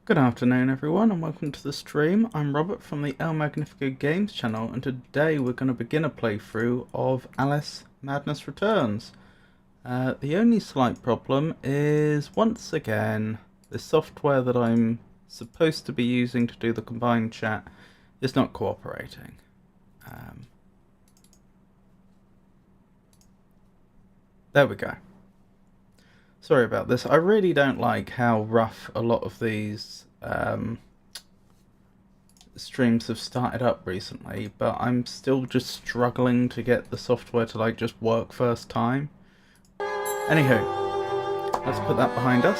Good afternoon everyone and welcome to the stream. I'm Robert from the El Magnifico Games channel and today we're going to begin a playthrough of Alice Madness Returns. The only slight problem is, once again, the software that I'm supposed to be using to do the combined chat is not cooperating. There we go. Sorry about this. I really don't like how rough a lot of these streams have started up recently, but I'm still just struggling to get the software to just work first time. Anywho, let's put that behind us.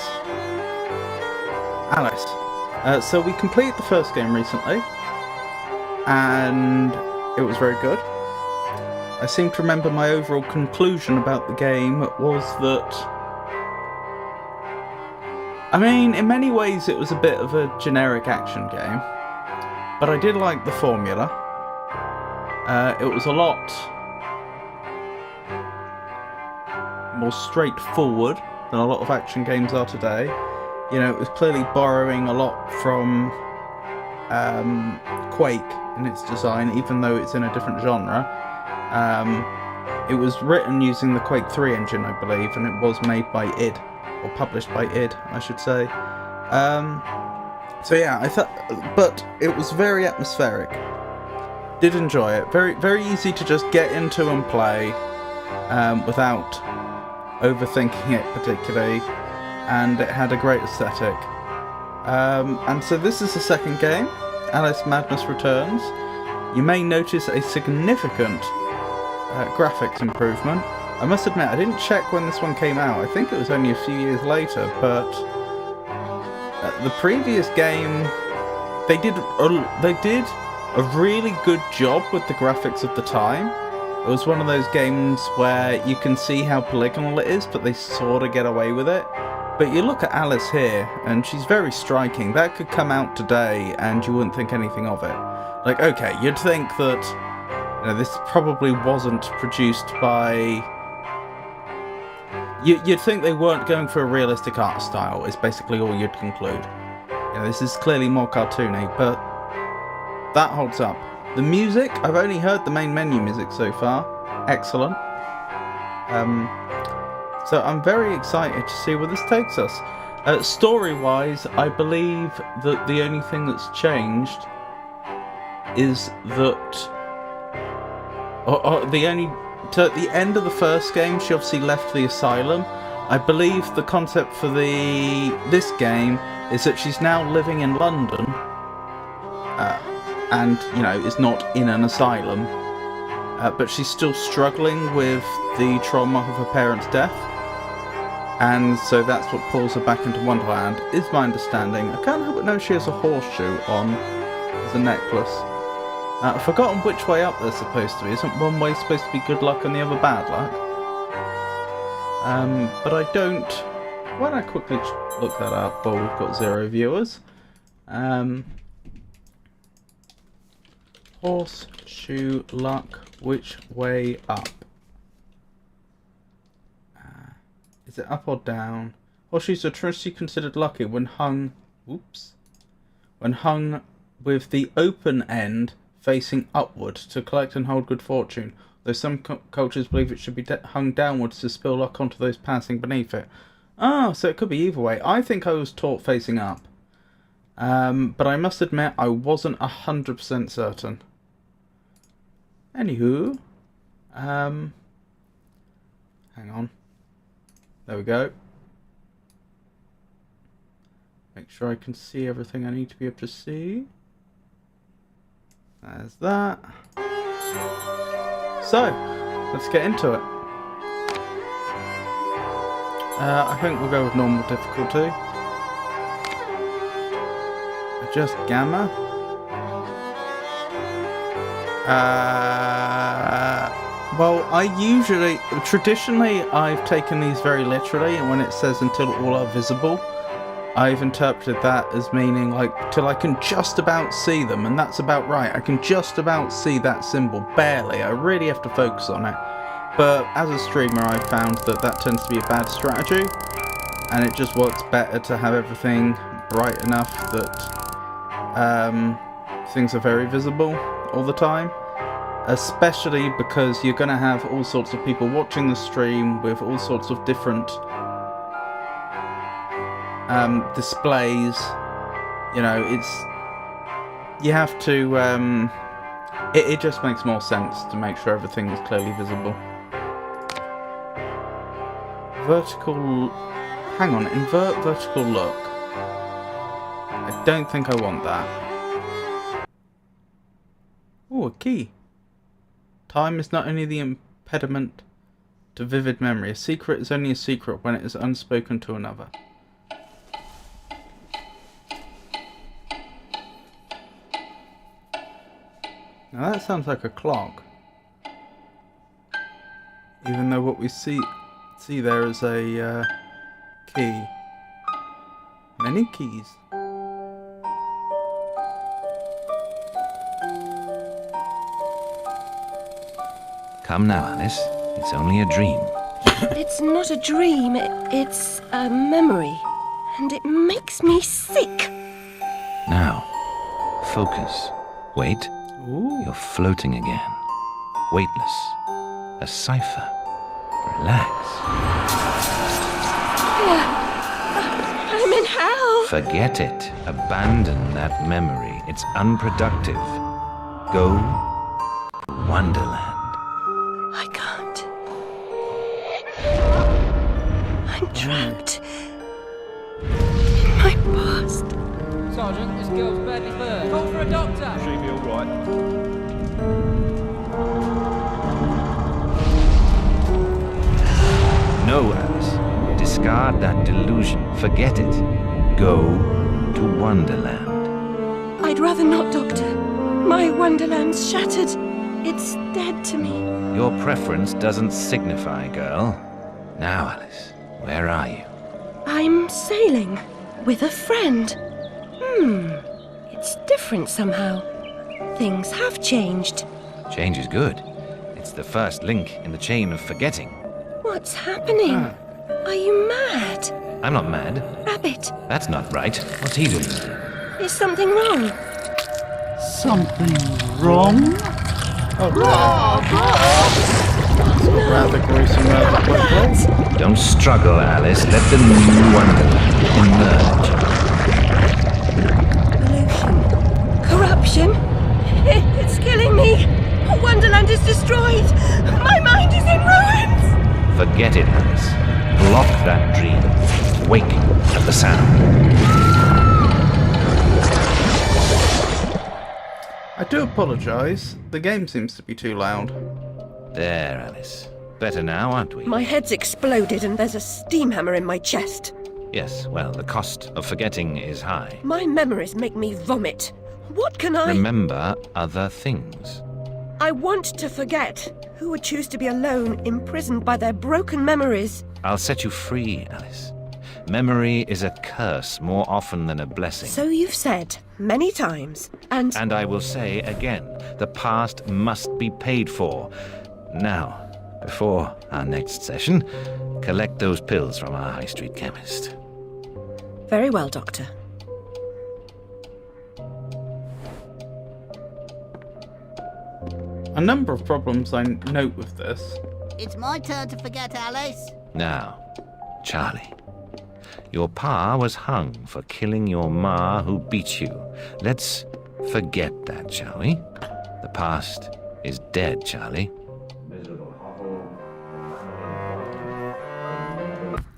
Alice. So we completed the first game recently, and it was very good. I seem to remember my overall conclusion about the game was that, I mean, in many ways it was a bit of a generic action game, but I did like the formula. It was a lot more straightforward than a lot of action games are today. You know, it was clearly borrowing a lot from Quake in its design, even though it's in a different genre. It was written using the Quake 3 engine, I believe, and it was made by id. Or published by id, I should say. So yeah, I thought, but it was very atmospheric. Did enjoy it. Very, very easy to just get into and play without overthinking it particularly, and it had a great aesthetic. And so this is the second game, Alice Madness Returns. You may notice a significant graphics improvement. I must admit, I didn't check when this one came out. I think it was only a few years later, but the previous game, they did a really good job with the graphics of the time. It was one of those games where you can see how polygonal it is, but they sort of get away with it. But you look at Alice here, and she's very striking. That could come out today, and you wouldn't think anything of it. Like, okay, you'd think that, you know, this probably wasn't produced by... You'd think they weren't going for a realistic art style, is basically all you'd conclude. You know, this is clearly more cartoony, but that holds up. The music, I've only heard the main menu music so far. Excellent. So I'm very excited to see where this takes us. Story-wise, I believe that the only thing that's changed is that... at the end of the first game, she obviously left the asylum. I believe the concept for this game is that she's now living in London, and, you know, is not in an asylum, but she's still struggling with the trauma of her parents' death, and so that's what pulls her back into Wonderland, is my understanding. I can't help but know she has a horseshoe on as a necklace. I've forgotten which way up they're supposed to be. Isn't one way supposed to be good luck and the other bad luck? But I don't... Why don't I quickly look that up while we've got 0 viewers? Horseshoe luck, which way up? Is it up or down? Horseshoes are traditionally considered lucky when hung... Oops. When hung with the open end facing upward to collect and hold good fortune, though some cultures believe it should be hung downwards to spill luck onto those passing beneath it. Ah, so it could be either way. I think I was taught facing up. But I must admit, I wasn't 100% certain. Anywho, hang on. There we go. Make sure I can see everything I need to be able to see. There's that. So, let's get into it. I think we'll go with normal difficulty. Adjust gamma. Well, traditionally I've taken these very literally, and when it says until all are visible, I've interpreted that as meaning, like, till I can just about see them, and that's about right. I can just about see that symbol, barely. I really have to focus on it. But as a streamer, I've found that tends to be a bad strategy, and it just works better to have everything bright enough that things are very visible all the time. Especially because you're going to have all sorts of people watching the stream with all sorts of different displays. You know, you have to, it just makes more sense to make sure everything is clearly visible. Vertical, hang on, invert vertical look. I don't think I want that. Oh, a key. Time is not only the impediment to vivid memory. A secret is only a secret when it is unspoken to another. Now that sounds like a clock. Even though what we see there is a key. Many keys. Come now, Alice. It's only a dream. It's not a dream, it's a memory. And it makes me sick. Now, focus. Wait. Ooh. You're floating again. Weightless. A cipher. Relax. I'm in hell. Forget it. Abandon that memory. It's unproductive. Go to Wonderland. I can't. I'm trapped in my past. Sergeant, this girl's badly burned. Call for a doctor! She'll be alright. No, Alice. Discard that delusion. Forget it. Go to Wonderland. I'd rather not, Doctor. My Wonderland's shattered. It's dead to me. Your preference doesn't signify, girl. Now, Alice, where are you? I'm sailing with a friend. It's different somehow. Things have changed. Change is good. It's the first link in the chain of forgetting. What's happening? Are you mad? I'm not mad. Rabbit, That's not right. What's he doing? is something wrong? Something wrong? Rather gruesome, rather quickly. Don't struggle, Alice. Let the new Wonderland emerge. Pollution. Corruption. It's killing me. Wonderland is destroyed. My mind is in ruins. Forget it, Alice. Block that dream. Wake at the sound. I do apologise. The game seems to be too loud. There, Alice. Better now, aren't we? My head's exploded and there's a steam hammer in my chest. Yes, well, the cost of forgetting is high. My memories make me vomit. What can I... Remember other things. I want to forget. Who would choose to be alone, imprisoned by their broken memories? I'll set you free, Alice. Memory is a curse more often than a blessing. So you've said many times, and And I will say again, the past must be paid for. Now, before our next session, collect those pills from our high street chemist. very well, Doctor. A number of problems I note with this. It's my turn to forget, Alice. Now, Charlie, your pa was hung for killing your ma who beat you. Let's forget that, shall we? The past is dead, Charlie.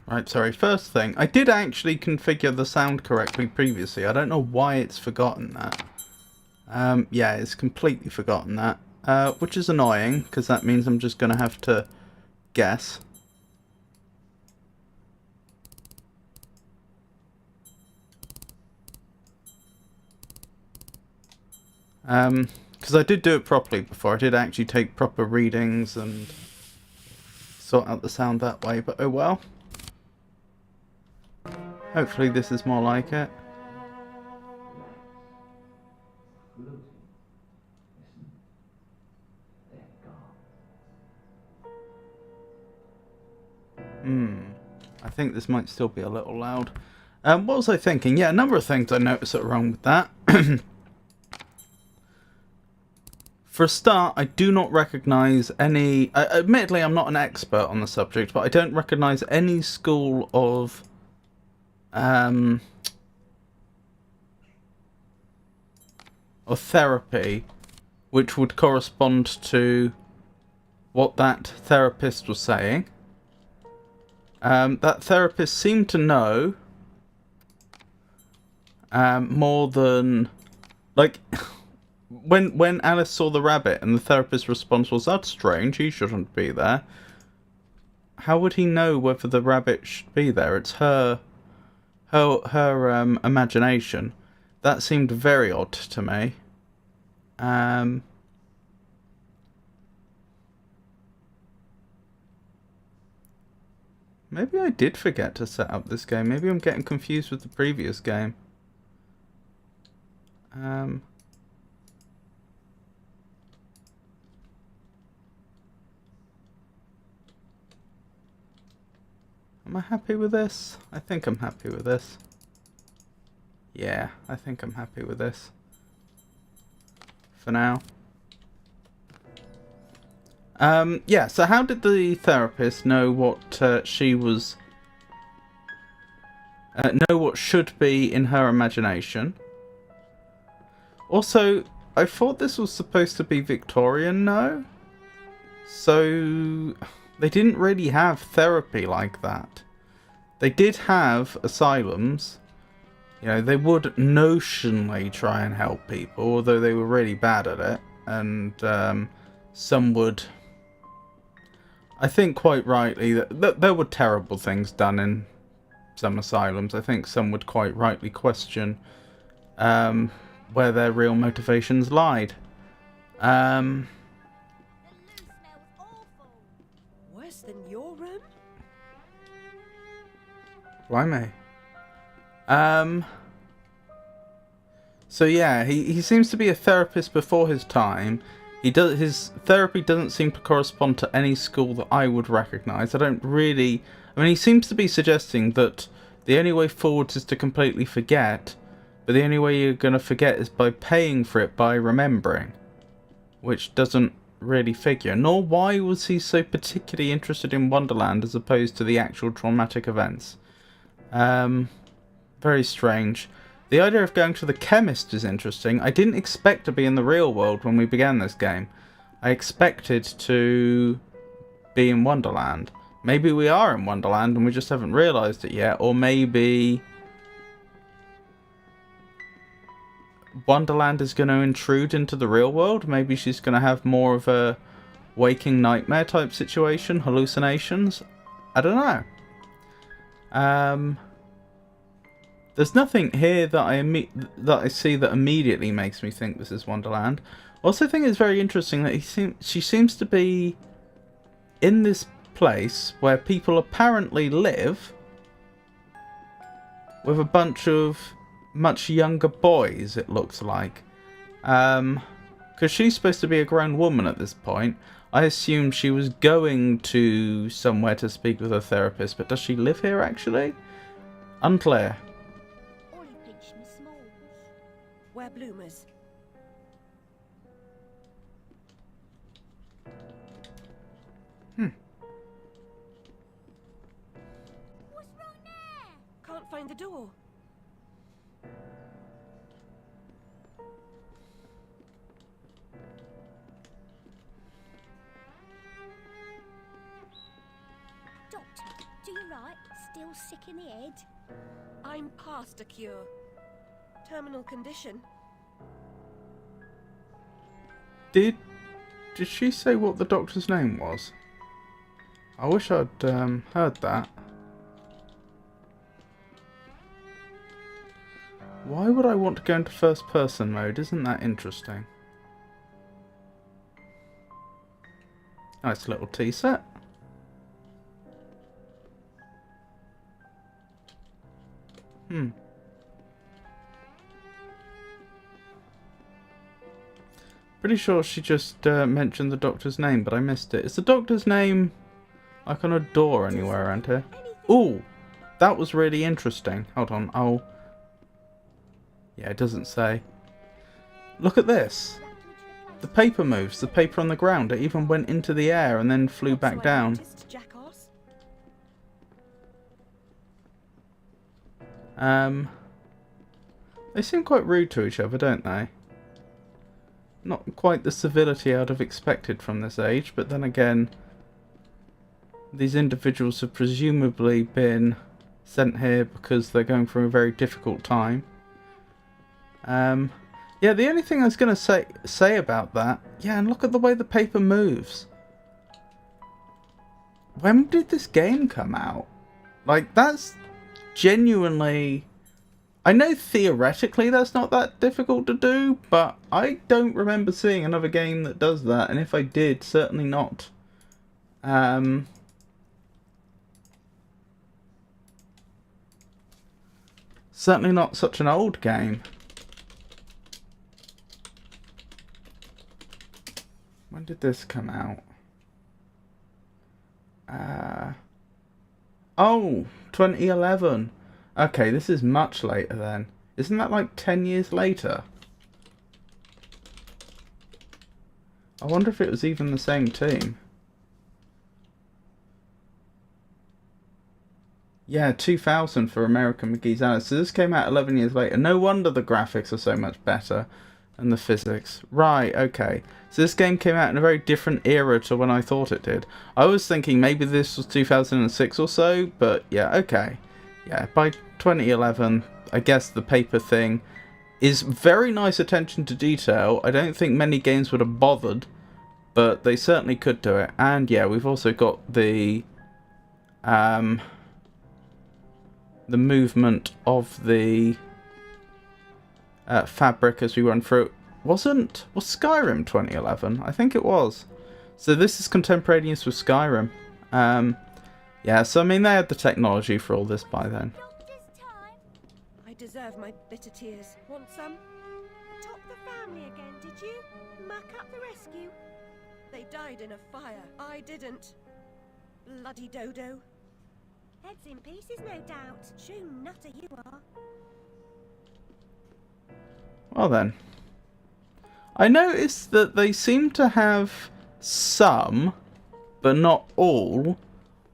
Right, sorry, first thing, I did actually configure the sound correctly previously. I don't know why it's forgotten that. Yeah, it's completely forgotten that. Which is annoying, because that means I'm just going to have to guess. Because I did do it properly before. I did actually take proper readings and sort out the sound that way, but oh well. Hopefully this is more like it. I think this might still be a little loud. What was I thinking? Yeah, a number of things I noticed that were wrong with that. For a start, I do not recognise any... admittedly, I'm not an expert on the subject, but I don't recognise any school of... or therapy which would correspond to what that therapist was saying. That therapist seemed to know more than... like... When Alice saw the rabbit and the therapist's response was, "That's strange, he shouldn't be there." How would he know whether the rabbit should be there? It's her imagination. That seemed very odd to me. Maybe I did forget to set up this game. Maybe I'm getting confused with the previous game. Am I happy with this? I think I'm happy with this. Yeah, I think I'm happy with this. For now. Yeah, so how did the therapist know what she was... know what should be in her imagination? Also, I thought this was supposed to be Victorian, no? So... they didn't really have therapy like that. They did have asylums. You know, they would notionally try and help people, although they were really bad at it. And some would... I think quite rightly that there were terrible things done in some asylums. I think some would quite rightly question where their real motivations lied. Than your room? Blimey. So yeah, he seems to be a therapist before his time. His therapy doesn't seem to correspond to any school that I would recognise. I don't really... I mean, he seems to be suggesting that the only way forwards is to completely forget, but the only way you're going to forget is by paying for it by remembering, which doesn't really figure. Nor why was he so particularly interested in Wonderland as opposed to the actual traumatic events. Very strange. The idea of going to the chemist is interesting. I didn't expect to be in the real world when we began this game. I expected to be in Wonderland. Maybe we are in Wonderland and we just haven't realised it yet, or maybe Wonderland is going to intrude into the real world. Maybe she's going to have more of a waking nightmare type situation, hallucinations. I don't know. There's nothing here that I see that immediately makes me think this is Wonderland. I also think it's very interesting that she seems to be in this place where people apparently live with a bunch of much younger boys, it looks like. Because she's supposed to be a grown woman at this point. I assume she was going to somewhere to speak with her therapist, but does she live here actually? Unclear. We're bloomers. What's wrong there? Can't find the door. Doctor, do you right? Still sick in the head? I'm past a cure. Terminal condition. Did she say what the doctor's name was? I wish I'd heard that. Why would I want to go into first person mode? Isn't that interesting? Nice little tea set. Pretty sure she just mentioned the doctor's name, but I missed it. Is the doctor's name like on a door anywhere around here? Ooh! that was really interesting. Hold on, oh. Yeah, it doesn't say. Look at this. The paper moves, the paper on the ground. It even went into the air and then flew back down. They seem quite rude to each other, don't they? Not quite the civility I'd have expected from this age, but then again, these individuals have presumably been sent here because they're going through a very difficult time. Yeah, the only thing I was going to say about that, yeah, and look at the way the paper moves. When did this game come out? Like, that's genuinely... I know theoretically that's not that difficult to do, but I don't remember seeing another game that does that, and if I did, certainly not. Certainly not such an old game. When did this come out? Oh, 2011. Okay, this is much later then. Isn't that like 10 years later? I wonder if it was even the same team. Yeah, 2000 for American McGee's Alice. So this came out 11 years later. No wonder the graphics are so much better. And the physics. Right, okay. So this game came out in a very different era to when I thought it did. I was thinking maybe this was 2006 or so, but yeah, okay. Yeah, by 2011, I guess the paper thing is very nice attention to detail. I don't think many games would have bothered, but they certainly could do it. And yeah, we've also got the movement of the fabric as we run through. Was Skyrim 2011? I think it was. So this is contemporaneous with Skyrim. Yeah, so I mean they had the technology for all this by then. I deserve my bitter tears. Want some? Top the family again, did you? Muck up the rescue? They died in a fire. I didn't. Bloody dodo. Heads in pieces, no doubt. True nutter you are. Well then. I noticed that they seem to have some, but not all,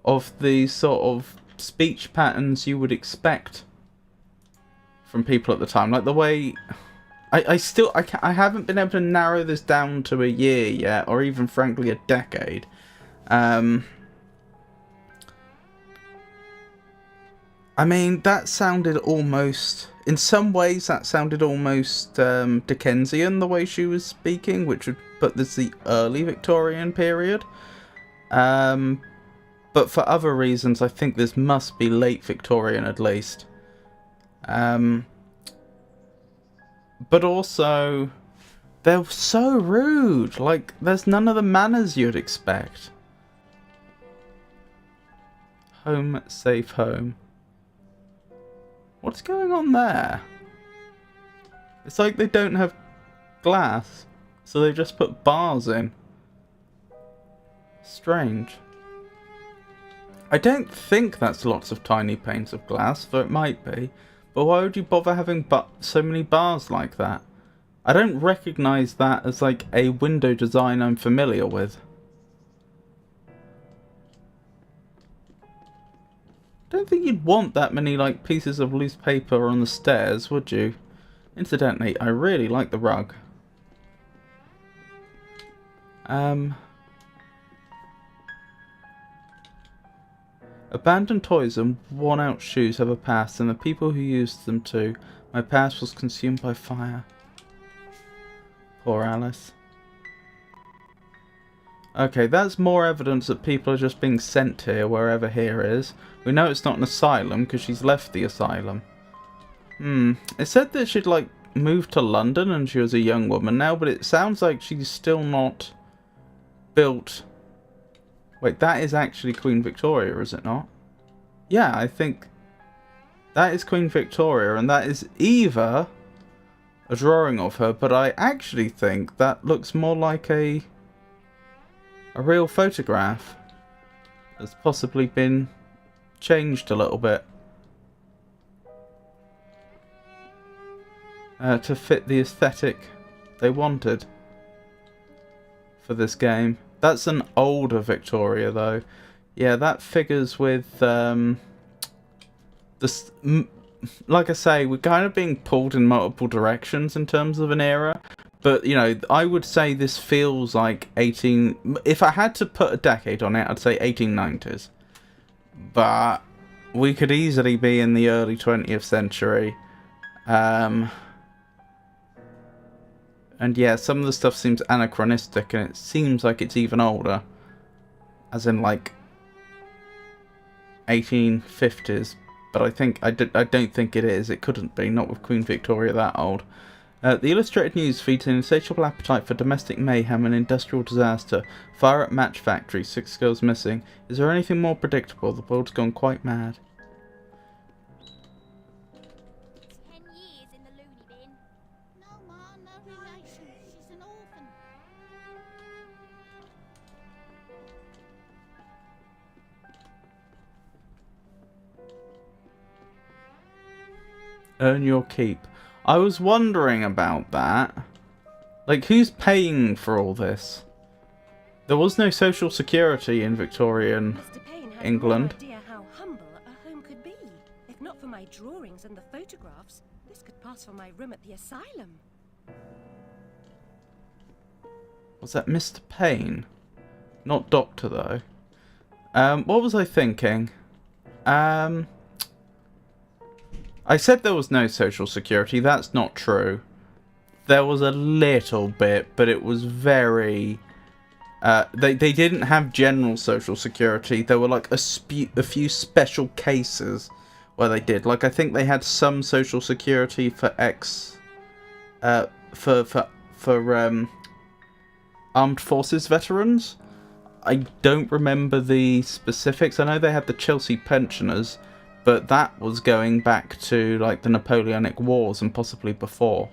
of the sort of speech patterns you would expect from people at the time. Like the way... I haven't been able to narrow this down to a year yet, or even frankly a decade. I mean, that sounded almost... In some ways, that sounded almost Dickensian, the way she was speaking, which would put this the early Victorian period. But for other reasons, I think this must be late Victorian at least. But also, they're so rude. Like, there's none of the manners you'd expect. Home, safe home. What's going on there? It's like they don't have glass, so they just put bars in. Strange. I don't think that's lots of tiny panes of glass, though it might be. But why would you bother having so many bars like that? I don't recognise that as like a window design I'm familiar with. Don't think you'd want that many like pieces of loose paper on the stairs, would you? Incidentally, I really like the rug. Abandoned toys and worn out shoes have a past, and the people who used them too. My past was consumed by fire. Poor Alice. Okay, that's more evidence that people are just being sent here, wherever here is. We know it's not an asylum, because she's left the asylum. It said that she'd, like, moved to London and she was a young woman now, but it sounds like she's still not built... Wait, that is actually Queen Victoria, is it not? Yeah, I think that is Queen Victoria, and that is either a drawing of her, but I actually think that looks more like a real photograph that's possibly been changed a little bit. to fit the aesthetic they wanted for this game. That's an older Victoria, though. Yeah, that figures with like I say, we're kind of being pulled in multiple directions in terms of an era. But, you know, I would say this feels like 18... If I had to put a decade on it, I'd say 1890s. But we could easily be in the early 20th century. And yeah, some of the stuff seems anachronistic, and it seems like it's even older. As in, like, 1850s. But I don't think it is. It couldn't be, not with Queen Victoria that old. The Illustrated News feeds an insatiable appetite for domestic mayhem and industrial disaster. Fire at match factory, 6 girls missing. Is there anything more predictable? The world's gone quite mad. 10 years in the loony bin. No, Ma, no relation. She's an orphan. Earn your keep. I was wondering about that. Like, who's paying for all this? There was no social security in Victorian Mr. Payne had England. no idea how humble a home could be. If not for my drawings and the photographs, this could pass for my room at the asylum. Was that Mr. Payne? Not Doctor, though. What was I thinking? I said there was no social security. That's not true. There was a little bit, but it was very... They didn't have general social security. There were like a few special cases where they did. Like, I think they had some social security for armed forces veterans. I don't remember the specifics. I know they had the Chelsea pensioners, but that was going back to like the Napoleonic Wars and possibly before,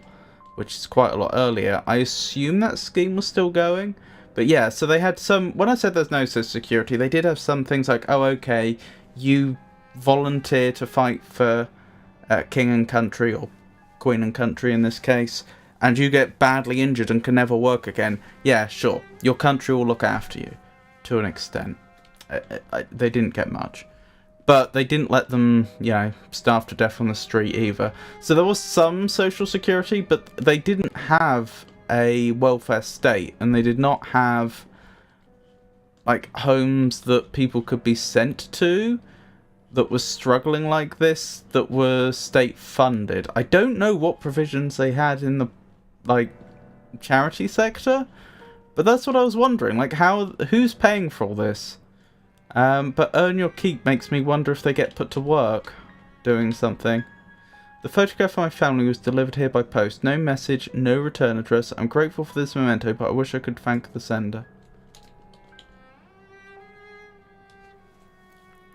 which is quite a lot earlier. I assume that scheme was still going. But yeah, so they had some... When I said there's no social security, they did have some things like, oh, okay, you volunteer to fight for king and country, or queen and country in this case, and you get badly injured and can never work again. Yeah, sure, your country will look after you, to an extent. They didn't get much. But they didn't let them, you know, starve to death on the street either. So there was some social security, but they didn't have a welfare state. And they did not have, like, homes that people could be sent to that was struggling like this, that were state funded. I don't know what provisions they had in the, like, charity sector. But that's what I was wondering. Like, who's paying for all this? But earn your keep makes me wonder if they get put to work doing something. The photograph of my family was delivered here by post. No message, no return address. I'm grateful for this memento, but I wish I could thank the sender.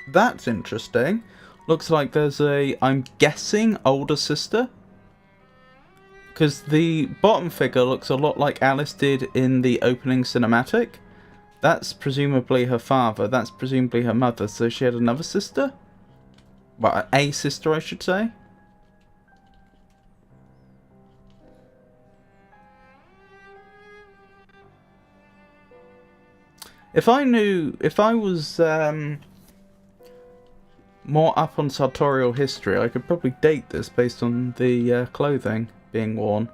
That's interesting. Looks like there's a, I'm guessing, older sister. Because the bottom figure looks a lot like Alice did in the opening cinematic. That's presumably her father. That's presumably her mother. So she had another sister? Well, a sister, I should say. If I was more up on sartorial history, I could probably date this based on the clothing being worn.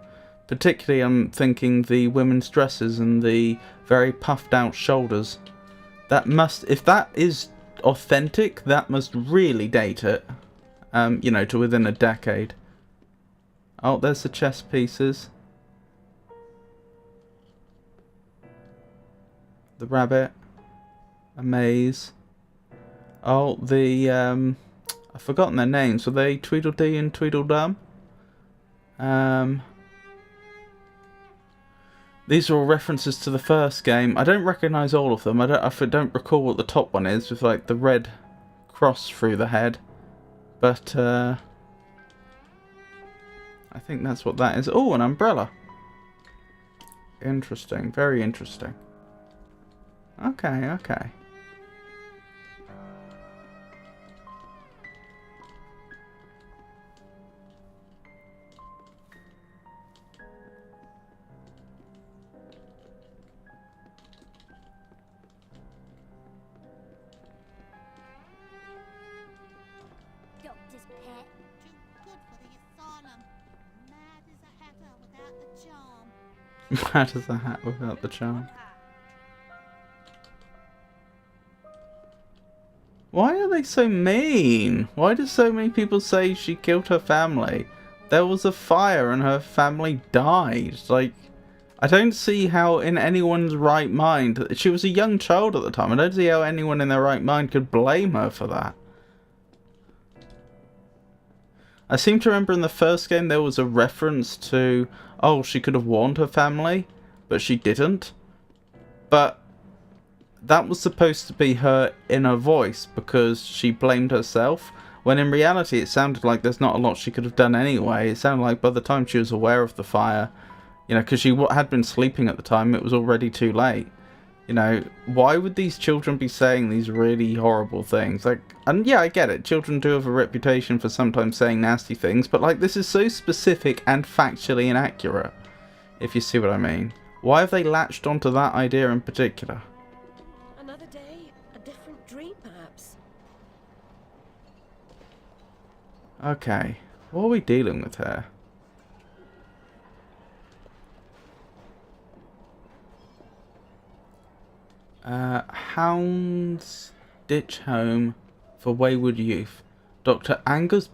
Particularly, I'm thinking the women's dresses and the very puffed out shoulders. That must, if that is authentic, that must really date it. You know, to within a decade. Oh, there's the chess pieces. The rabbit. A maze. Oh, the, I've forgotten their names. Were they Tweedledee and Tweedledum? These are all references to the first game. I don't recognise all of them. I don't recall what the top one is, with like the red cross through the head. But I think that's what that is. Oh, an umbrella. Interesting. Very interesting. Okay, okay. Mad as a hat without the charm. Why are they so mean? Why do so many people say she killed her family? There was a fire and her family died. Like, I don't see how in anyone's right mind... She was a young child at the time. I don't see how anyone in their right mind could blame her for that. I seem to remember in the first game there was a reference to... Oh, she could have warned her family, but she didn't. But that was supposed to be her inner voice because she blamed herself. When in reality it sounded like there's not a lot she could have done anyway. It sounded like by the time she was aware of the fire, you know, because she had been sleeping at the time, it was already too late. You know, why would these children be saying these really horrible things? Like, and yeah, I get it. Children do have a reputation for sometimes saying nasty things, but like, this is so specific and factually inaccurate, if you see what I mean. Why have they latched onto that idea in particular? Another day, a different dream, perhaps. Okay, what are we dealing with here? Hound's Ditch Home for Wayward Youth. Dr. Angus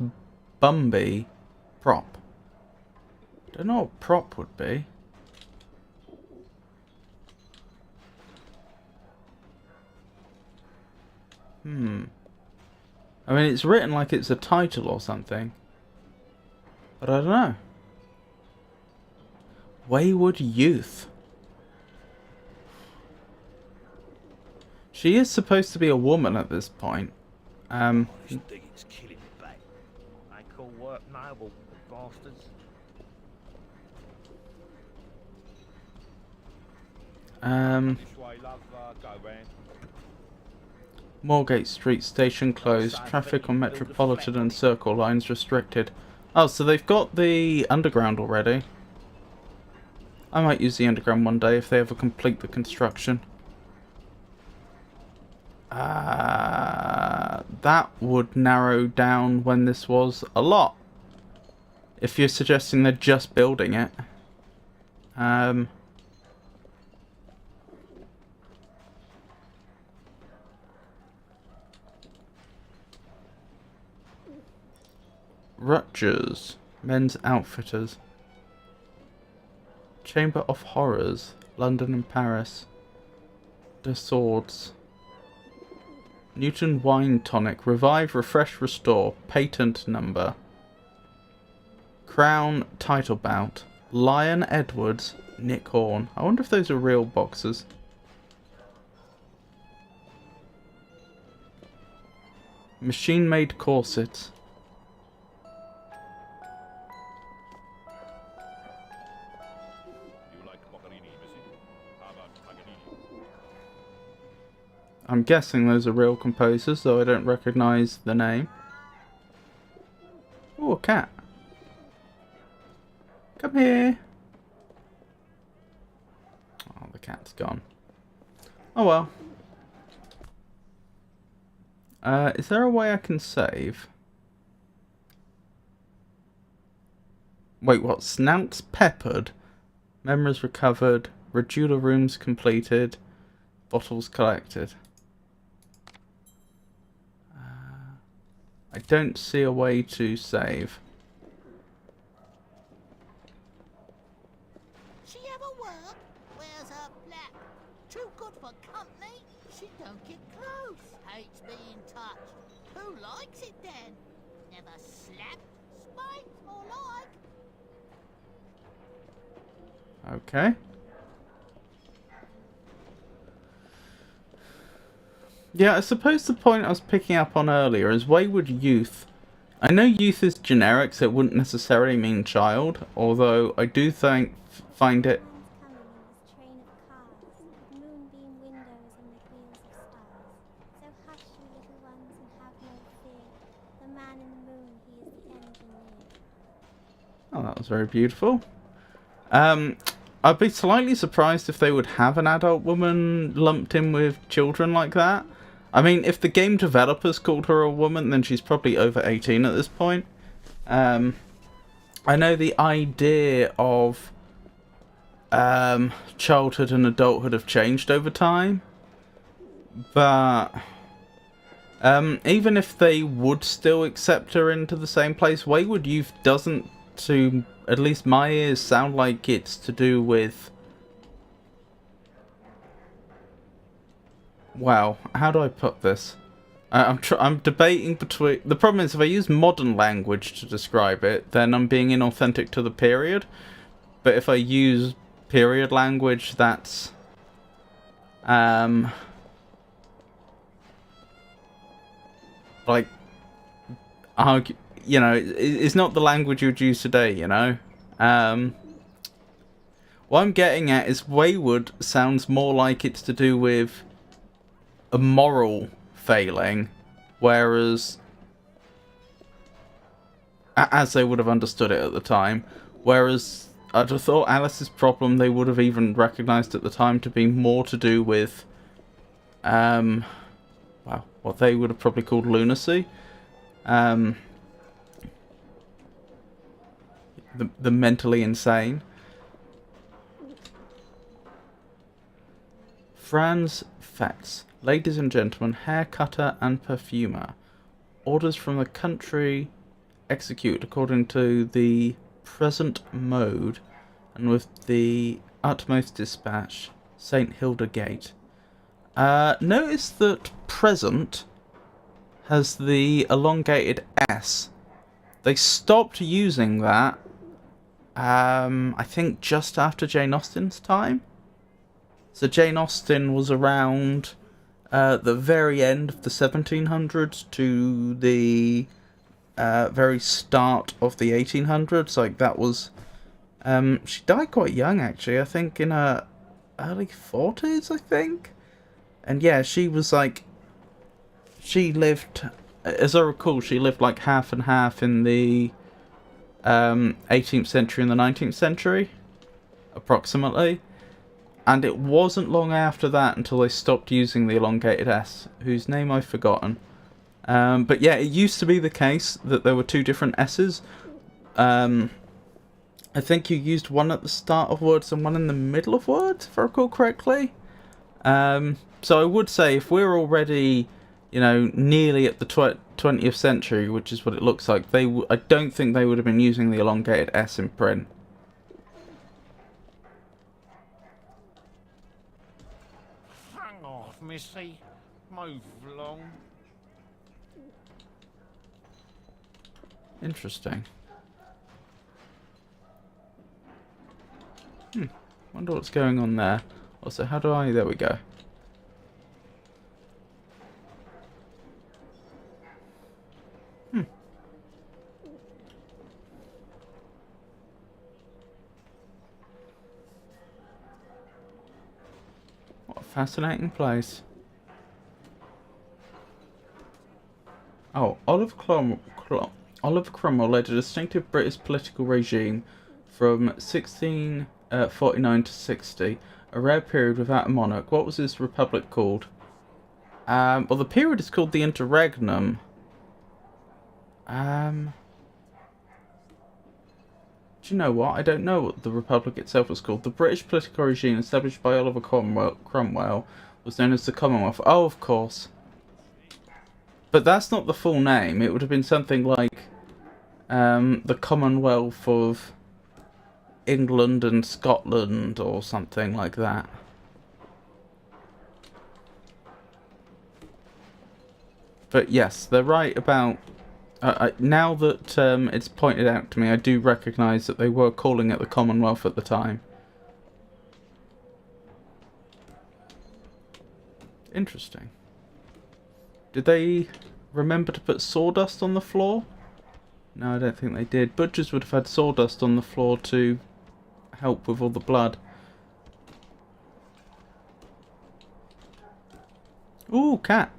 Bumby prop. Don't know what prop would be. I mean, it's written like it's a title or something. But I don't know. Wayward Youth. She is supposed to be a woman at this point. This digging's killing me, babe. I call work noble, bastards. Moorgate Street station closed. Traffic on Metropolitan and Circle lines restricted. Oh, so they've got the underground already. I might use the underground one day if they ever complete the construction. That would narrow down when this was a lot. If you're suggesting they're just building it. Rutgers, Men's Outfitters, Chamber of Horrors, London and Paris, The Swords, Newton Wine Tonic, Revive, Refresh, Restore, Patent Number, Crown Title Bout, Lion Edwards, Nick Horn. I wonder if those are real boxers. Machine Made Corsets. I'm guessing those are real composers, though I don't recognise the name. Oh, a cat. Come here. Oh, the cat's gone. Oh well. Is there a way I can save? Wait, what? Snouts peppered? Memories recovered. Redula rooms completed. Bottles collected. I don't see a way to save. She ever work? Wears her black. Too good for company. She don't get close. Hates being touched. Who likes it then? Never slapped, spiked, or like. Okay. Yeah, I suppose the point I was picking up on earlier is Wayward Youth. I know youth is generic, so it wouldn't necessarily mean child, although I do find it... Coming in this train of cars, with moonbeam windows and the gleams of stars. So hush, you little ones, and have no fear. The man in the moon, he is the engineer. Oh, that was very beautiful. I'd be slightly surprised if they would have an adult woman lumped in with children like that. I mean, if the game developers called her a woman, then she's probably over 18 at this point. I know the idea of childhood and adulthood have changed over time. But even if they would still accept her into the same place, Wayward Youth doesn't, to at least my ears, sound like it's to do with... Wow, how do I put this? I'm debating between... The problem is, if I use modern language to describe it, then I'm being inauthentic to the period. But if I use period language, that's... like... you know, it's not the language you would use today, you know? What I'm getting at is Wayward sounds more like it's to do with a moral failing, whereas, as they would have understood it at the time, whereas I'd have thought Alice's problem they would have even recognised at the time to be more to do with, well, what they would have probably called lunacy, the mentally insane. Franz Fetz. Ladies and gentlemen, hair cutter and perfumer. Orders from the country executed according to the present mode and with the utmost dispatch. St. Hilda Gate. Notice that present has the elongated S. They stopped using that, I think just after Jane Austen's time. So Jane Austen was around the very end of the 1700s to the very start of the 1800s. Like, that was... she died quite young, actually. I think in her early 40s, I think. And yeah, she was like... She lived... As I recall, she lived like half and half in the 18th century and the 19th century. Approximately. And it wasn't long after that until they stopped using the elongated S, whose name I've forgotten. But yeah, it used to be the case that there were two different S's. I think you used one at the start of words and one in the middle of words, if I recall correctly. So I would say if we're already, you know, nearly at the 20th century, which is what it looks like, I don't think they would have been using the elongated S in print. Missy, move along. Interesting. Wonder what's going on there. Also, how do I... There we go. What a fascinating place. Oh, Oliver Cromwell led a distinctive British political regime from 1649 to 60, a rare period without a monarch. What was his republic called? Well, the period is called the Interregnum. Do you know what? I don't know what the republic itself was called. The British political regime established by Oliver Cromwell was known as the Commonwealth. Oh, of course. But that's not the full name. It would have been something like the Commonwealth of England and Scotland or something like that. But yes, they're right about... now that it's pointed out to me, I do recognise that they were calling it the Commonwealth at the time. Interesting. Did they remember to put sawdust on the floor? No, I don't think they did. Butchers would have had sawdust on the floor to help with all the blood. Ooh, cat.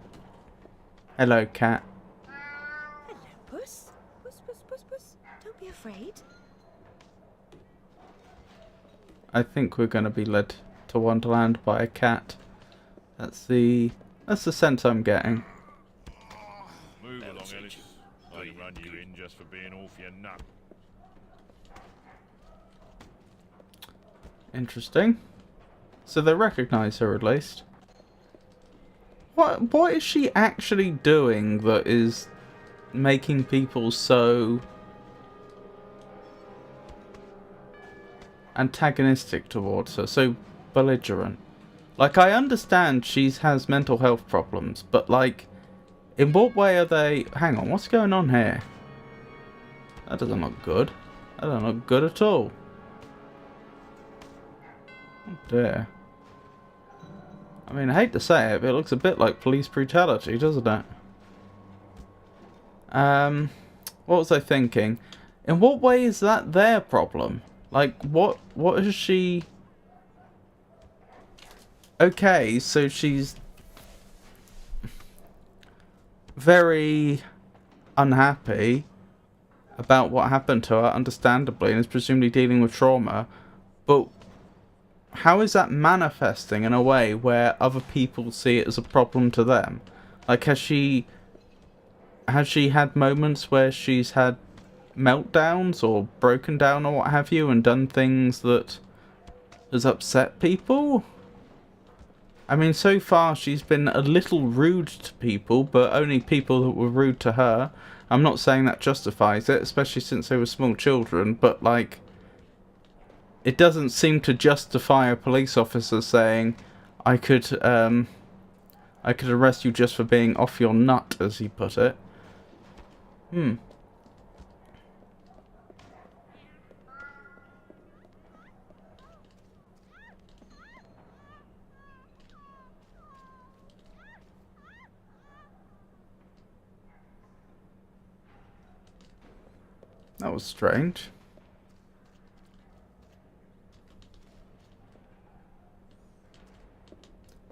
Hello, cat. Hello, Puss. Puss, Puss, Puss, Puss. Don't be afraid. I think we're going to be led to Wonderland by a cat. That's the sense I'm getting. Move along, Ellis. I'd run you in just for being off your nut. Interesting. So they recognise her at least. What is she actually doing that is making people so antagonistic towards her, so belligerent? Like, I understand she has mental health problems, but like, in what way are they... Hang on, what's going on here? That doesn't look good. That doesn't look good at all. Oh dear. I mean, I hate to say it, but it looks a bit like police brutality, doesn't it? What was I thinking? In what way is that their problem? Like, what is she... Okay, so she's very unhappy about what happened to her, understandably, and is presumably dealing with trauma, but how is that manifesting in a way where other people see it as a problem to them? Like, has she had moments where she's had meltdowns or broken down or what have you and done things that has upset people? I mean, so far she's been a little rude to people, but only people that were rude to her. I'm not saying that justifies it, especially since they were small children, but like, it doesn't seem to justify a police officer saying, I could arrest you just for being off your nut, as he put it. That was strange.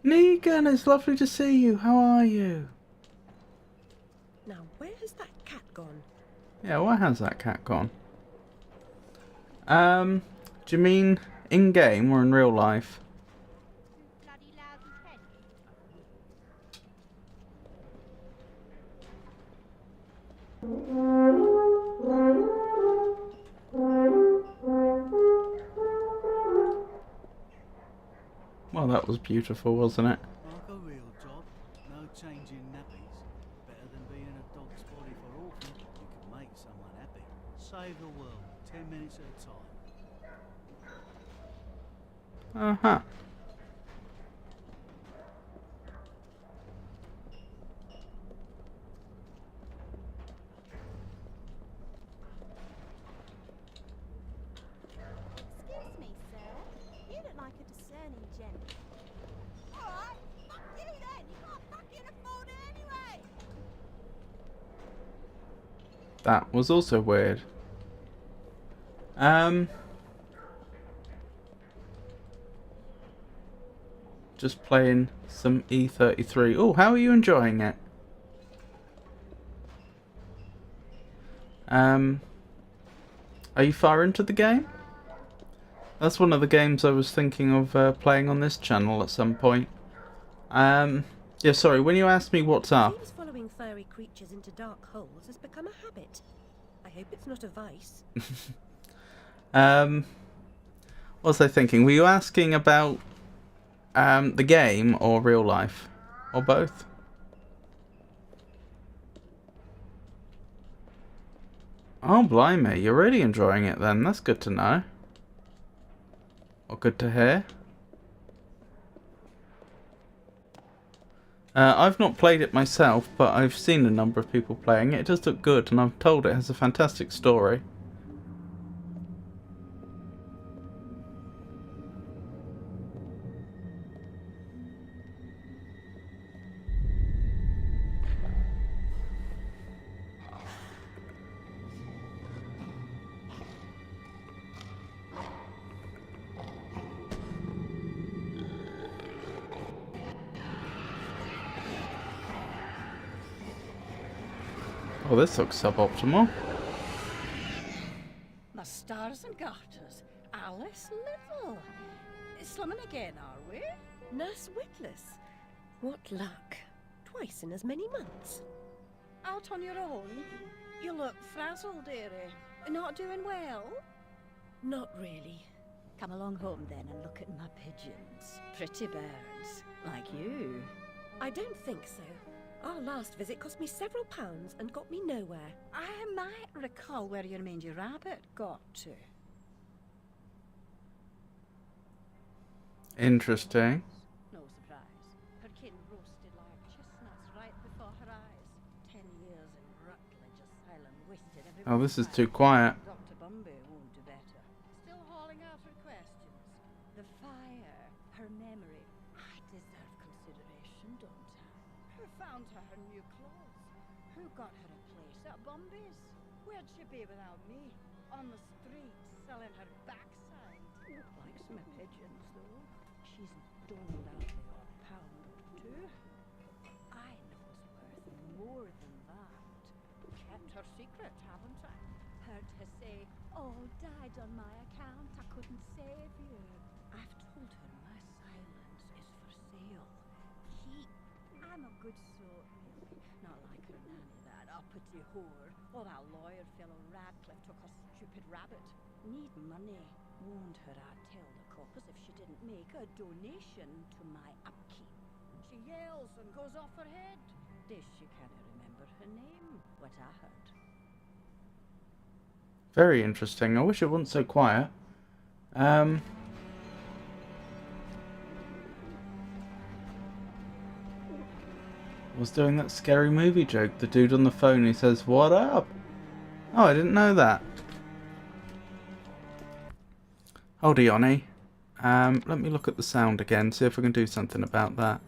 Negan, it's lovely to see you. How are you? Now, where has that cat gone? Yeah, where has that cat gone? Do you mean in-game or in real life? Bloody lousy pen. Well, that was beautiful, wasn't it? Like a real job, no changing nappies. Better than being a dog's body for orphan. You can make someone happy. Save the world, 10 minutes at a time. Uh-huh. Excuse me, sir. You look like a discerning gent. Alright, fuck you then. You can't fucking afford it anyway. That was also weird. Just playing some E33. Oh, how are you enjoying it? Are you far into the game? That's one of the games I was thinking of playing on this channel at some point. Yeah, sorry, when you asked me what's up... Seems following furry creatures into dark holes has become a habit. I hope it's not a vice. What was I thinking? Were you asking about the game or real life? Or both? Oh, blimey, you're really enjoying it then. That's good to know. Or good to hear. I've not played it myself, but I've seen a number of people playing it. It does look good, and I'm told it has a fantastic story. Oh, this looks suboptimal. My stars and garters, Alice Little. Slumming again, are we? Nurse Witless. What luck. Twice in as many months. Out on your own? You look frazzled, dearie. Not doing well? Not really. Come along home then and look at my pigeons. Pretty birds, like you. I don't think so. Our last visit cost me several pounds and got me nowhere. I might recall where your mangy rabbit got to. Interesting. No surprise. Her kin roasted like chestnuts right before her eyes. 10 years in Rutledge Asylum wasted every Oh, this is time. too quiet. Dr. Bumby won't do better. Still hauling out her questions. The fire, her memory. I deserve consideration, don't I? Who found her new clothes? Who got her a place at Bumby's? Where'd she be without me? On the street, selling her backside. Likes my pigeons, though. She's doled out the odd pound or two. I know's worth more than that. Kept her secret, haven't I? Heard her say, "Oh, died on my account, I couldn't save you." I've told her my silence is for sale. Keep. I'm a good sort, really. Not like her nanny, that uppity whore. Or that lawyer fellow Radcliffe took her stupid rabbit. Need money. Warned her I'd tell the coppers if she didn't make a donation to my upkeep. She yells and goes off her head. This she can't remember her name, what I heard. Very interesting. I wish it wasn't so quiet. I was doing that scary movie joke. The dude on the phone, he says, "What up?" Oh, I didn't know that. Hold on, Yanni. Let me look at the sound again, see if I can do something about that.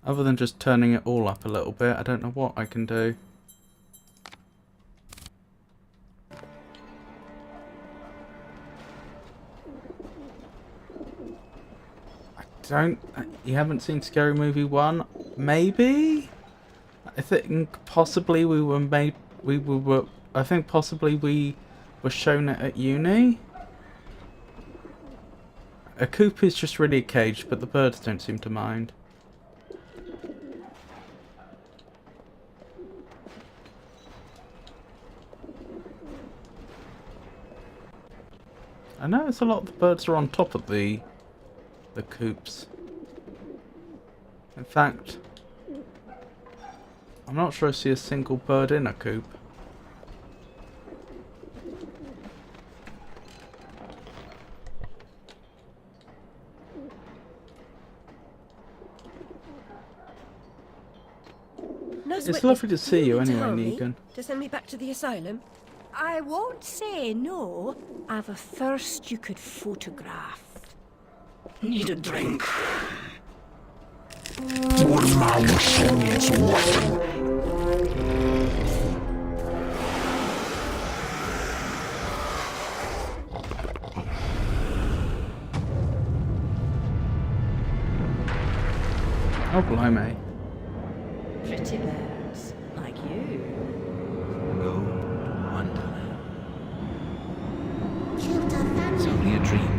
Other than just turning it all up a little bit, I don't know what I can do. You haven't seen Scary Movie 1? Maybe? I think possibly we were shown it at uni. A coop is just really a cage, but the birds don't seem to mind. I notice a lot of the birds are on top of the coops. In fact, I'm not sure I see a single bird in a coop. It's lovely to see you anyway, Negan. To send me back to the asylum? I won't say no. I've a thirst you could photograph. Need a drink. Oh, blimey. Pretty birds, like you. Go to Wonderland. It's only a dream.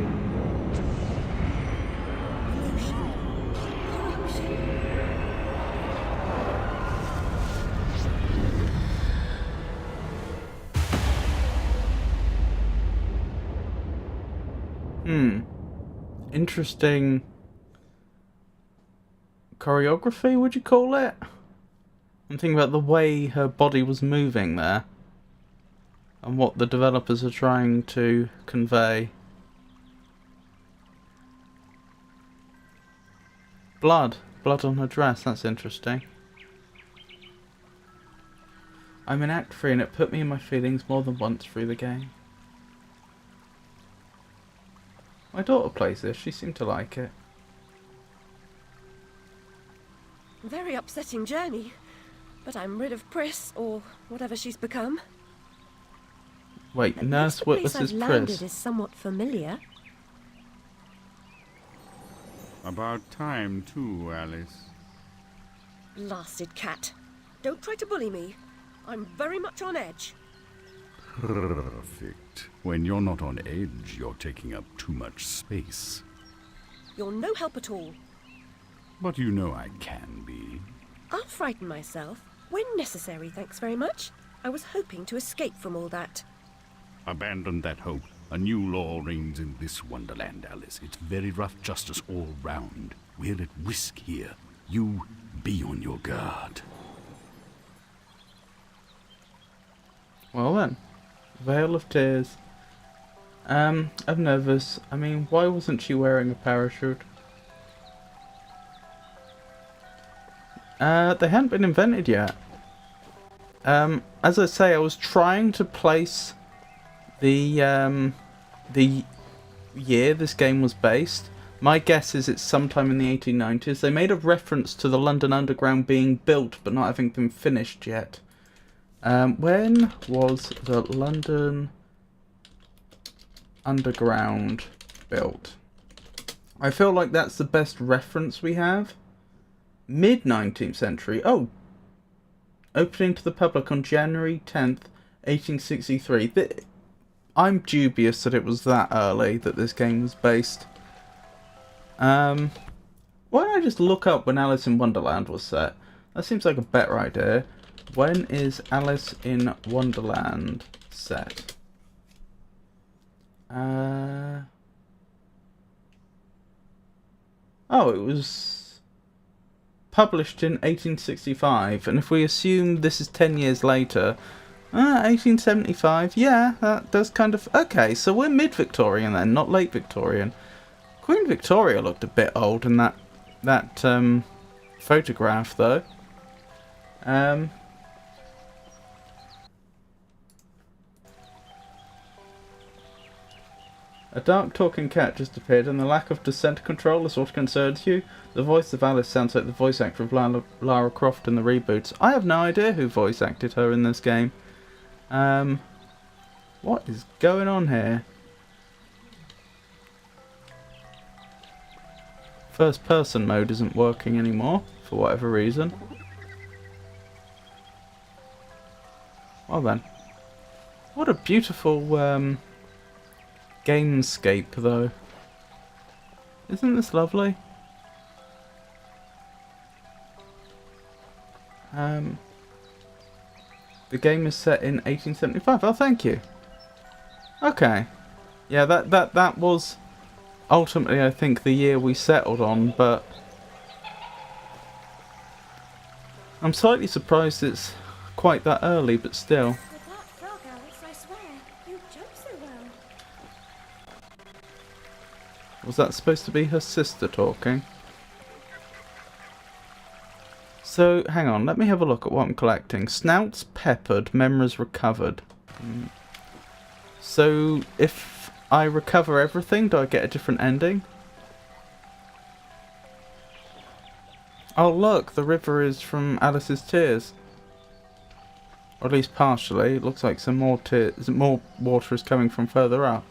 Interesting choreography, would you call it? I'm thinking about the way her body was moving there and what the developers are trying to convey. Blood on her dress, that's interesting. I'm in Act 3 and it put me in my feelings more than once through the game. My daughter plays this, she seemed to like it. Very upsetting journey. But I'm rid of Pris, or whatever she's become. Wait, At Nurse least the place Witness is I've landed Pris. is somewhat familiar. About time too, Alice. Blasted cat. Don't try to bully me. I'm very much on edge. Perfect. When you're not on edge, you're taking up too much space. You're no help at all. But you know I can be. I'll frighten myself. When necessary, thanks very much. I was hoping to escape from all that. Abandon that hope. A new law reigns in this Wonderland, Alice. It's very rough justice all round. We're at risk here. You be on your guard. Well then, Veil of Tears. I'm nervous. I mean, why wasn't she wearing a parachute? They hadn't been invented yet. As I say, I was trying to place the year this game was based. My guess is it's sometime in the 1890s. They made a reference to the London Underground being built, but not having been finished yet. When was the London Underground built? I feel like that's the best reference we have. Mid-19th century. Oh! Opening to the public on January 10th, 1863. I'm dubious that it was that early that this game was based. Why don't I just look up when Alice in Wonderland was set? That seems like a better idea. When is Alice in Wonderland set? Oh, it was published in 1865, and if we assume this is 10 years later, 1875, yeah, that does kind of... Okay, so we're mid-Victorian then, not late Victorian. Queen Victoria looked a bit old in that photograph, though. A dark talking cat just appeared, and the lack of descent control is what concerns you. The voice of Alice sounds like the voice actor of Lara Croft in the reboots. I have no idea who voice acted her in this game. What is going on here? First person mode isn't working anymore, for whatever reason. Well then. What a beautiful, gamescape, though. Isn't this lovely? The game is set in 1875. Oh, thank you. Okay. Yeah, that was ultimately, I think, the year we settled on, but I'm slightly surprised it's quite that early, but still. With that frog, Alice, I swear, you jump so well. Was that supposed to be her sister talking? So, hang on, let me have a look at what I'm collecting. Snouts peppered, memories recovered. So, if I recover everything, do I get a different ending? Oh look, the river is from Alice's tears. Or at least partially. It looks like some more water is coming from further up.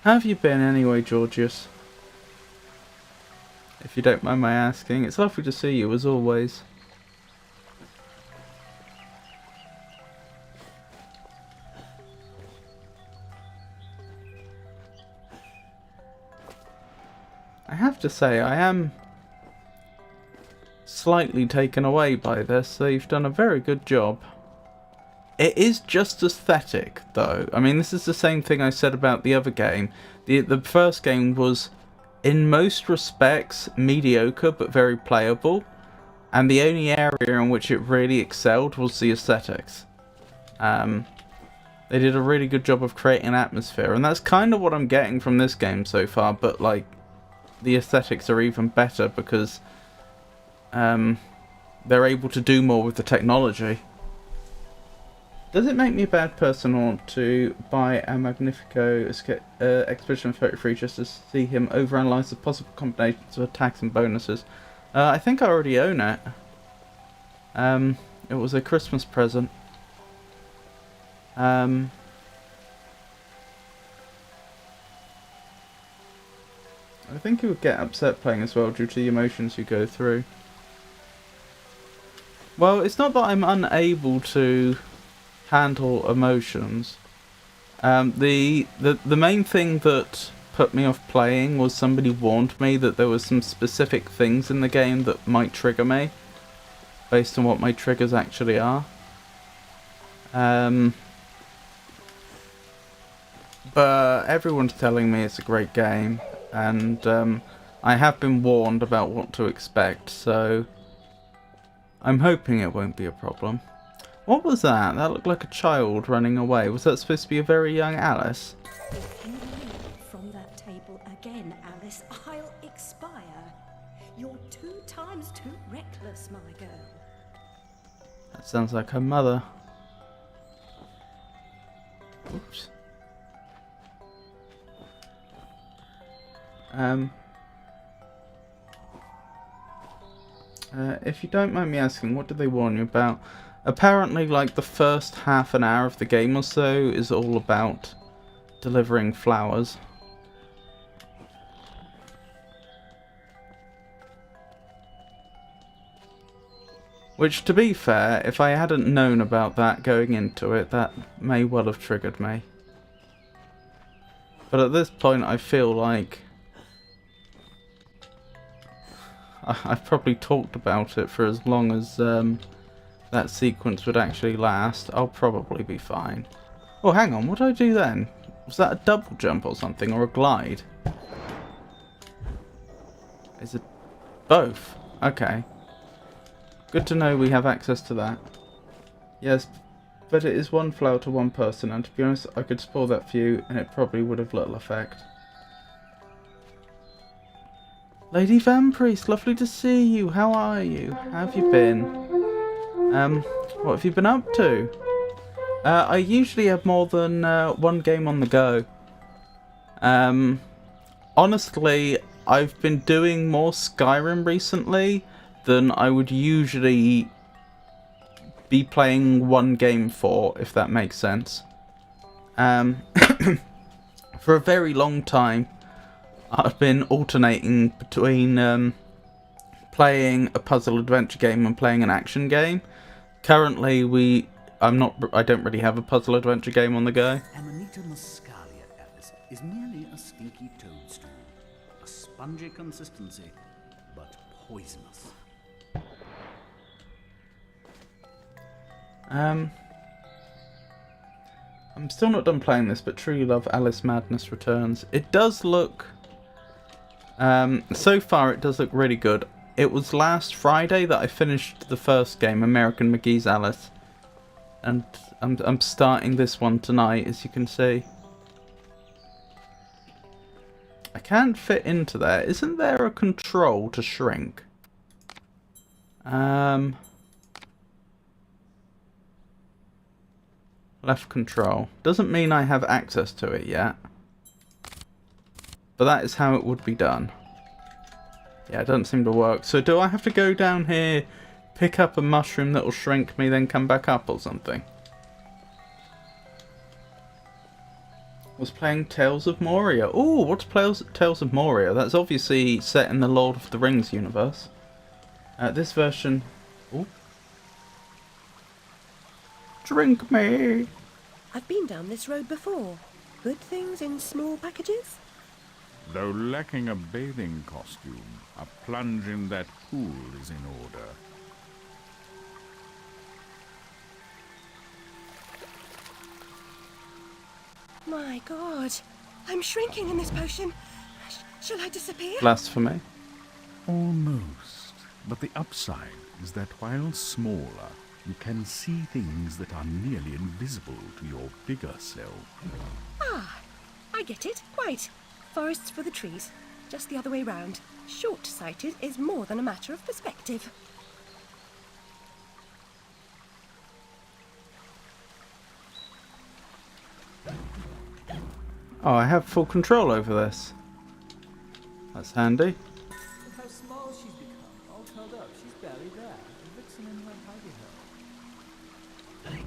How have you been anyway, Georgius? If you don't mind my asking. It's lovely to see you, as always. I have to say, I am slightly taken away by this. They've done a very good job. It is just aesthetic, though. I mean, this is the same thing I said about the other game. The first game was, in most respects, mediocre but very playable. And the only area in which it really excelled was the aesthetics. They did a really good job of creating an atmosphere. And that's kind of what I'm getting from this game so far. But, like, the aesthetics are even better because they're able to do more with the technology. Does it make me a bad person or want to buy a Magnifico Expedition 33 just to see him overanalyze the possible combinations of attacks and bonuses? I think I already own it. It was a Christmas present. I think you would get upset playing as well due to the emotions you go through. Well, it's not that I'm unable to handle emotions. The main thing that put me off playing was somebody warned me that there was some specific things in the game that might trigger me based on what my triggers actually are. But everyone's telling me it's a great game, and I have been warned about what to expect, so I'm hoping it won't be a problem. What was that? That looked like a child running away. Was that supposed to be a very young Alice? If you leave from that table again, Alice, I'll expire. You're 2 times too reckless, my girl. That sounds like her mother. Oops. If you don't mind me asking, what did they warn you about? Apparently, like, the first half an hour of the game or so is all about delivering flowers. Which, to be fair, if I hadn't known about that going into it, that may well have triggered me. But at this point, I feel like I've probably talked about it for as long as that sequence would actually last. I'll probably be fine. Oh, hang on, what did I do then? Was that a double jump or something, or a glide? Is it both? Okay. Good to know we have access to that. Yes, but it is 1 flower to 1 person, and to be honest, I could spoil that for you, and it probably would have little effect. Lady Van Priest, lovely to see you. How are you? How have you been? What have you been up to? I usually have more than 1 game on the go. Honestly, I've been doing more Skyrim recently than I would usually be playing 1 game for, if that makes sense. For a very long time, I've been alternating between playing a puzzle adventure game and playing an action game. Currently, I don't really have a puzzle adventure game on the go. Amanita muscaria, Alice, is merely a stinky toadstool. A spongy consistency, but poisonous. I'm still not done playing this, but truly love Alice Madness Returns. It does look... so far it does look really good. It was last Friday that I finished the first game, American McGee's Alice. And I'm starting this one tonight, as you can see. I can't fit into there. Isn't there a control to shrink? Left control. Doesn't mean I have access to it yet. But that is how it would be done. Yeah, it doesn't seem to work. So do I have to go down here, pick up a mushroom that will shrink me, then come back up or something? Was playing Tales of Moria. Ooh, what's Tales of Moria? That's obviously set in the Lord of the Rings universe. This version... Ooh. Drink me! I've been down this road before. Good things in small packages? Though lacking a bathing costume, a plunge in that pool is in order. My God, I'm shrinking in this potion. Shall I disappear? Blasphemy. Almost. But the upside is that while smaller, you can see things that are nearly invisible to your bigger self. Ah, I get it. Quite. Forests for the trees. Just the other way round. Short-sighted is more than a matter of perspective. Oh, I have full control over this. That's handy. Look how small she's become. All curled up. She's barely there. A vixen in her hidey hole.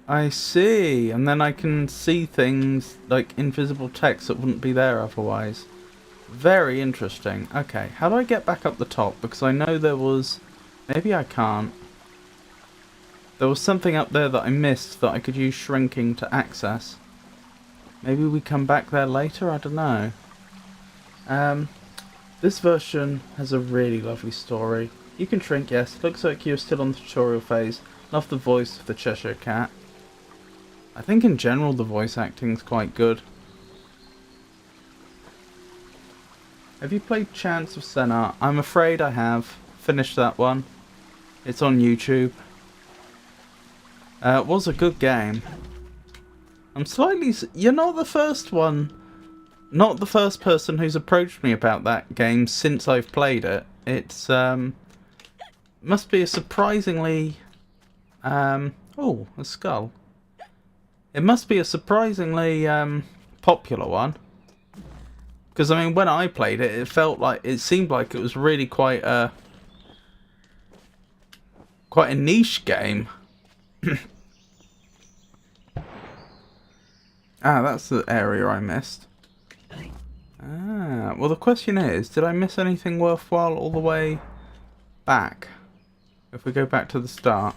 I see. And then I can see things like invisible text that wouldn't be there otherwise. Very interesting. Okay, how do I get back up the top? Because I know there was... Maybe I can't. There was something up there that I missed that I could use shrinking to access. Maybe we come back there later, I don't know. This version has a really lovely story. You can shrink, yes. It looks like you're still on the tutorial phase. Love the voice of the Cheshire Cat. I think in general the voice acting's quite good. Have you played Chants of Senna? I'm afraid I have. Finished that one. It's on YouTube. It was a good game. I'm slightly... You're not the first one. Not the first person who's approached me about that game since I've played it. It's, must be a surprisingly... oh, a skull. It must be a surprisingly, popular one. Because, I mean, when I played it, it seemed like it was really quite a niche game. Ah, that's the area I missed. Ah, well the question is, did I miss anything worthwhile all the way back? If we go back to the start.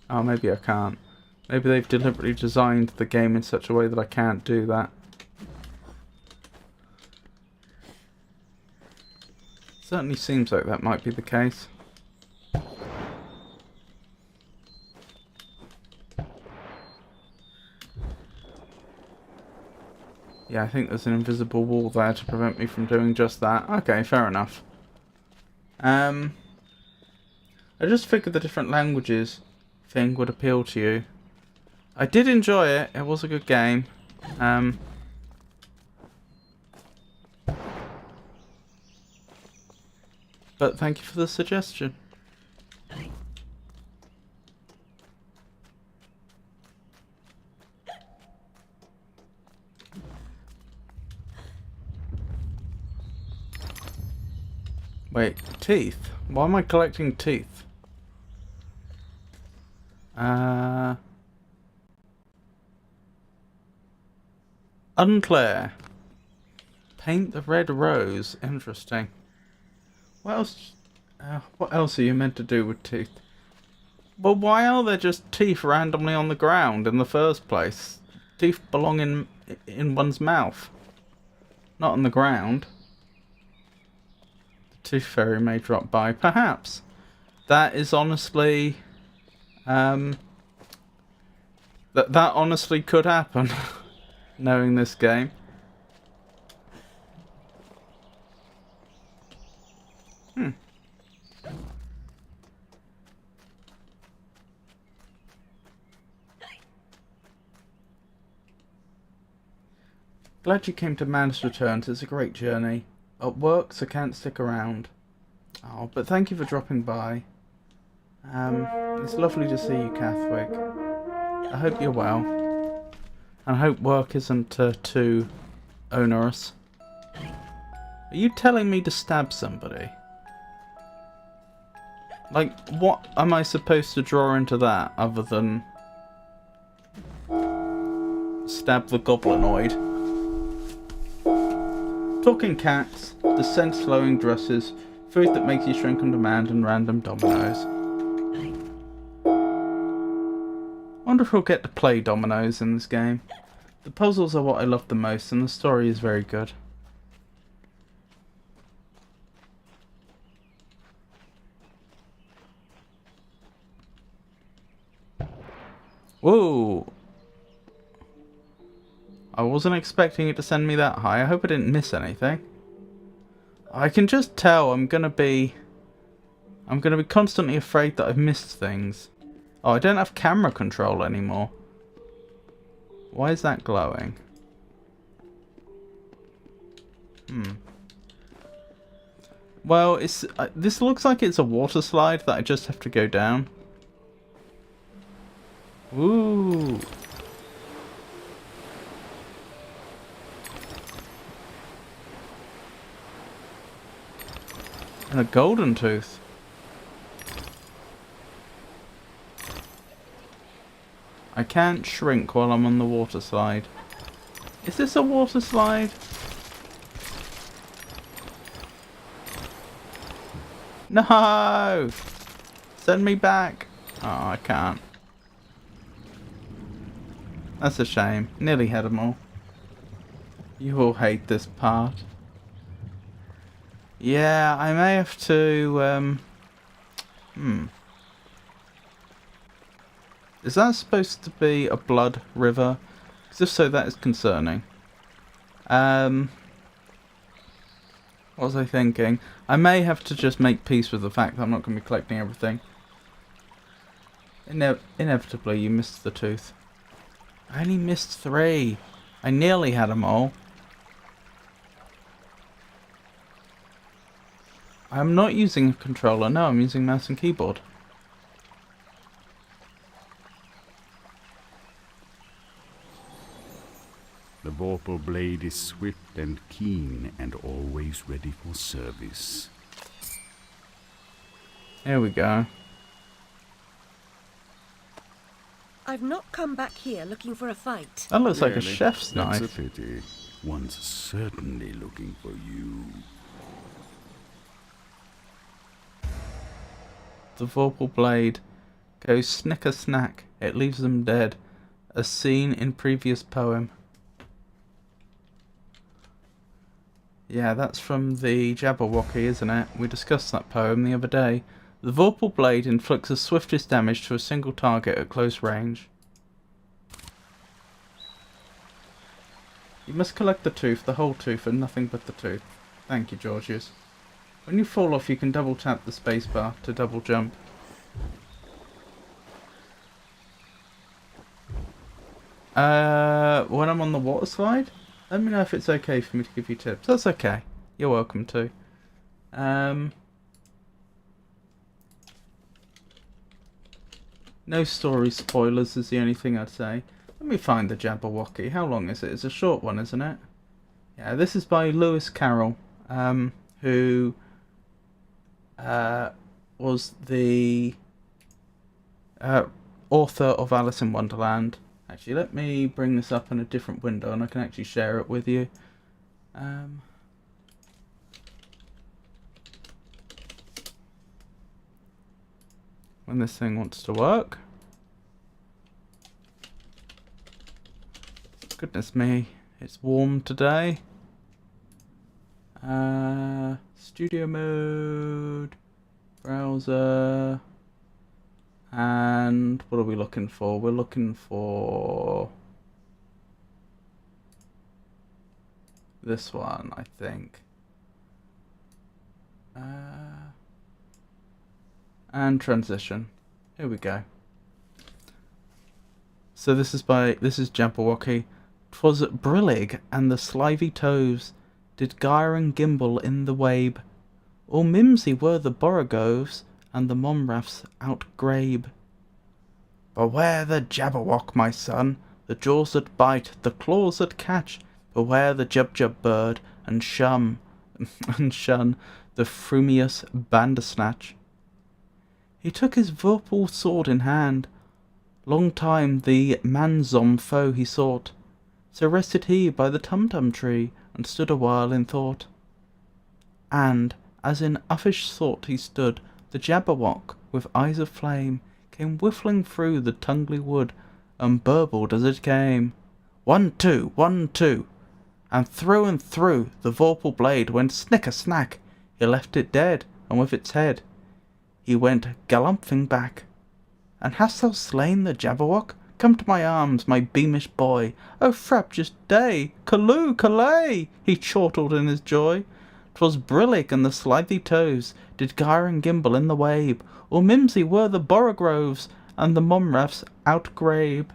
Oh, maybe I can't. Maybe they've deliberately designed the game in such a way that I can't do that. Certainly seems like that might be the case. Yeah, I think there's an invisible wall there to prevent me from doing just that. Okay, fair enough. I just figured the different languages thing would appeal to you. I did enjoy it. It was a good game. But thank you for the suggestion. Wait, teeth? Why am I collecting teeth? Unclear. Paint the red rose. Interesting. What else are you meant to do with teeth? Well, why are there just teeth randomly on the ground in the first place? Teeth belong in one's mouth, not on the ground. The tooth fairy may drop by, perhaps. That is honestly, that honestly could happen. Knowing this game. Glad you came to Manus Returns. It's a great journey. At work, so can't stick around. Oh, but thank you for dropping by. It's lovely to see you, Cathwick. I hope you're well. And I hope work isn't too onerous. Are you telling me to stab somebody? Like, what am I supposed to draw into that other than stab the goblinoid? Talking cats, the scent-slowing dresses, food that makes you shrink on demand, and random dominoes. Wonder if we'll get to play dominoes in this game. The puzzles are what I love the most, and the story is very good. Whoa! I wasn't expecting it to send me that high. I hope I didn't miss anything. I can just tell I'm gonna be constantly afraid that I've missed things. Oh, I don't have camera control anymore. Why is that glowing? Well, this looks like it's a water slide that I just have to go down. Ooh. And a golden tooth. I can't shrink while I'm on the water slide. Is this a water slide? No! Send me back. Oh, I can't. That's a shame. Nearly had them all. You all hate this part. Yeah, I may have to, Is that supposed to be a blood river? Because if so, that is concerning. What was I thinking? I may have to just make peace with the fact that I'm not going to be collecting everything. Inevitably, you missed the tooth. I only missed 3. I nearly had them all. I'm not using a controller, no, I'm using mouse and keyboard. The vorpal blade is swift and keen and always ready for service. Here we go. I've not come back here looking for a fight. That looks like a Really? chef's That's knife. a pity. One's certainly looking for you. The vorpal blade goes snicker snack. It leaves them dead. A scene in previous poem. Yeah, that's from the Jabberwocky, isn't it? We discussed that poem the other day. The vorpal blade inflicts the swiftest damage to a single target at close range. You must collect the tooth, the whole tooth, and nothing but the tooth. Thank you, Georgius. When you fall off, you can double tap the spacebar to double jump. When I'm on the water slide, let me know if it's okay for me to give you tips. That's okay. You're welcome to. No story spoilers is the only thing I'd say. Let me find the Jabberwocky. How long is it? It's a short one, isn't it? Yeah, this is by Lewis Carroll, who was the author of Alice in Wonderland. Actually, let me bring this up in a different window and I can actually share it with you. When this thing wants to work. Goodness me, it's warm today. Studio mode, browser, and what are we looking for? We're looking for this one, I think. And transition. Here we go. So this is Jabberwocky. 'Twas brillig and the slivy toves did gyre and gimble in the wabe. All mimsy were the borogoves and the momraths outgrabe. Beware the Jabberwock, my son, the jaws that bite, the claws that catch. Beware the Jubjub bird and shun the frumious Bandersnatch. He took his vorpal sword in hand. Long time the manzom foe he sought. So rested he by the tumtum tree, and stood a while in thought. And, as in uffish thought he stood, the Jabberwock, with eyes of flame, came whiffling through the tungly wood, and burbled as it came. 1, 2, 1, 2. And through the vorpal blade went snicker snack. He left it dead, and with its head he went galumphing back. And hast thou slain the Jabberwock? Come to my arms, my beamish boy. O fraptious day! Callooh, callay! He chortled in his joy. 'Twas brillig and the slithy toves did gyre and gimble in the wabe. All mimsy were the borogoves and the momraths outgrabe.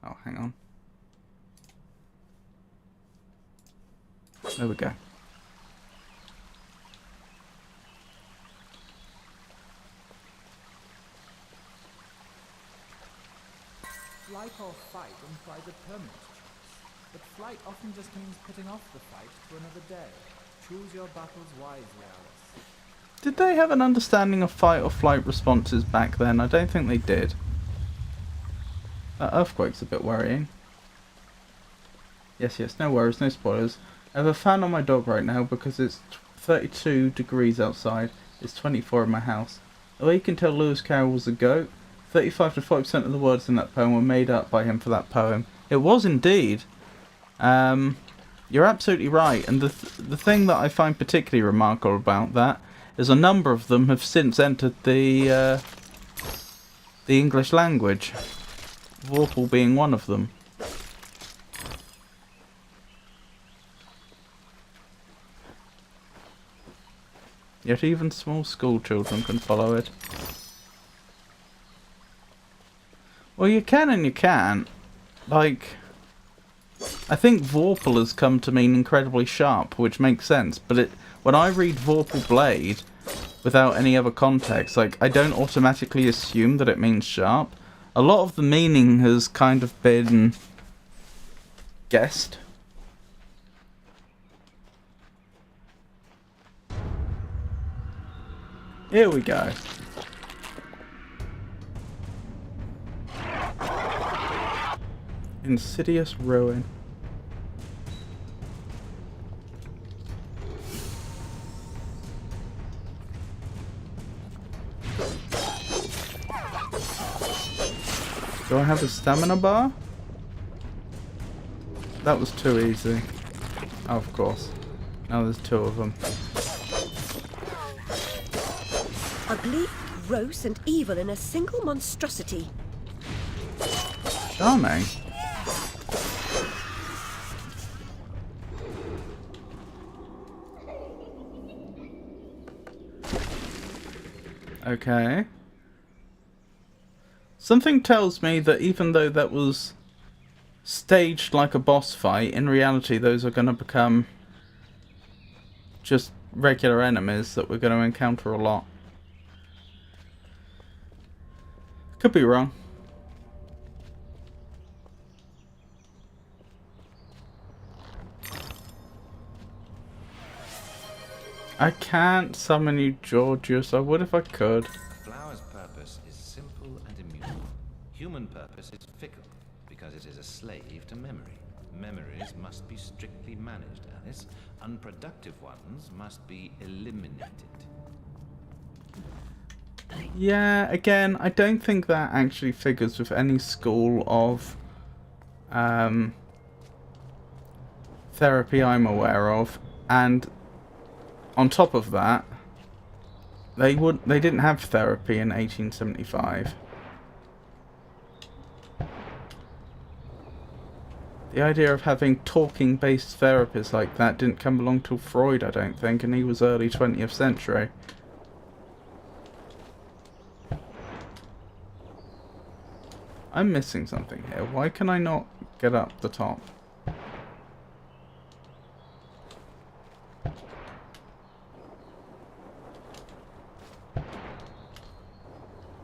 Oh, hang on. There we go. Flight or fight implies a permanent choice, but flight often just means putting off the fight to another day. Choose your battles wisely, Alice. Did they have an understanding of fight or flight responses back then? I don't think they did. That earthquake's a bit worrying. Yes, no worries, no spoilers. I have a fan on my dog right now because it's 32 degrees outside. It's 24 in my house. The way you can tell Lewis Carroll was a goat, 35 to 40% of the words in that poem were made up by him for that poem. It was indeed. You're absolutely right, and the thing that I find particularly remarkable about that is a number of them have since entered the English language. Vorpal being one of them. Yet even small school children can follow it. Well, you can and you can't. Like, I think Vorpal has come to mean incredibly sharp, which makes sense. But when I read Vorpal Blade, without any other context, like, I don't automatically assume that it means sharp. A lot of the meaning has kind of been guessed. Here we go. Insidious ruin. Do I have a stamina bar? That was too easy. Oh, of course. Now there's two of them. Ugly, gross, and evil in a single monstrosity. Charming. Okay. Something tells me that even though that was staged like a boss fight, in reality those are going to become just regular enemies that we're going to encounter a lot. Could be wrong. I can't summon you, Georgius. I would if I could. Flower's purpose is simple and immutable. Human purpose is fickle, because it is a slave to memory. Memories must be strictly managed, Alice. Unproductive ones must be eliminated. Yeah, again, I don't think that actually figures with any school of therapy I'm aware of, and on top of that, they didn't have therapy in 1875. The idea of having talking-based therapists like that didn't come along till Freud, I don't think, and he was early 20th century. I'm missing something here. Why can I not get up the top?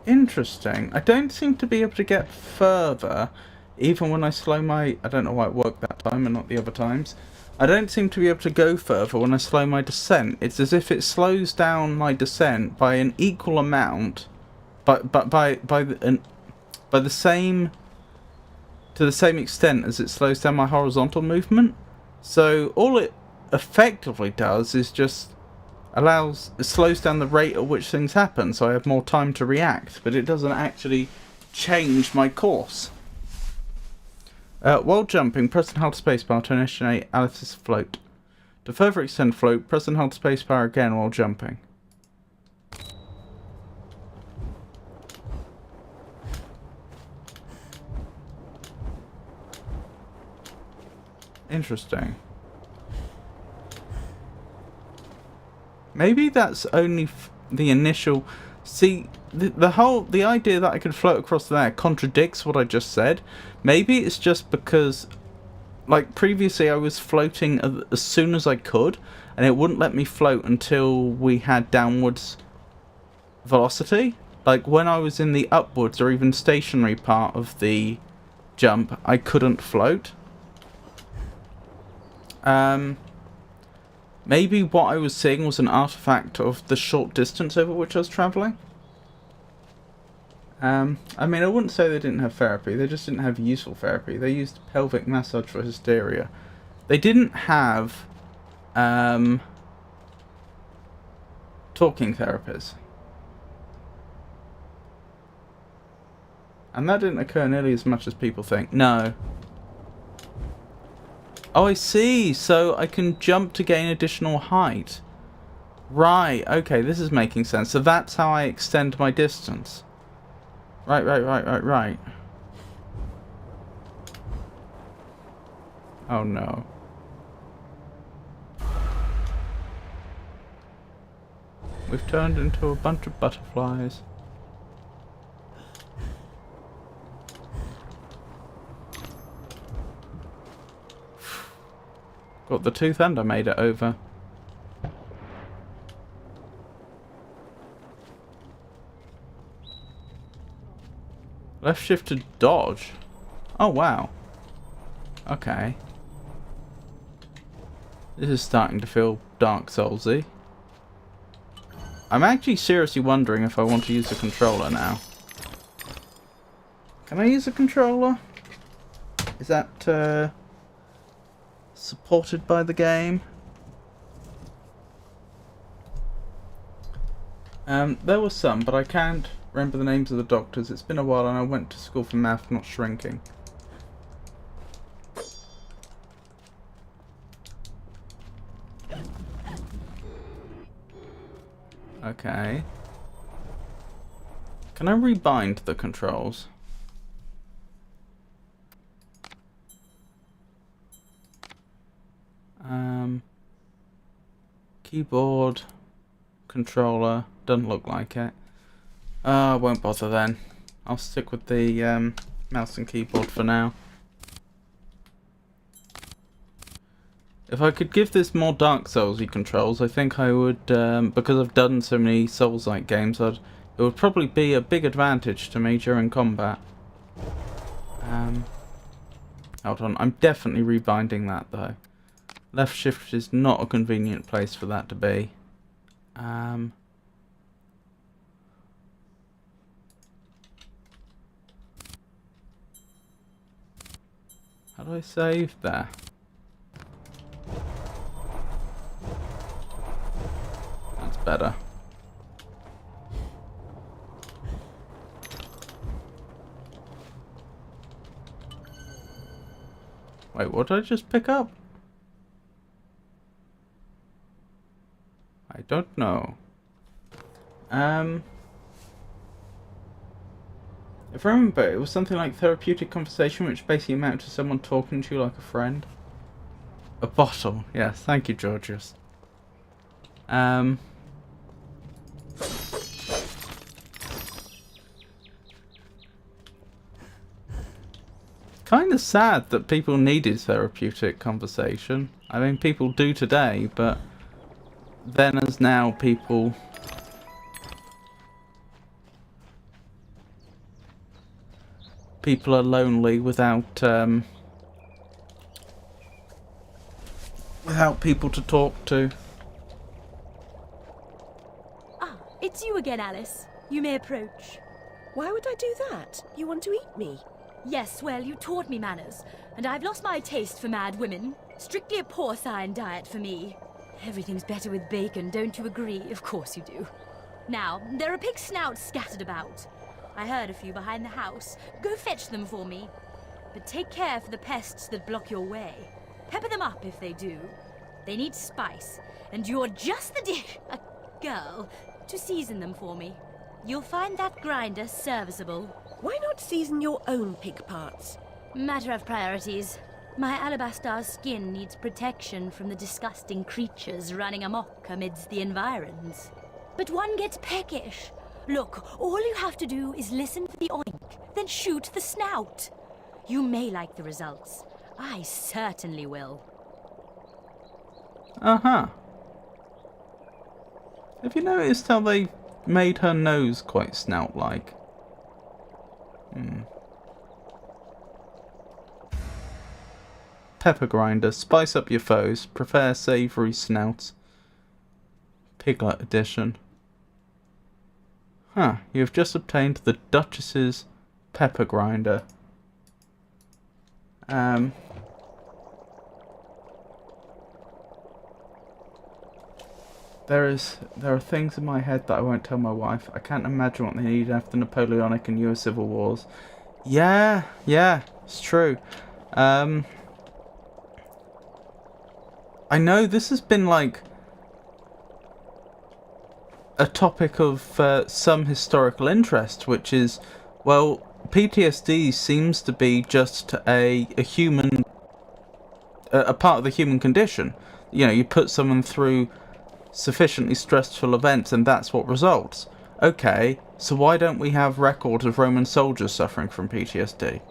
Interesting. I don't seem to be able to get further, even when I slow my... I don't know why it worked that time and not the other times. I don't seem to be able to go further when I slow my descent. It's as if it slows down my descent by an equal amount, but by the same... to the same extent as it slows down my horizontal movement. So all it effectively does is just it slows down the rate at which things happen, so I have more time to react, but it doesn't actually change my course. While jumping, press and hold spacebar to initiate Alice's float. To further extend float, press and hold spacebar again while jumping. Interesting. Maybe that's only the initial... See, the idea that I could float across there contradicts what I just said. Maybe it's just because, like, previously I was floating as soon as I could, and it wouldn't let me float until we had downwards velocity. Like, when I was in the upwards or even stationary part of the jump, I couldn't float. Maybe what I was seeing was an artifact of the short distance over which I was travelling. I mean, I wouldn't say they didn't have therapy, they just didn't have useful therapy. They used pelvic massage for hysteria. They didn't have, talking therapists. And that didn't occur nearly as much as people think. No. Oh, I see. So I can jump to gain additional height. Right. Okay, this is making sense. So that's how I extend my distance. Right. Oh, no. We've turned into a bunch of butterflies. Got the tooth and I made it over. Left shift to dodge. Oh wow. Okay. This is starting to feel Dark Soulsy. I'm actually seriously wondering if I want to use a controller now. Can I use a controller? Is that supported by the game? There was some, but I can't remember the names of the doctors. It's been a while and I went to school for math, not shrinking. Okay. Can I rebind the controls? Keyboard, controller, doesn't look like it. I won't bother then. I'll stick with the mouse and keyboard for now. If I could give this more Dark Soulsy controls, I think I would, because I've done so many Souls-like games, it would probably be a big advantage to me during combat. Hold on, I'm definitely rebinding that though. Left shift is not a convenient place for that to be. How do I save there? That's better. Wait, what did I just pick up? I don't know. If I remember, it was something like therapeutic conversation, which basically amounted to someone talking to you like a friend. A bottle, yes, thank you, Georgius. Kinda sad that people needed therapeutic conversation. I mean, people do today, but then as now, people are lonely without people to talk to. Ah, it's you again, Alice. You may approach. Why would I do that? You want to eat me? Yes, well, you taught me manners, and I've lost my taste for mad women. Strictly a porcine diet for me. Everything's better with bacon, don't you agree? Of course you do. Now, there are pig snouts scattered about. I heard a few behind the house. Go fetch them for me. But take care for the pests that block your way. Pepper them up if they do. They need spice, and you're just the girl to season them for me. You'll find that grinder serviceable. Why not season your own pig parts? Matter of priorities. My alabaster skin needs protection from the disgusting creatures running amok amidst the environs. But one gets peckish. Look, all you have to do is listen for the oink, then shoot the snout. You may like the results. I certainly will. Uh-huh. Have you noticed how they made her nose quite snout-like? Pepper grinder. Spice up your foes. Prepare savoury snouts. Piglet edition. Huh, you have just obtained the Duchess's pepper grinder. There are things in my head that I won't tell my wife. I can't imagine what they need after Napoleonic and US civil wars. Yeah, it's true. I know this has been like a topic of some historical interest, which is, well, PTSD seems to be just a human, a part of the human condition. You know, you put someone through sufficiently stressful events and that's what results. Okay, so why don't we have records of Roman soldiers suffering from PTSD?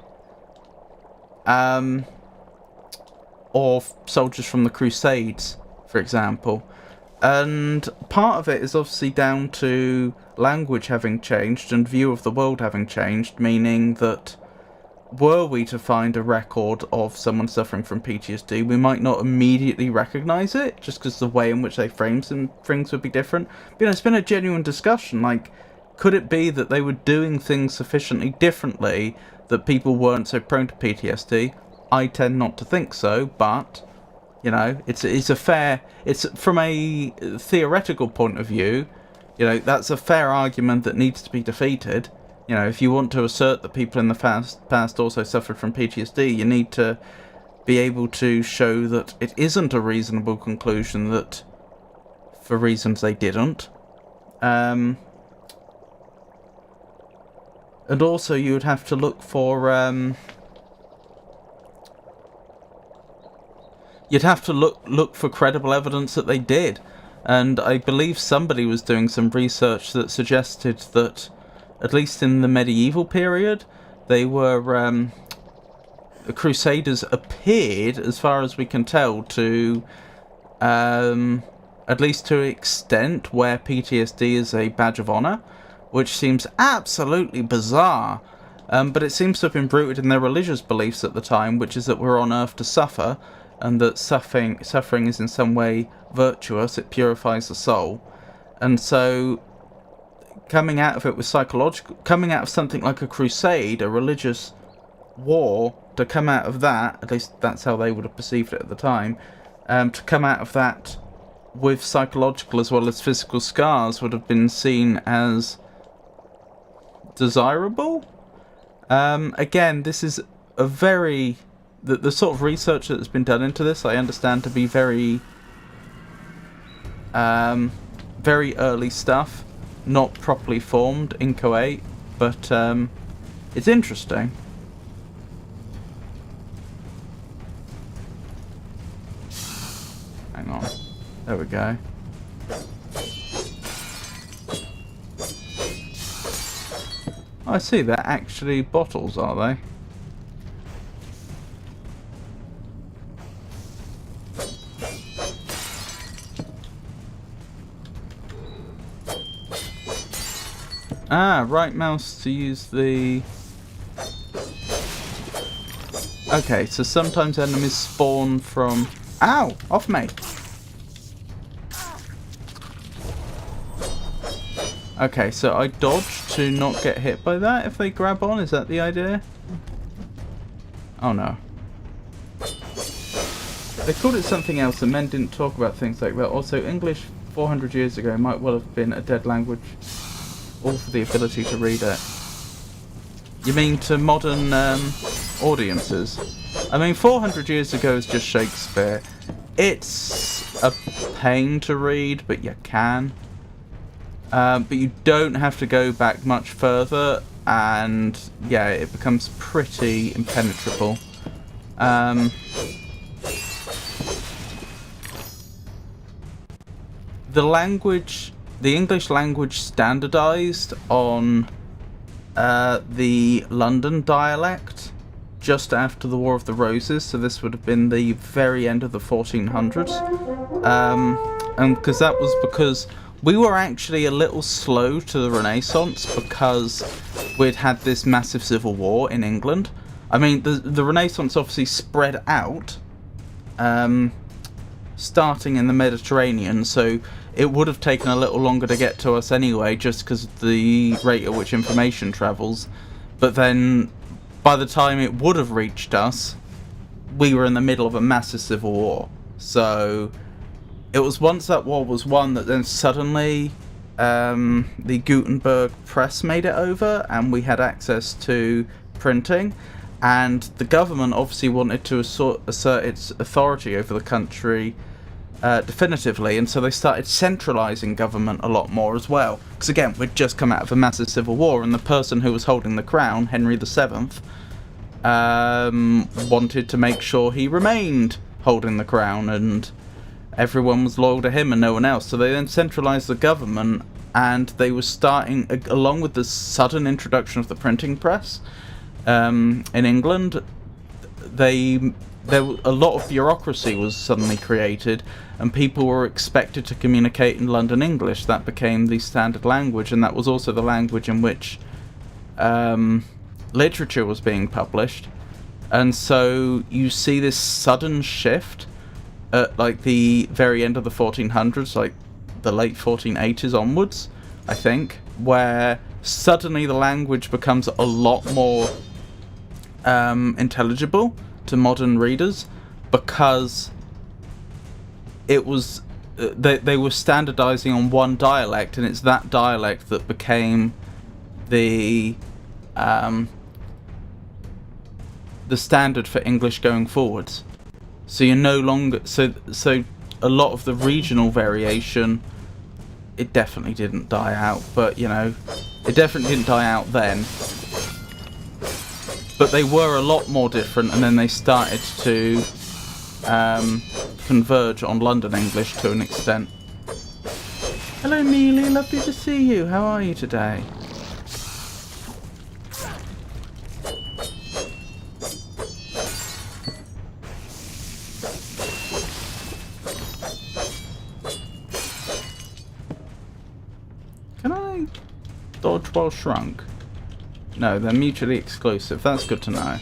Or soldiers from the Crusades, for example. And part of it is obviously down to language having changed and view of the world having changed, meaning that were we to find a record of someone suffering from PTSD, we might not immediately recognise it, just because the way in which they frame some things would be different. But, you know, it's been a genuine discussion, like, could it be that they were doing things sufficiently differently that people weren't so prone to PTSD? I tend not to think so, but, you know, it's from a theoretical point of view, you know, that's a fair argument that needs to be defeated. You know, if you want to assert that people in the past also suffered from PTSD, you need to be able to show that it isn't a reasonable conclusion that, for reasons they didn't. And also you would have to look for, you'd have to look for credible evidence that they did. And I believe somebody was doing some research that suggested that, at least in the medieval period, they were, the Crusaders appeared, as far as we can tell, to, at least to an extent, wear PTSD as a badge of honour, which seems absolutely bizarre. But it seems to have been rooted in their religious beliefs at the time, which is that we're on Earth to suffer, and that suffering is in some way virtuous, it purifies the soul. And so, coming out of it with coming out of something like a crusade, a religious war, to come out of that, at least that's how they would have perceived it at the time, to come out of that with psychological as well as physical scars would have been seen as desirable. Again, this is a very... The sort of research that has been done into this, I understand to be very early stuff. Not properly formed, inchoate, but it's interesting. Hang on. There we go. I see, they're actually bottles, are they? Ah, right mouse to use the... Okay, so sometimes enemies spawn from... Ow! Off me! Okay, so I dodge to not get hit by that if they grab on, is that the idea? Oh no. They called it something else and men didn't talk about things like that. Also, English 400 years ago might well have been a dead language. All for the ability to read it. You mean to modern audiences? I mean, 400 years ago is just Shakespeare. It's a pain to read, but you can. But you don't have to go back much further, and yeah, it becomes pretty impenetrable. The English language standardized on the London dialect just after the War of the Roses, so this would have been the very end of the 1400s. And because we were actually a little slow to the Renaissance because we'd had this massive civil war in England. I mean, the Renaissance obviously spread out, starting in the Mediterranean, so it would have taken a little longer to get to us anyway, just because of the rate at which information travels. But then, by the time it would have reached us, we were in the middle of a massive civil war. So, it was once that war was won that then suddenly the Gutenberg press made it over, and we had access to printing. And the government obviously wanted to assert its authority over the country definitively, and so they started centralising government a lot more as well. Because again, we'd just come out of a massive civil war, and the person who was holding the crown, Henry VII, wanted to make sure he remained holding the crown, and everyone was loyal to him and no one else. So they then centralised the government, and they were starting, along with the sudden introduction of the printing press in England, a lot of bureaucracy was suddenly created, and people were expected to communicate in London English. That became the standard language, and that was also the language in which literature was being published. And so you see this sudden shift at like the very end of the 1400s, like the late 1480s onwards, I think, where suddenly the language becomes a lot more intelligible to modern readers, because it was they were standardizing on one dialect, and it's that dialect that became the standard for English going forwards. So you're no longer so a lot of the regional variation, it definitely didn't die out, but you know, it definitely didn't die out then. But they were a lot more different, and then they started to converge on London English to an extent. Hello, Mealy, lovely to see you. How are you today? Can I dodge while shrunk? No, they're mutually exclusive. That's good to know.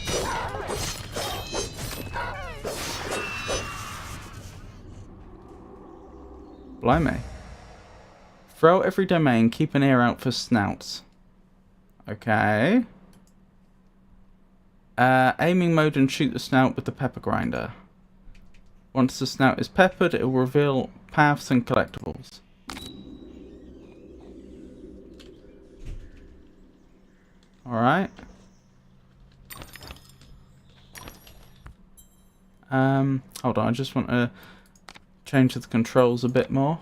Blimey. Throw every domain, keep an ear out for snouts. Okay. Aiming mode and shoot the snout with the pepper grinder. Once the snout is peppered, it will reveal paths and collectibles. Alright. Hold on, I just want to change the controls a bit more.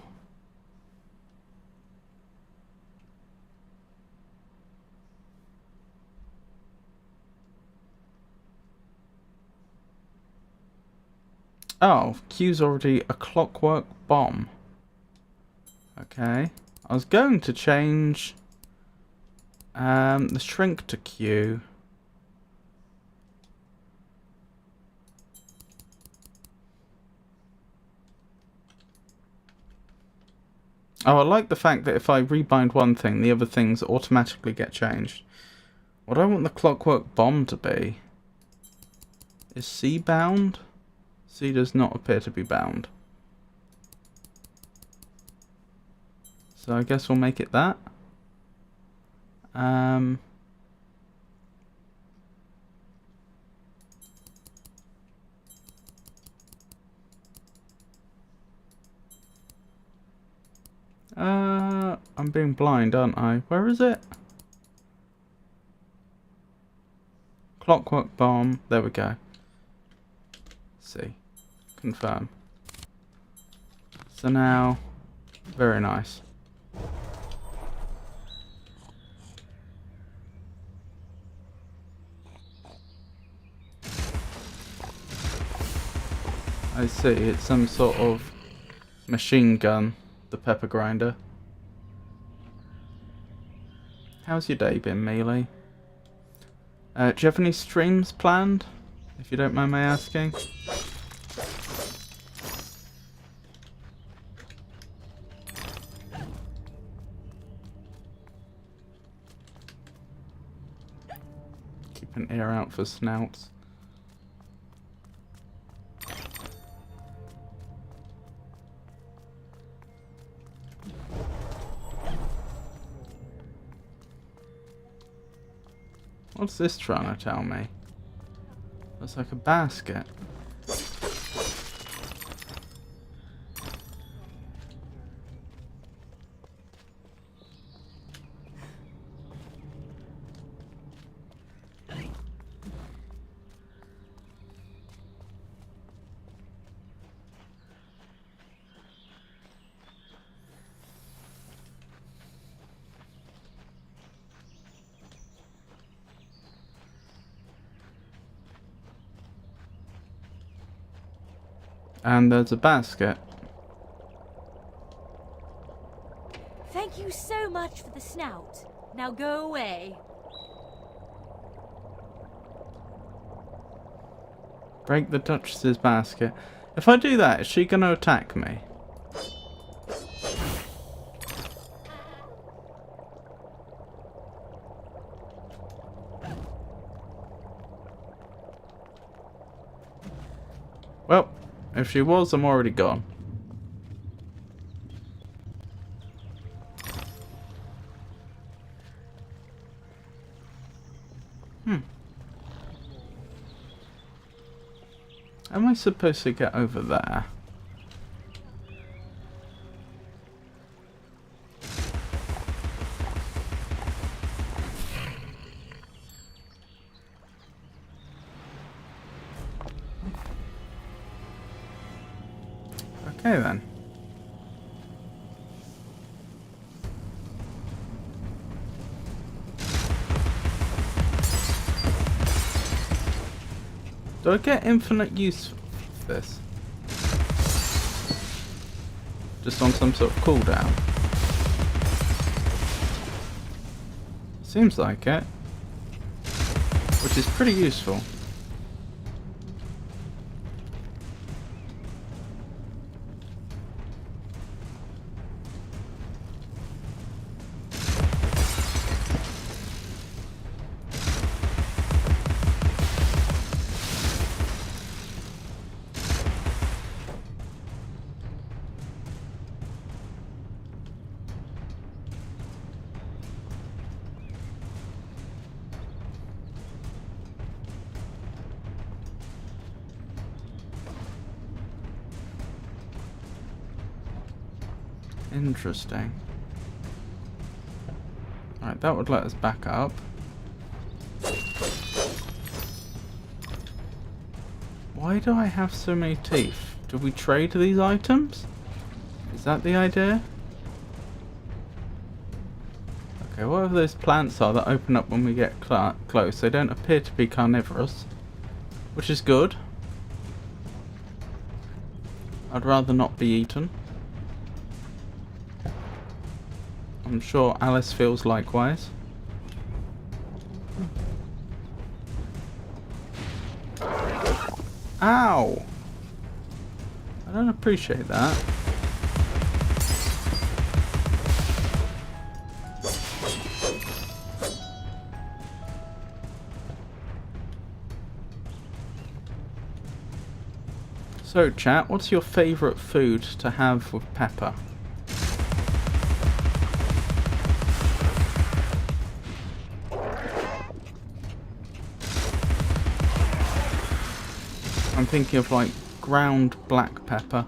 Oh, Q's already a clockwork bomb. Okay. I was going to change the shrink to Q. Oh, I like the fact that if I rebind one thing, the other things automatically get changed. What I want the clockwork bomb to be is C bound. C does not appear to be bound. So I guess we'll make it that. I'm being blind, aren't I? Where is it? Clockwork bomb. There we go. See. Confirm. So now, very nice. I see, it's some sort of machine gun, the pepper grinder. How's your day been, Mealy? Do you have any streams planned, if you don't mind my asking? Keep an ear out for snouts. What's this trying to tell me? Looks like a basket. And there's a basket. Thank you so much for the snout. Now go away. Break the Duchess's basket. If I do that, is she going to attack me? Well, if she was, I'm already gone. Am I supposed to get over there? Okay then. Do I get infinite use of this? Just on some sort of cooldown? Seems like it. Which is pretty useful. Interesting. Alright, that would let us back up. Why do I have so many teeth? Do we trade these items? Is that the idea? Okay, whatever those plants are that open up when we get close, they don't appear to be carnivorous, which is good. I'd rather not be eaten. I'm sure Alice feels likewise. Ow! I don't appreciate that. So chat, what's your favourite food to have with pepper? I'm thinking of like ground black pepper.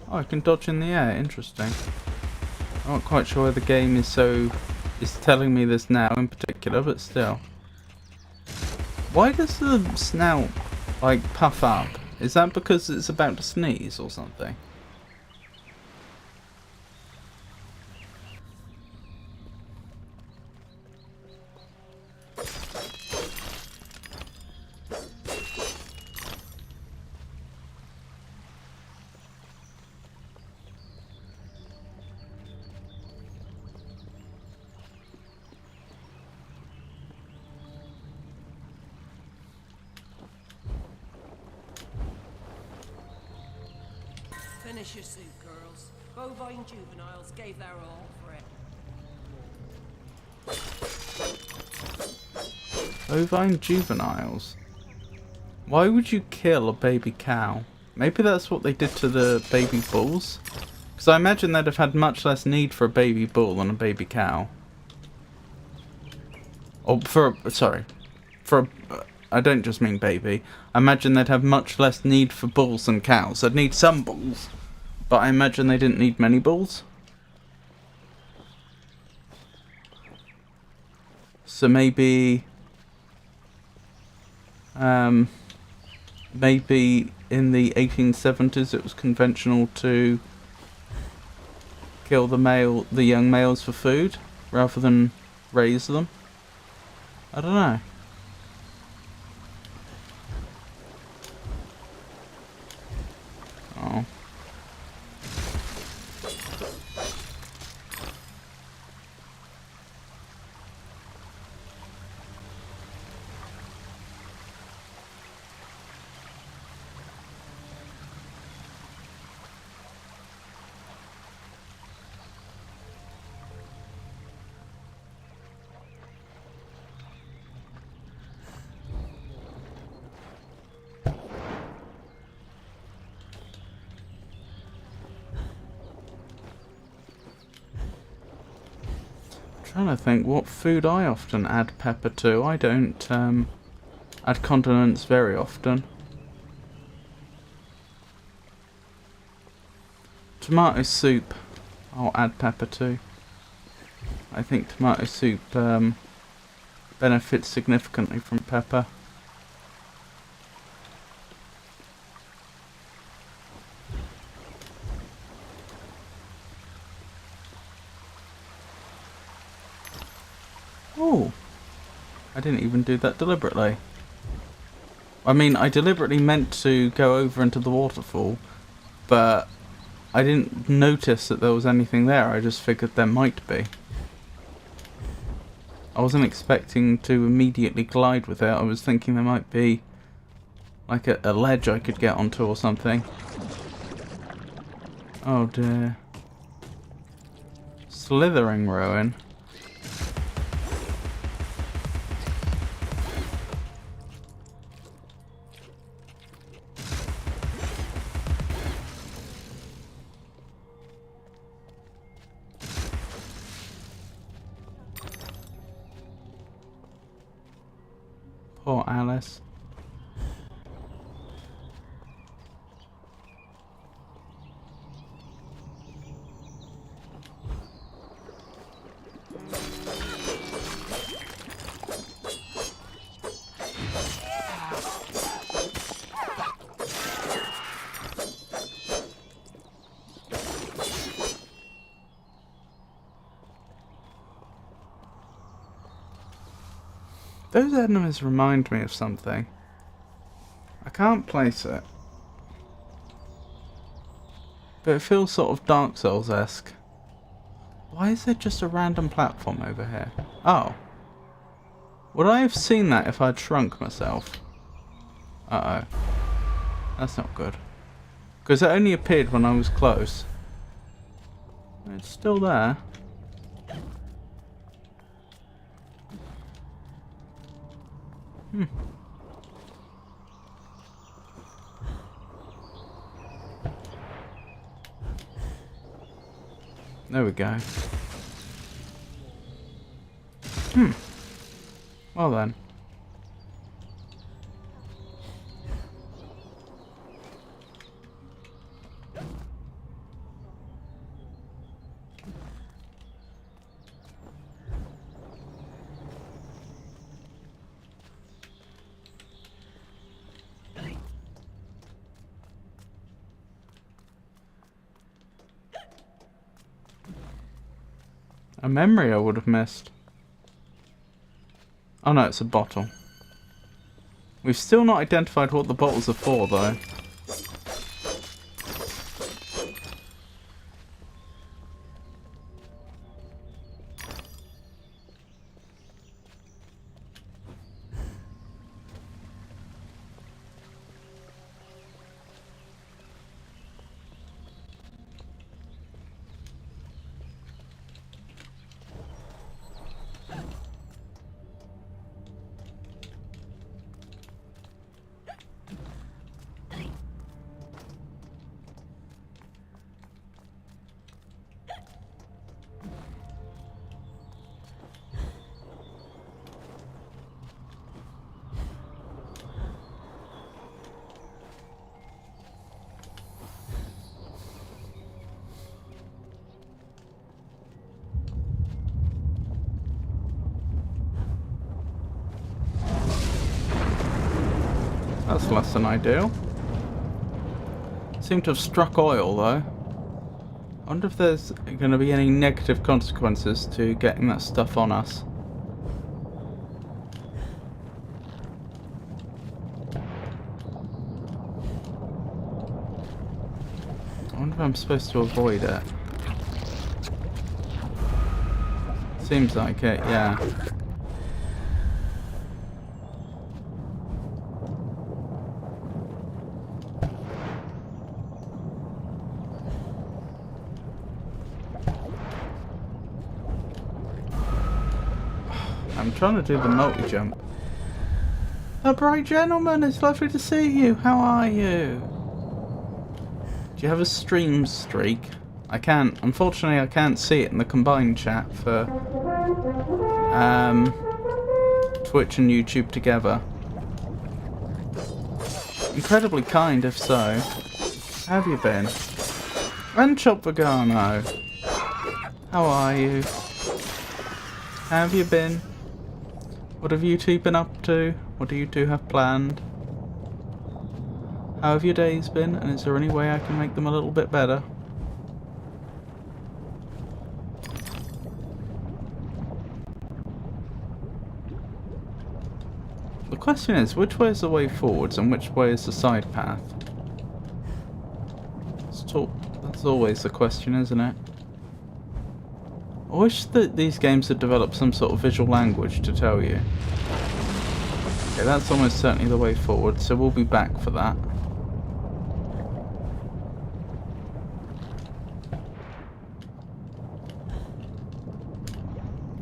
Oh, I can dodge in the air. Interesting. I'm not quite sure where the game is telling me this now in particular, but still. Why does the snout like puff up? Is that because it's about to sneeze or something? Finish your soup, girls. Bovine juveniles gave their all for it. Bovine juveniles? Why would you kill a baby cow? Maybe that's what they did to the baby bulls. Because I imagine they'd have had much less need for a baby bull than a baby cow. Or sorry. I don't just mean baby. I imagine they'd have much less need for bulls than cows. They'd need some bulls. But I imagine they didn't need many bulls. So maybe... maybe in the 1870s it was conventional to kill the young males for food rather than raise them. I don't know. Oh. Trying to think what food I often add pepper to. I don't add condiments very often. Tomato soup I'll add pepper to. I think tomato soup benefits significantly from pepper. Oh, I didn't even do that deliberately. I mean, I deliberately meant to go over into the waterfall, but I didn't notice that there was anything there. I just figured there might be. I wasn't expecting to immediately glide with it. I was thinking there might be like a ledge I could get onto or something. Oh dear. Slithering ruin. Poor Alice. Those enemies remind me of something. I can't place it. But it feels sort of Dark Souls-esque. Why is there just a random platform over here? Oh. Would I have seen that if I'd shrunk myself? Uh-oh. That's not good. Because it only appeared when I was close. It's still there. Hmm. There we go. Well then. A memory I would have missed. Oh no, it's a bottle. We've still not identified what the bottles are for, though. That's less than ideal. Seem to have struck oil, though. I wonder if there's going to be any negative consequences to getting that stuff on us. I wonder if I'm supposed to avoid it. Seems like it, yeah. I'm trying to do the multi-jump. A bright gentleman, it's lovely to see you. How are you? Do you have a stream streak? I can't, unfortunately I can't see it in the combined chat for Twitch and YouTube together. Incredibly kind if so. How have you been? And Chop Vegano. How are you? How have you been? What have you two been up to? What do you two have planned? How have your days been? And is there any way I can make them a little bit better? The question is, which way is the way forwards and which way is the side path? That's always the question, isn't it? I wish that these games had developed some sort of visual language to tell you. Okay, that's almost certainly the way forward, so we'll be back for that.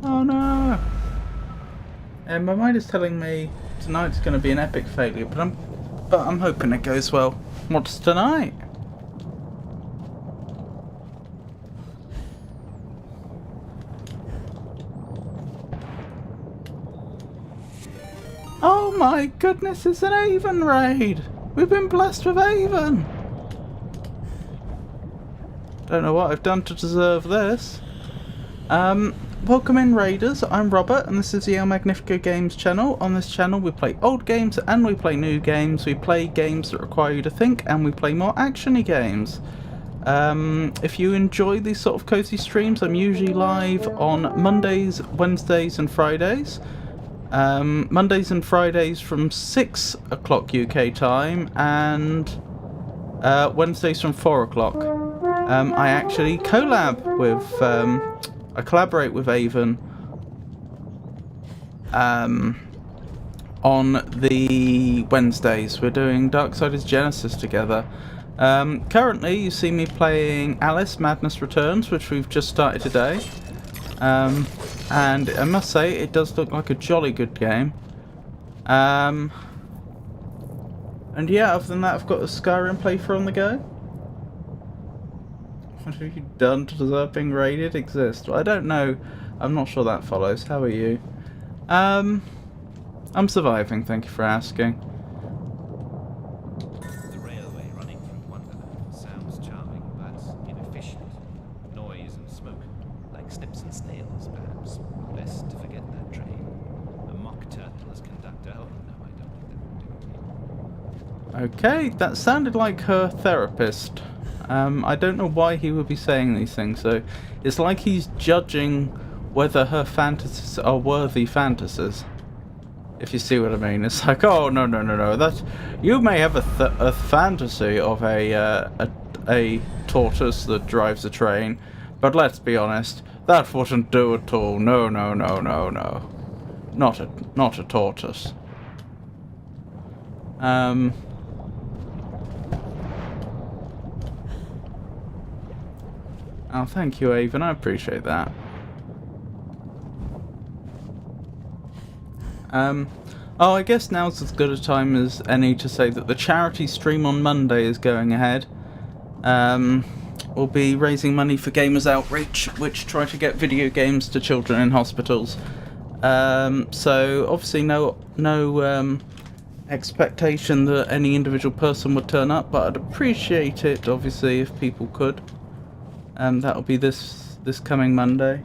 Oh no! My mind is telling me tonight's going to be an epic failure, but I'm hoping it goes well. What's tonight? Oh my goodness, it's an Avon raid! We've been blessed with Avon! Don't know what I've done to deserve this. Welcome in Raiders, I'm Robert and this is the El Magnifico Games channel. On this channel we play old games and we play new games. We play games that require you to think and we play more actiony games. If you enjoy these sort of cozy streams, I'm usually live on Mondays, Wednesdays and Fridays. Mondays and Fridays from 6 o'clock UK time and Wednesdays from 4 o'clock. I actually collab with, I collaborate with Avon on the Wednesdays. We're doing Darksiders Genesis together. Currently you see me playing Alice Madness Returns, which we've just started today. And I must say, it does look like a jolly good game. And yeah, other than that, I've got a Skyrim playthrough on the go. What have you done to deserve being raided? Exist? Well, I don't know. I'm not sure that follows. How are you? I'm surviving, thank you for asking. The railway running through Wonderland sounds charming, but inefficient. Noise and smoke, like snips and snails, perhaps. Best to forget that train. A mock turtle as conductor. Oh no, I don't think that would do. Okay, that sounded like her therapist. I don't know why he would be saying these things, so it's like he's judging whether her fantasies are worthy fantasies. If you see what I mean. It's like, oh, no, that you may have a fantasy of a tortoise that drives a train, but let's be honest, that wouldn't do at all. No. Not a tortoise. Oh, thank you, Avon. I appreciate that. Oh, I guess now's as good a time as any to say that the charity stream on Monday is going ahead. We'll be raising money for Gamers Outreach, which try to get video games to children in hospitals. So obviously no expectation that any individual person would turn up, but I'd appreciate it obviously if people could. That'll be this coming Monday.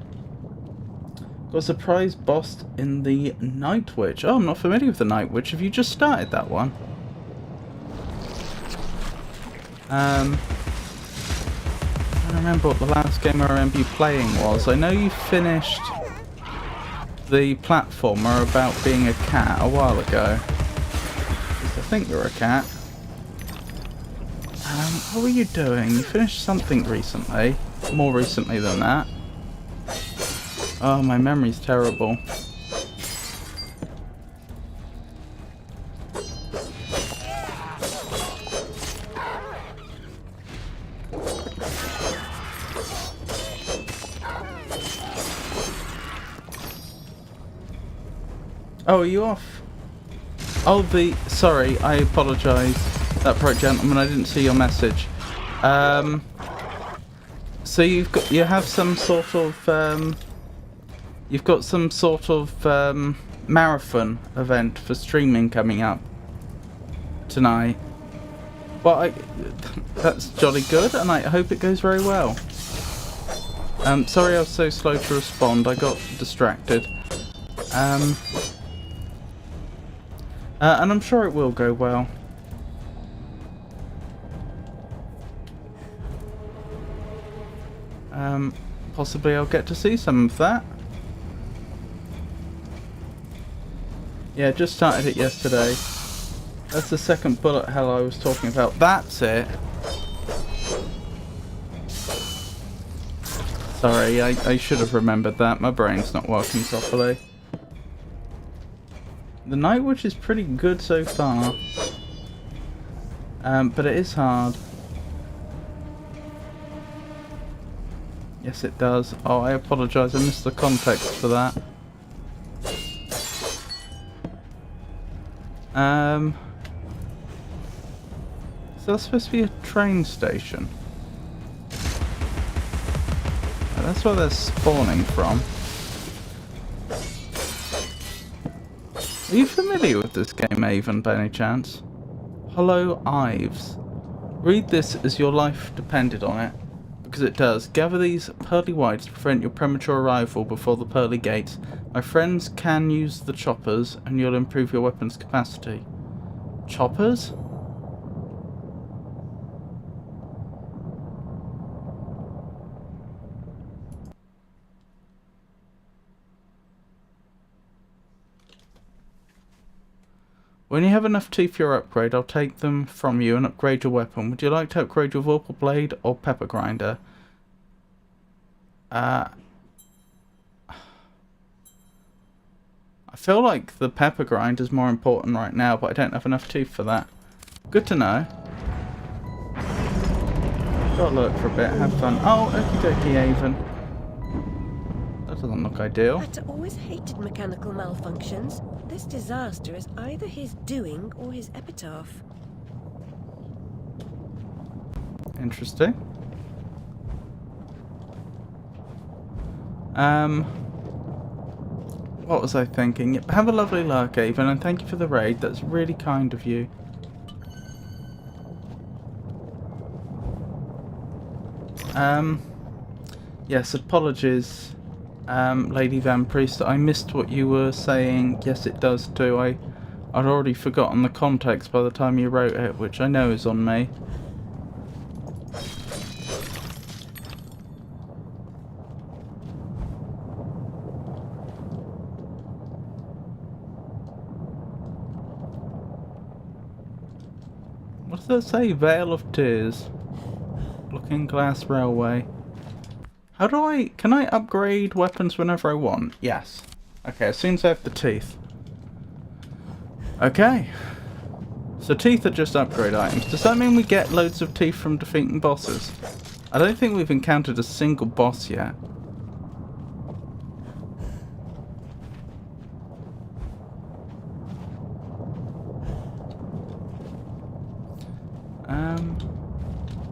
Got a surprise boss in the Night Witch. Oh, I'm not familiar with the Night Witch. Have you just started that one? I don't remember what the last game I remember you playing was. I know you finished the platformer about being a cat a while ago. I think you're a cat. What were you doing? You finished something recently. More recently than that. Oh, my memory's terrible. Oh, are you off? Oh, sorry, I apologise. That poor gentleman, I didn't see your message. So you have some sort of you've got some sort of marathon event for streaming coming up tonight. Well, that's jolly good, and I hope it goes very well. Sorry I was so slow to respond. I got distracted. And I'm sure it will go well. Possibly I'll get to see some of that. Yeah, just started it yesterday. That's the second bullet hell I was talking about. That's it. Sorry, I should have remembered that. My brain's not working properly. The Night Witch is pretty good so far. But it is hard. Yes, it does. Oh, I apologise. I missed the context for that. So that's supposed to be a train station. Oh, that's where they're spawning from. Are you familiar with this game, Avon, by any chance? Hollow Ives. Read this as your life depended on it. Because it does. Gather these pearly whites to prevent your premature arrival before the pearly gates. My friends can use the choppers and you'll improve your weapon's capacity. Choppers? When you have enough teeth for your upgrade, I'll take them from you and upgrade your weapon. Would you like to upgrade your Vorpal Blade or Pepper Grinder? I feel like the Pepper Grinder is more important right now, but I don't have enough teeth for that. Good to know. Gotta look for a bit, have fun. Oh, okie dokie, Avon. That doesn't look ideal. Matt always hated mechanical malfunctions. This disaster is either his doing or his epitaph. Interesting. What was I thinking? Have a lovely lurk, Avon, and thank you for the raid. That's really kind of you. Yes, apologies, Lady Van Priest. I missed what you were saying. Yes, it does too. I'd already forgotten the context by the time you wrote it, which I know is on me. What does that say? Vale of Tears. Looking Glass Railway. How do I... Can I upgrade weapons whenever I want? Yes. Okay, as soon as I have the teeth. Okay. So teeth are just upgrade items. Does that mean we get loads of teeth from defeating bosses? I don't think we've encountered a single boss yet.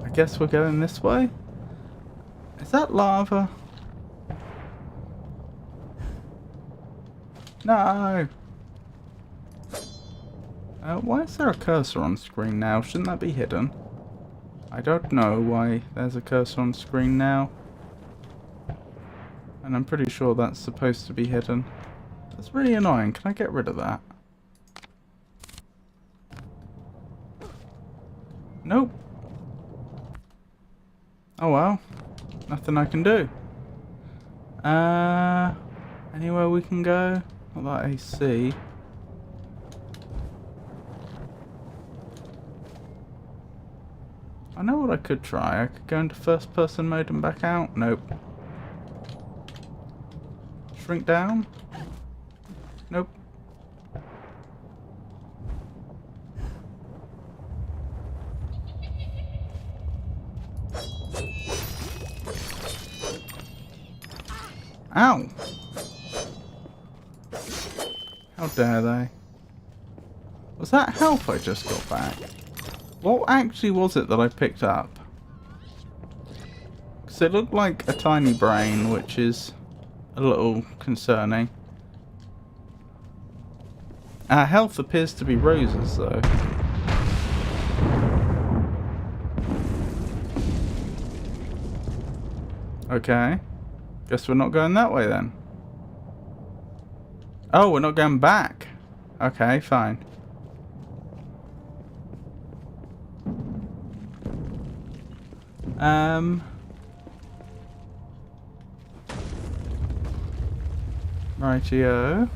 I guess we're going this way? Is that lava? No! Why is there a cursor on screen now? Shouldn't that be hidden? I don't know why there's a cursor on screen now. And I'm pretty sure that's supposed to be hidden. That's really annoying. Can I get rid of that? Nope. Oh well. Nothing I can do. Anywhere we can go? Not that I see. I know what I could try. I could go into first person mode and back out. Nope. Shrink down? Nope. Ow! How dare they? Was that health I just got back? What actually was it that I picked up? Because it looked like a tiny brain, which is a little concerning. Our health appears to be roses, though. Okay. Guess we're not going that way then. Oh, we're not going back. Okay, fine. Rightio.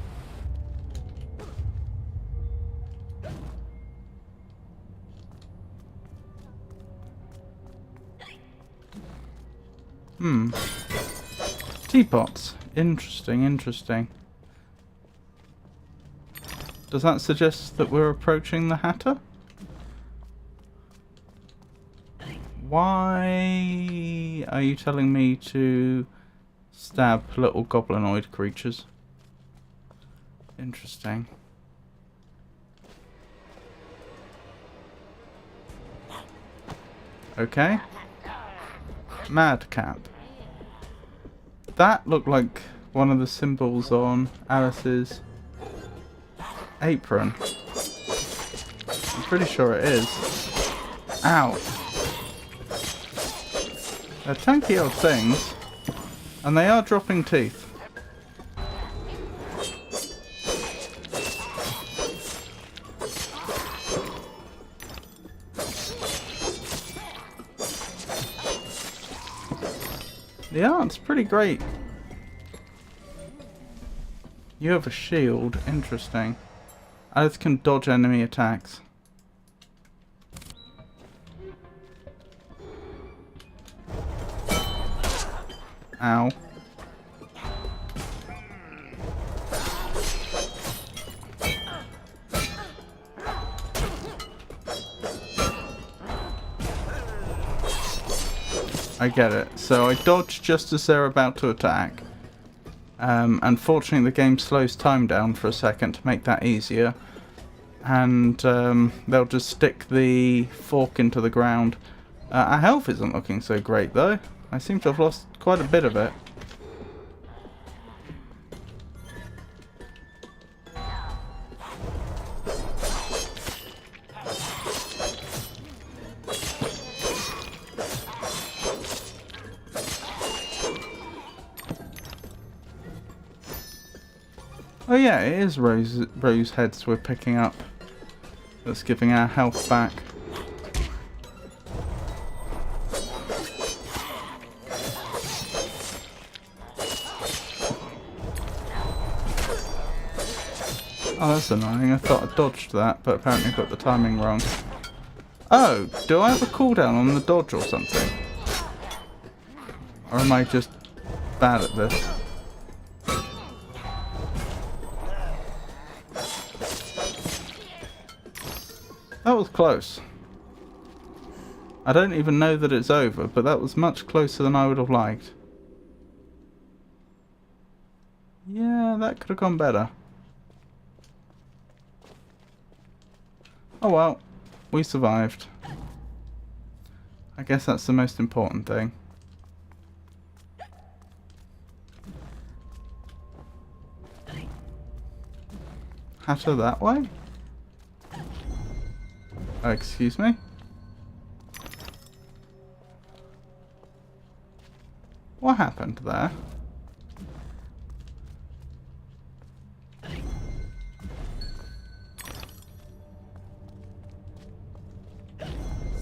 Teapots. Interesting, interesting. Does that suggest that we're approaching the Hatter? Why are you telling me to stab little goblinoid creatures? Interesting. Okay. Madcap. That looked like one of the symbols on Alice's apron. I'm pretty sure it is. Ow. They're tanky old things, and they are dropping teeth. The art's pretty great. You have a shield. Interesting. Alice can dodge enemy attacks. Ow. I get it. So I dodge just as they're about to attack. Unfortunately the game slows time down for a second to make that easier. And they'll just stick the fork into the ground. Our health isn't looking so great though. I seem to have lost quite a bit of it. Oh yeah, it is rose heads we're picking up. That's giving our health back. Oh, that's annoying. I thought I dodged that, but apparently I got the timing wrong. Oh, do I have a cooldown on the dodge or something? Or am I just bad at this? That was close. I don't even know that it's over, but that was much closer than I would have liked. Yeah, that could have gone better. Oh well, we survived. I guess that's the most important thing. Hatter that way? Oh, excuse me? What happened there?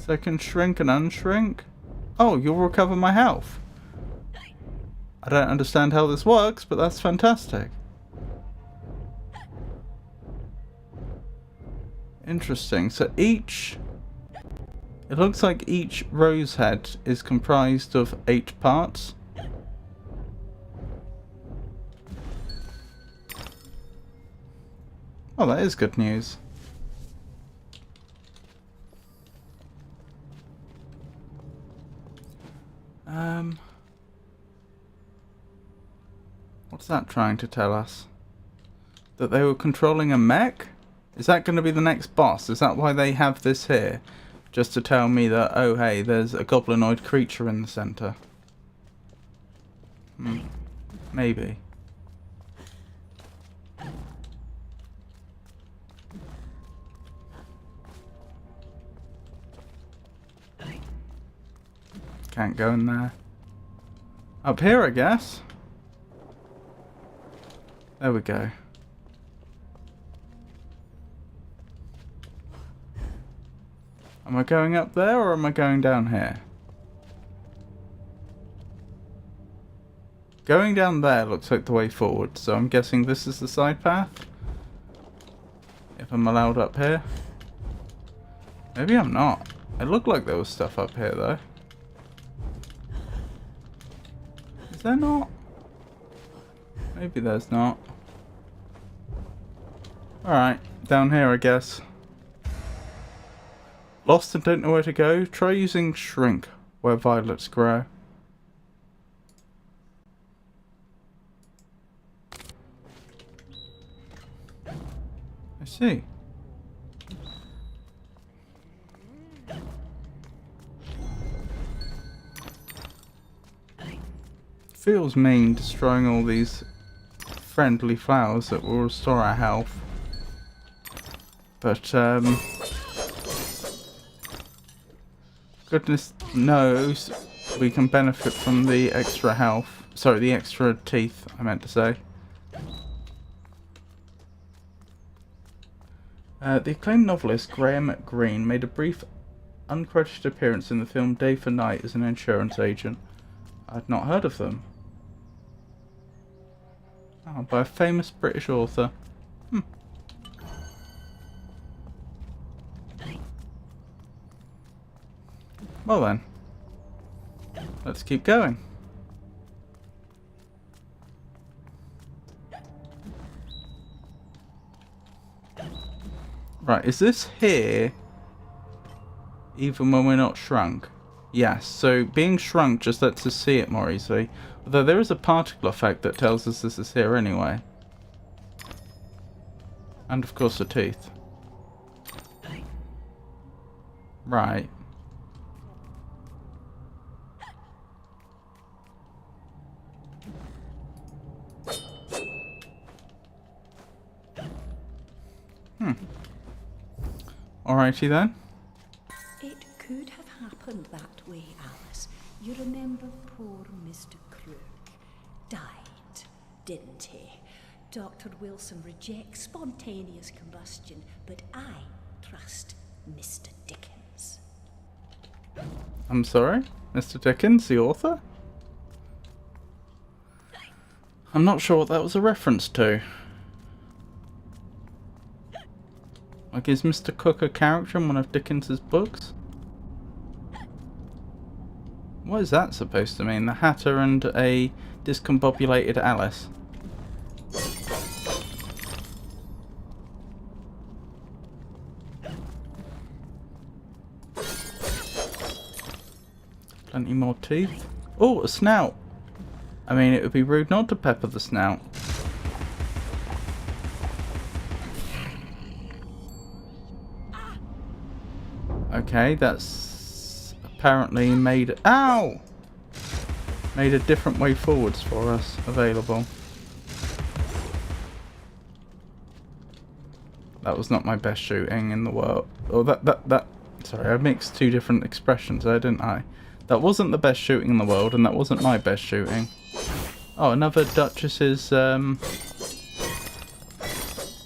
So I can shrink and unshrink? Oh, you'll recover my health. I don't understand how this works, but that's fantastic. Interesting. So each... It looks like each rose head is comprised of 8 parts. Oh, that is good news. What's that trying to tell us? That they were controlling a mech? Is that going to be the next boss? Is that why they have this here? Just to tell me that, oh hey, there's a goblinoid creature in the center. Maybe. Can't go in there. Up here, I guess. There we go. Am I going up there or am I going down here? Going down there looks like the way forward, so I'm guessing this is the side path. If I'm allowed up here. Maybe I'm not. It looked like there was stuff up here though. Is there not? Maybe there's not. Alright, down here I guess. Lost and don't know where to go? Try using Shrink, where violets grow. I see. Feels mean destroying all these friendly flowers that will restore our health. But, goodness knows we can benefit from the extra health. Sorry, the extra teeth, I meant to say. The acclaimed novelist Graham Greene made a brief, uncredited appearance in the film Day for Night as an insurance agent. I'd not heard of them. Oh, by a famous British author. Well then, let's keep going. Right, is this here even when we're not shrunk? Yes, so being shrunk just lets us see it more easily. Although there is a particle effect that tells us this is here anyway. And of course the teeth. Right. Alrighty then. It could have happened that way, Alice. You remember poor Mr. Crook died, didn't he? Dr. Wilson rejects spontaneous combustion, but I trust Mr. Dickens. I'm sorry? Mr. Dickens, the author? I'm not sure what that was a reference to. Like, is Mr. Cook a character in one of Dickens's books? What is that supposed to mean? The Hatter and a discombobulated Alice. Plenty more teeth. Oh, a snout! I mean, it would be rude not to pepper the snout. Okay, that's apparently made... Ow! Made a different way forwards for us available. That was not my best shooting in the world. Oh, sorry, I mixed two different expressions there, didn't I? That wasn't the best shooting in the world, and that wasn't my best shooting. Oh, another Duchess's,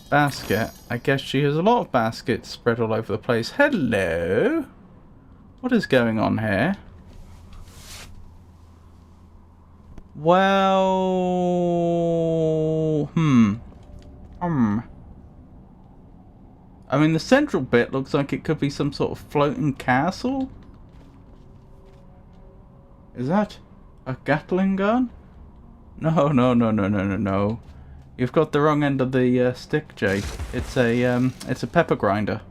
basket. I guess she has a lot of baskets spread all over the place. Hello! What is going on here? Well... I mean, the central bit looks like it could be some sort of floating castle. Is that a Gatling gun? No, no, no, no, no, no, no. You've got the wrong end of the stick, Jake. It's a pepper grinder.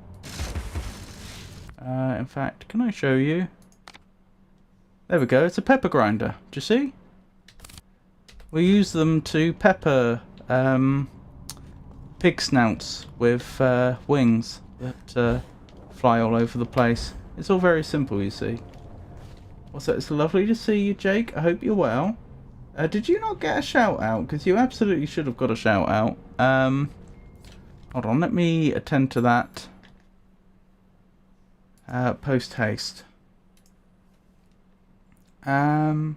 In fact, can I show you? There we go. It's a pepper grinder. Do you see? We use them to pepper pig snouts with wings that fly all over the place. It's all very simple, you see. Also, it's lovely to see you, Jake. I hope you're well. Did you not get a shout out? Because you absolutely should have got a shout out. Hold on, let me attend to that. Post haste. How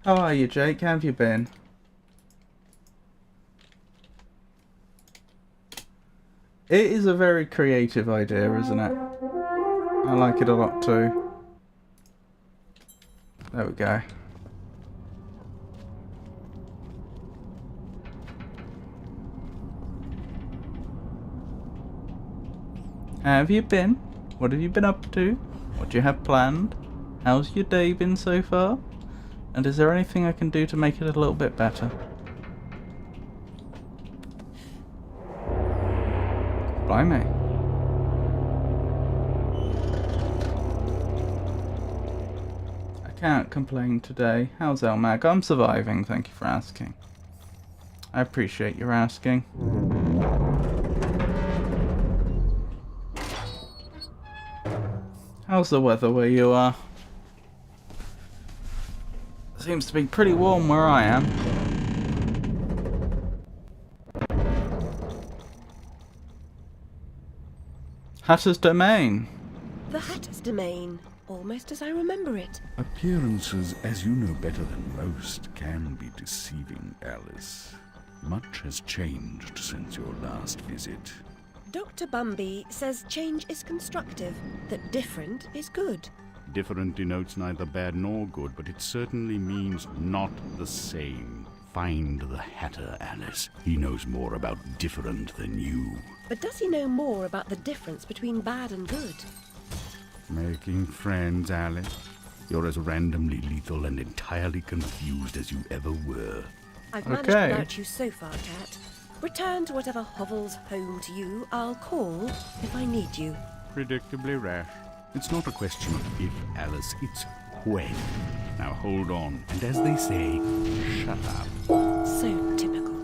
are you, Jake? How have you been? It is a very creative idea, isn't it? I like it a lot too. There we go. How have you been? What have you been up to? What do you have planned? How's your day been so far? And is there anything I can do to make it a little bit better? Blimey. I can't complain today. How's Elmag? I'm surviving, thank you for asking. I appreciate your asking. How's the weather where you are? Seems to be pretty warm where I am. Hatter's Domain. The Hatter's Domain, almost as I remember it. Appearances, as you know better than most, can be deceiving, Alice. Much has changed since your last visit. Dr. Bumby says change is constructive, that different is good. Different denotes neither bad nor good, but it certainly means not the same. Find the Hatter, Alice. He knows more about different than you. But does he know more about the difference between bad and good? Making friends, Alice. You're as randomly lethal and entirely confused as you ever were. I've managed without you so far, Cat. Return to whatever hovels home to you. I'll call if I need you. Predictably rash. It's not a question of if, Alice, it's when. Now hold on, and as they say, shut up. So typical.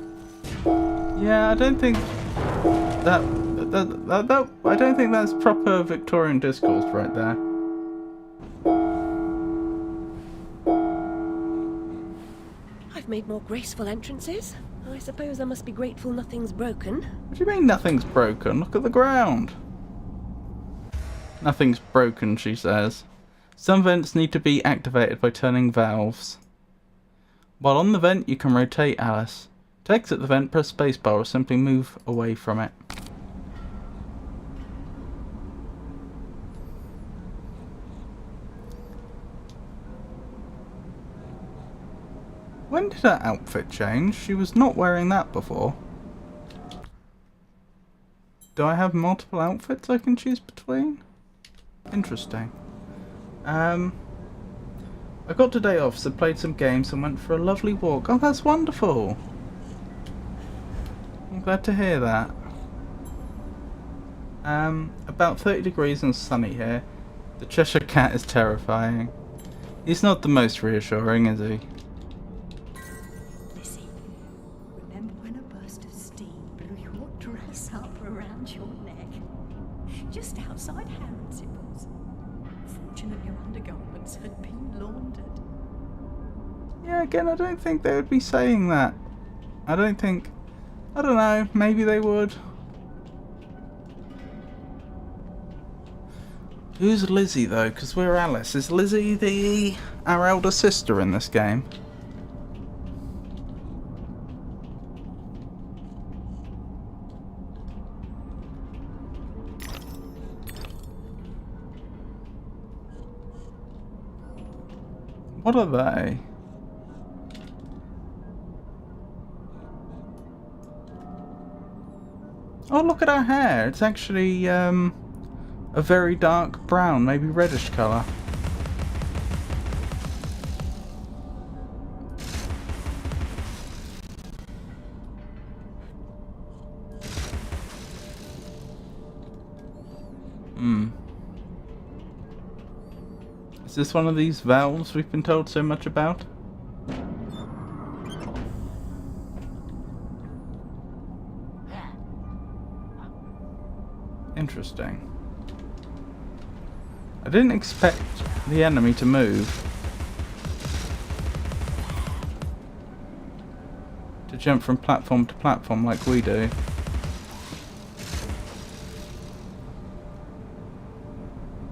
Yeah, I don't think that I don't think that's proper Victorian discourse right there. I've made more graceful entrances. I suppose I must be grateful nothing's broken. What do you mean nothing's broken? Look at the ground. Nothing's broken, she says. Some vents need to be activated by turning valves. While on the vent, you can rotate, Alice. To exit the vent, press spacebar or simply move away from it. When did her outfit change? She was not wearing that before. Do I have multiple outfits I can choose between? Interesting. I got today off, so played some games and went for a lovely walk. Oh, that's wonderful. I'm glad to hear that. About 30 degrees and sunny here. The Cheshire Cat is terrifying. He's not the most reassuring, is he? Lizzie, remember when a burst of steam blew your dress up around your neck? Just outside Harrods it was. Fortunately, your undergarments had been laundered. Yeah, again, I don't think they would be saying that. I don't know, maybe they would. Who's Lizzie, though? Because we're Alice. Is Lizzie our elder sister in this game? What are they? Oh, look at her hair. It's actually a very dark brown, maybe reddish colour. Is this one of these valves we've been told so much about? Interesting. I didn't expect the enemy to move. To jump from platform to platform like we do.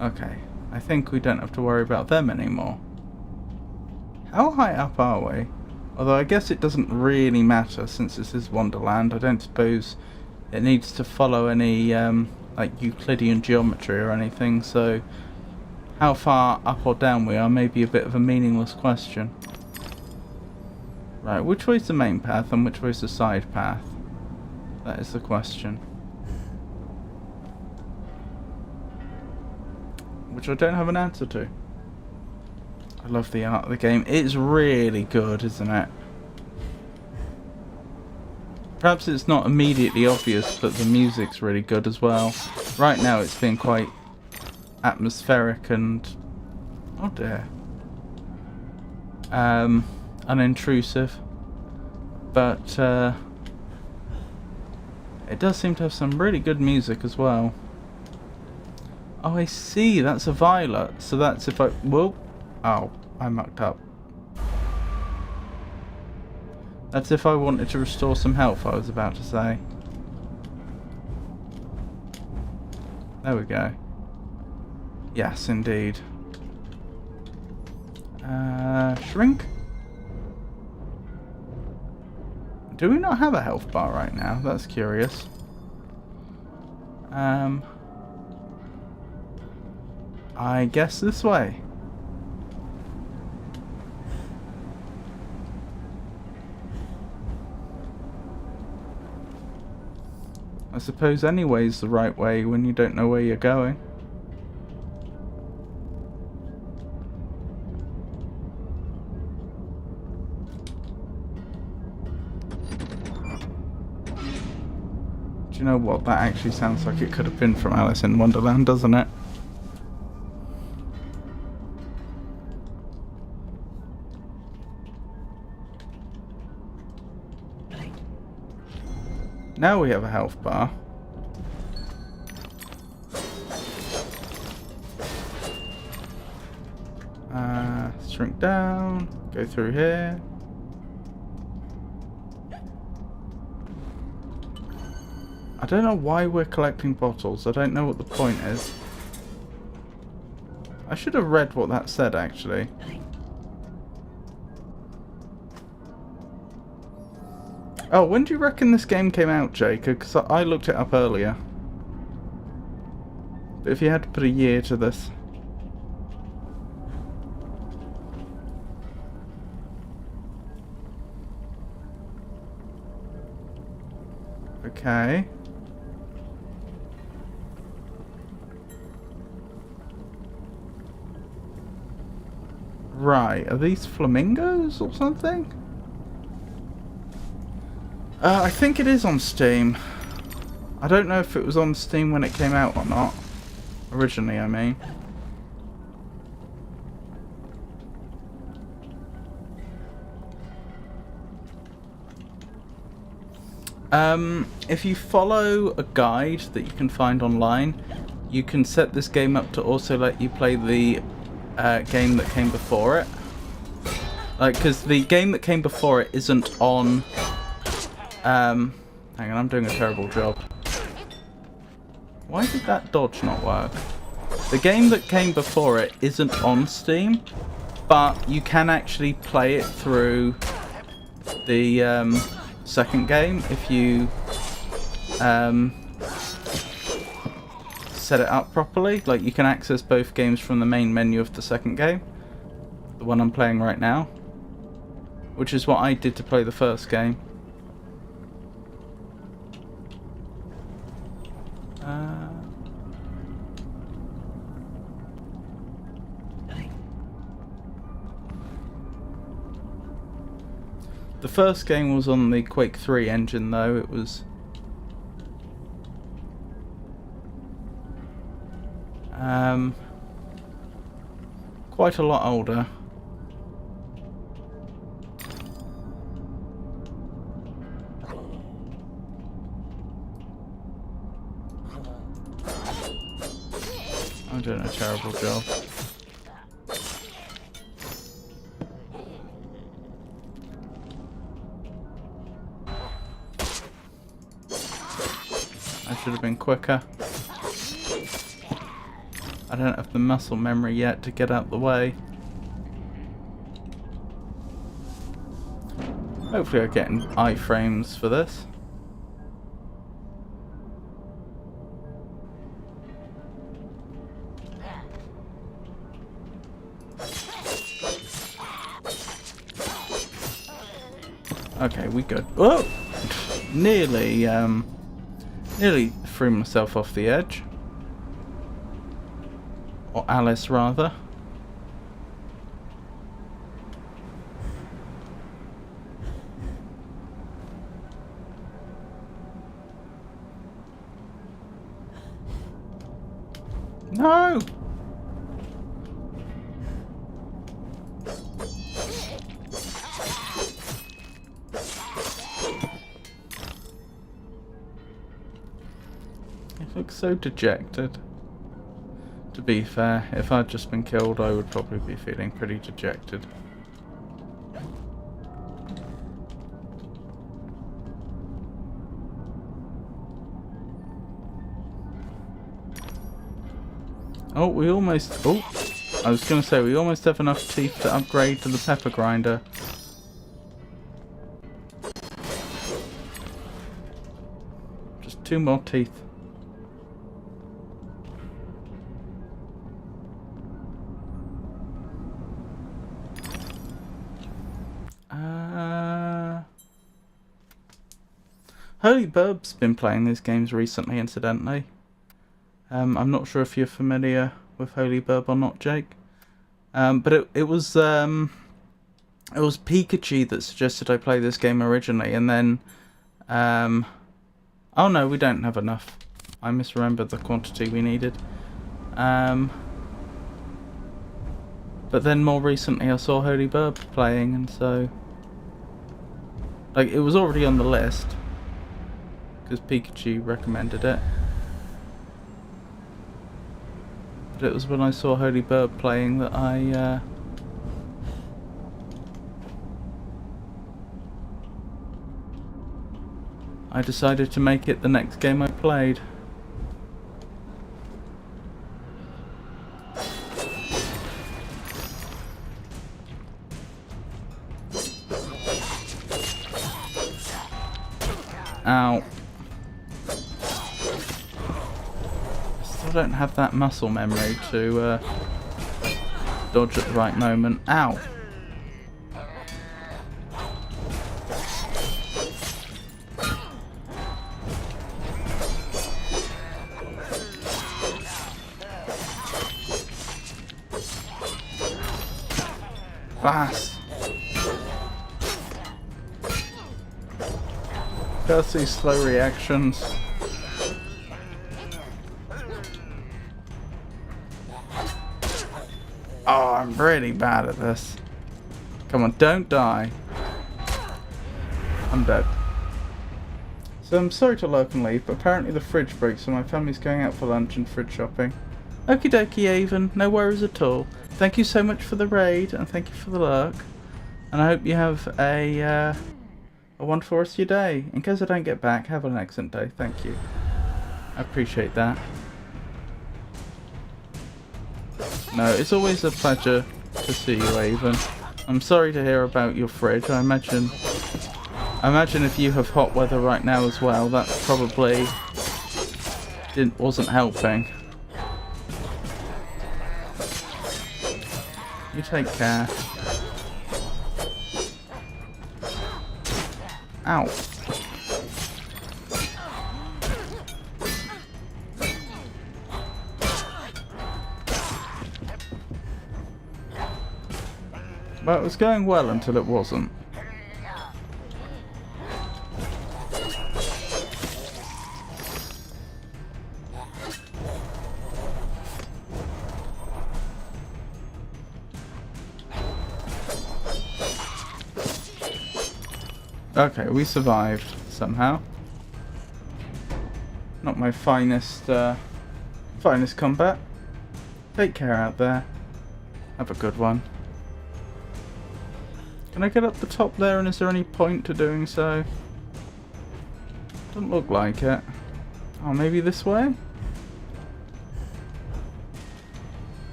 Okay, I think we don't have to worry about them anymore. How high up are we? Although I guess it doesn't really matter since this is Wonderland. I don't suppose it needs to follow any like Euclidean geometry or anything, so how far up or down we are may be a bit of a meaningless question. Right, which way's the main path and which way's the side path? That is the question. Which I don't have an answer to. I love the art of the game. It's really good, isn't it? Perhaps it's not immediately obvious, but the music's really good as well. Right now it's been quite atmospheric and... oh dear. Unintrusive. But it does seem to have some really good music as well. Oh, I see. That's a violet. So that's if I... whoa. Oh, I mucked up. That's if I wanted to restore some health, I was about to say. There we go. Yes, indeed. Shrink? Do we not have a health bar right now? That's curious. I guess this way. I suppose anyway's the right way when you don't know where you're going. Do you know what? That actually sounds like it could have been from Alice in Wonderland, doesn't it? Now we have a health bar. Shrink down, go through here. I don't know why we're collecting bottles. I don't know what the point is. I should have read what that said, actually. Oh, when do you reckon this game came out, Jacob? Because I looked it up earlier. But if you had to put a year to this. Okay. Right, are these flamingos or something? I think it is on Steam. I don't know if it was on Steam when it came out or not. Originally, I mean. If you follow a guide that you can find online, you can set this game up to also let you play the game that came before it. Like, because the game that came before it isn't on... hang on, I'm doing a terrible job. Why did that dodge not work? The game that came before it isn't on Steam, but you can actually play it through the second game if you set it up properly. Like, you can access both games from the main menu of the second game. the one I'm playing right now, which is what I did to play the first game. The first game was on the Quake 3 engine though, it was quite a lot older. I'm doing a terrible job. I should have been quicker. I don't have the muscle memory yet to get out the way. Hopefully I get iframes for this. Okay, we good. Whoa! Nearly threw myself off the edge. Or Alice, rather. No! It looks so dejected. To be fair, if I'd just been killed, I would probably be feeling pretty dejected. Oh, we almost... Oh! I was going to say, we almost have enough teeth to upgrade to the pepper grinder. Just 2 more teeth. Holy Burb's been playing these games recently, incidentally. I'm not sure if you're familiar with Holy Burb or not, Jake. But it was Pikachu that suggested I play this game originally, and then oh no, we don't have enough. I misremembered the quantity we needed. But then more recently I saw Holy Burb playing, and so like it was already on the list because Pikachu recommended it. But it was when I saw Holy Burb playing that I decided to make it the next game I played. Ow. I don't have that muscle memory to dodge at the right moment. Ow! Fast! Curse these slow reactions. Oh, I'm really bad at this. Come on, don't die. I'm dead. So I'm sorry to lurk and leave, but apparently the fridge broke, so my family's going out for lunch and fridge shopping. Okie dokie, Avon. No worries at all. Thank you so much for the raid, and thank you for the lurk. And I hope you have a wonderful rest of your day. In case I don't get back, have an excellent day. Thank you. I appreciate that. No, it's always a pleasure to see you, Avon. I'm sorry to hear about your fridge. I imagine if you have hot weather right now as well, that probably wasn't helping. You take care. Ow. Well, it was going well until it wasn't. Okay, we survived somehow. Not my finest combat. Take care out there. Have a good one. Can I get up the top there, and is there any point to doing so? Doesn't look like it. Oh, maybe this way?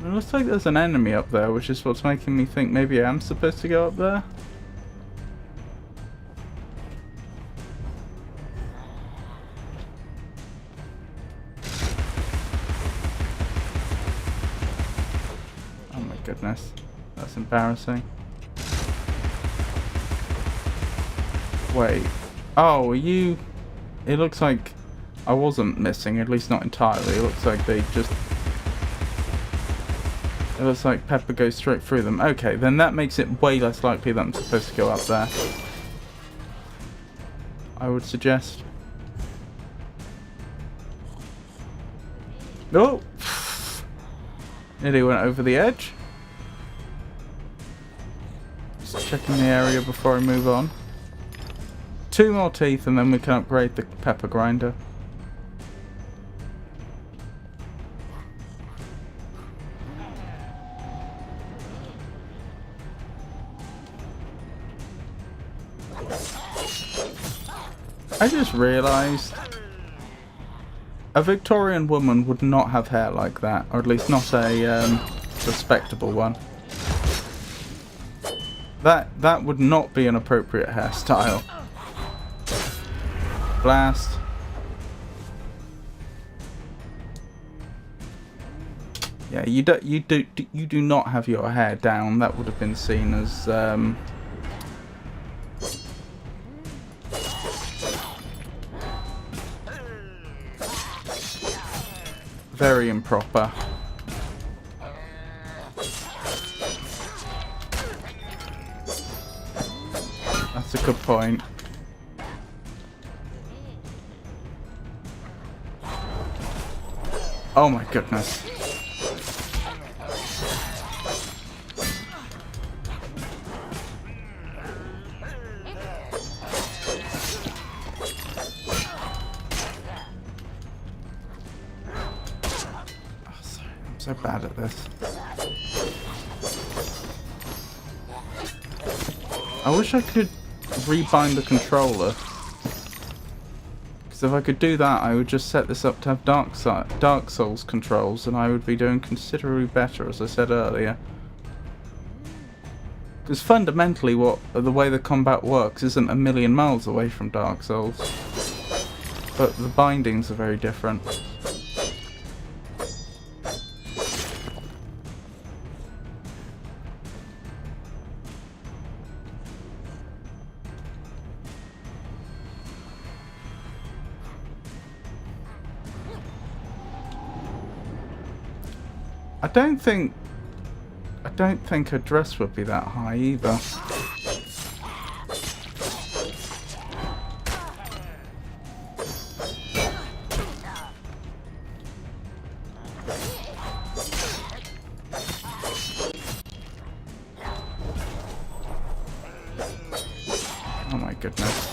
It looks like there's an enemy up there, which is what's making me think maybe I am supposed to go up there. Oh my goodness, that's embarrassing. Wait. Oh, are you... It looks like I wasn't missing, at least not entirely. It looks like they just... It looks like Pepper goes straight through them. Okay, then that makes it way less likely that I'm supposed to go up there. I would suggest. Oh! Nearly went over the edge. Just checking the area before I move on. 2 more teeth and then we can upgrade the pepper grinder. I just realised a Victorian woman would not have hair like that, or at least not a respectable one. That would not be an appropriate hairstyle. Blast. Yeah, you do not have your hair down. That would have been seen as very improper. That's a good point. Oh my goodness. So bad at this. I wish I could rebind the controller. Because if I could do that, I would just set this up to have Dark Souls controls, and I would be doing considerably better, as I said earlier. Because fundamentally, the way the combat works isn't a million miles away from Dark Souls. But the bindings are very different. I don't think her dress would be that high either. Oh my goodness.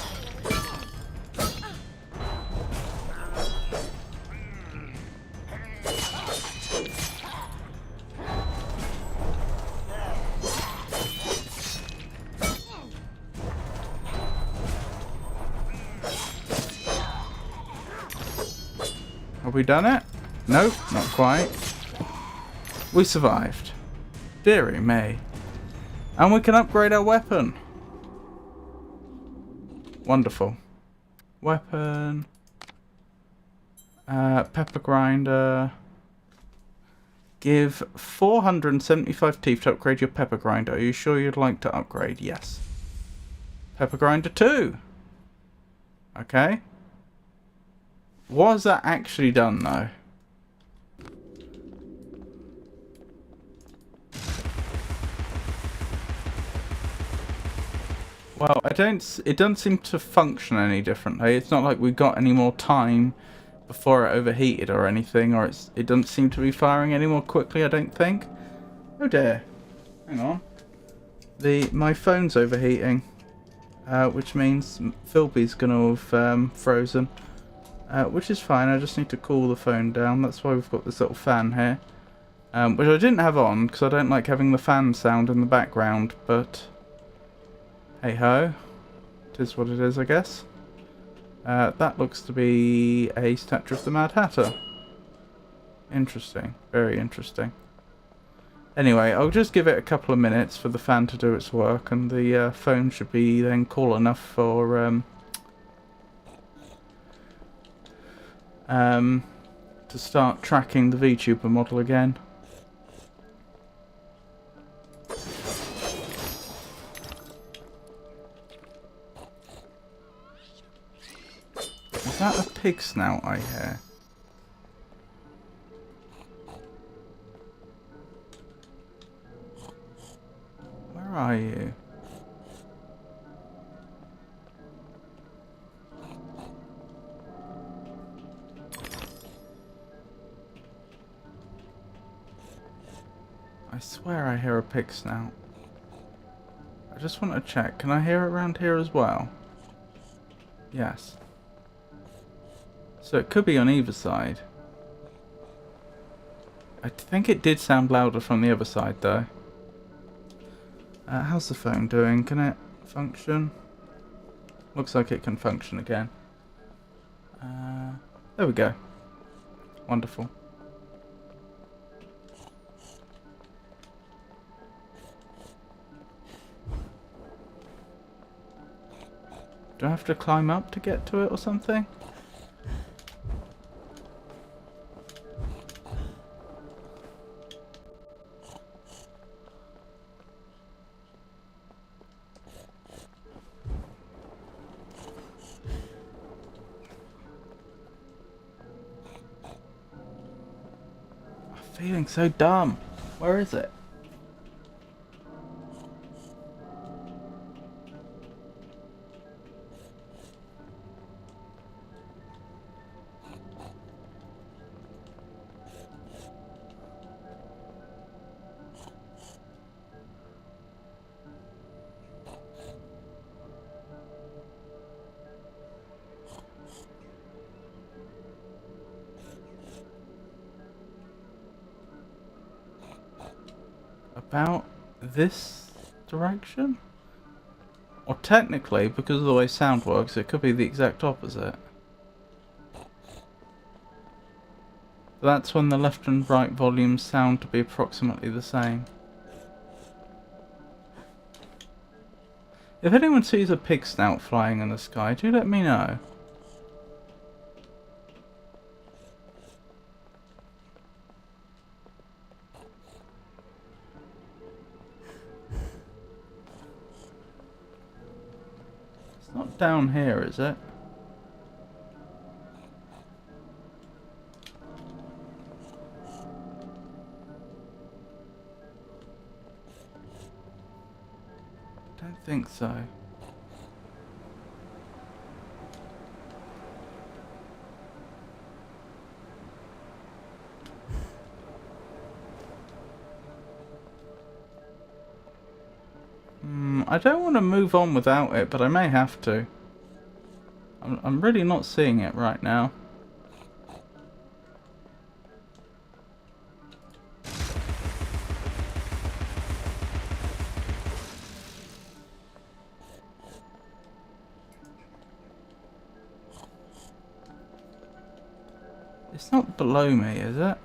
Have we done it? Nope, not quite. We survived. Dearie me. And we can upgrade our weapon. Wonderful. Weapon. Pepper grinder. Give 475 teeth to upgrade your pepper grinder. Are you sure you'd like to upgrade? Yes. Pepper grinder 2. Okay. What has that actually done though? Well, it doesn't seem to function any differently. It's not like we got any more time before it overheated or anything, or it doesn't seem to be firing any more quickly, I don't think. Oh dear. Hang on. My phone's overheating, which means Philby's gonna have frozen, which is fine. I just need to cool the phone down. That's why we've got this little fan here, which I didn't have on because I don't like having the fan sound in the background, but hey ho, it is what it is, I guess. That looks to be a statue of the Mad Hatter. Interesting. Very interesting. Anyway, I'll just give it a couple of minutes for the fan to do its work, and the phone should be then cool enough for to start tracking the VTuber model again. Is that a pig snout I hear? Where are you? I swear I hear a pig snout. I just want to check. Can I hear it around here as well? Yes. So it could be on either side. I think it did sound louder from the other side though. How's the phone doing? Can it function? Looks like it can function again. There we go. Wonderful. Do I have to climb up to get to it or something? Feeling so dumb. Where is it? About this direction? Or technically, because of the way sound works, it could be the exact opposite. That's when the left and right volumes sound to be approximately the same. If anyone sees a pig snout flying in the sky, do let me know. It's not down here, is it? Don't think so. I don't want to move on without it, but I may have to. I'm really not seeing it right now. It's not below me, is it?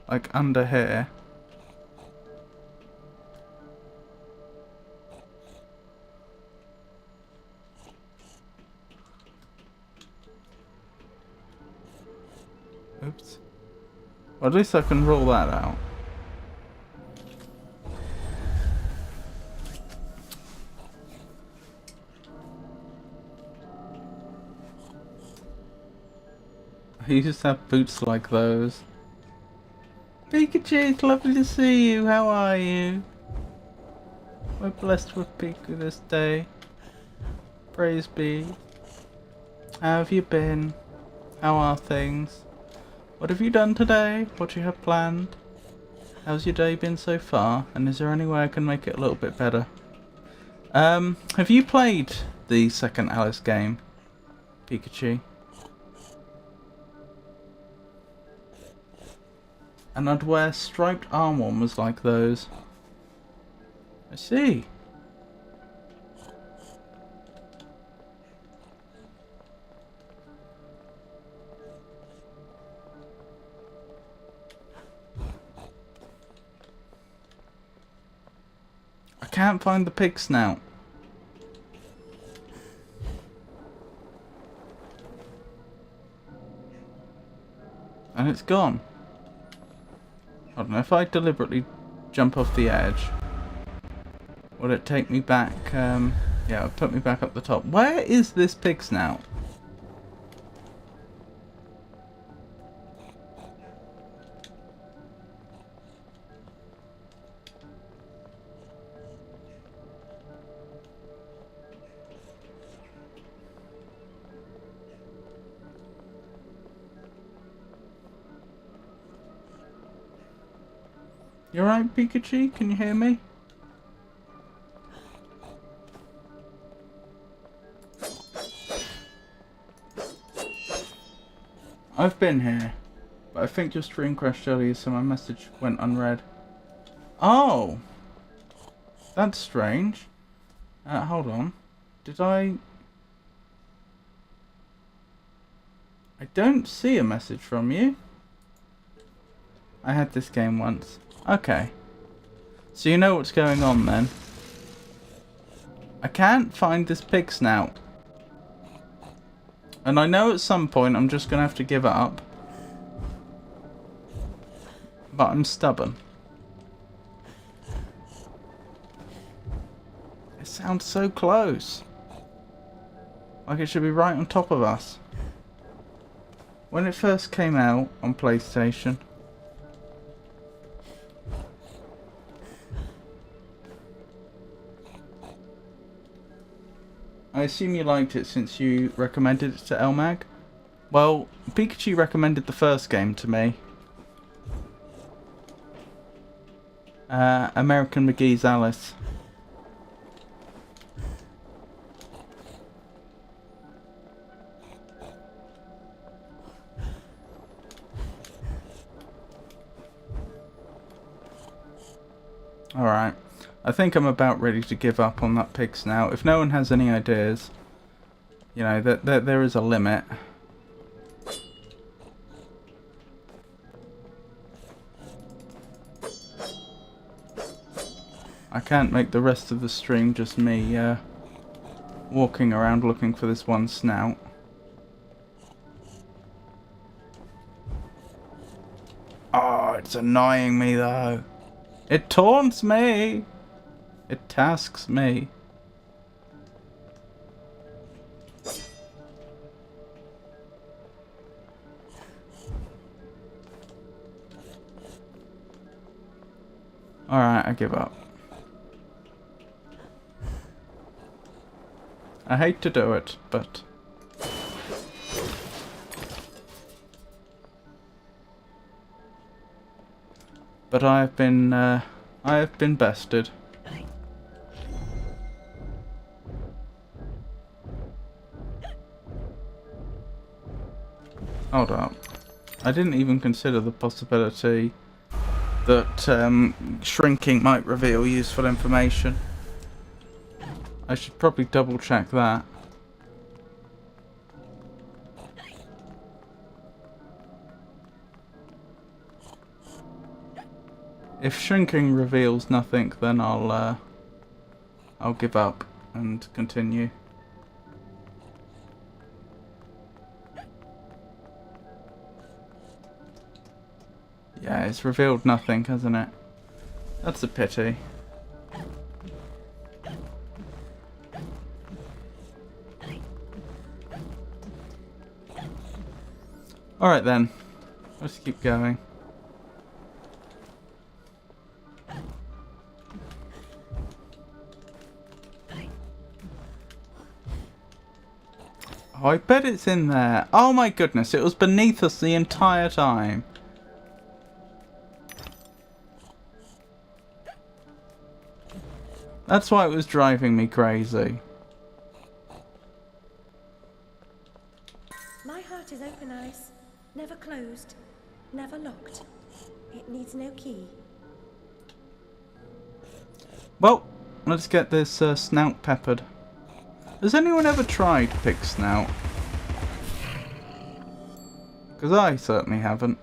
Like under here. Oops. Well, at least I can rule that out. I used to have boots like those. Pikachu, it's lovely to see you. How are you? We're blessed with Pikachu this day. Praise be. How have you been? How are things? What have you done today? What do you have planned? How's your day been so far? And is there any way I can make it a little bit better? Have you played the second Alice game, Pikachu? And I'd wear striped arm warmers like those. I see. I can't find the pig snout. And it's gone. I don't know, if I deliberately jump off the edge, will it take me back? Yeah, it'll put me back up the top. Where is this pig snout? You alright, Pikachu? Can you hear me? I've been here, but I think your stream crashed earlier, so my message went unread. Oh! That's strange. Hold on. Did I don't see a message from you. I had this game once. Okay. So you know what's going on then. I can't find this pig snout. And I know at some point I'm just going to have to give up. But I'm stubborn. It sounds so close. Like it should be right on top of us. When it first came out on PlayStation, I assume you liked it since you recommended it to Elmag. Well, Pikachu recommended the first game to me. American McGee's Alice. Alright. I think I'm about ready to give up on that pig snout. If no one has any ideas, you know, there is a limit. I can't make the rest of the stream just me walking around looking for this one snout. Oh, it's annoying me though. It taunts me. It tasks me. Alright, I give up. I hate to do it, but... But I have been bested. Hold up. I didn't even consider the possibility that shrinking might reveal useful information. I should probably double check that. If shrinking reveals nothing, then I'll give up and continue. Yeah, it's revealed nothing, hasn't it? That's a pity. Alright then. Let's keep going. Oh, I bet it's in there. Oh my goodness, it was beneath us the entire time. That's why it was driving me crazy. My heart is open, Alice. Never closed. Never locked. It needs no key. Well, let's get this snout peppered. Has anyone ever tried pig snout? Because I certainly haven't.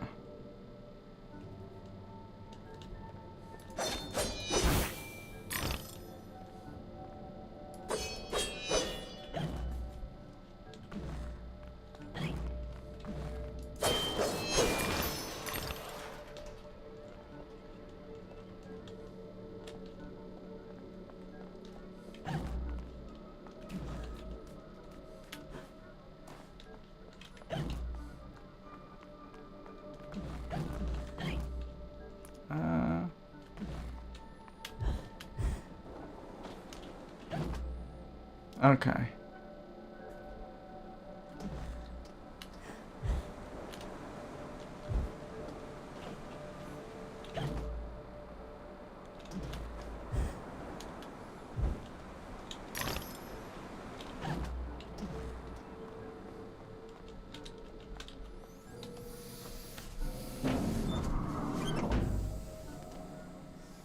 Okay.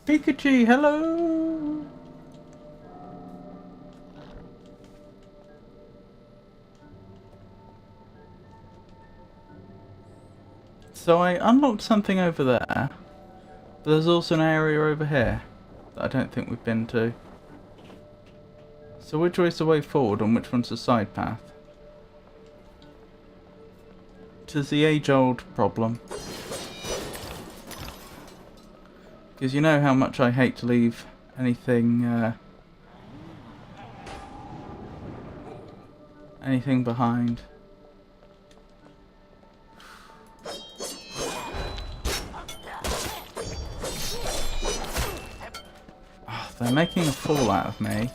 Pikachu, hello! So I unlocked something over there, but there's also an area over here that I don't think we've been to. So which way's the way forward and which one's the side path? Tis the age-old problem. Because you know how much I hate to leave anything anything behind. Oh, they're making a fool out of me.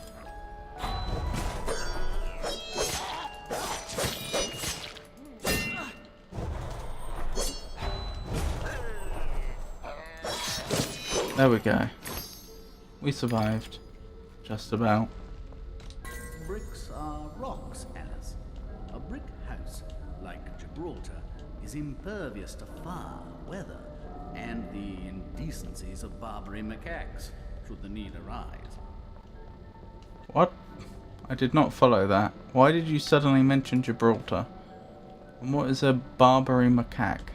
There we go. We survived. Just about. Bricks are rocks, Alice. A brick house, like Gibraltar, is impervious to fire, weather, and the indecencies of Barbary macaques, should the need arise. What? I did not follow that. Why did you suddenly mention Gibraltar? And what is a Barbary macaque?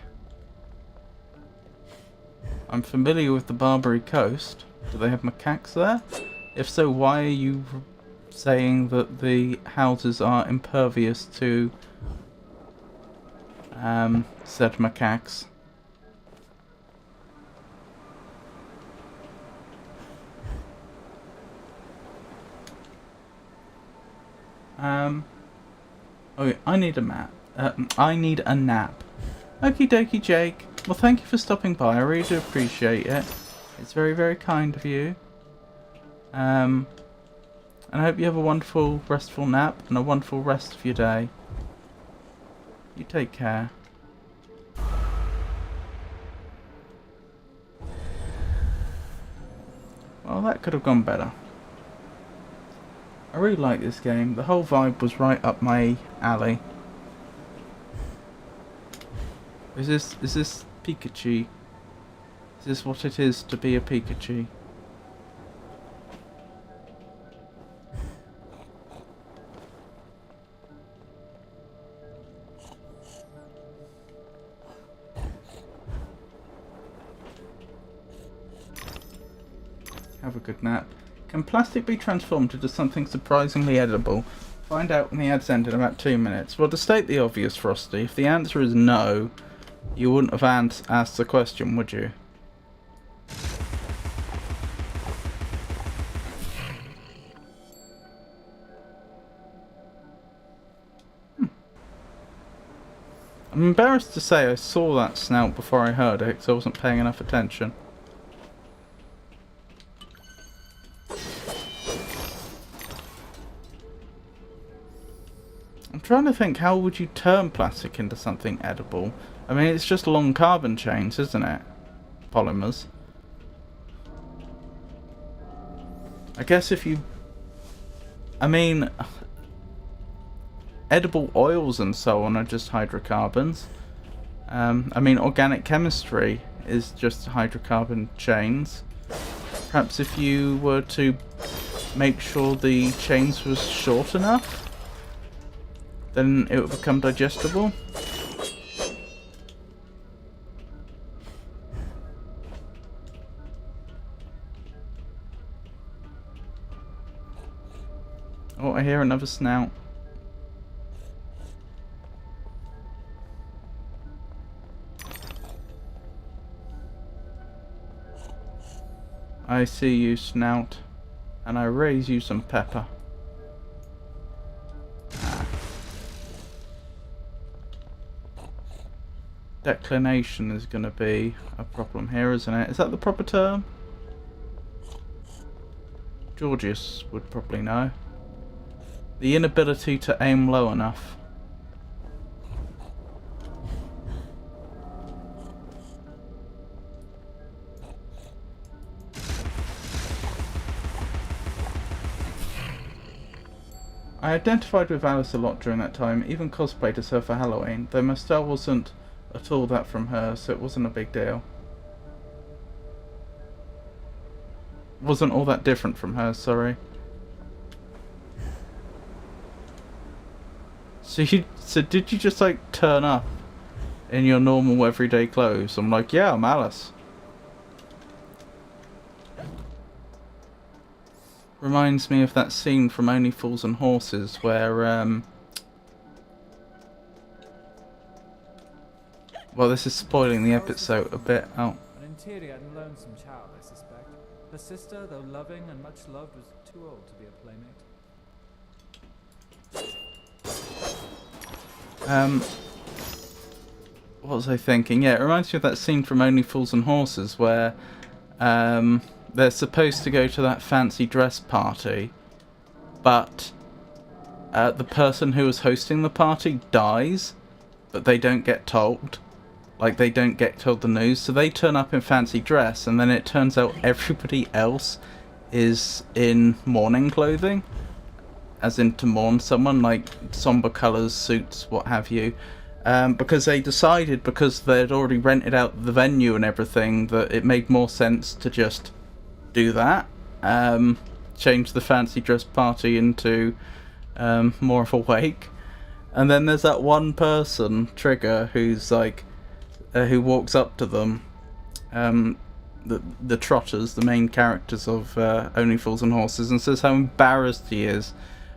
I'm familiar with the Barbary coast. Do they have macaques there? If so, why are you saying that the houses are impervious to said macaques? Oh, I need a map. I need a nap. Okie dokie, Jake. Well, thank you for stopping by. I really do appreciate it. It's very, very kind of you. And I hope you have a wonderful, restful nap and a wonderful rest of your day. You take care. Well, that could have gone better. I really like this game. The whole vibe was right up my alley. Is this Pikachu? Is this what it is to be a Pikachu? Have a good nap. Can plastic be transformed into something surprisingly edible? Find out when the ad's end in about 2 minutes. Well, to state the obvious, Frosty, if the answer is no, you wouldn't have asked the question, would you? I'm embarrassed to say I saw that snout before I heard it because I wasn't paying enough attention. I'm trying to think, how would you turn plastic into something edible? I mean, it's just long carbon chains, isn't it? Polymers. I guess if you... I mean... edible oils and so on are just hydrocarbons. I mean, organic chemistry is just hydrocarbon chains. Perhaps if you were to make sure the chains was short enough, then it would become digestible. Oh, I hear another snout. I see you, snout, and I raise you some pepper. Declination is going to be a problem here, isn't it? Is that the proper term? Georgius would probably know. The inability to aim low enough. I identified with Alice a lot during that time, even cosplayed as her for Halloween, though my style wasn't at all that from her, so it wasn't a big deal. Wasn't all that different from her, sorry. So did you just like turn up in your normal everyday clothes? I'm like, yeah, I'm Alice. Reminds me of that scene from Only Fools and Horses where, well, this is spoiling the episode a bit. Oh. An interior and lonesome child, I suspect. Her sister, though loving and much loved, was too old to be a playmate. What was I thinking? Yeah, it reminds me of that scene from Only Fools and Horses where, they're supposed to go to that fancy dress party, but the person who was hosting the party dies, but they don't get told. Like, they don't get told the news, so they turn up in fancy dress, and then it turns out everybody else is in mourning clothing, as in to mourn someone, like somber colours, suits, what have you. Because they decided, because they'd already rented out the venue and everything, that it made more sense to just do that. Change the fancy dress party into more of a wake. And then there's that one person, Trigger, who's like, who walks up to them, the Trotters, the main characters of Only Fools and Horses, and says how embarrassed he is,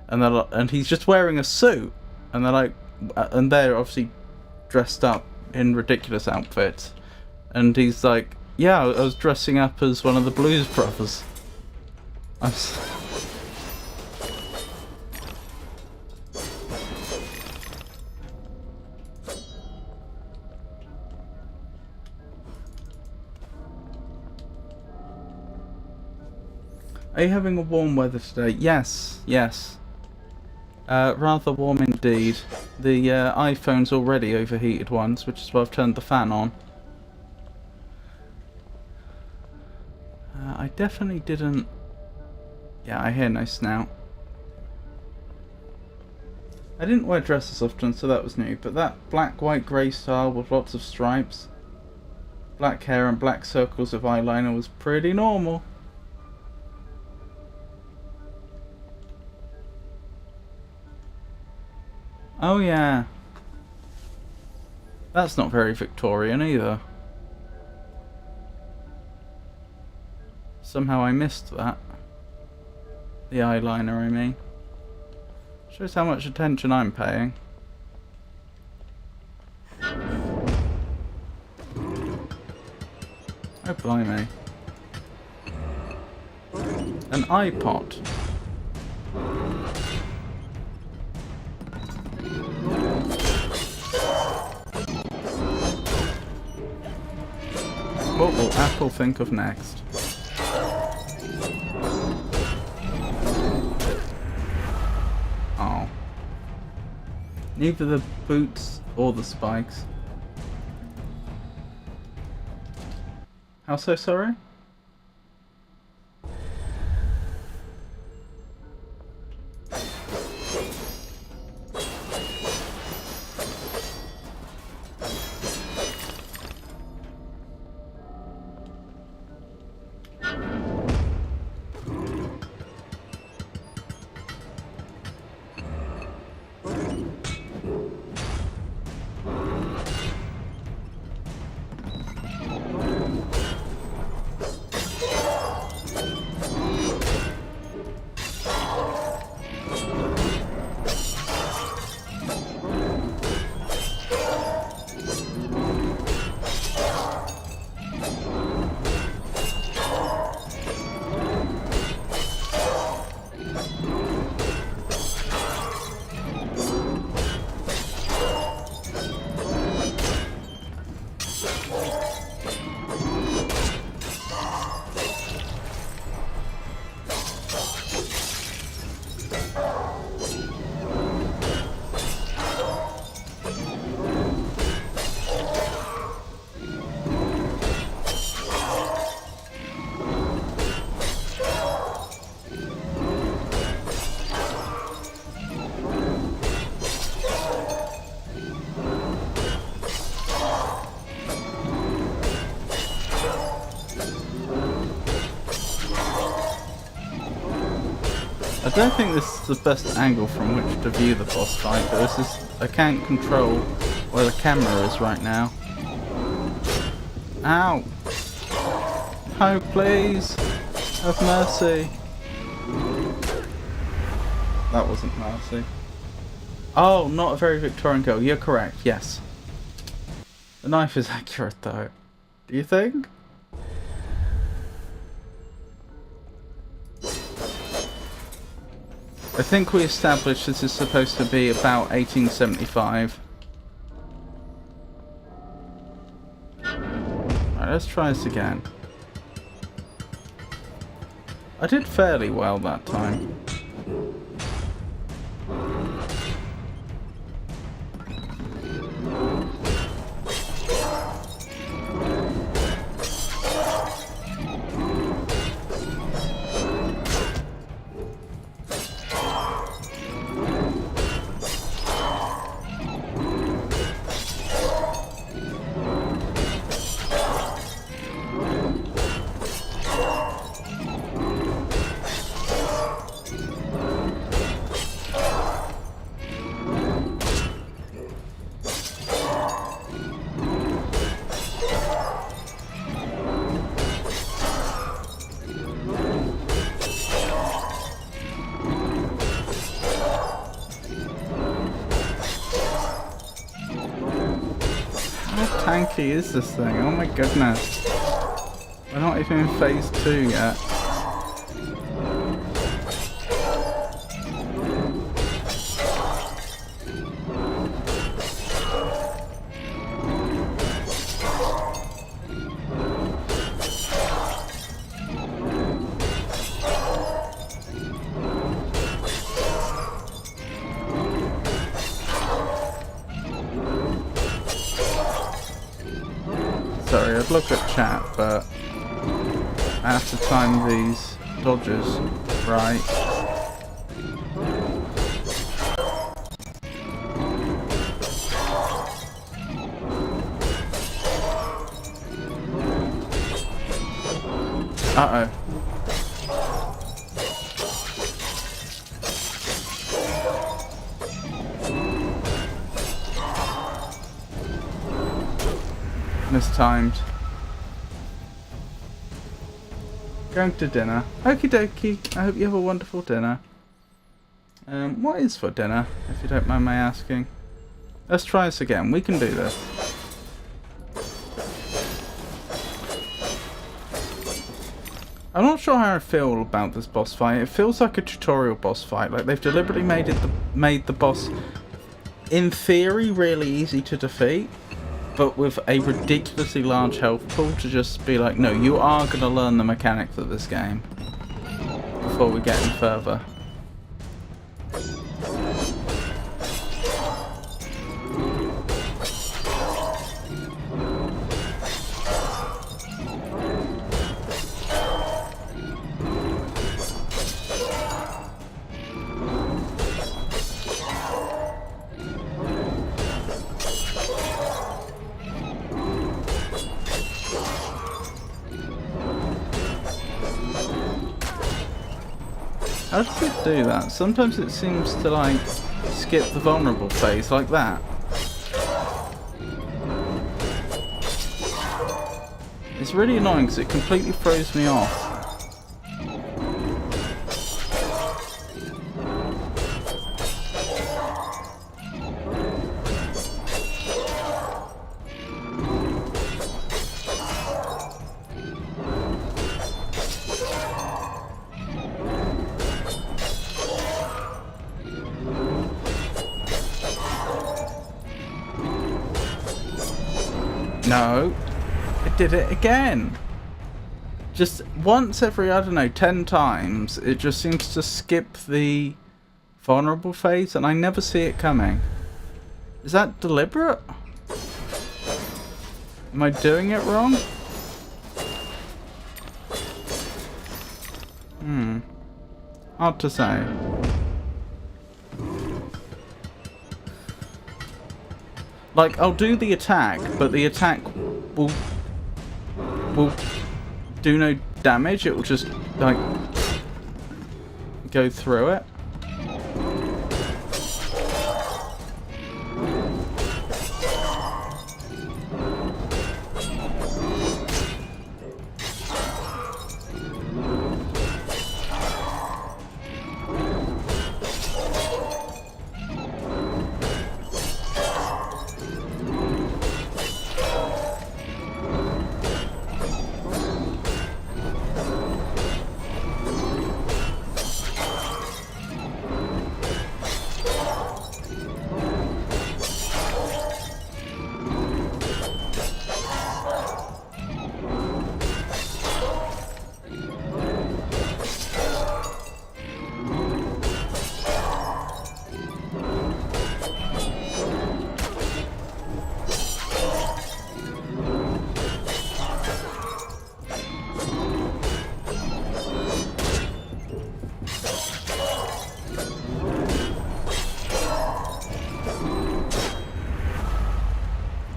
and he's just wearing a suit, and they're like, and they're obviously dressed up in ridiculous outfits, and he's like, yeah, I was dressing up as one of the Blues Brothers. Are you having a warm weather today? Yes, yes. Rather warm indeed. The iPhone's already overheated once, which is why I've turned the fan on. I definitely didn't... Yeah, I hear no snout. I didn't wear dresses often, so that was new, but that black, white, grey style with lots of stripes, black hair and black circles of eyeliner was pretty normal. Oh yeah. That's not very Victorian either. Somehow I missed that. The eyeliner, I mean. Shows how much attention I'm paying. Oh, blimey. An iPod. What will Apple think of next? Oh. Neither the boots or the spikes. How so sorry? I don't think this is the best angle from which to view the boss fight, but this is... I can't control where the camera is right now. Ow! Oh, please! Have mercy! That wasn't mercy. Oh, not a very Victorian girl. You're correct, yes. The knife is accurate, though. Do you think? I think we established this is supposed to be about 1875. Alright, let's try this again. I did fairly well that time. How tanky is this thing? Oh my goodness. We're not even in phase 2 yet. Sorry, I'd look at chat, but I have to time these dodges right. Uh-oh. Mistimed. Going to dinner. Okie dokie. I hope you have a wonderful dinner. What is for dinner, if you don't mind my asking? Let's try this again. We can do this. I'm not sure how I feel about this boss fight. It feels like a tutorial boss fight. Like they've deliberately made the boss, in theory, really easy to defeat, but with a ridiculously large health pool to just be like, no, you are going to learn the mechanics of this game before we get any further. How does it do that? Sometimes it seems to like skip the vulnerable phase like that. It's really annoying because it completely throws me off. No, it did it again. Just once every, I don't know, 10 times, it just seems to skip the vulnerable phase and I never see it coming. Is that deliberate? Am I doing it wrong? Hard to say. Like, I'll do the attack, but the attack will do no damage. It will just, like, go through it.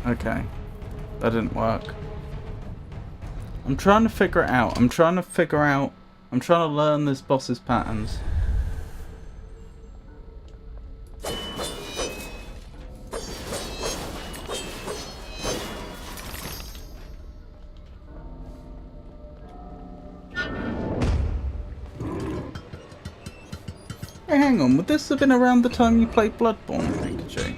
Okay, that didn't work. I'm trying to figure it out. I'm trying to learn this boss's patterns. Hey, hang on, would this have been around the time you played Bloodborne, Pikachu?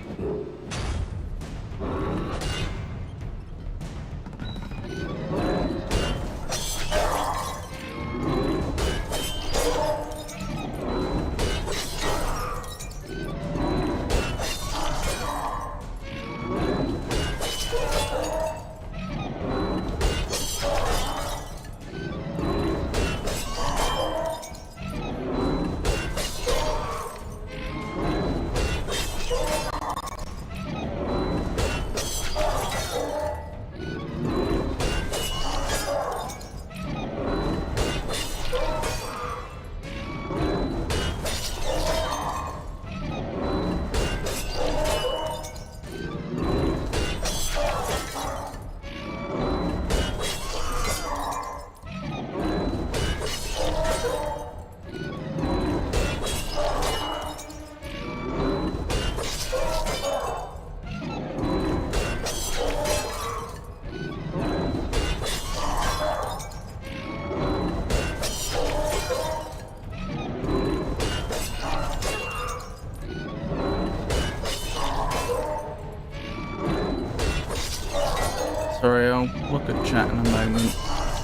Sorry, I'll look at chat in a moment.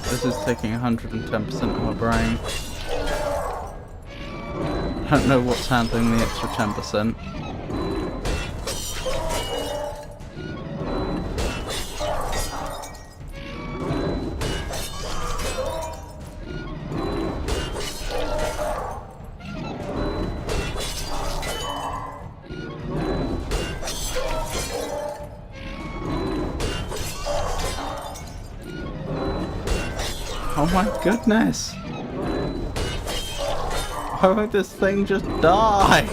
This is taking 110% of my brain. I don't know what's handling the extra 10%. Oh my goodness! Why won't this thing just die?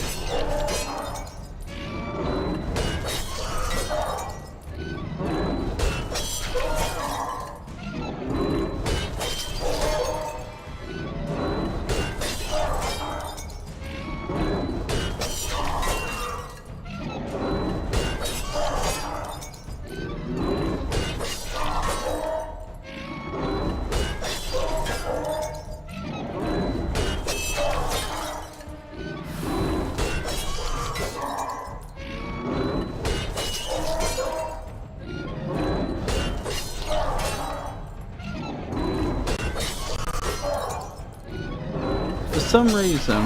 For some reason,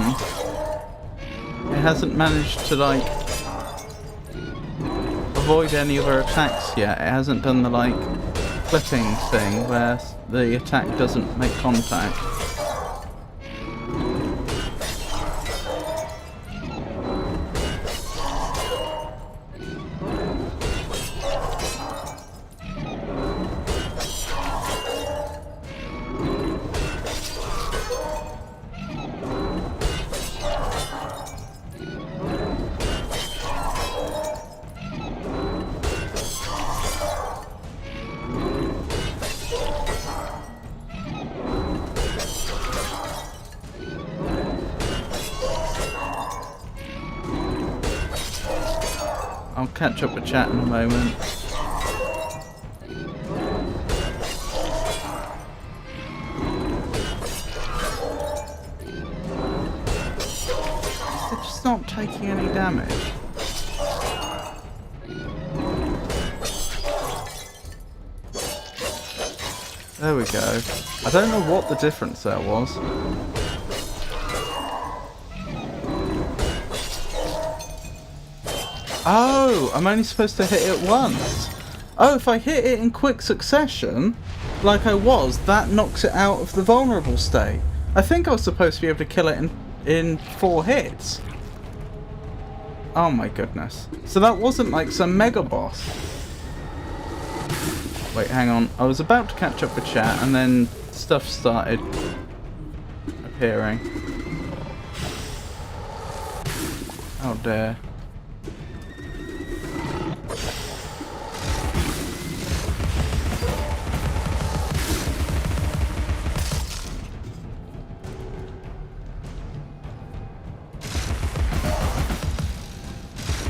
it hasn't managed to, like, avoid any of her attacks yet. It hasn't done the, like, flipping thing where the attack doesn't make contact. I'll catch up with chat in a moment. They're just not taking any damage. There we go. I don't know what the difference there was. Oh, I'm only supposed to hit it once. Oh, if I hit it in quick succession, like I was, that knocks it out of the vulnerable state. I think I was supposed to be able to kill it in 4 hits. Oh my goodness. So that wasn't like some mega boss. Wait, hang on. I was about to catch up with chat and then stuff started appearing. Oh dear.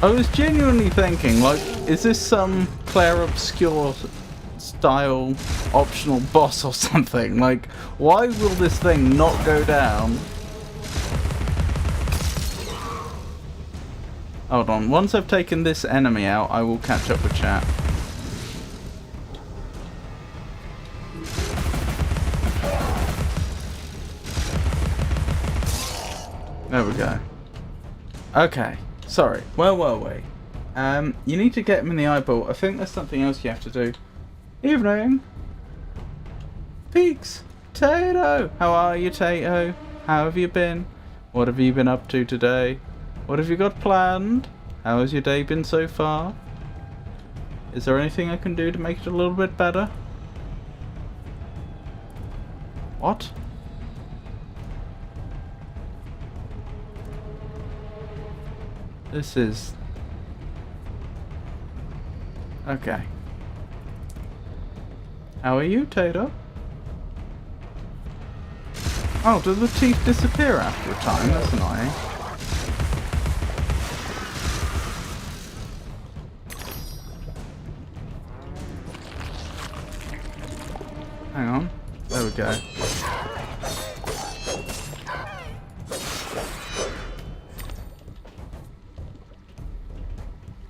I was genuinely thinking, like, is this some Claire Obscure style optional boss or something? Like, why will this thing not go down? Hold on, once I've taken this enemy out, I will catch up with chat. There we go. Okay. Sorry, where were we? You need to get him in the eyeball. I think there's something else you have to do. Evening! Peaks! Tato! How are you, Tato? How have you been? What have you been up to today? What have you got planned? How has your day been so far? Is there anything I can do to make it a little bit better? What? This is... okay. How are you, Tato? Oh, do the teeth disappear after a time? That's annoying. Hang on. There we go.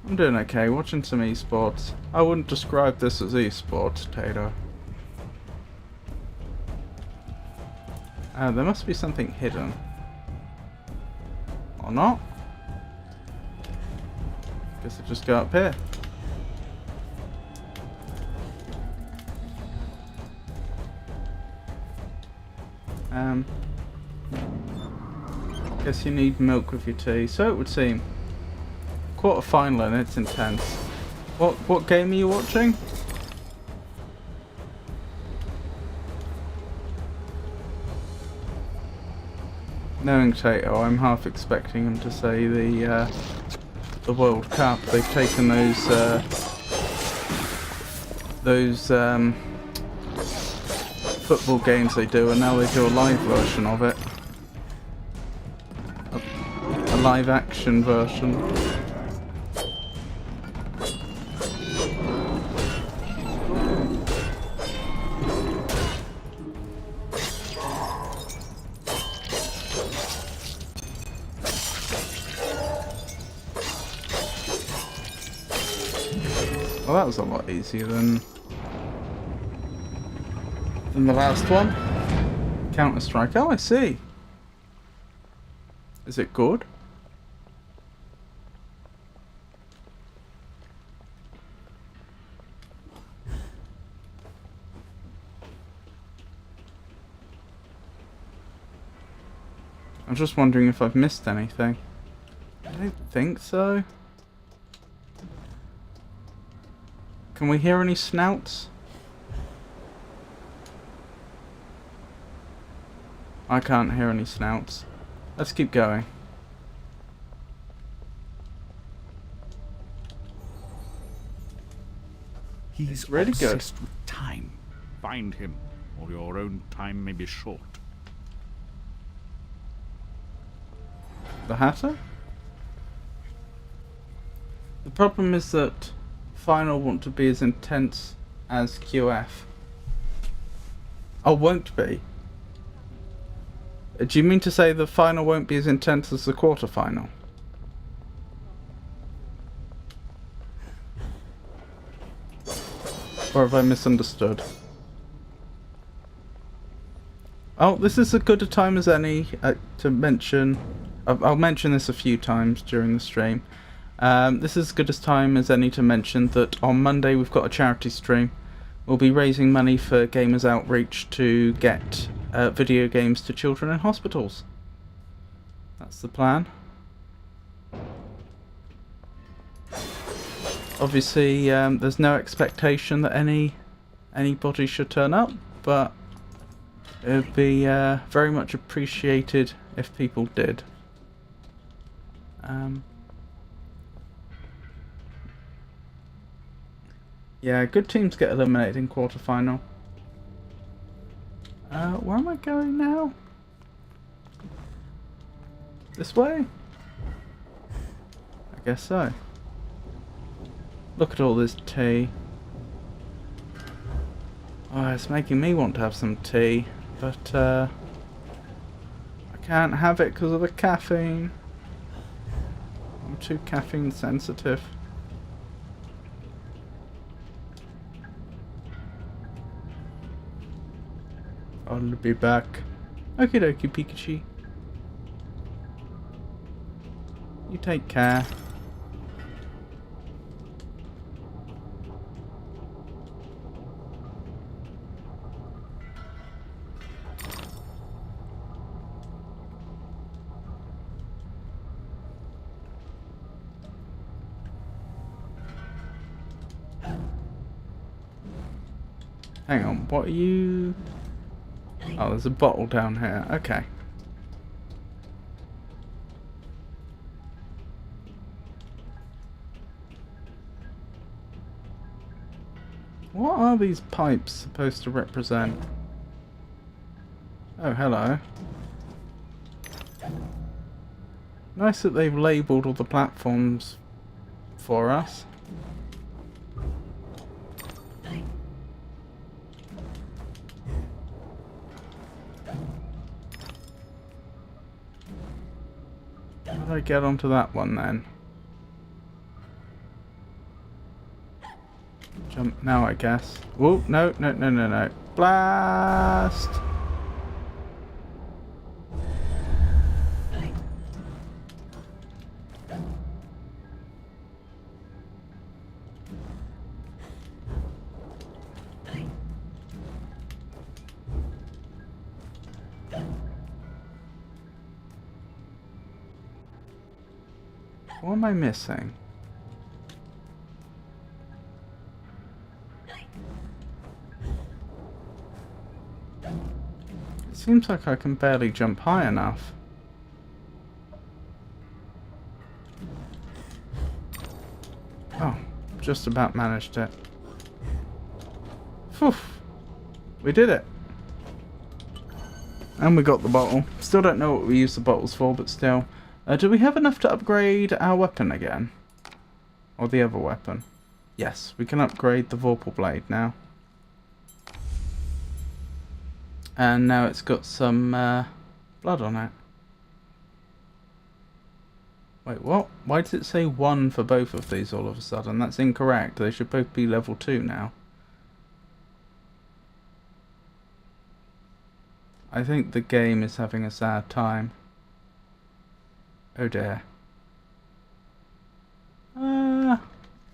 I'm doing okay, watching some esports. I wouldn't describe this as esports, Tato. There must be something hidden. Or not? Guess I just go up here. Guess you need milk with your tea, so it would seem. Quarter-final and it's intense. What game are you watching? Knowing Tato, I'm half expecting him to say the World Cup. They've taken those football games they do, and now they do a live version of it. A live action version. Well, that was a lot easier than the last one. Counter-Strike. Oh, I see. Is it good? I'm just wondering if I've missed anything. I don't think so. Can we hear any snouts? I can't hear any snouts. Let's keep going. He's really good. obsessed with time. Find him, or your own time may be short. The Hatter? The problem is that Final want to be as intense as QF. Oh, won't be? Do you mean to say the final won't be as intense as the quarterfinal? Or have I misunderstood? Oh, this is as good a time as any to mention. I'll mention this a few times during the stream. This is as good a time as any to mention that on Monday we've got a charity stream. We'll be raising money for Gamers Outreach to get video games to children in hospitals. That's the plan. Obviously, there's no expectation that anybody should turn up, but it would be very much appreciated if people did. Yeah, good teams get eliminated in quarterfinal. Where am I going now? This way? I guess so. Look at all this tea. Oh, it's making me want to have some tea, but I can't have it because of the caffeine. I'm too caffeine sensitive. I'll be back. Okie dokie, Pikachu. You take care. Hang on, what are you... Oh, there's a bottle down here. Okay. What are these pipes supposed to represent? Oh, hello. Nice that they've labelled all the platforms for us. How do I get onto that one then? Jump now, I guess. Whoa, no. Blast! What am I missing? It seems like I can barely jump high enough. Oh, just about managed it. Phew. We did it. And we got the bottle. Still don't know what we use the bottles for, but still. Do we have enough to upgrade our weapon again? Or the other weapon? Yes, we can upgrade the Vorpal Blade now. And now it's got some blood on it. Wait, what? Why does it say 1 for both of these all of a sudden? That's incorrect. They should both be level 2 now. I think the game is having a sad time. Oh dear.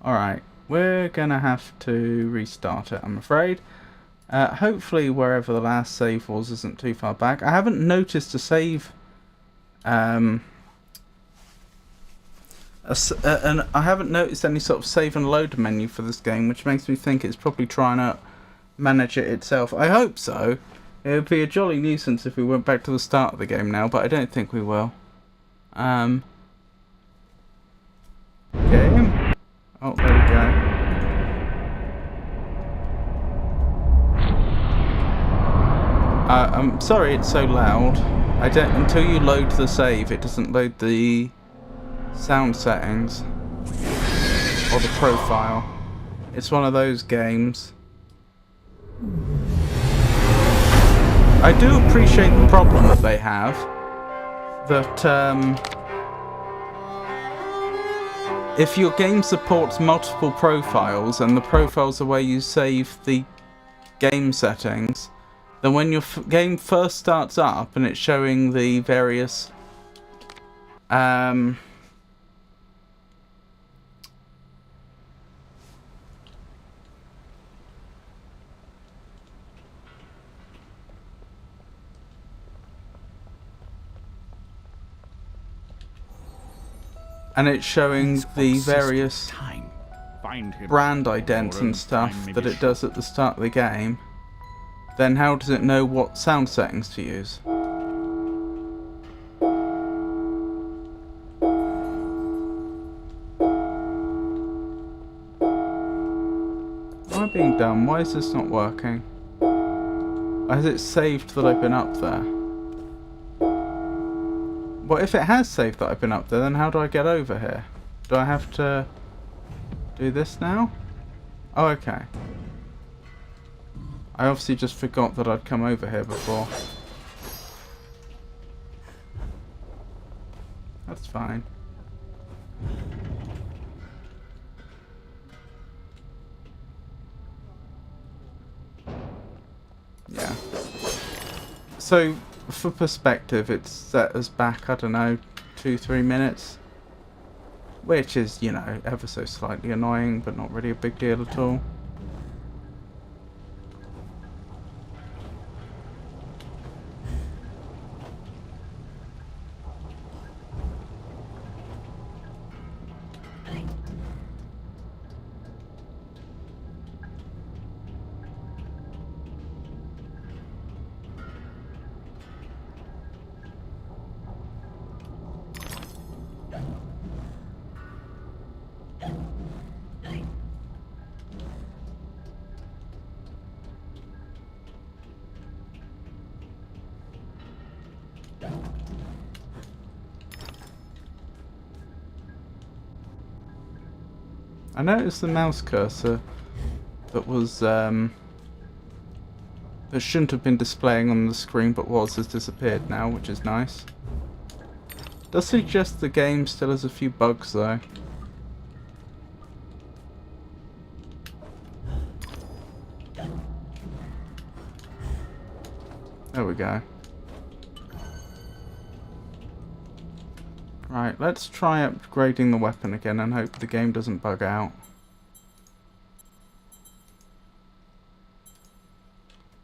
Alright, we're gonna have to restart it, I'm afraid. Hopefully wherever the last save was isn't too far back. I haven't noticed a save... and I haven't noticed any sort of save and load menu for this game, which makes me think it's probably trying to manage it itself. I hope so. It would be a jolly nuisance if we went back to the start of the game now, but I don't think we will. Game. Oh, there we go. I'm sorry it's so loud. I don't, until you load the save, it doesn't load the sound settings or the profile. It's one of those games. I do appreciate the problem that they have, that if your game supports multiple profiles and the profiles are where you save the game settings, then when your game first starts up and it's showing the various and it's showing the various brand idents and stuff that it does at the start of the game, then how does it know what sound settings to use? Am I being dumb? Why is this not working? Has it saved that I've been up there? Well, if it has saved that I've been up there, then how do I get over here? Do I have to do this now? Oh, okay. I obviously just forgot that I'd come over here before. That's fine. Yeah. So, for perspective, it's set us back, I don't know, 2-3 minutes. Which is, you know, ever so slightly annoying, but not really a big deal at all. I noticed the mouse cursor that was that shouldn't have been displaying on the screen but has disappeared now, which is nice. Does suggest the game still has a few bugs though. There we go. Right, let's try upgrading the weapon again and hope the game doesn't bug out.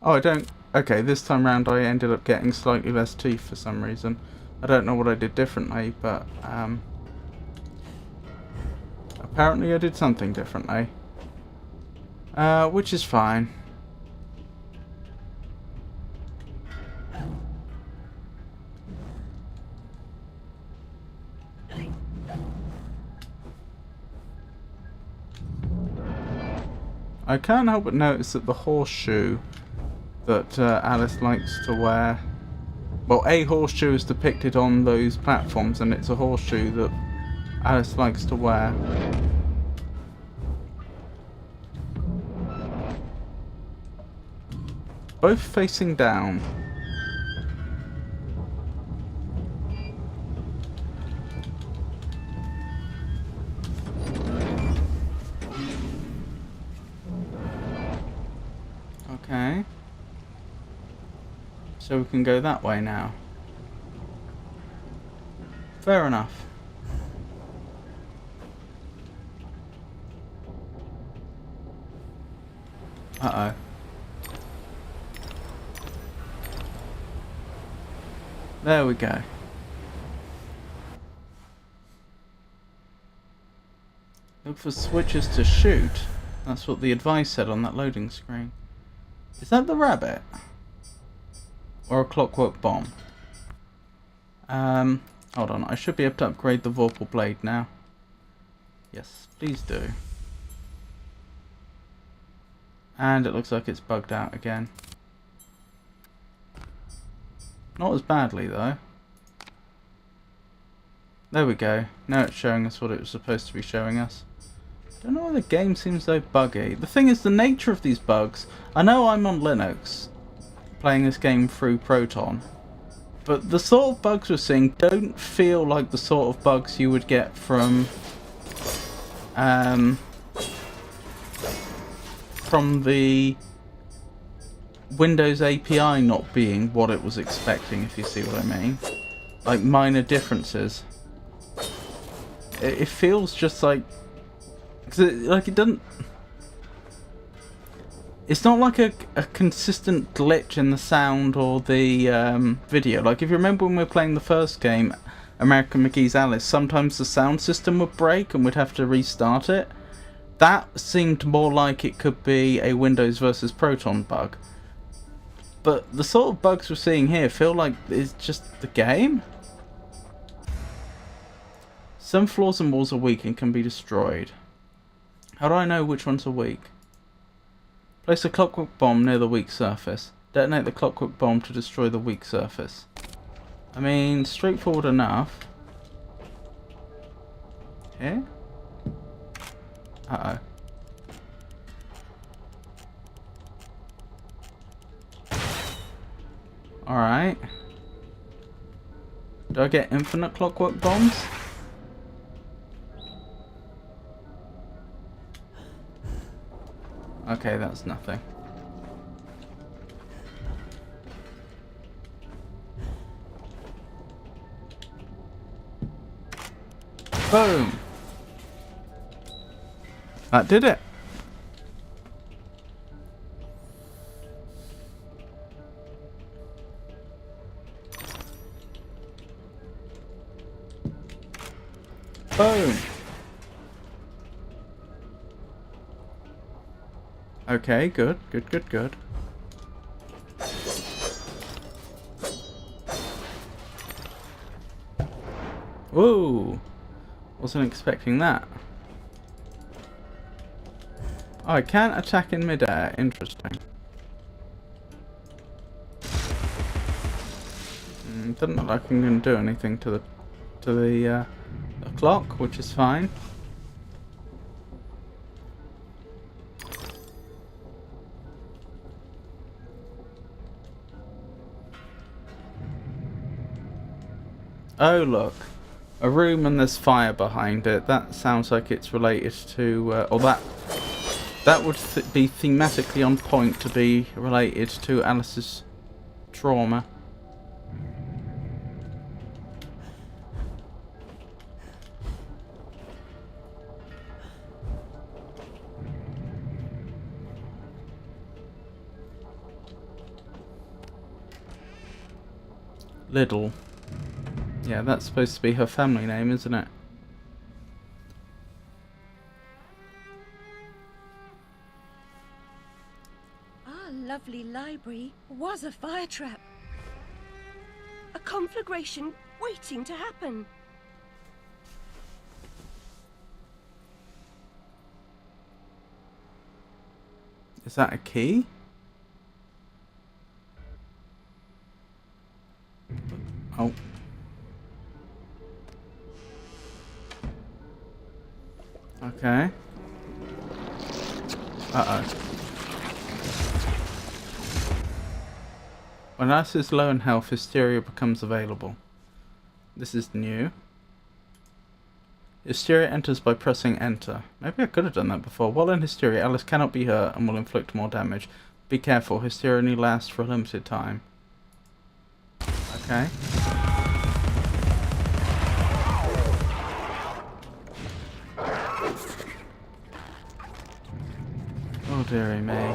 Oh, I don't... Okay, this time round I ended up getting slightly less teeth for some reason. I don't know what I did differently, but... Apparently I did something differently. Which is fine. I can't help but notice that the horseshoe that Alice likes to wear... Well, a horseshoe is depicted on those platforms, and it's a horseshoe that Alice likes to wear. Both facing down. Okay. So we can go that way now. Fair enough. Uh-oh. There we go. Look for switches to shoot. That's what the advice said on that loading screen. Is that the rabbit? Or a clockwork bomb? Hold on. I should be able to upgrade the vorpal blade now. Yes, please do. And it looks like it's bugged out again. Not as badly though. There we go. Now it's showing us what it was supposed to be showing us. Don't know why the game seems so buggy. The thing is, the nature of these bugs... I know I'm on Linux, playing this game through Proton, but the sort of bugs we're seeing don't feel like the sort of bugs you would get from the Windows API not being what it was expecting, if you see what I mean. Like minor differences. It feels just like... it doesn't... It's not like a consistent glitch in the sound or the video. Like if you remember when we were playing the first game, American McGee's Alice, sometimes the sound system would break and we'd have to restart it. That seemed more like it could be a Windows versus Proton bug. But the sort of bugs we're seeing here feel like it's just the game. Some floors and walls are weak and can be destroyed. How do I know which ones are weak? Place a clockwork bomb near the weak surface. Detonate the clockwork bomb to destroy the weak surface. I mean, straightforward enough. Here? Uh-oh. Alright. Do I get infinite clockwork bombs? Okay, that's nothing. Boom! That did it. Boom! Okay, good, good, good, good. Whoa! Wasn't expecting that. Oh, I can't attack in midair. Interesting. Doesn't look like I'm going to do anything to the clock, which is fine. Oh look, a room and there's fire behind it. That sounds like it's related to, or that would be thematically on point to be related to Alice's trauma. Little. Yeah, that's supposed to be her family name, isn't it? Our lovely library was a fire trap. A conflagration waiting to happen. Is that a key? Oh. Okay. Uh-oh. When Alice is low in health, hysteria becomes available. This is new. Hysteria enters by pressing enter. Maybe I could have done that before. While in hysteria, Alice cannot be hurt and will inflict more damage. Be careful, hysteria only lasts for a limited time. Okay. Oh dearie me.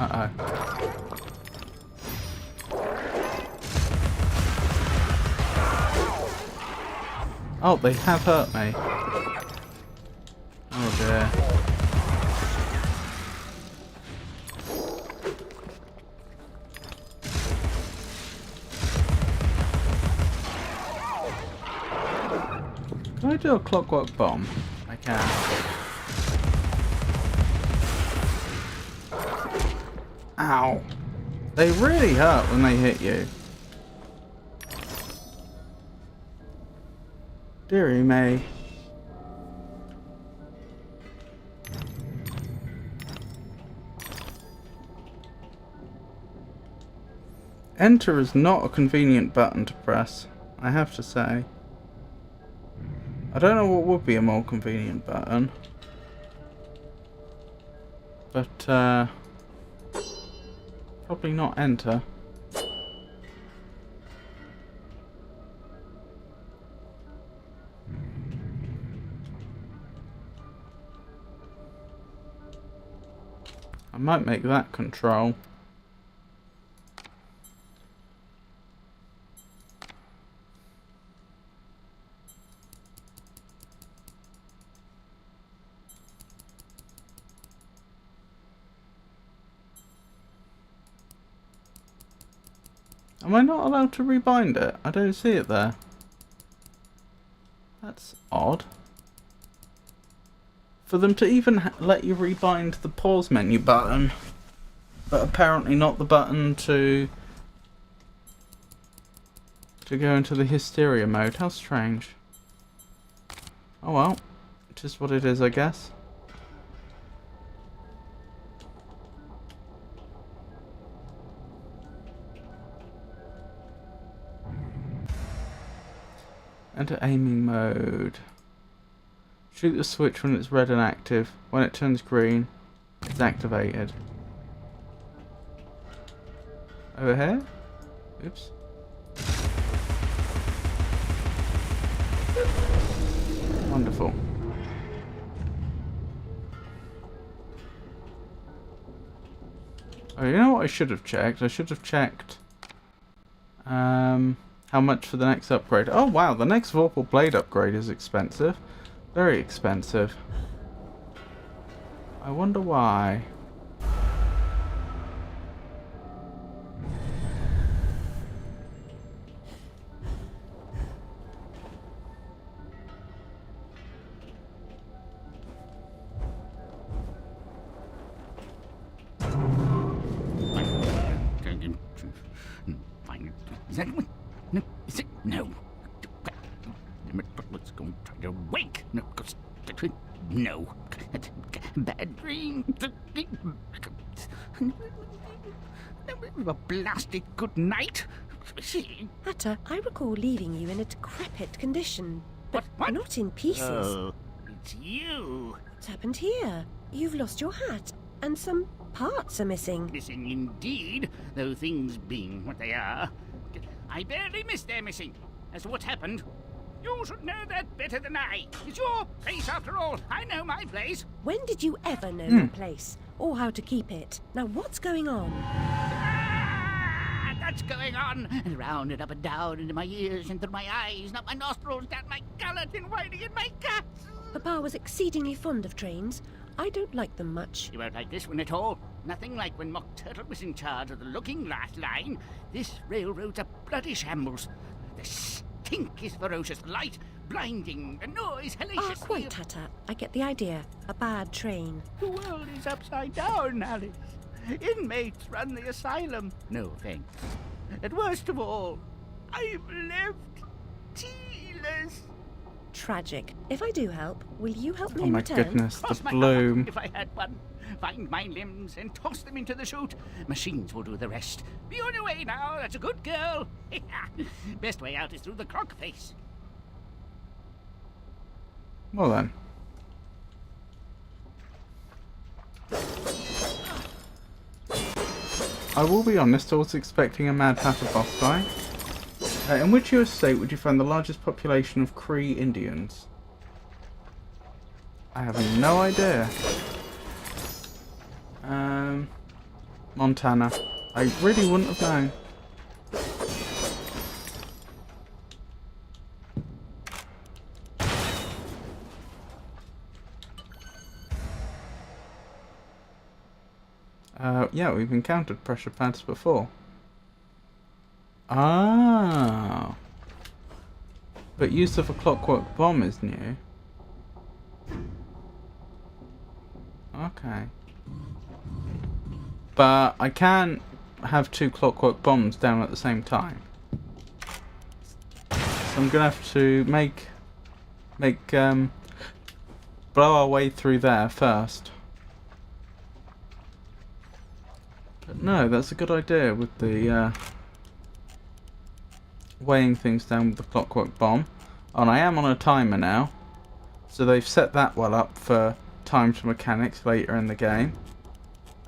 Uh-oh. Oh, they have hurt me. Oh dear. Can I do a clockwork bomb? I can. Ow. They really hurt when they hit you. Dearie me. Enter is not a convenient button to press, I have to say. I don't know what would be a more convenient button. But, probably not enter. I might make that control. Am I not allowed to rebind it? I don't see it there. That's odd. For them to even let you rebind the pause menu button, but apparently not the button to go into the hysteria mode. How strange. Oh well, it is what it is, I guess. Enter aiming mode. Shoot the switch when it's red and active. When it turns green, it's activated. Over here? Oops. Wonderful. Oh, you know what I should have checked? I should have checked how much for the next upgrade. Oh wow, the next Vorpal Blade upgrade is expensive. Very expensive. I wonder why. No, is it? No. Let's go and try to wake. No, no. Bad dream. A blasted good night. Hatter, I recall leaving you in a decrepit condition, but what? not in pieces. Oh, it's you. What's happened here? You've lost your hat, and some parts are missing. Missing indeed, though things being what they are. I barely missed their missing. As to what's happened, You should know that better than I. It's your place after all. I know my place. When did you ever know your place? Or how to keep it? Now what's going on? Ah, that's going on. And round and up and down into my ears and through my eyes, up my nostrils, down my gullet and winding in my guts. Papa was exceedingly fond of trains. I don't like them much. You won't like this one at all. Nothing like when Mock Turtle was in charge of the looking glass line. This railroad's a bloody shambles. The stink is ferocious, light, blinding, the noise hellacious. Ah, quite, Tata. I get the idea. A bad train. The world is upside down, Alice. Inmates run the asylum. No thanks. And worst of all, I'm left tealess. Tragic. If I do help, will you help me Oh in my return? goodness, the Cross my bloom. heart if I had one. Find my limbs and toss them into the chute. Machines will do the rest. Be on your way now. That's a good girl. Best way out is through the clock face. Well then. I will be honest, I was expecting a Mad Hatter boss fight. In which US state would you find the largest population of Cree Indians? I have no idea. Montana. I really wouldn't have known. Yeah, we've encountered pressure pads before. Ah. But use of a clockwork bomb is new. Okay. But I can have 2 clockwork bombs down at the same time. So I'm gonna have to blow our way through there first. But no, that's a good idea with the weighing things down with the clockwork bomb. And I am on a timer now, so they've set that well up for timed mechanics later in the game.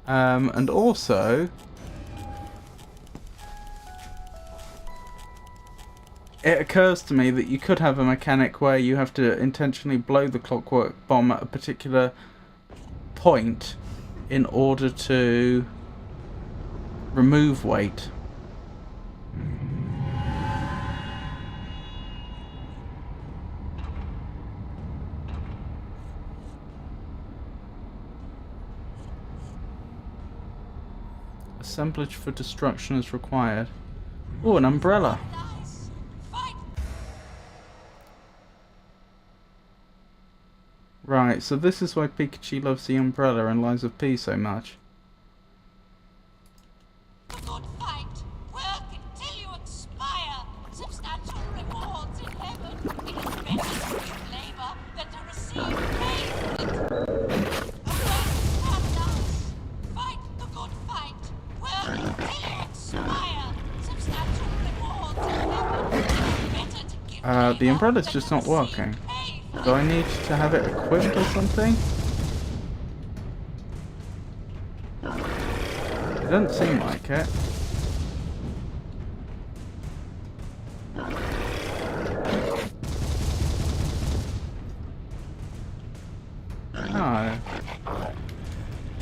And also, it occurs to me that you could have a mechanic where you have to intentionally blow the clockwork bomb at a particular point in order to remove weight. Assemblage for destruction is required. Oh, an umbrella. Right, so this is why Pikachu loves the umbrella and Lies of P so much. A good fight. Work until you expire. Substantial rewards in heaven. It is better to give labor than to receive pay. Paradise. Fight the good fight. Work until you expire. Substantial rewards in heaven. It is better to give The umbrella's just not working. Do I need to have it equipped or something? It doesn't seem like it. No.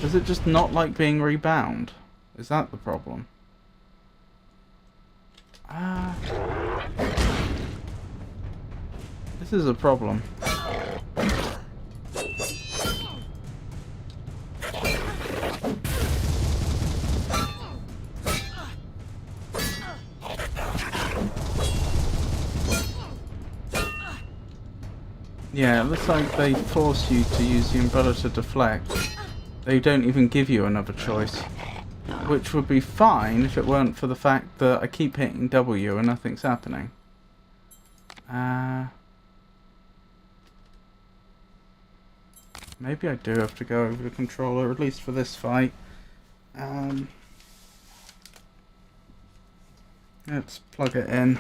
Does it just not like being rebound? Is that the problem? This is a problem. Yeah, it looks like they force you to use the umbrella to deflect. They don't even give you another choice. Which would be fine if it weren't for the fact that I keep hitting W and nothing's happening. Maybe I do have to go over the controller, at least for this fight. Let's plug it in.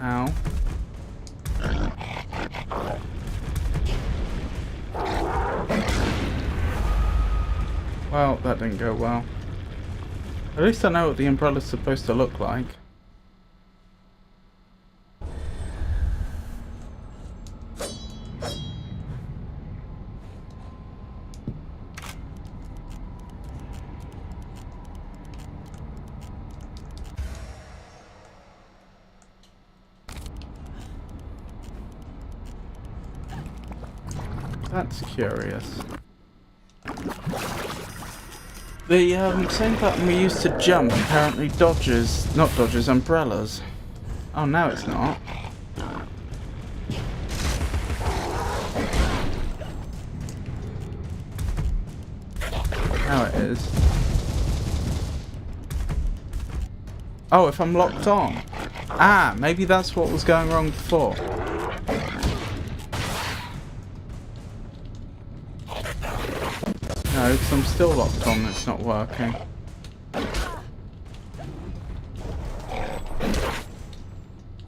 Ow. Well, that didn't go well. At least I know what the umbrella's supposed to look like. That's curious. The same button we used to jump apparently not dodges umbrellas. Oh, now it's not. Now it is. Oh, if I'm locked on. Ah, maybe that's what was going wrong before. No, because I'm still locked on, it's not working.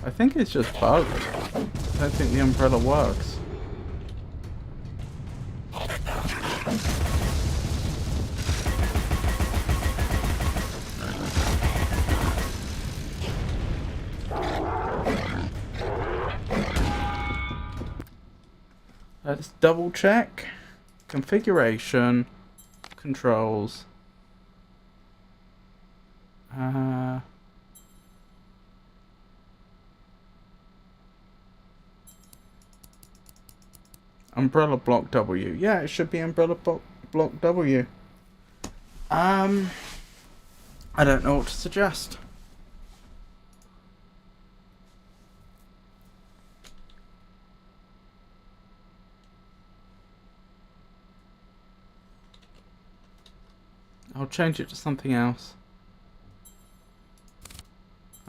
I think it's just bugged. I don't think the umbrella works. Let's double check. Configuration. Controls. Umbrella block W. Yeah, it should be umbrella block W. I don't know what to suggest. I'll change it to something else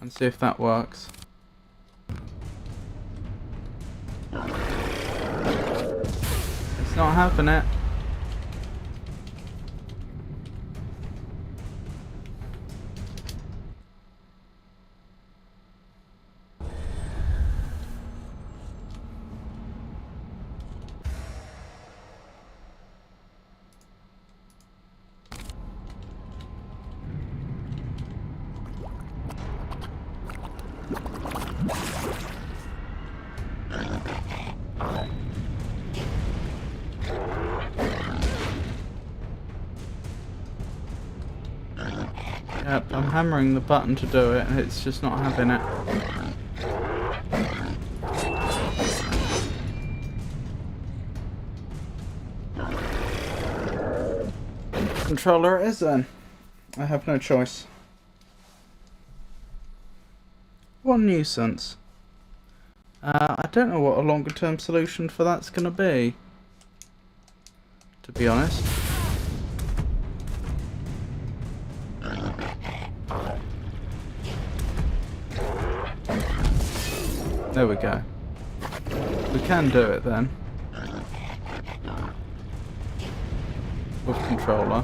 and see if that works. It's not having it. Yep, I'm hammering the button to do it and it's just not having it. Controller it is then. I have no choice. What a nuisance. I don't know what a longer term solution for that's gonna be, to be honest. There we go. We can do it then. With controller.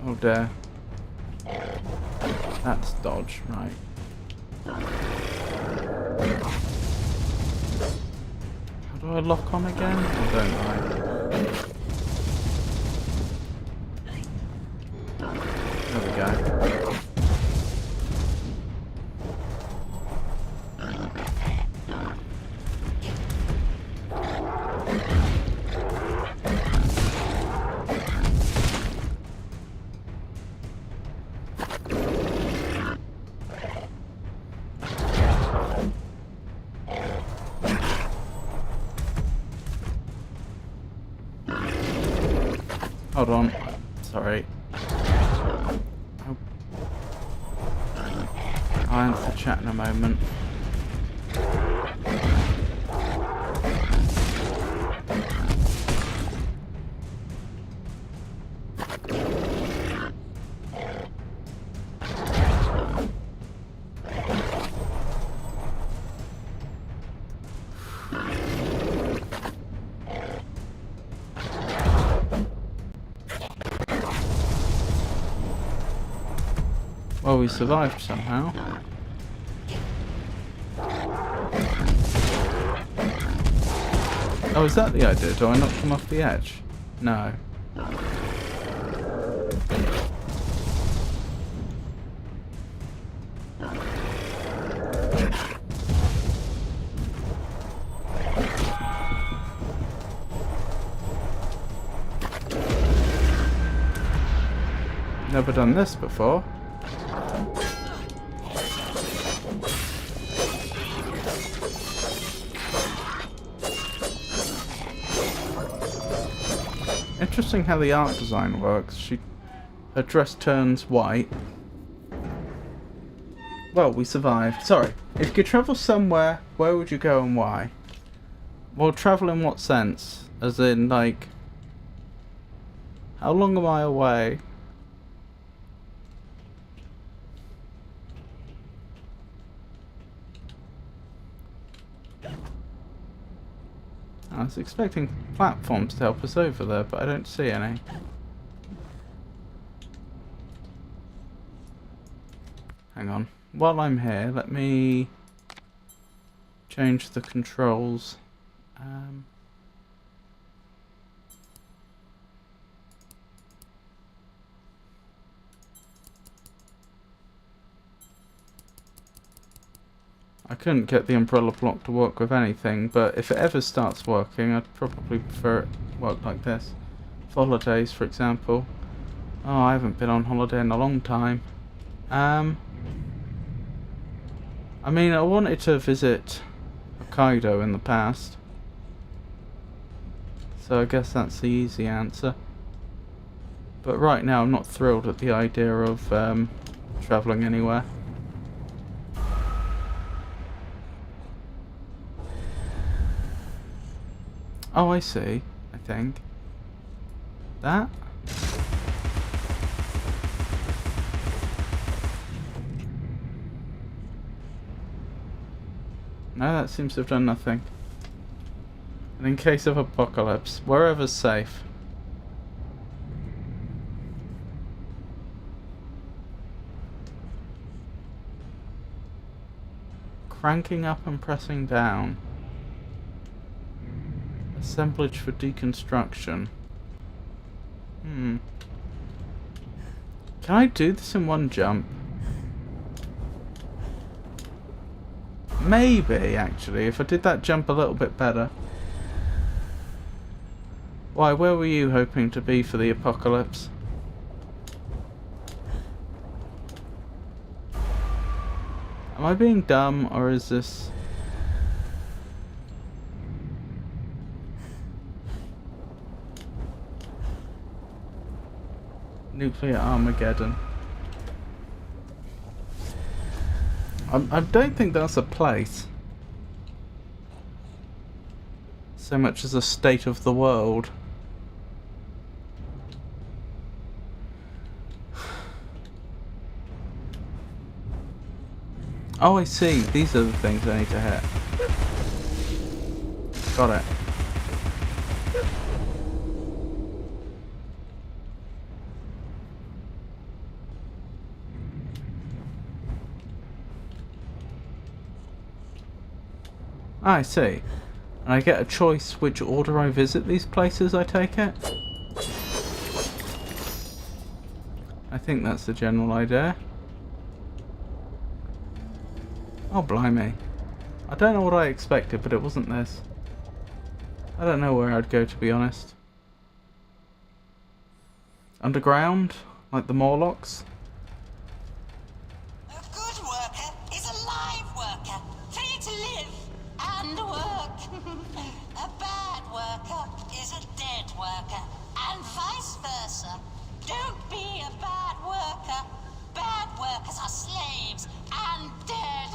Oh dear. That's dodge, right. How do I lock on again? I don't know. There we go. Hold on. Sorry. I'll answer chat in a moment. Well, we survived somehow. Oh, is that the idea? Do I not come off the edge? No. Never done this before. Interesting how the art design works. Her dress turns white. Well, we survived. Sorry. If you could travel somewhere, where would you go and why? Well, travel in what sense? As in, like, how long am I away? I was expecting platforms to help us over there, but I don't see any. Hang on. While I'm here, let me change the controls. I couldn't get the umbrella block to work with anything, but if it ever starts working, I'd probably prefer it work like this. For holidays, for example. Oh, I haven't been on holiday in a long time. I mean, I wanted to visit Hokkaido in the past, so I guess that's the easy answer. But right now, I'm not thrilled at the idea of travelling anywhere. Oh, I see. I think. That? No, that seems to have done nothing. And in case of apocalypse, wherever's safe. Cranking up and pressing down. Assemblage for deconstruction. Can I do this in one jump? Maybe, actually, if I did that jump a little bit better. Why, where were you hoping to be for the apocalypse? Am I being dumb, or is this... Nuclear Armageddon. I don't think that's a place. So much as a state of the world. Oh, I see. These are the things I need to hit. Got it. I see. And I get a choice which order I visit these places, I take it? I think that's the general idea. Oh, blimey. I don't know what I expected, but it wasn't this. I don't know where I'd go, to be honest. Underground? Like the Morlocks? A good worker is a live worker, free to live and work. A bad worker is a dead worker, and vice versa. Don't be a bad worker. Bad workers are slaves and dead.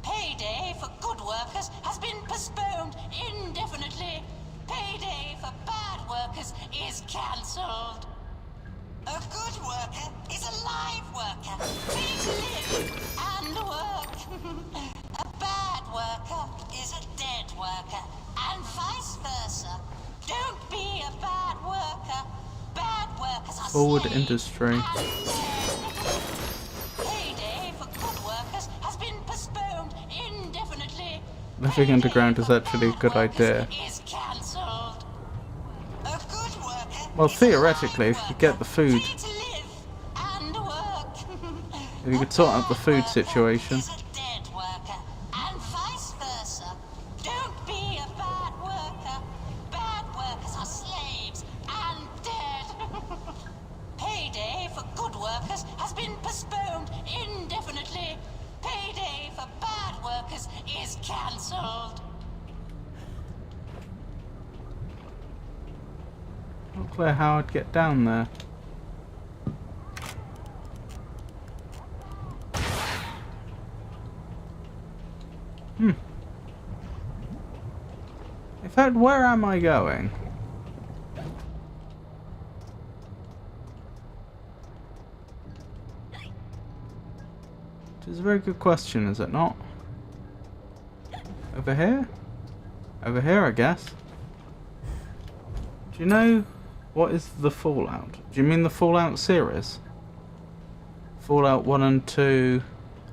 Payday for good workers has been postponed indefinitely. Payday for bad workers is cancelled. A good worker is a live worker, free to live and work. A bad worker is a dead worker, and vice versa. Don't be a bad worker. Bad workers are Forward slaves industry. and dead. Payday for good workers has been postponed indefinitely. Living underground is actually a good idea. Is cancelled. A good worker. Well, theoretically, if you could get the food, To live and work. if you could sort out the food situation. Is a dead worker, and vice versa. Don't be a bad worker. Bad workers are slaves and dead. Payday for good workers has been postponed indefinitely. Payday for bad workers is cancelled. Not clear how I'd get down there. In fact, where am I going? Which is a very good question, is it not? Over here? Over here, I guess. Do you know what is the Fallout? Do you mean the Fallout series? Fallout 1 and 2,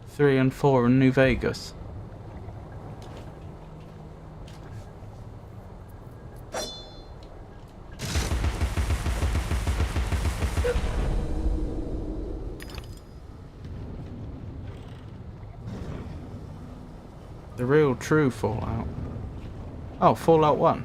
3 and 4 in New Vegas? The real true Fallout. Oh, Fallout 1.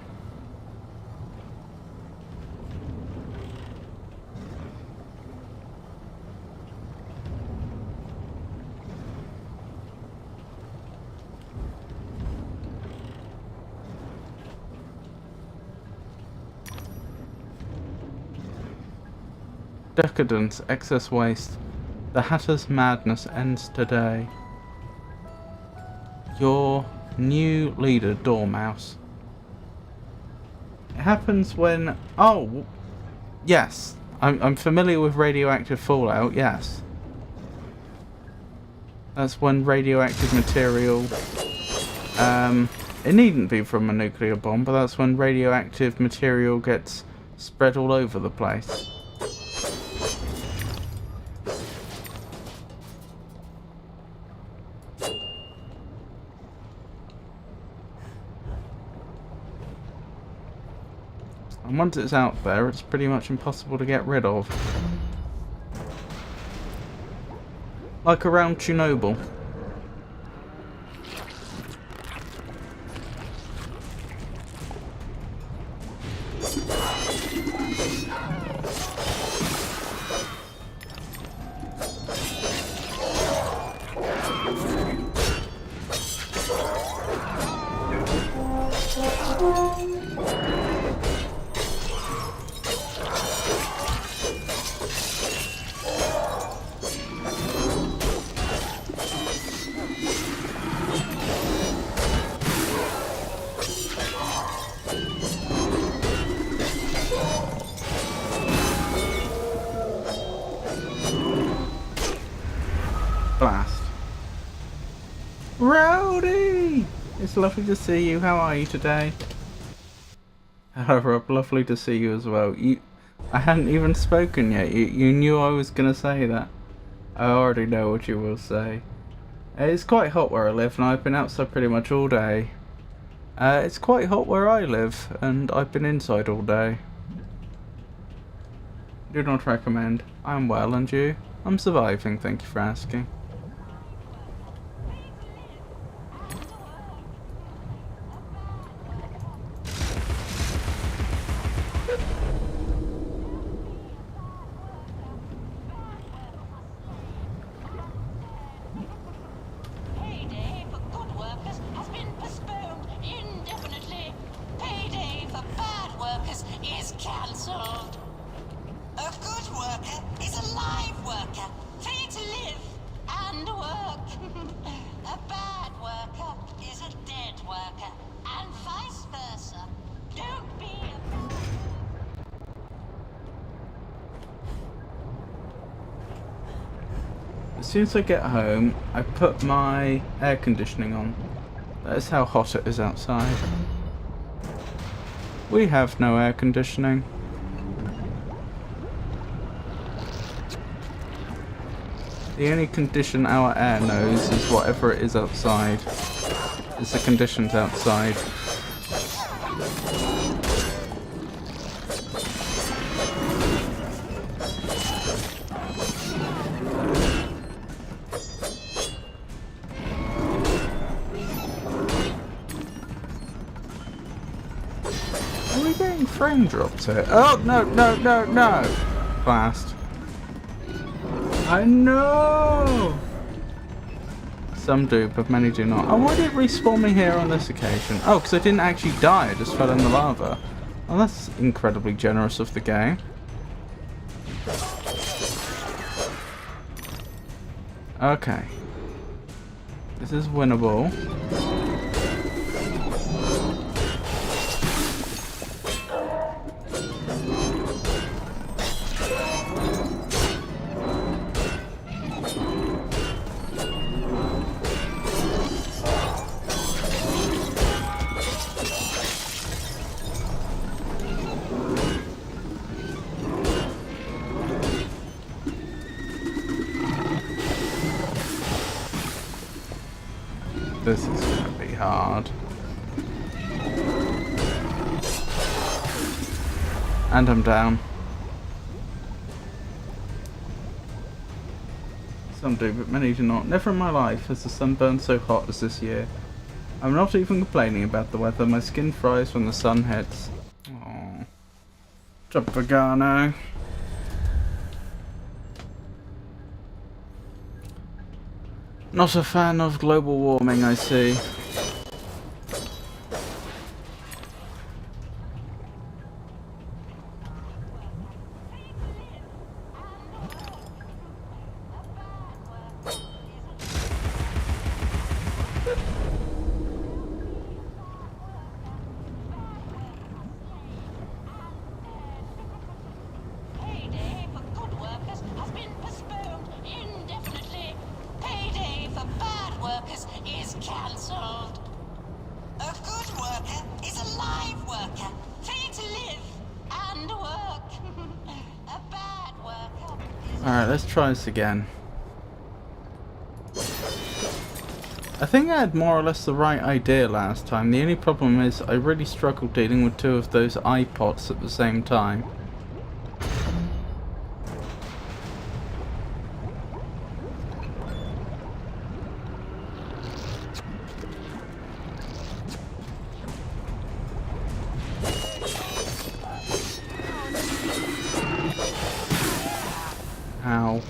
Decadence, excess waste. The Hatter's madness ends today. Your new leader, Dormouse. It happens when... Oh! Yes. I'm familiar with radioactive fallout, yes. That's when radioactive material... it needn't be from a nuclear bomb, but that's when radioactive material gets spread all over the place. And once it's out there, it's pretty much impossible to get rid of. Like around Chernobyl. Blast. Rowdy! It's lovely to see you. How are you today? Rob, lovely to see you as well. I hadn't even spoken yet. You knew I was going to say that. I already know what you will say. It's quite hot where I live, and I've been outside pretty much all day. It's quite hot where I live, and I've been inside all day. Do not recommend. I'm well, and you? I'm surviving, thank you for asking. Payday for good workers has been postponed indefinitely. Payday for bad workers is cancelled. A good worker is a live worker, free to live and work. A bad worker is a dead worker, and vice versa. Don't be a... As soon as I get home, I put my air conditioning on. That is how hot it is outside. We have no air conditioning. The only condition our air knows is whatever it is outside. It's the conditions outside. Are we getting frame drops here? Oh, no, no, no, no! Fast. I know! Some do, but many do not. Oh, why did it respawn me here on this occasion? Oh, because I didn't actually die, I just fell in the lava. Well, that's incredibly generous of the game. Okay. This is winnable. This is going to be hard. And I'm down. Some do, but many do not. Never in my life has the sun burned so hot as this year. I'm not even complaining about the weather. My skin fries when the sun hits. Aww. Jump Vegano. Not a fan of global warming, I see. Payday for good workers has been postponed indefinitely. Payday for bad workers is cancelled. A good worker is a live worker, free to live and work. A bad worker is... Alright, let's try this again. I think I had more or less the right idea last time. The only problem is I really struggled dealing with two of those iPods at the same time. Ow.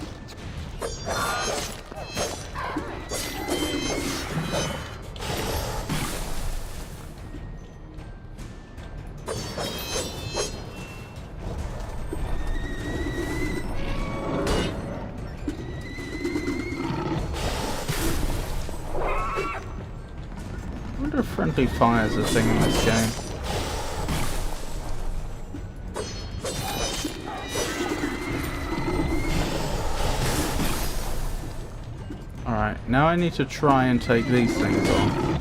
I wonder if friendly fire is a thing in this game. Alright, now I need to try and take these things on.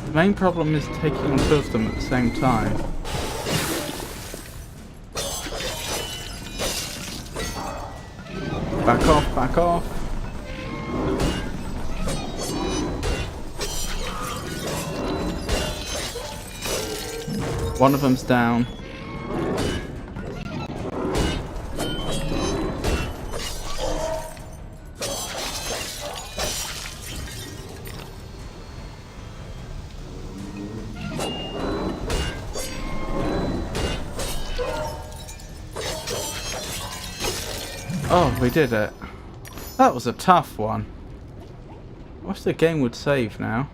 The main problem is taking on two of them at the same time. Back off, back off. One of them's down. Oh, we did it. That was a tough one. I wish the game would save now.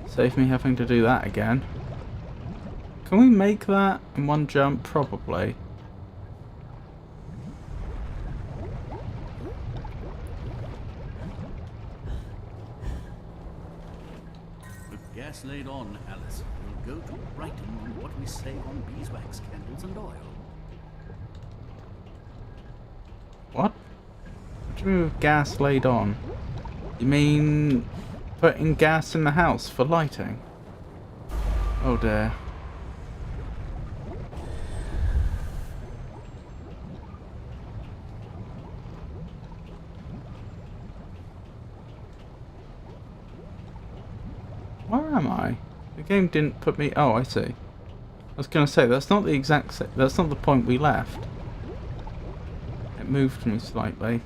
Save me having to do that again. Can we make that in one jump? Probably. With gas laid on, Alice, we'll go to Brighton on what we save on beeswax, candles and oil. What? What do you mean with gas laid on? You mean putting gas in the house for lighting? Oh dear. Where am I? The game didn't put me... Oh, I see. I was going to say, that's not the exact... That's not the point we left. It moved me slightly.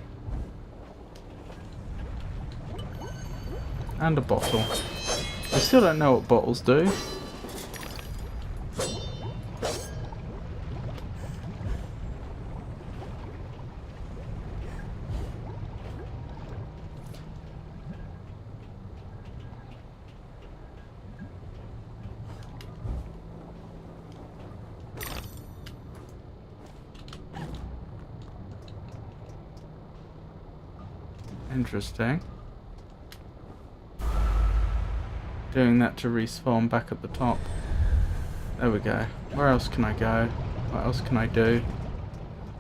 And a bottle. I still don't know what bottles do. Interesting. Doing that to respawn back at the top. There we go. Where else can I go? What else can I do?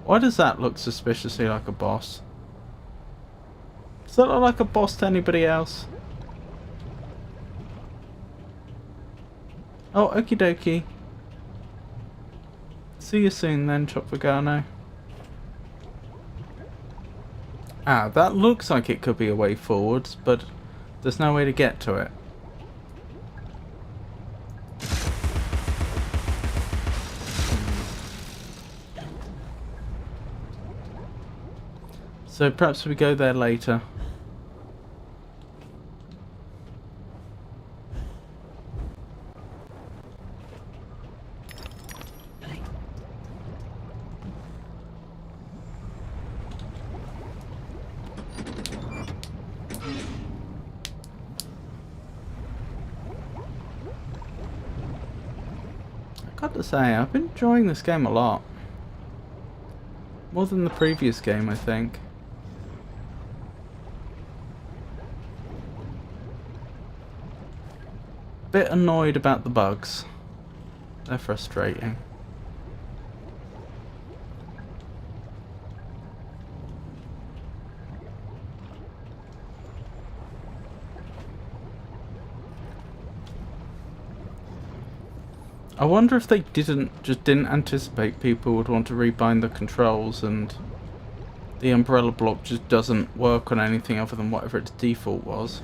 Why does that look suspiciously like a boss? Does that look like a boss to anybody else? Oh, okie dokie. See you soon then, Chop Vegano. Ah, that looks like it could be a way forwards, but there's no way to get to it. So perhaps we go there later. Got to say, I've been enjoying this game a lot. More than the previous game, I think. Bit annoyed about the bugs. They're frustrating. I wonder if they didn't anticipate people would want to rebind the controls and the umbrella block just doesn't work on anything other than whatever its default was.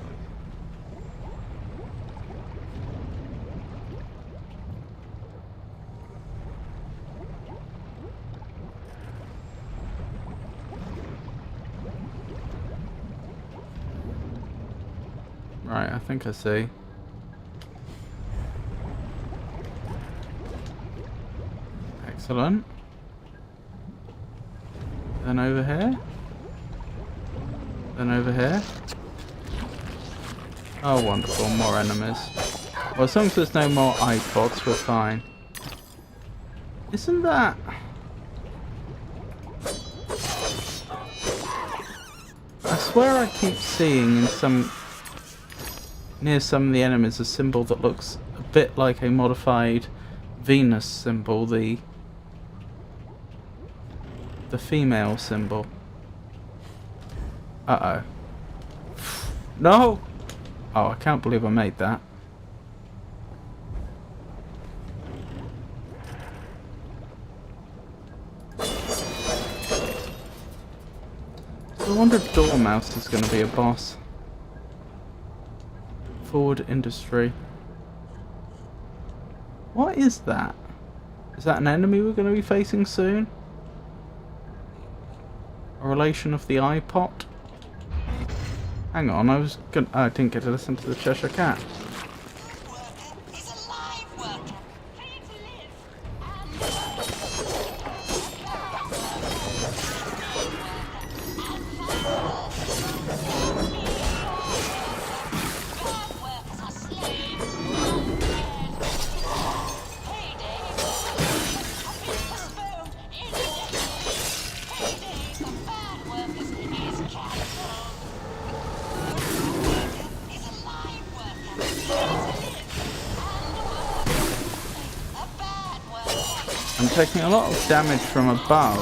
Right, I think I see. Excellent. Then over here. Then over here. Oh, wonderful. More enemies. Well, as long as there's no more iPods, we're fine. Isn't that... I swear I keep seeing in some... near some of the enemies a symbol that looks a bit like a modified Venus symbol, the female symbol. Uh-oh. No! Oh, I can't believe I made that. I wonder if Dormouse is going to be a boss. Forward Industry. What is that? Is that an enemy we're going to be facing soon? A relation of the iPod? Hang on, I didn't get to listen to the Cheshire Cat. I'm taking a lot of damage from above.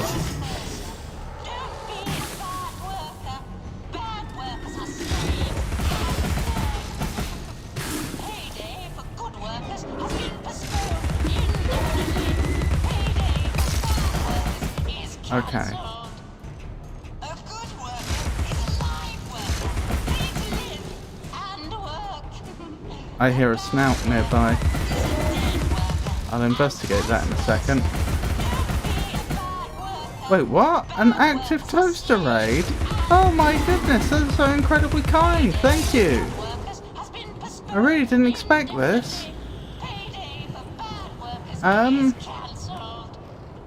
Okay. A good worker is a live worker, free to live and work. I hear a snout nearby. I'll investigate that in a second. Wait, what? An active toaster raid? Oh my goodness, that's so incredibly kind. Thank you. I really didn't expect this.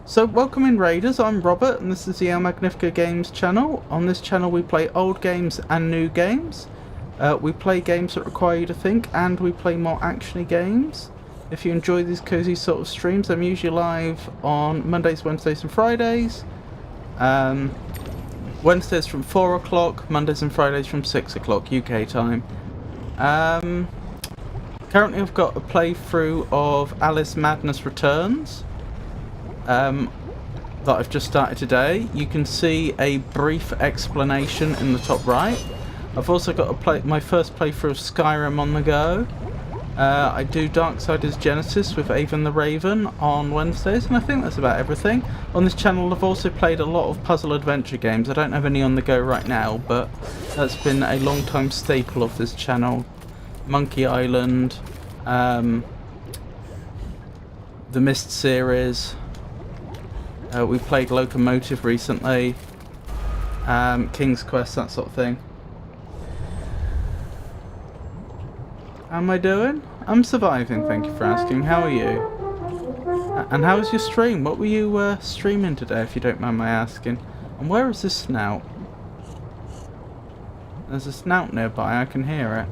So welcome in Raiders, I'm Robert and this is the El Magnifica Games channel. On this channel we play old games and new games. We play games that require you to think, and we play more actiony games. If you enjoy these cozy sort of streams, I'm usually live on Mondays, Wednesdays and Fridays. Wednesdays from 4 o'clock, Mondays and Fridays from 6 o'clock UK time. Currently I've got a playthrough of Alice Madness Returns that I've just started today. You can see a brief explanation in the top right. I've also got my first playthrough of Skyrim on the go. I do Darksiders Genesis with Avon the Raven on Wednesdays, and I think that's about everything. On this channel I've also played a lot of puzzle adventure games. I don't have any on the go right now, but that's been a long time staple of this channel. Monkey Island, the Myst series, we played Locomotive recently, King's Quest, that sort of thing. How am I doing? I'm surviving, thank you for asking. How are you? And how was your stream? What were you streaming today, if you don't mind my asking? And where is this snout? There's a snout nearby, I can hear it.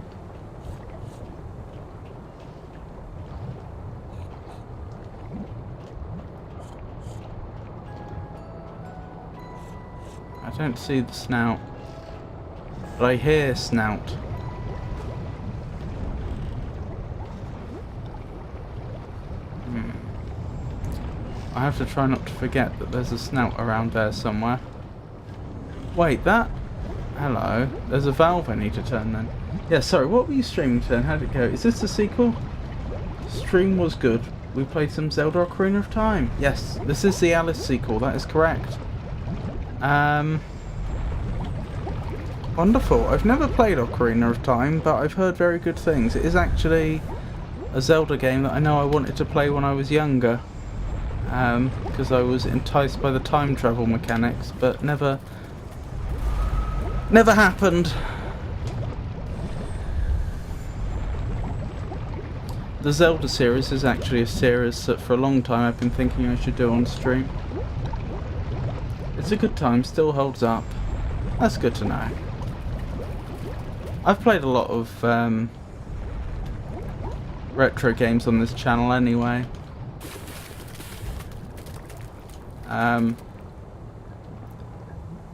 I don't see the snout, but I hear snout. I have to try not to forget that there's a snout around there somewhere. Wait, that... Hello. There's a valve I need to turn then. Yeah, sorry, what were you streaming to then? How'd it go? Is this the sequel? Stream was good. We played some Zelda Ocarina of Time. Yes, this is the Alice sequel, that is correct. Wonderful. I've never played Ocarina of Time, but I've heard very good things. It is actually a Zelda game that I know I wanted to play when I was younger. Because I was enticed by the time travel mechanics, but never happened. The Zelda series is actually a series that for a long time I've been thinking I should do on stream. It's a good time, still holds up. That's good to know. I've played a lot of retro games on this channel anyway.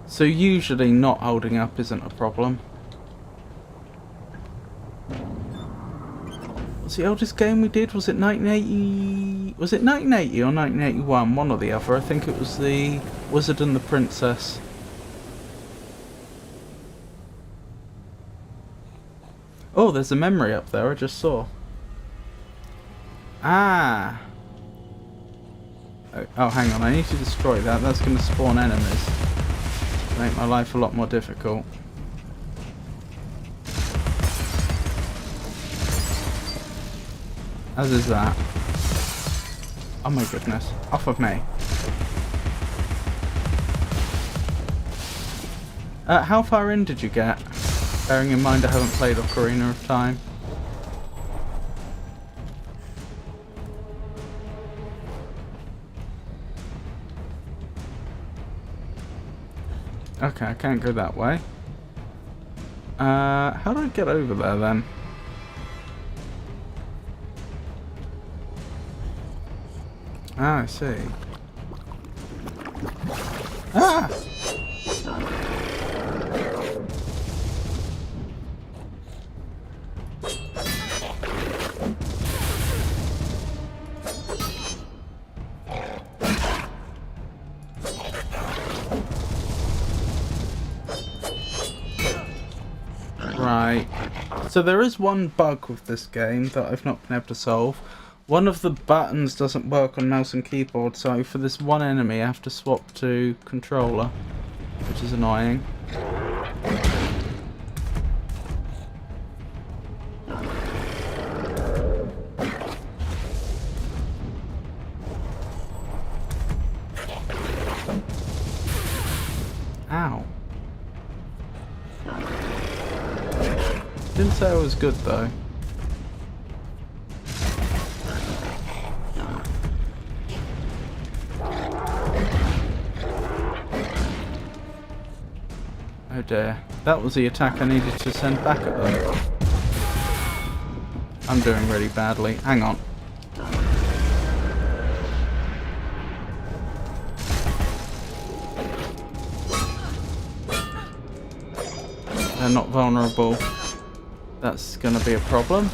So usually not holding up isn't a problem. What's the oldest game we did? Was it 1980? Was it 1980 or 1981? One or the other. I think it was the Wizard and the Princess. Oh, there's a memory up there I just saw. Ah. Oh, hang on, I need to destroy that. That's going to spawn enemies. Make my life a lot more difficult. As is that. Oh my goodness. Off of me. How far in did you get? Bearing in mind I haven't played Ocarina of Time. Okay, I can't go that way. How do I get over there then? Ah, I see. Ah! Right. So there is one bug with this game that I've not been able to solve. one of the buttons doesn't work on mouse and keyboard, so for this one enemy I have to swap to controller, which is annoying. Ow. Didn't say I was good though. Oh dear. That was the attack I needed to send back at them. I'm doing really badly. Hang on. They're not vulnerable. That's gonna be a problem.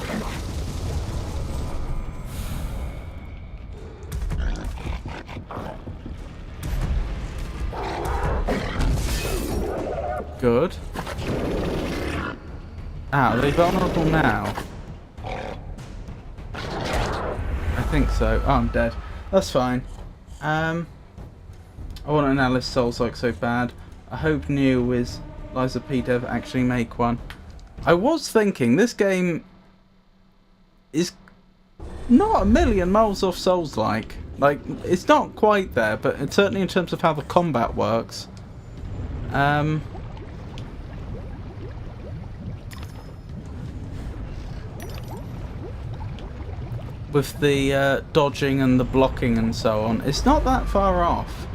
Good. Ah, are they vulnerable now? I think so. Oh, I'm dead. That's fine. I want an Alice Souls-like so bad. I hope New with Liza P. Dev actually make one. I was thinking, this game is not a million miles off Souls-like. Like, it's not quite there, but it's certainly in terms of how the combat works. With the dodging and the blocking and so on, it's not that far off.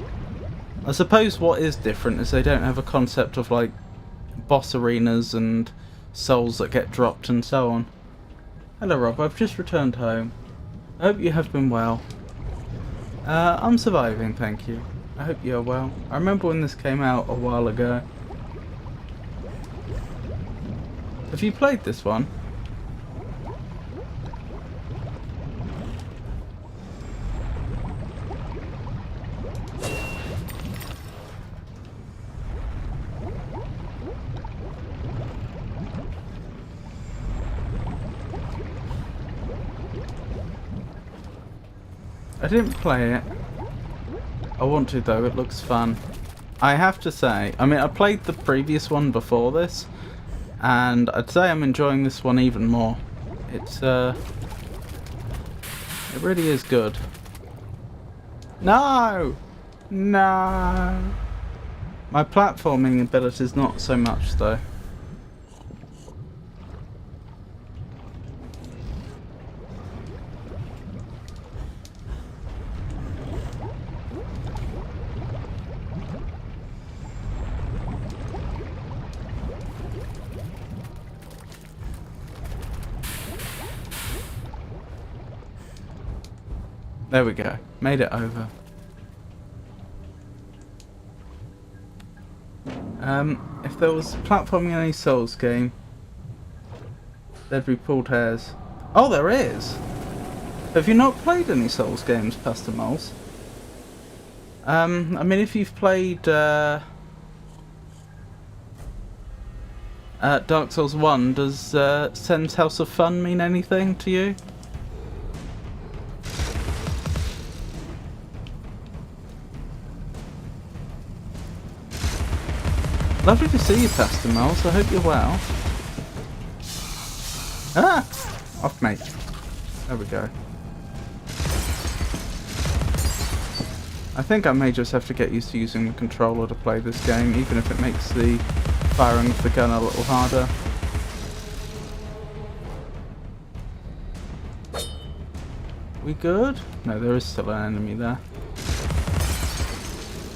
I suppose what is different is they don't have a concept of like boss arenas and souls that get dropped and so on. Hello Rob, I've just returned home. I hope you have been well. I'm surviving, thank you. I hope you're well. I remember when this came out a while ago. Have you played this one? I didn't play it. I want to though, it looks fun. I have to say, I mean I played the previous one before this, and I'd say I'm enjoying this one even more. It's it really is good. No! No! My platforming abilities not so much though. There we go. Made it over. If there was platforming in any Souls game, there'd be pulled hairs. Oh, there is! Have you not played any Souls games, Pastor Moles? I mean, if you've played Dark Souls 1, does Sen's House of Fun mean anything to you? Lovely to see you, Pastor Moles. I hope you're well. Ah! Off, mate. There we go. I think I may just have to get used to using the controller to play this game, even if it makes the firing of the gun a little harder. We good? No, there is still an enemy there.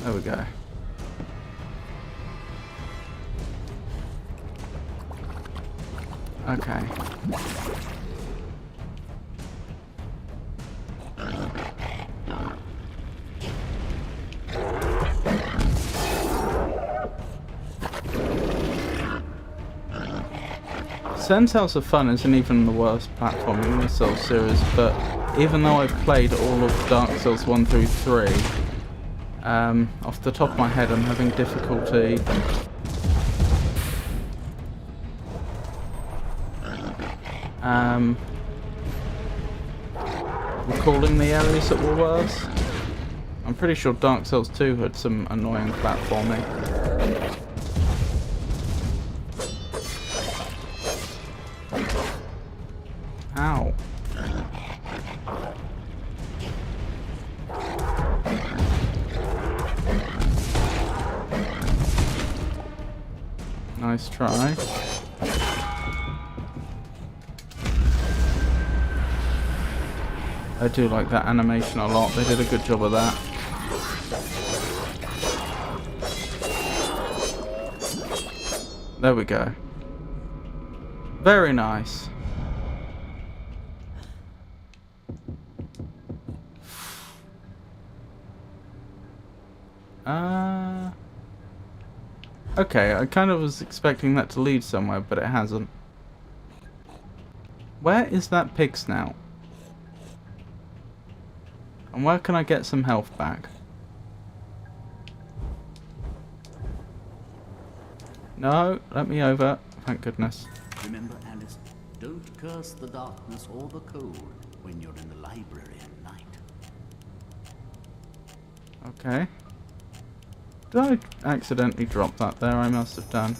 There we go. Okay. Sen's House of Fun isn't even the worst platforming in the Souls series, but even though I've played all of Dark Souls 1 through 3, off the top of my head I'm having difficulty recalling the areas that were worse. I'm pretty sure Dark Souls 2 had some annoying platforming. Ow. Nice try. I do like that animation a lot. They did a good job of that. There we go. Very nice. Okay, I kind of was expecting that to lead somewhere, but it hasn't. Where is that pig snout? And where can I get some health back? No, let me over. Thank goodness. Remember, Alice, don't curse the darkness or the cold when you're in the library at night. Okay. Did I accidentally drop that there? I must have done.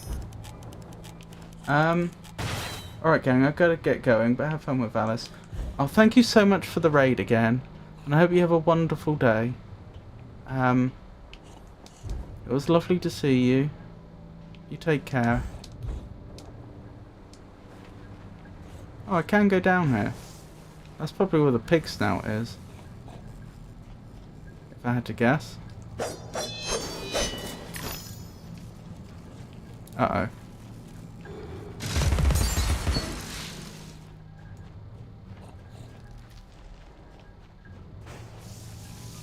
Alright gang, I've got to get going, but have fun with Alice. Oh, thank you so much for the raid again. And I hope you have a wonderful day. It was lovely to see you. You take care. Oh, I can go down here. That's probably where the pig snout is. If I had to guess. Uh-oh.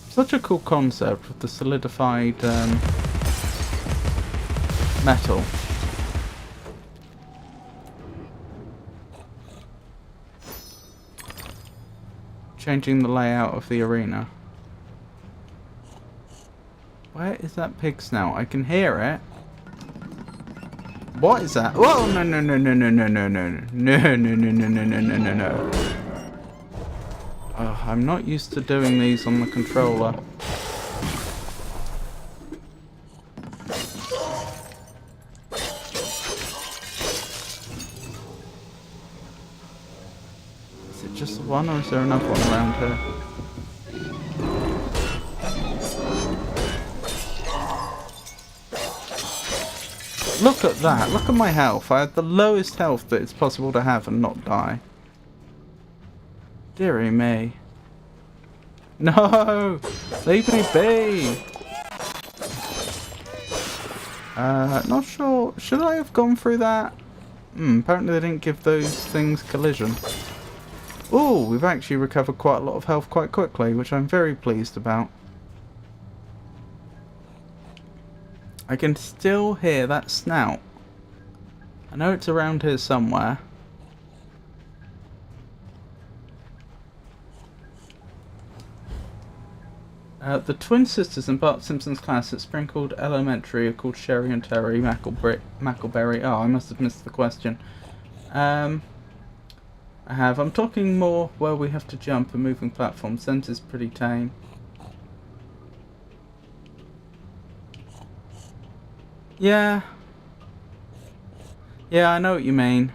Such a cool concept with the solidified metal. Changing the layout of the arena. Where is that pig snout? I can hear it. What is that? Whoa! No! No! No! No! No! No! No! No! No! No! No! No! No! No! No! No! No! Oh, I'm not used to doing these on the controller. Is it just the one, or is there another one around here? Look at that. Look at my health. I had the lowest health that it's possible to have and not die. Dearie me. No! Leave me be! Not sure. Should I have gone through that? Apparently they didn't give those things collision. Ooh, we've actually recovered quite a lot of health quite quickly, which I'm very pleased about. I can still hear that snout. I know it's around here somewhere. The twin sisters in Bart Simpson's class at Springfield Elementary are called Sherry and Terry Mackleberry. Oh, I must have missed the question. I'm talking more where we have to jump and moving platforms. Sense is pretty tame. Yeah. Yeah, I know what you mean.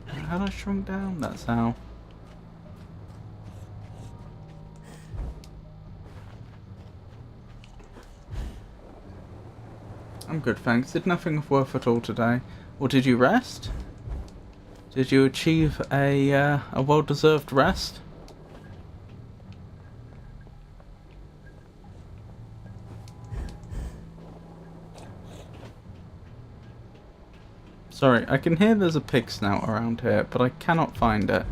How did I shrunk down? That's how. I'm good, thanks. Did nothing of worth at all today. Or did you rest? Did you achieve a well-deserved rest? Sorry, I can hear there's a pig snout around here, but I cannot find it.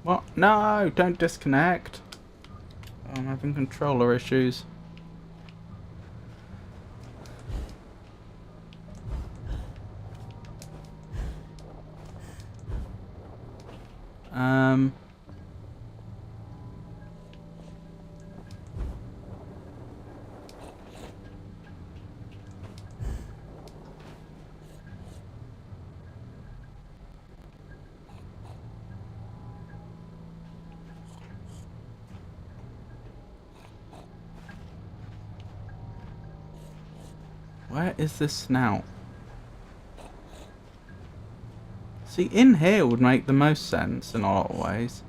What? No! Don't disconnect! Oh, I'm having controller issues. Where is this snout? See, in here would make the most sense in a lot of ways.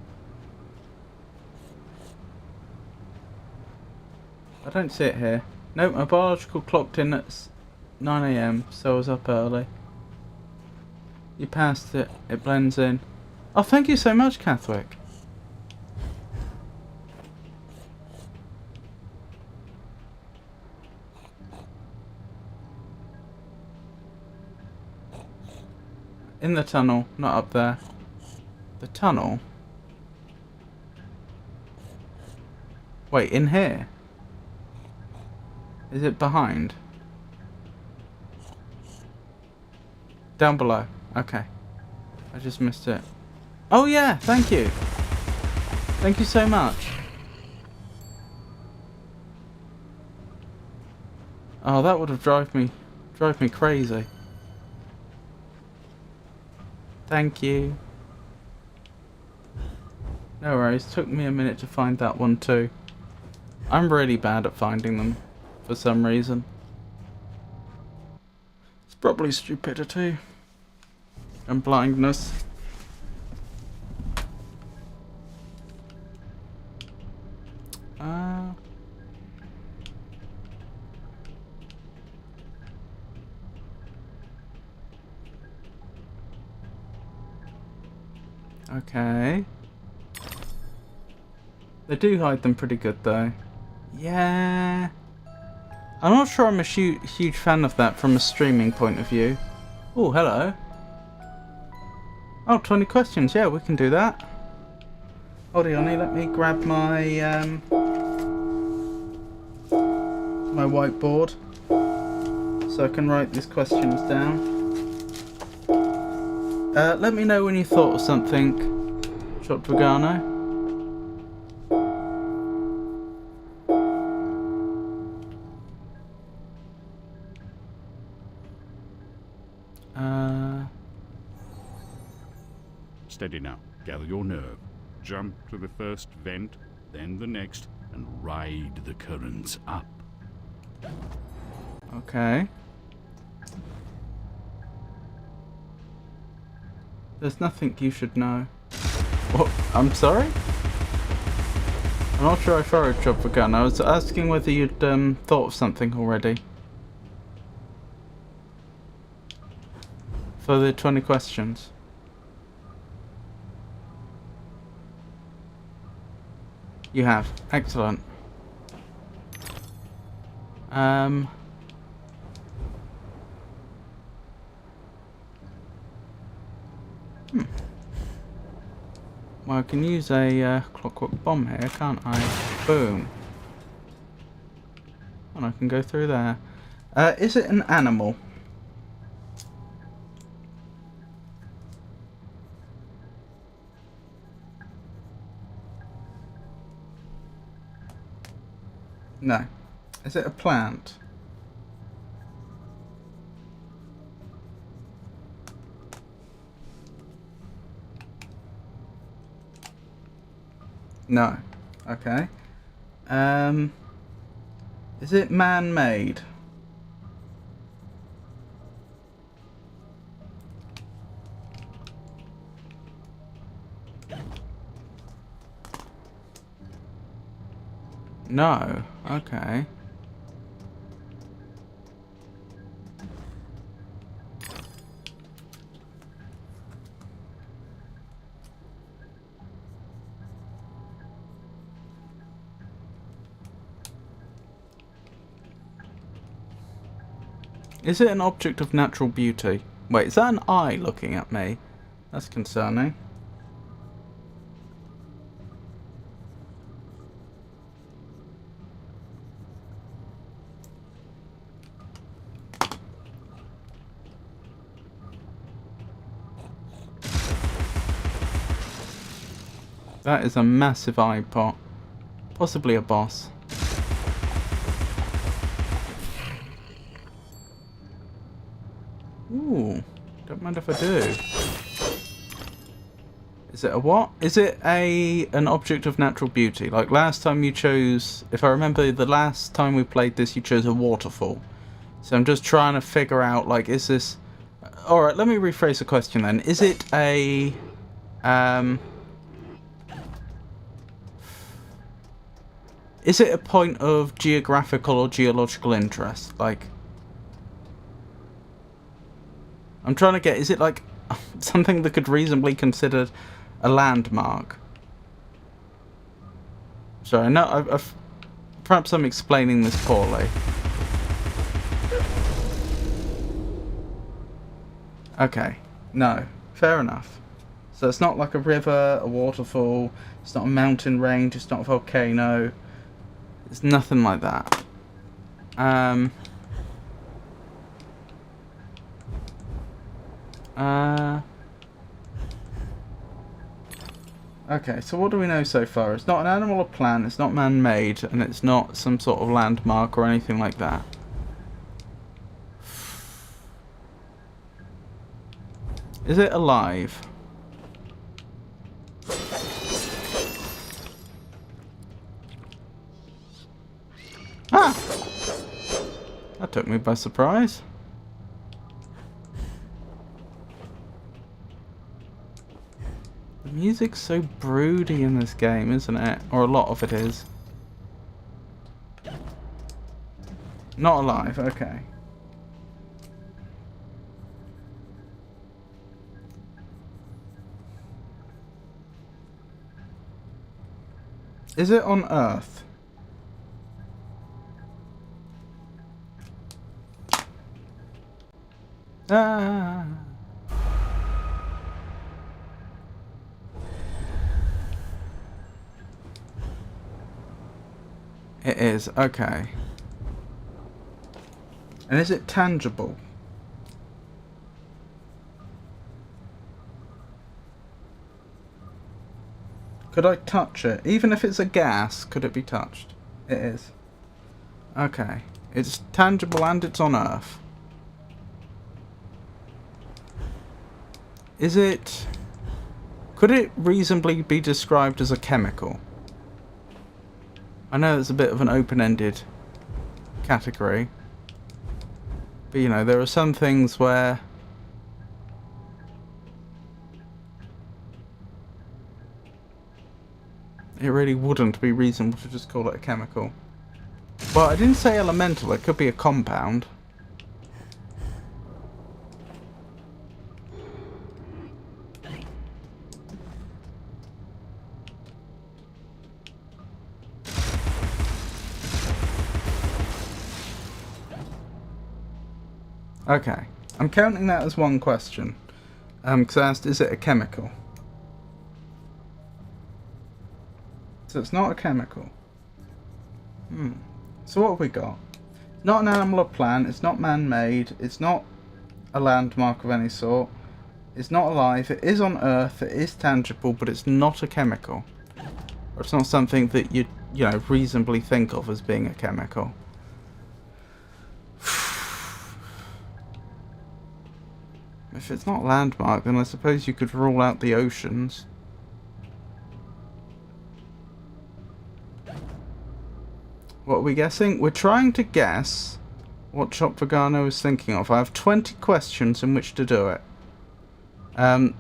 I don't see it here. Nope, my biological clocked in at 9 AM, so I was up early. You passed it. It blends in. Oh, thank you so much, Catholic. In the tunnel, not up there. The tunnel? Wait, in here? Is it behind? Down below. Okay. I just missed it. Oh yeah, thank you. Thank you so much. Oh, that would have drive me crazy. Thank you. No worries, took me a minute to find that one too. I'm really bad at finding them for some reason. It's probably stupidity and blindness. Okay. They do hide them pretty good though. Yeah. I'm not sure I'm a huge fan of that from a streaming point of view. Oh, hello. Oh, 20 questions. Yeah, we can do that. Hold on, let me grab my my whiteboard so I can write these questions down. Let me know when you thought of something, Shot Vegano. Steady now. Gather your nerve. Jump to the first vent, then the next, and ride the currents up. Okay. There's nothing you should know. What? I'm sorry? I'm not sure I followed Job for Gun. I was asking whether you'd thought of something already. For the 20 questions. You have. Excellent. Well, I can use a clockwork bomb here, can't I? Boom. And I can go through there. Is it an animal? No. Is it a plant? No. Okay. Is it man-made? No. Okay. Is it an object of natural beauty? Wait, is that an eye looking at me? That's concerning. That is a massive eye pot. Possibly a boss. Ooh, don't mind if I do. Is it a what? Is it an object of natural beauty? Like last time you chose, if I remember the last time we played this, you chose a waterfall. So I'm just trying to figure out, like, is this... Alright, let me rephrase the question then. Is it a... Is it a point of geographical or geological interest? Like... I'm trying to get... Is it, like, something that could reasonably be considered a landmark? Sorry, no, I've... Perhaps I'm explaining this poorly. Okay, no, fair enough. So it's not like a river, a waterfall, it's not a mountain range, it's not a volcano. It's nothing like that. Okay, so what do we know so far? It's not an animal or plant, it's not man-made, and it's not some sort of landmark or anything like that. Is it alive? Ah! That took me by surprise. The music's so broody in this game, isn't it? Or a lot of it is. Not alive, okay. Is it on Earth? Ah. It is, okay. And is it tangible? Could I touch it? Even if it's a gas, could it be touched? It is. Okay. It's tangible and it's on Earth. Is it... Could it reasonably be described as a chemical? I know it's a bit of an open-ended category. But, you know, there are some things where... it really wouldn't be reasonable to just call it a chemical. Well, I didn't say elemental, it could be a compound. Okay, I'm counting that as one question. Because I asked, is it a chemical? So it's not a chemical. So what have we got? Not an animal or plant, it's not man-made, it's not a landmark of any sort, it's not alive, it is on Earth, it is tangible, but it's not a chemical. Or it's not something that you know, reasonably think of as being a chemical. If it's not landmark, then I suppose you could rule out the oceans. What are we guessing? We're trying to guess what Chop Vegano is thinking of. I have 20 questions in which to do it. I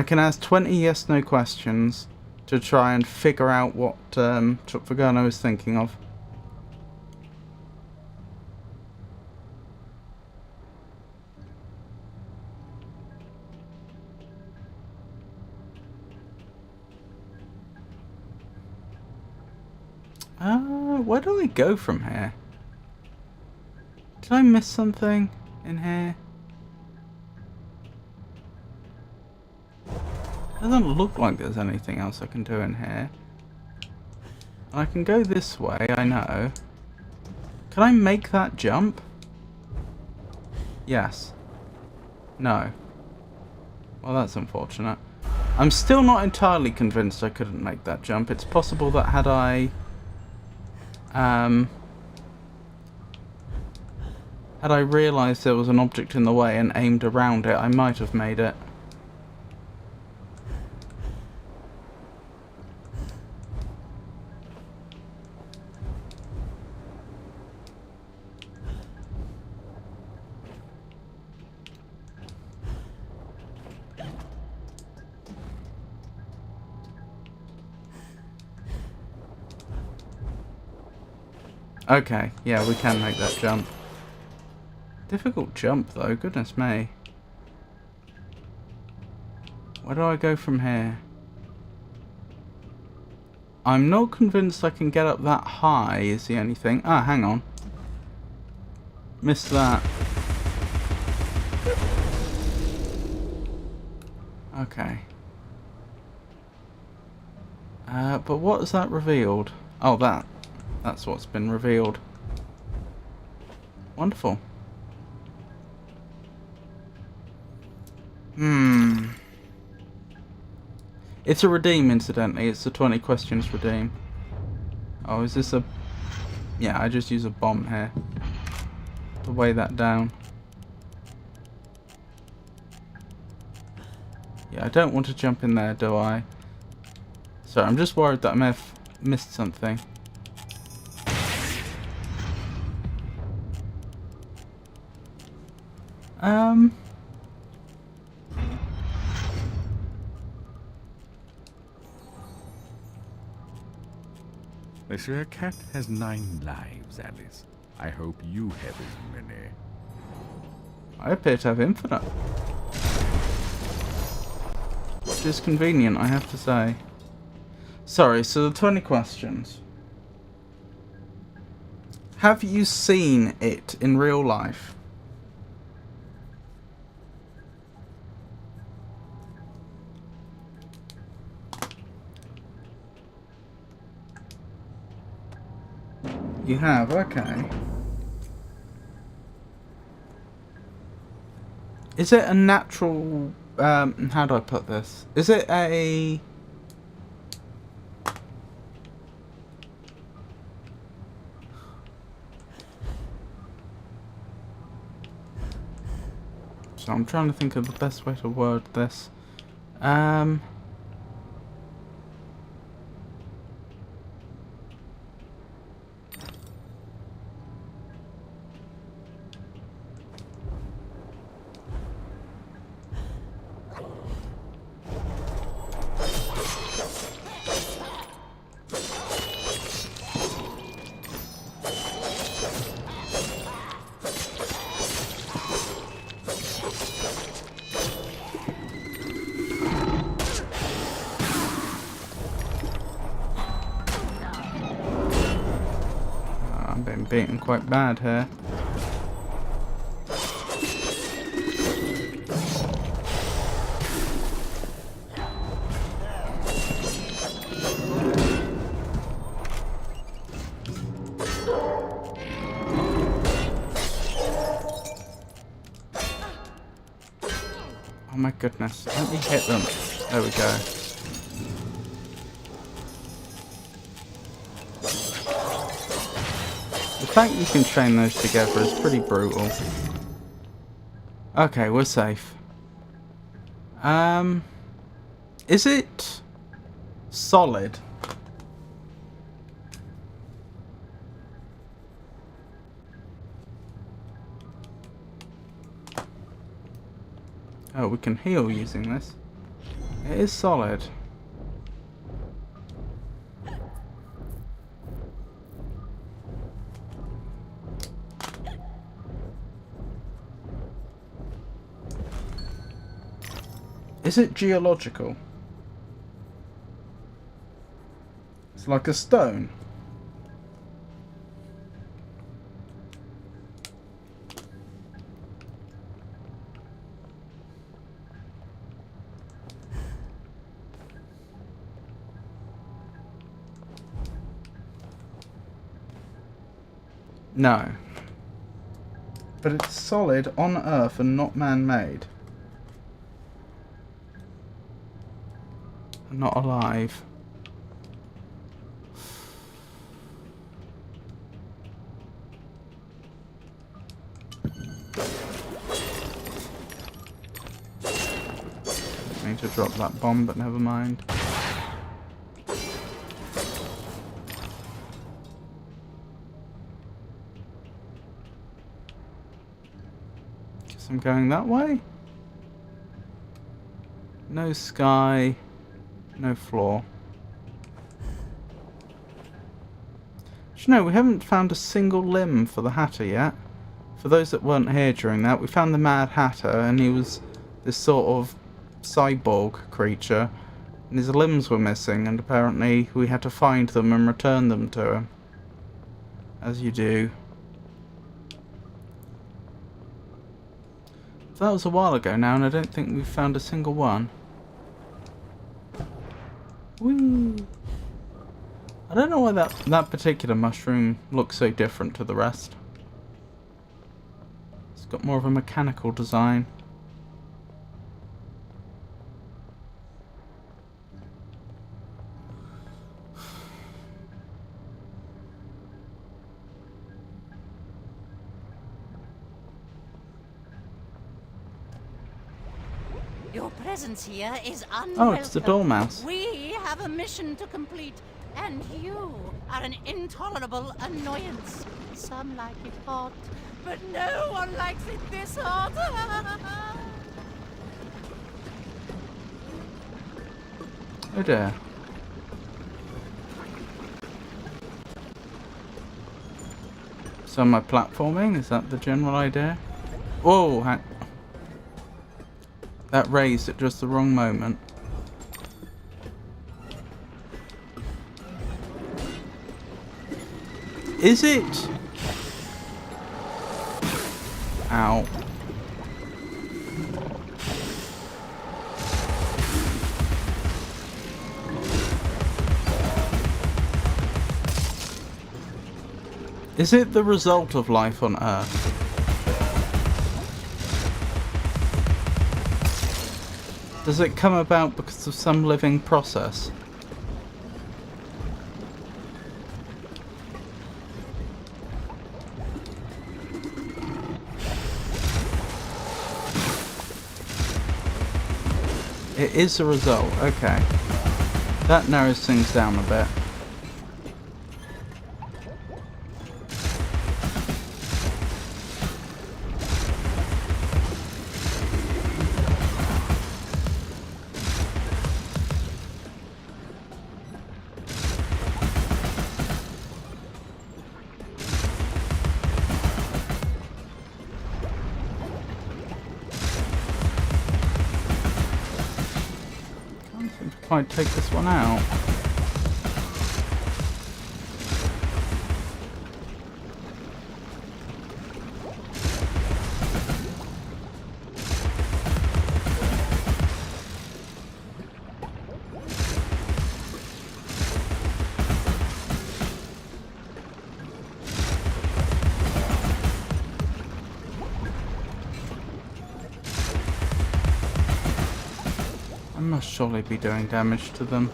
can ask 20 yes-no questions to try and figure out what Chop Vegano is thinking of. Where do I go from here? Did I miss something in here? Doesn't look like there's anything else I can do in here. I can go this way, I know. Can I make that jump? Yes. No. Well, that's unfortunate. I'm still not entirely convinced I couldn't make that jump. It's possible that had I... had I realised there was an object in the way and aimed around it, I might have made it. Okay, yeah, we can make that jump. Difficult jump though, goodness me. Where do I go from here? I'm not convinced I can get up that high is the only thing. Ah, hang on. Missed that. Okay. But what has that revealed? Oh, that's what's been revealed. Wonderful. It's a redeem, incidentally. It's the 20 questions redeem. Oh, is this a... Yeah, I just use a bomb here to weigh that down. Yeah, I don't want to jump in there, do I? Sorry, I'm just worried that I may have missed something. Monsieur Cat has 9 lives, Alice. I hope you have as many. I appear to have infinite. Which is convenient, I have to say. Sorry, so the 20 questions. Have you seen it in real life? You have, okay. Is it a natural, how do I put this? Is it a... So I'm trying to think of the best way to word this. I'm being beaten quite bad here. Oh my goodness, let me hit them. There we go. The fact you can chain those together is pretty brutal. Okay, we're safe. Is it solid? Oh, we can heal using this. It is solid. Is it geological? It's like a stone. No. But it's solid on Earth and not man-made. Not alive. Need to drop that bomb, but never mind. Guess I'm going that way. No sky. No floor. you know, we haven't found a single limb for the Hatter yet. For those that weren't here during that, we found the Mad Hatter, and he was this sort of cyborg creature, and his limbs were missing, and apparently we had to find them and return them to him. As you do. That was a while ago now, and I don't think we've found a single one. Whee! I don't know why that particular mushroom looks so different to the rest. It's got more of a mechanical design. Your presence here is unwelcome. Oh, it's the dormouse. We have a mission to complete, and you are an intolerable annoyance. Some like it hot, but no one likes it this hot. Oh dear. So am I platforming? Is that the general idea? Whoa! That raised at just the wrong moment. Is it? Ow. Is it the result of life on Earth? Does it come about because of some living process? It is a result, okay. That narrows things down a bit. Quite take this one out. I must surely be doing damage to them.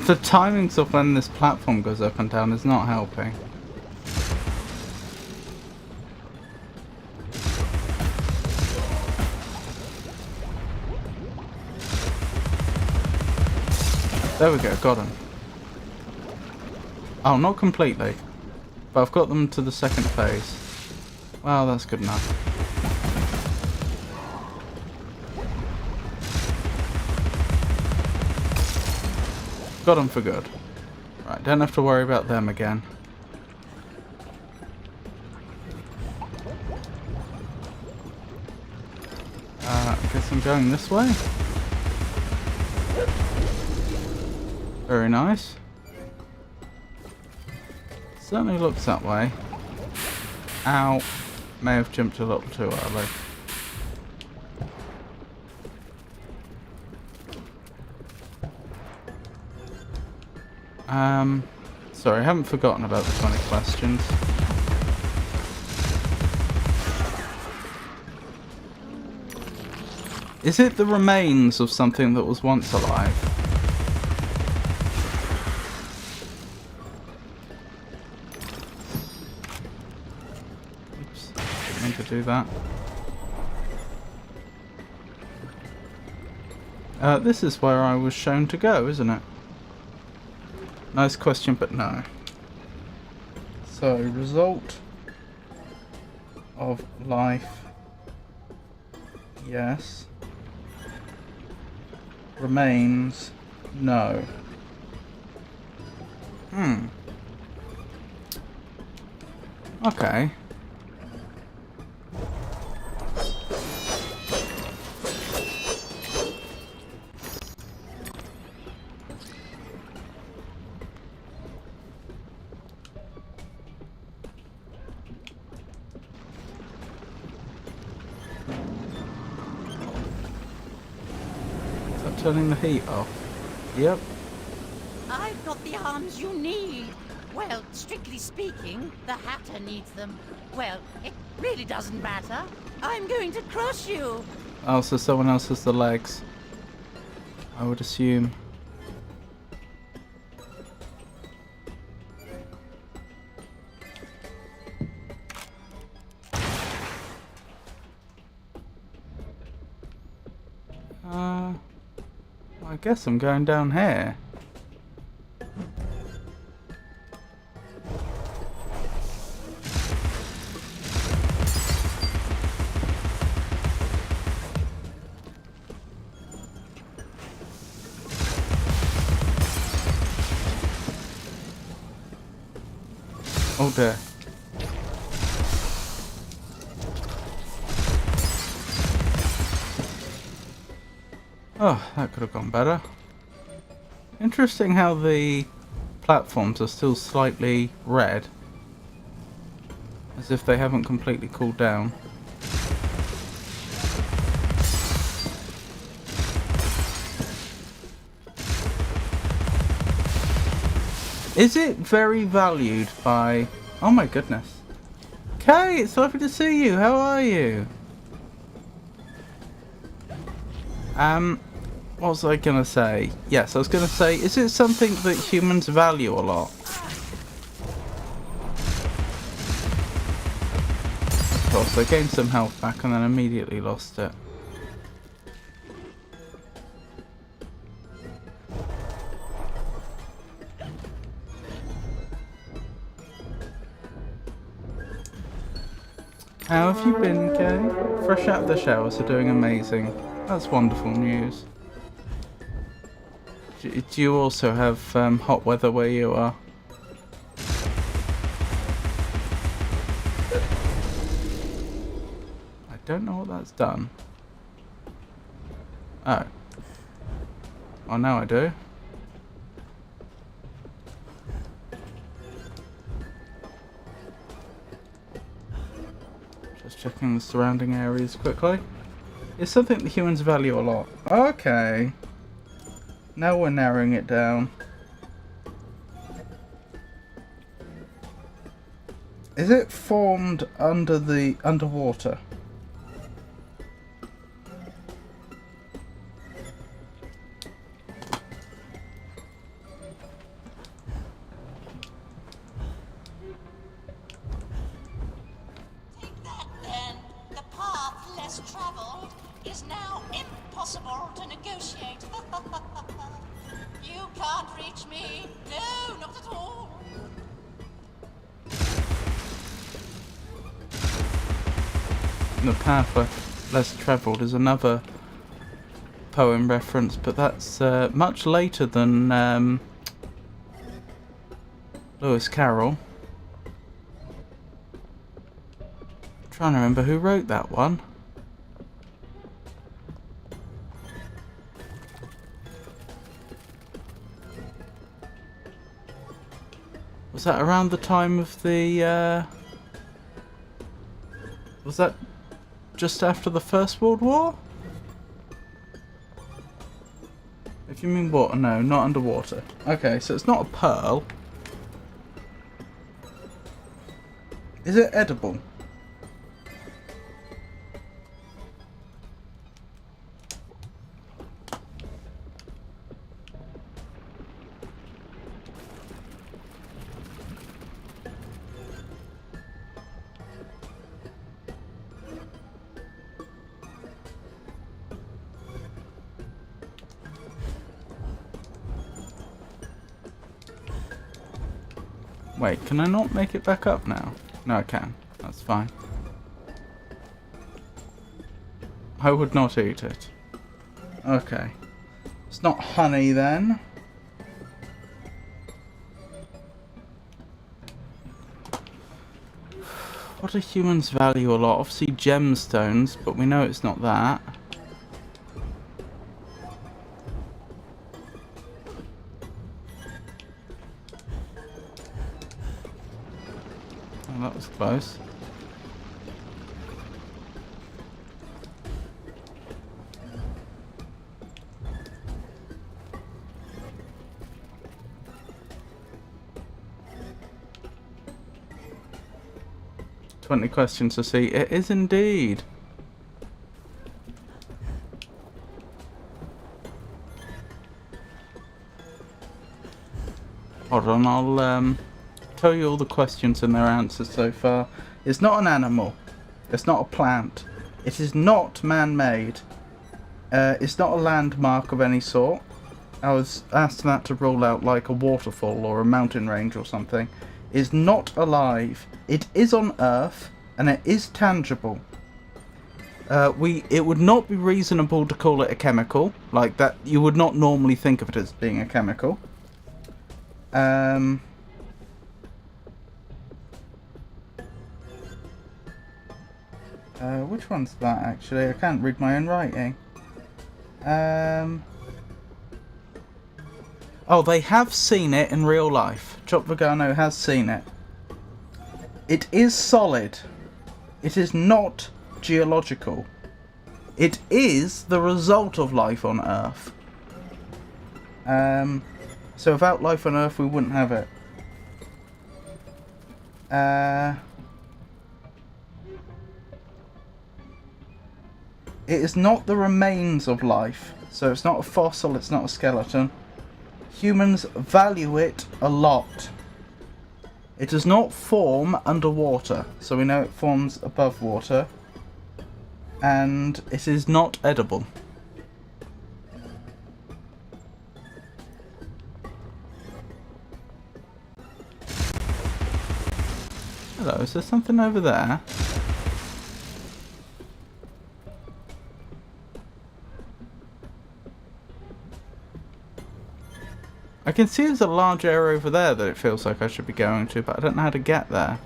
The timings of when this platform goes up and down is not helping. There we go, got him. Oh, not completely. But I've got them to the second phase. Well, that's good enough. Got them for good. Right, don't have to worry about them again. I guess I'm going this way. Very nice. Certainly looks that way. Ow. May have jumped a little too early. Sorry, I haven't forgotten about the 20 questions. Is it the remains of something that was once alive? Oops. do that. This is where I was shown to go, isn't it? Nice question, but no. So, result of life, yes. Remains, no. Okay. Is that turning the heat off? Yep. I've got the arms you need. Well, strictly speaking, the Hatter needs them. Well, it really doesn't matter. I'm going to crush you. Oh, so someone else has the legs. I would assume. I guess I'm going down here. Oh dear. Oh, that could have gone better. Interesting how the platforms are still slightly red. As if they haven't completely cooled down. Is it very valued by... Oh my goodness. Kay, it's lovely to see you. How are you? What was I gonna say? Yes, I was gonna say, is it something that humans value a lot? Of course, I gained some health back and then immediately lost it. How have you been, Kay? Fresh out of the shower, so doing amazing. That's wonderful news. Do you also have hot weather where you are? I don't know what that's done. Oh. Oh, now I do. Just checking the surrounding areas quickly. It's something that humans value a lot. Okay. Now we're narrowing it down. Is it formed underwater? Take that then. The path less traveled is now impossible to negotiate. You can't reach me. No, not at all. The path less travelled is another poem reference, but that's much later than Lewis Carroll. Trying to remember who wrote that one. Was that around the time of the was that just after the First World War? If you mean water, no, not underwater. Okay, so it's not a pearl. Is it edible? Wait, can I not make it back up now? No, I can. That's fine. I would not eat it. Okay. It's not honey then. What do humans value a lot? Obviously gemstones, but we know it's not that. Oh, that was close. "20 questions to see." It is indeed. Hold on, I'll tell you all the questions and their answers so far. It's not an animal. It's not a plant. It is not man-made. It's not a landmark of any sort. I was asked that to rule out like a waterfall or a mountain range or something. Is not alive. It is on Earth, and it is tangible. It would not be reasonable to call it a chemical, like that. You would not normally think of it as being a chemical. Which one's that actually? I can't read my own writing. Oh, they have seen it in real life. Chop Vegano has seen it. It is solid. It is not geological. It is the result of life on Earth. So without life on Earth, we wouldn't have it. It is not the remains of life. So it's not a fossil, it's not a skeleton. Humans value it a lot. It does not form underwater, so we know it forms above water. And it is not edible. Hello, is there something over there? I can see there's a large area over there that it feels like I should be going to, but I don't know how to get there.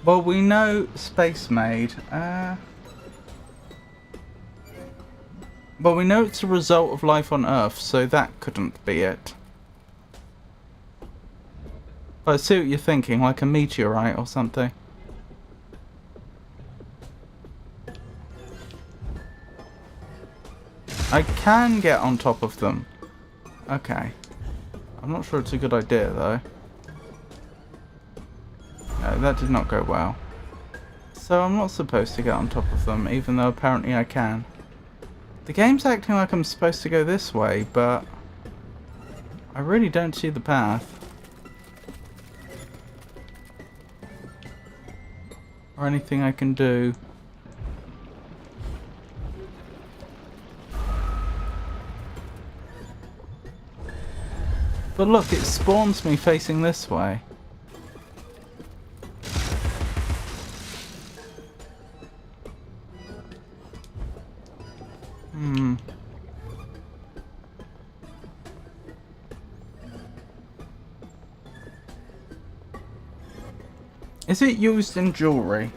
Well, we know Space Maid. Well, we know it's a result of life on Earth, so that couldn't be it. But I see what you're thinking, like a meteorite or something. I can get on top of them. Okay. I'm not sure it's a good idea, though. No, that did not go well. So I'm not supposed to get on top of them, even though apparently I can. The game's acting like I'm supposed to go this way, but I really don't see the path. Or anything I can do. But look, it spawns me facing this way. Is it used in jewellery?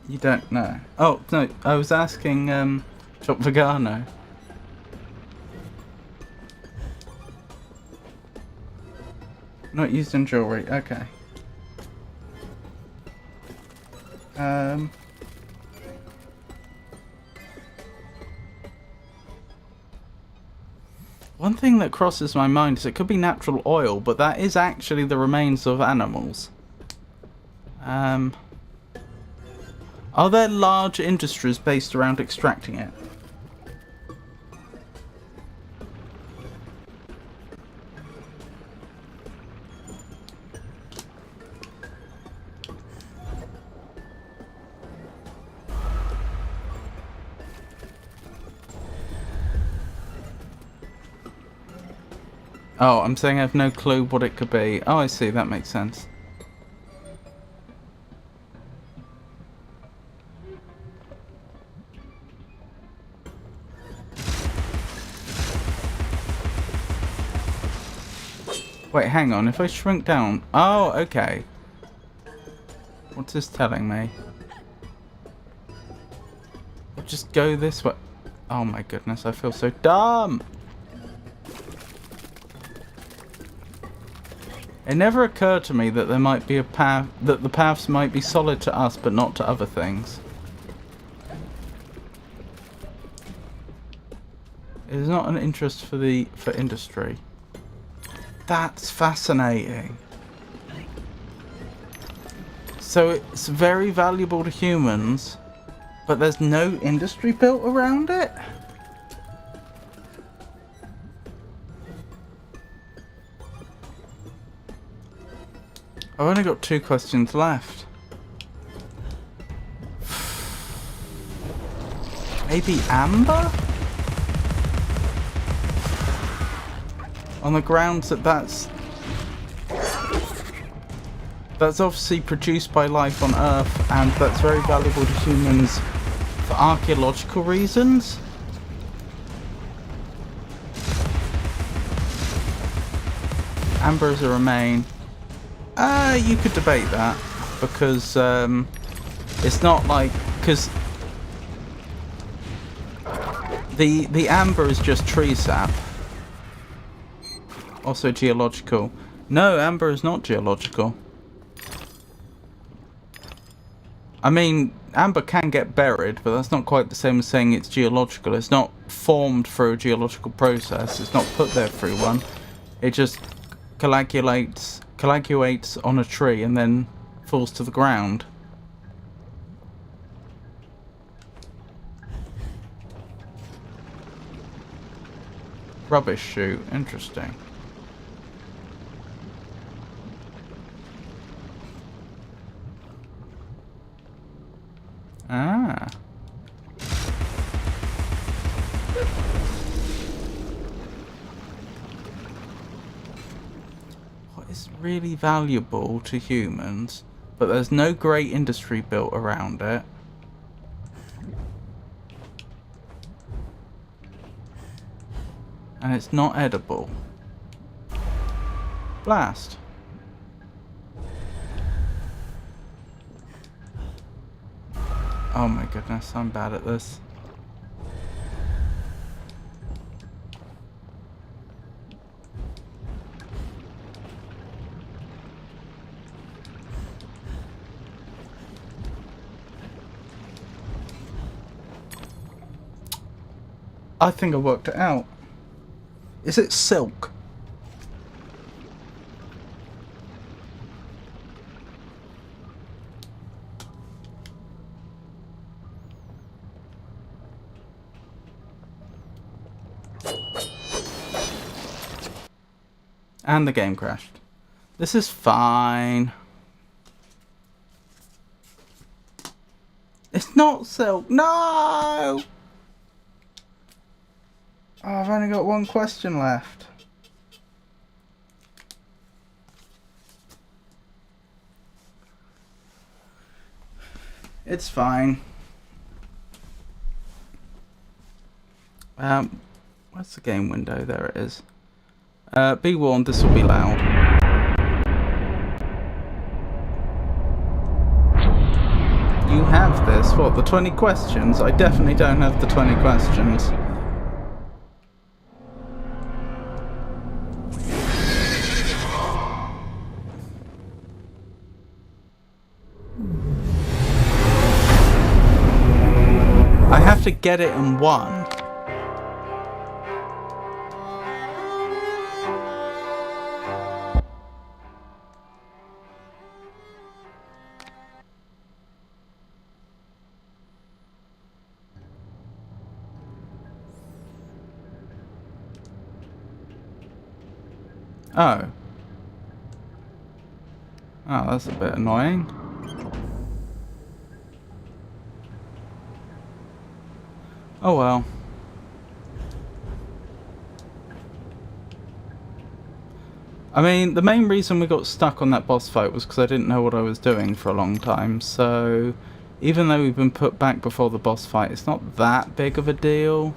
You don't know? Oh, no, I was asking Chop Vegano. Not used in jewellery, okay. One thing that crosses my mind is it could be natural oil, but that is actually the remains of animals. Are there large industries based around extracting it? Oh, I'm saying I have no clue what it could be. Oh, I see. That makes sense. Wait, hang on. If I shrink down... Oh, okay. What's this telling me? I'll just go this way. Oh my goodness, I feel so dumb! It never occurred to me that there might be a path... that the paths might be solid to us, but not to other things. It is not an interest for industry. That's fascinating. So it's very valuable to humans, but there's no industry built around it? I've only got 2 questions left. Maybe amber? On the grounds that that's obviously produced by life on Earth, and that's very valuable to humans for archaeological reasons. Amber is a remain. You could debate that, because it's not like... because the amber is just tree sap. Also geological. No, amber is not geological. I mean, amber can get buried, but that's not quite the same as saying it's geological. It's not formed through a geological process. It's not put there through one. It just coagulates on a tree and then falls to the ground. Rubbish chute. Interesting. Ah. What is really valuable to humans, but there's no great industry built around it? And it's not edible. Blast. Oh my goodness, I'm bad at this. I think I worked it out. Is it silk? And the game crashed. This is fine. It's not silk. No! Oh, I've only got 1 question left. It's fine. Where's the game window? There it is. Be warned, this will be loud. You have this. What, the 20 questions? I definitely don't have the 20 questions. I have to get it in 1. Oh. Oh, that's a bit annoying. Oh well. I mean, the main reason we got stuck on that boss fight was because I didn't know what I was doing for a long time, so even though we've been put back before the boss fight, it's not that big of a deal.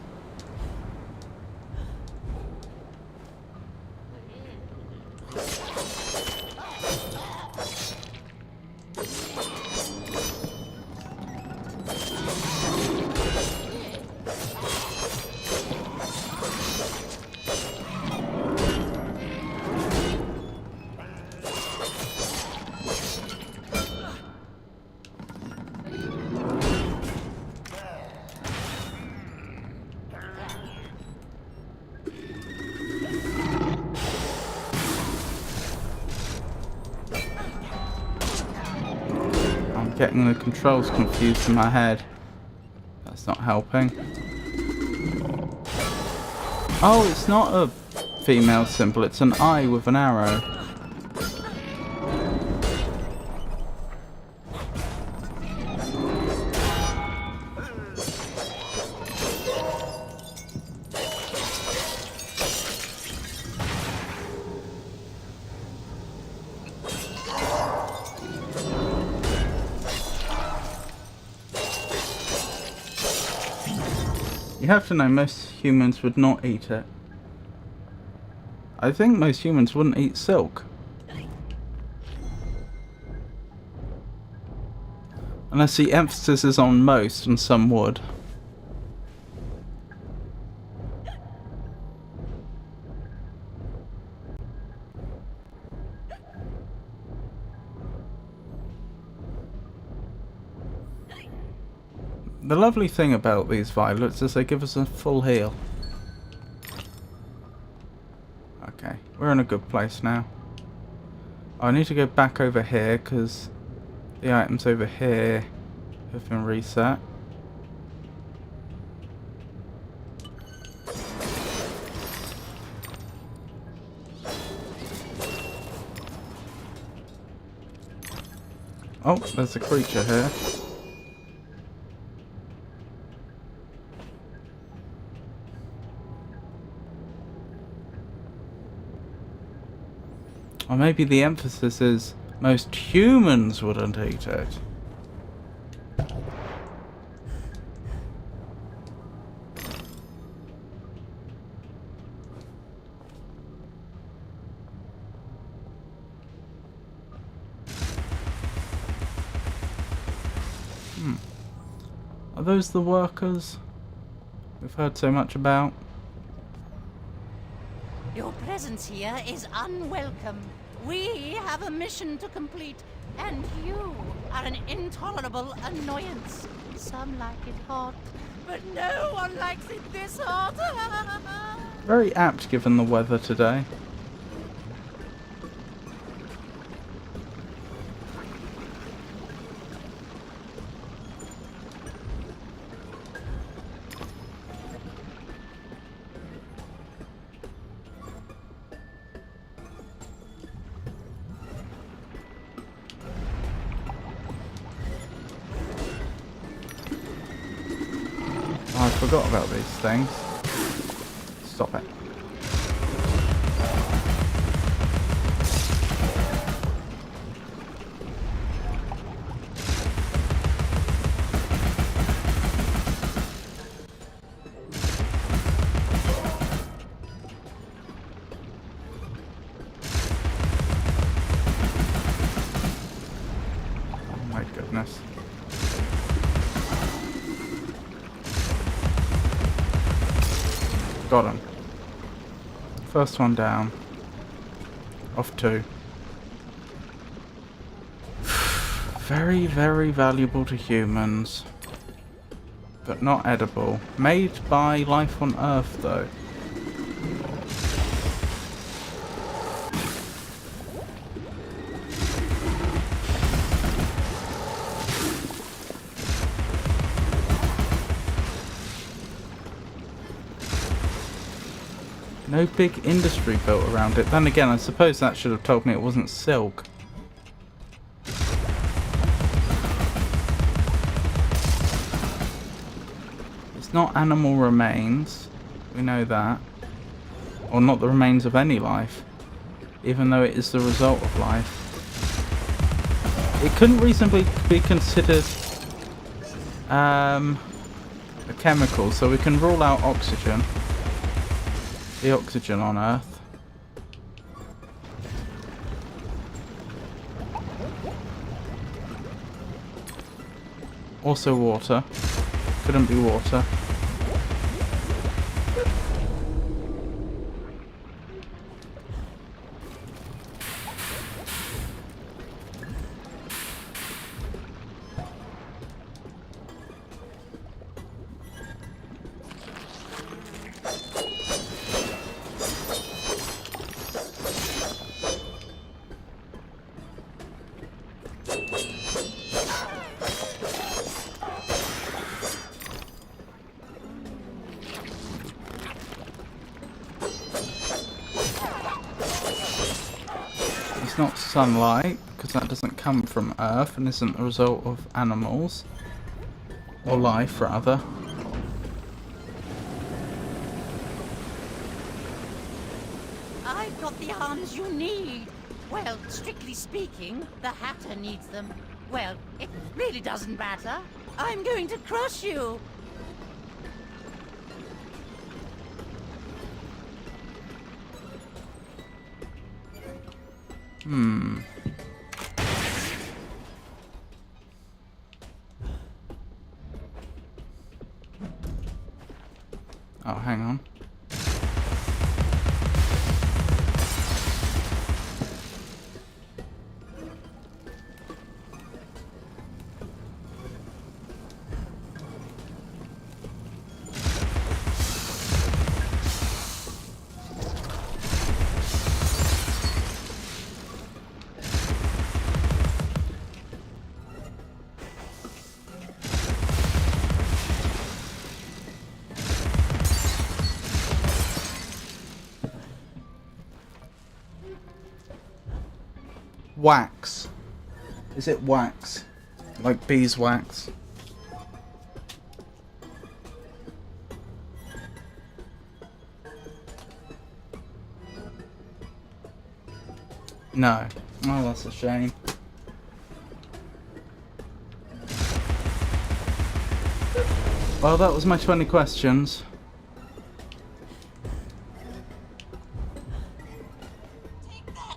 Getting the controls confused in my head. That's not helping. Oh, it's not a female symbol, it's an eye with an arrow. You have to know, most humans would not eat it. I think most humans wouldn't eat silk. Unless the emphasis is on most, and some would. The lovely thing about these violets is they give us a full heal. Okay, we're in a good place now. I need to go back over here because the items over here have been reset. Oh, there's a creature here. Or maybe the emphasis is most humans wouldn't eat it. Are those the workers we've heard so much about? Your presence here is unwelcome. We have a mission to complete, and you are an intolerable annoyance. Some like it hot, but no one likes it this hot. Very apt given the weather today. I forgot about these things. Stop it. Oh my goodness. Got him. First one down. Off two. Very, very valuable to humans. But not edible. Made by life on Earth, though. No big industry built around it. Then again, I suppose that should have told me it wasn't silk. It's not animal remains. We know that. Or not the remains of any life. Even though it is the result of life. It couldn't reasonably be considered a chemical, so we can rule out oxygen. The oxygen on Earth. Also water. Couldn't be water. It's not sunlight, because that doesn't come from Earth and isn't the result of animals. Or life, rather. I've got the arms you need. Well, strictly speaking, the Hatter needs them. Well, it really doesn't matter. I'm going to crush you. Oh, hang on. Wax. Is it wax? Like beeswax? No. Oh, that's a shame. Well, that was my 20 questions.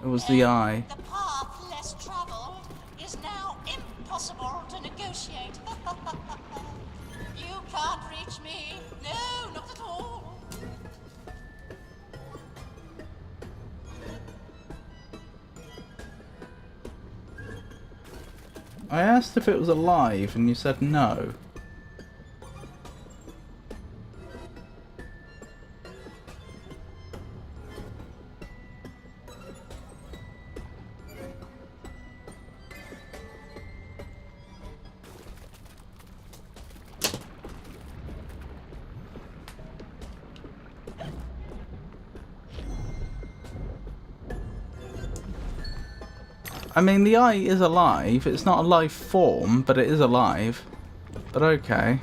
It was the eye. The path less traveled is now impossible to negotiate. You can't reach me. No, not at all. I asked if it was alive and you said no. I mean, the eye is alive. It's not a life form, but it is alive. But okay.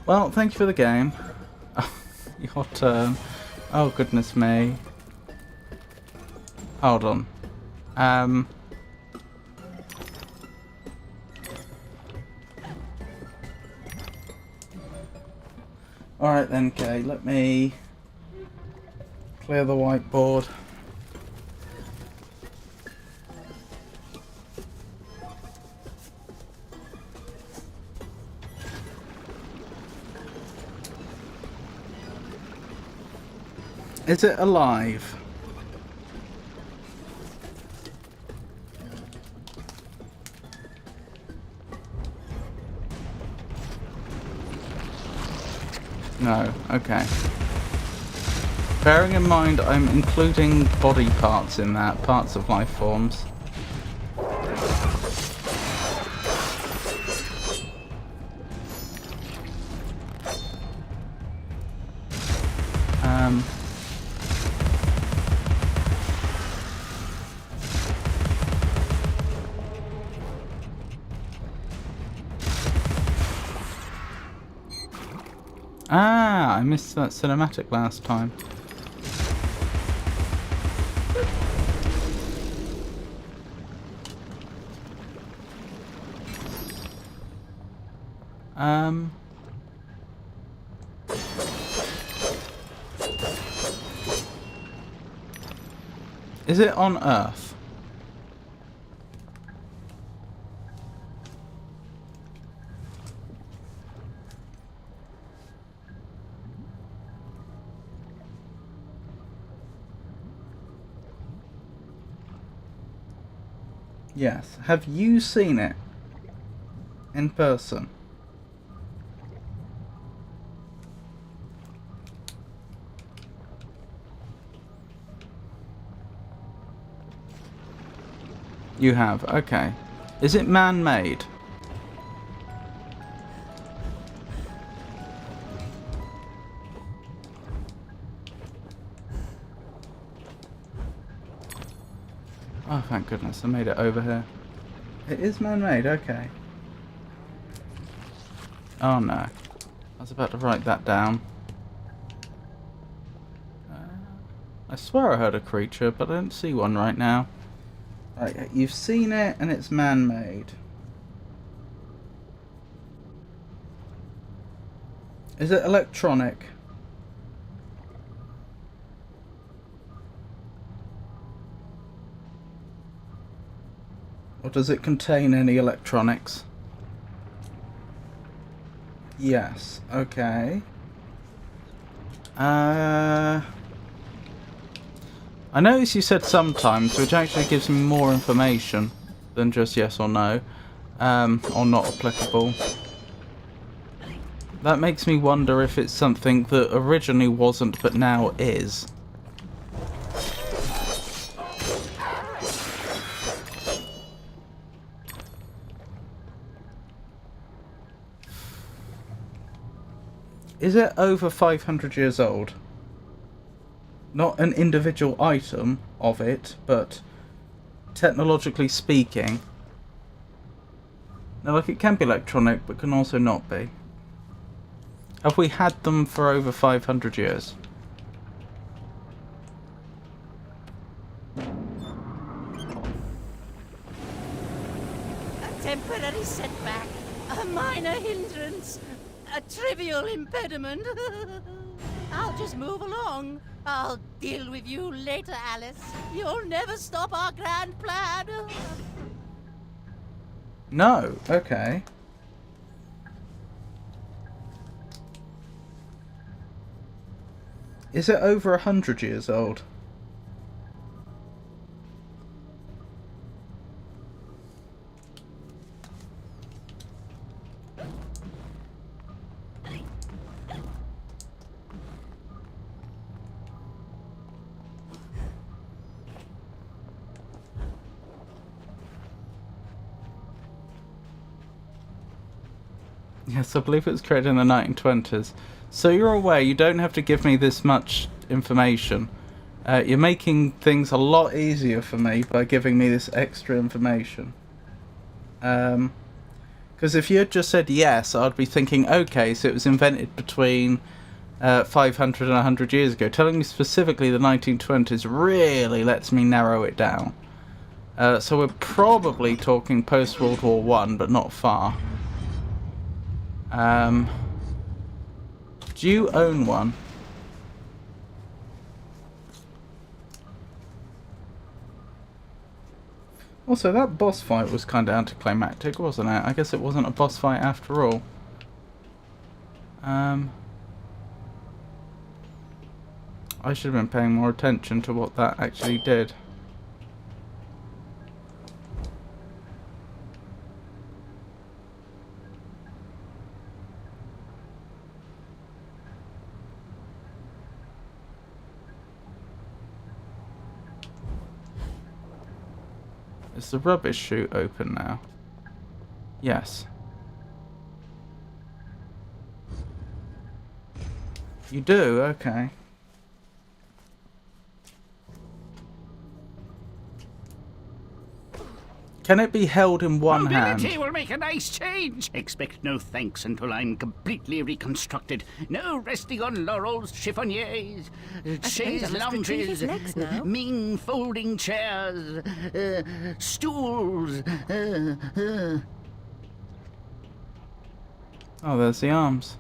Well, thank you for the game. Your turn. Oh, goodness me. Hold on. Alright then, Kay, let me clear the whiteboard. Is it alive? No, okay. Bearing in mind I'm including body parts in that, parts of life forms. Ah, I missed that cinematic last time. Is it on Earth? Yes. Have you seen it in person? You have, okay. Is it man-made? Oh, thank goodness, I made it over here. It is man-made, okay. Oh no. I was about to write that down. I swear I heard a creature, but I don't see one right now. Right, you've seen it, and it's man-made. Is it electronic? Or does it contain any electronics? Yes, okay. I noticed you said sometimes, which actually gives me more information than just yes or no, or not applicable. That makes me wonder if it's something that originally wasn't but now is. Is it over 500 years old? Not an individual item of it, but technologically speaking. Now, like, it can be electronic, but can also not be. Have we had them for over 500 years? A temporary setback, a minor hindrance, a trivial impediment. I'll just move along. I'll deal with you later, Alice. You'll never stop our grand plan. No, okay. Is it over 100 years old? Yes, I believe it was created in the 1920s. So you're aware you don't have to give me this much information. You're making things a lot easier for me by giving me this extra information. Because if you had just said yes, I'd be thinking, okay, so it was invented between 500 and 100 years ago. Telling me specifically the 1920s really lets me narrow it down. So we're probably talking post-World War I, but not far. Do you own one? Also, that boss fight was kind of anticlimactic, wasn't it? I guess it wasn't a boss fight after all. I should have been paying more attention to what that actually did. Is the rubbish chute open now? Yes. You do? Okay. Can it be held in one Mobility hand? will make a nice change. Expect no thanks until I'm completely reconstructed. No resting on laurels, chiffoniers, chaise I must retrieve his lounges, legs now. mean folding chairs, stools. Oh, there's the arms.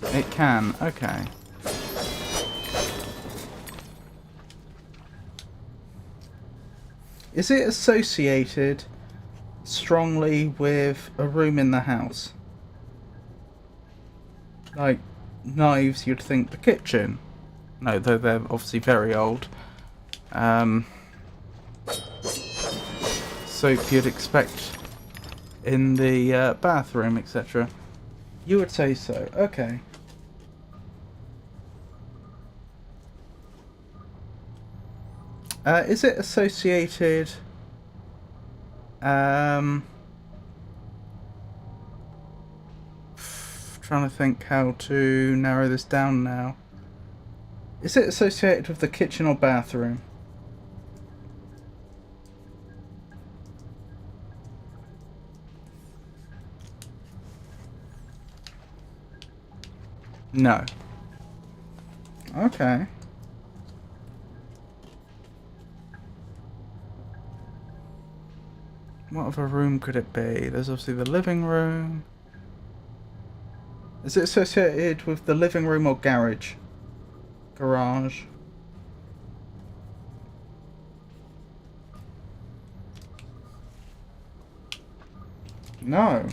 It can, okay. Is it associated strongly with a room in the house? Like knives, you'd think the kitchen. No, though they're obviously very old. Soap you'd expect in the bathroom, etc. You would say so. Okay. Is it associated? Trying to think how to narrow this down now. Is it associated with the kitchen or bathroom? No. Okay. What other room could it be? There's obviously the living room. Is it associated with the living room or garage? Garage. No.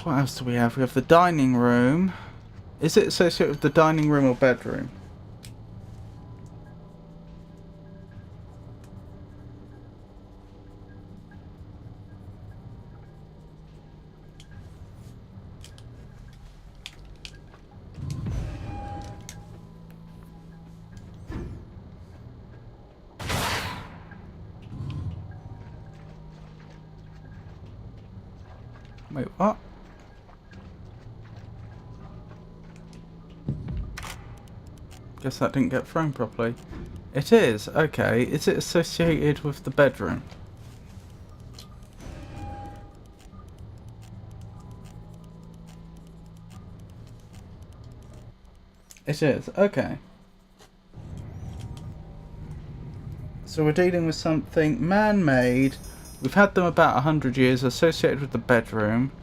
What else do we have? We have the dining room. Is it associated with the dining room or bedroom? Wait, what? Guess that didn't get thrown properly. It is, okay. Is it associated with the bedroom? It is, okay. So we're dealing with something man-made. We've had them about 100 years, associated with the bedroom.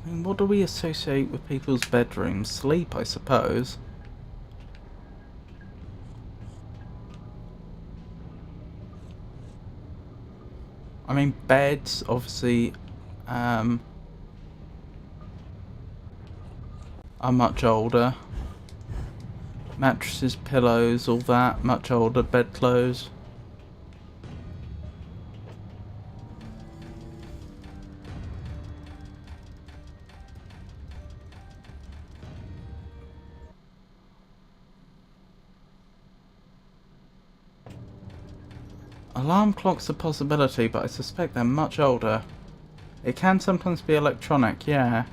I mean, what do we associate with people's bedrooms? Sleep, I suppose. I mean, beds, obviously, are much older. Mattresses, pillows, all that, much older. Bedclothes. Alarm clock's a possibility, but I suspect they're much older. It can sometimes be electronic, yeah.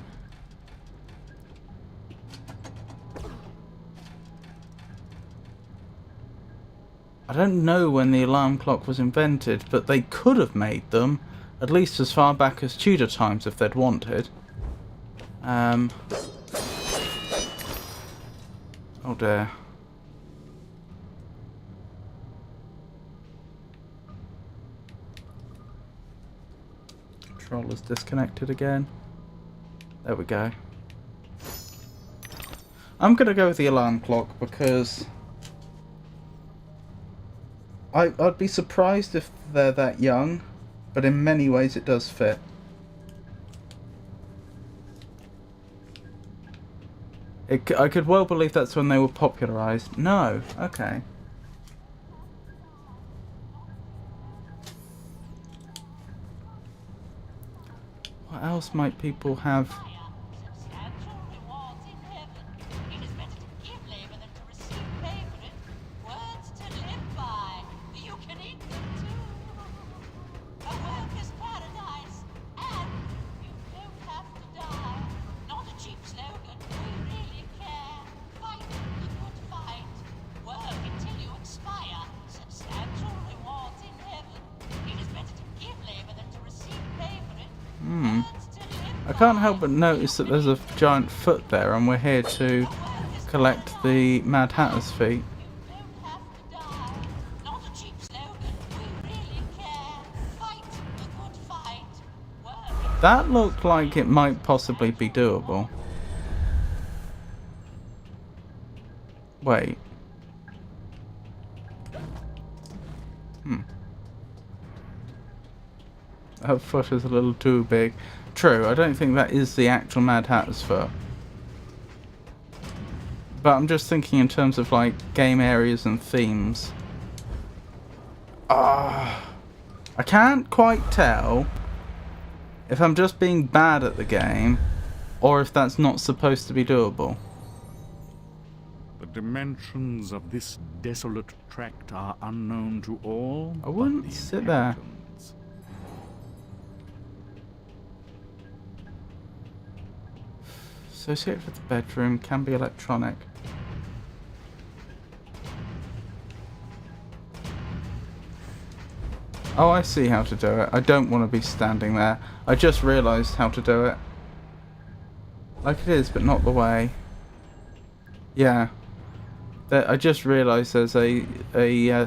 I don't know when the alarm clock was invented, but they could have made them, at least as far back as Tudor times if they'd wanted. Oh dear. Controller's disconnected again. There we go. I'm gonna go with the alarm clock because I'd be surprised if they're that young, but in many ways it does fit. I could well believe that's when they were popularised. No, okay. What else might people have can't help but notice that there's a giant foot there, and we're here to collect the Mad Hatter's feet. That looked like it might possibly be doable. Wait. That foot is a little too big. True, I don't think that is the actual Mad Hatter's foot. But I'm just thinking in terms of like game areas and themes. I can't quite tell if I'm just being bad at the game or if that's not supposed to be doable. The dimensions of this desolate tract are unknown to all. I wouldn't sit there. Associated with the bedroom, can be electronic. Oh, I see how to do it. I don't want to be standing there. I just realised how to do it. Like it is, but not the way. Yeah. I just realised there's a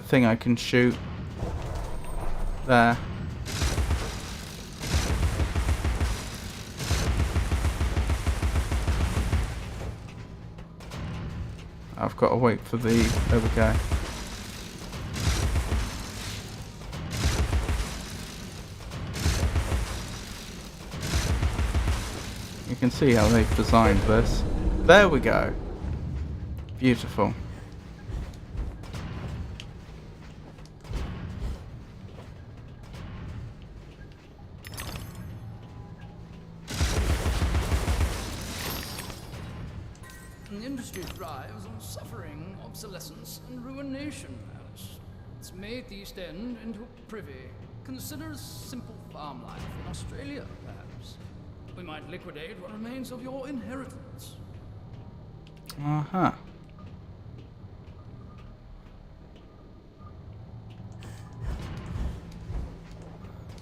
thing I can shoot. There. I've got to wait for the... There we go. You can see how they've designed this. There we go. Beautiful. The industry thrives on suffering, obsolescence, and ruination, Alice. It's made the East End into a privy. Consider a simple farm life in Australia, perhaps. We might liquidate what remains of your inheritance. Uh-huh.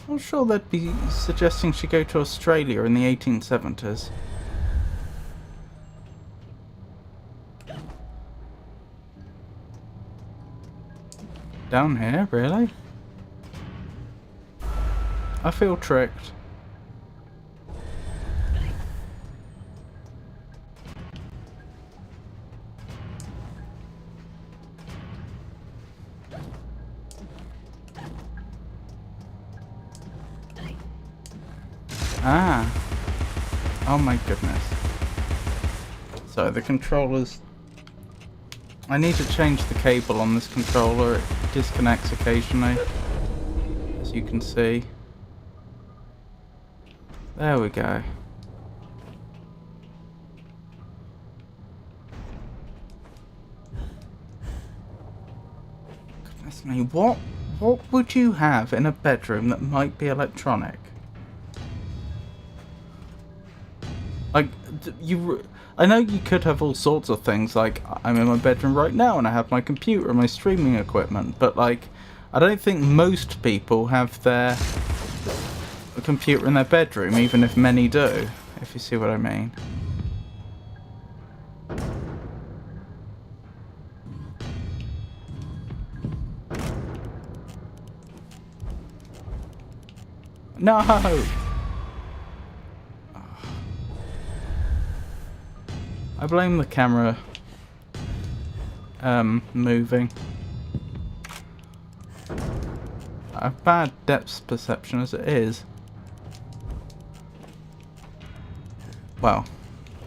I'm sure they'd be suggesting she go to Australia in the 1870s. Down here, really? I feel tricked. Ah. Oh my goodness. So the controllers... I need to change the cable on this controller. It disconnects occasionally, as you can see. There we go. Goodness me, what would you have in a bedroom that might be electronic? Like, I know you could have all sorts of things, like, I'm in my bedroom right now and I have my computer and my streaming equipment, but, like, I don't think most people have their computer in their bedroom, even if many do, if you see what I mean. No! I blame the camera moving. I have bad depth perception as it is. Well,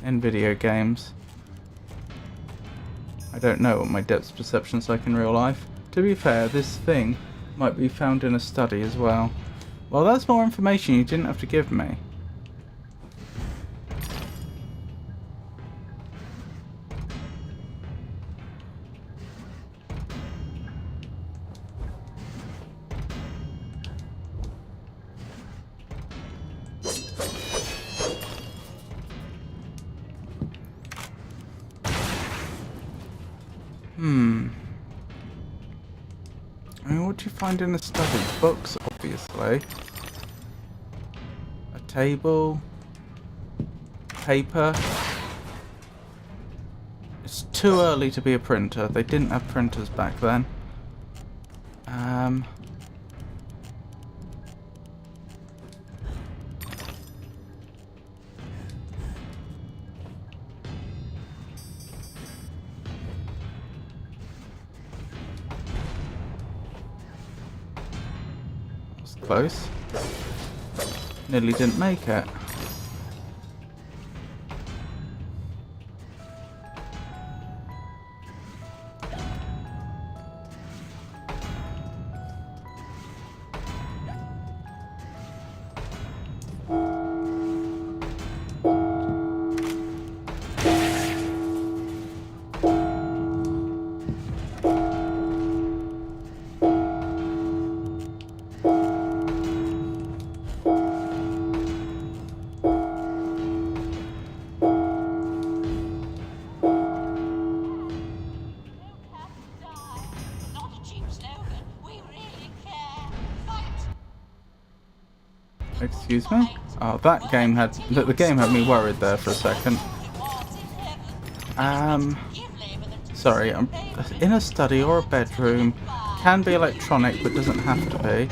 in video games. I don't know what my depth perception's like in real life. To be fair, this thing might be found in a study as well. Well, that's more information you didn't have to give me. I mean, what do you find in a study? Books, obviously. A table. paper. It's too early to be a printer. They didn't have printers back then. That's close. Nearly didn't make it. Excuse me? Oh, that game had... The game had me worried there for a second. Sorry, I'm in a study or a bedroom. Can be electronic, but doesn't have to be.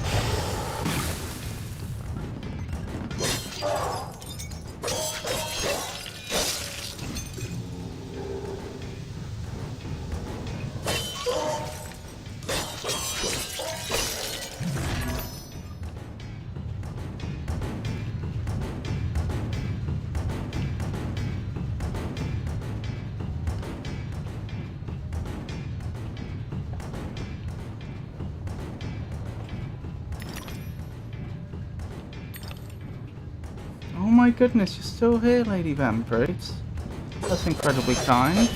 Oh my goodness, you're still here, Lady Vampires. That's incredibly kind.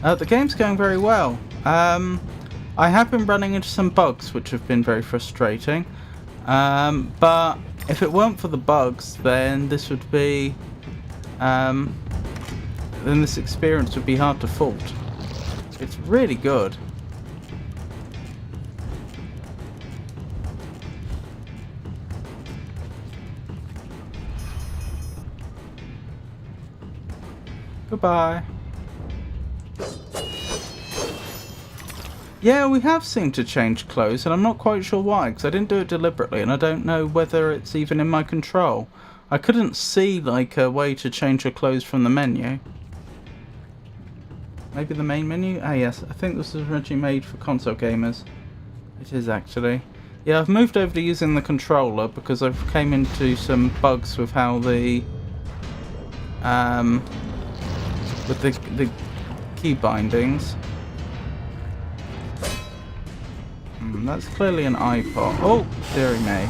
The game's going very well. I have been running into some bugs which have been very frustrating. But if it weren't for the bugs, then this would be... then this experience would be hard to fault. It's really good. Goodbye. Yeah, we have seemed to change clothes, and I'm not quite sure why, because I didn't do it deliberately, and I don't know whether it's even in my control. I couldn't see, like, a way to change your clothes from the menu. Maybe the main menu? Ah, yes. I think this was originally made for console gamers. It is, actually. Yeah, I've moved over to using the controller, because I've came into some bugs with how the... with the key bindings. That's clearly an iPod. Oh, dearie me.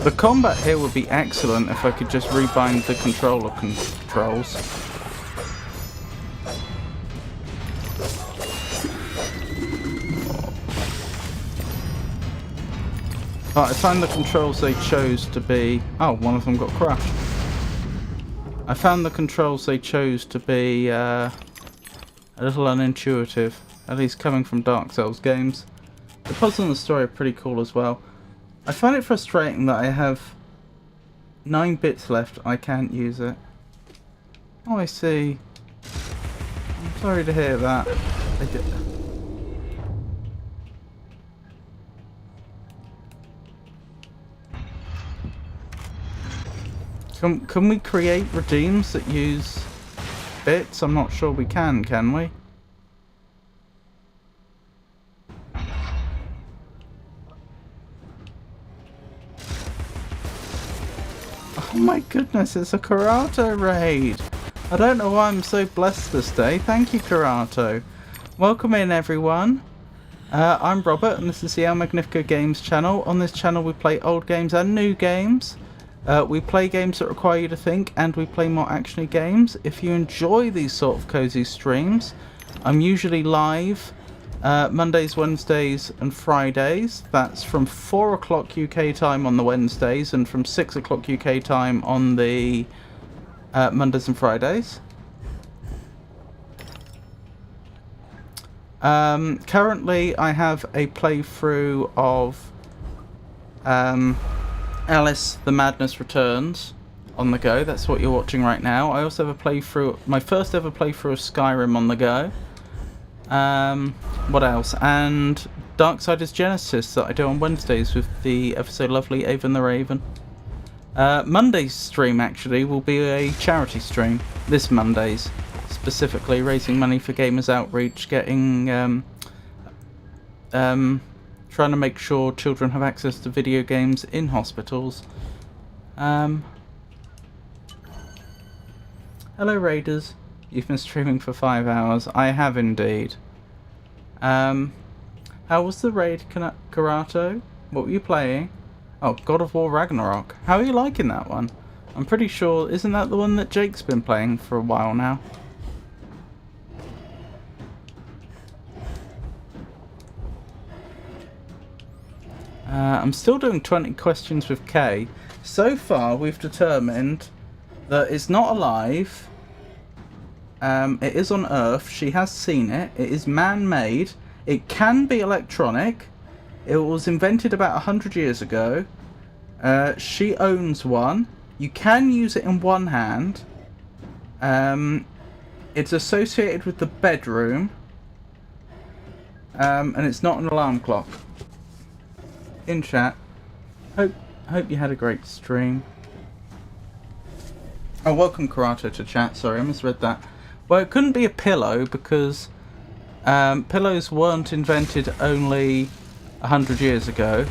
The combat here would be excellent if I could just rebind the controller controls. But I found the controls they chose to be... Oh, one of them got crushed. I found the controls they chose to be a little unintuitive, at least coming from Dark Souls games. The puzzle and the story are pretty cool as well. I find it frustrating that I have 9 bits left. I can't use it. Oh, I see. I'm sorry to hear that. Can we create redeems that use bits? I'm not sure we can we? Oh my goodness, it's a Karato raid! I don't know why I'm so blessed this day. Thank you, Karato. Welcome in, everyone. I'm Robert, and this is the El Magnifico Games channel. On this channel we play old games and new games. We play games that require you to think, and we play more actiony games. If you enjoy these sort of cozy streams, I'm usually live Mondays, Wednesdays and Fridays. That's from 4 o'clock UK time on the Wednesdays and from 6 o'clock UK time on the Mondays and Fridays. Currently I have a playthrough of Alice the Madness Returns on the go. That's what you're watching right now. I also have a playthrough, my first ever playthrough of Skyrim on the go. What else? And Darksiders Genesis that I do on Wednesdays with the ever so lovely Avon the Raven. Monday's stream actually will be a charity stream. This Monday's specifically, raising money for Gamers Outreach, getting trying to make sure children have access to video games in hospitals. Hello Raiders, you've been streaming for 5 hours. I have indeed. How was the raid, Karato? What were you playing? Oh, God of War Ragnarok. How are you liking that one? I'm pretty sure, isn't that the one that Jake's been playing for a while now? I'm still doing 20 questions with Kay. So far, we've determined that it's not alive. It is on Earth. She has seen it. It is man-made. It can be electronic. It was invented about 100 years ago. She owns one. You can use it in one hand. It's associated with the bedroom. And it's not an alarm clock. In chat. Hope you had a great stream. Oh, welcome Karato to chat. Sorry, I misread that. Well, it couldn't be a pillow because pillows weren't invented only 100 years ago.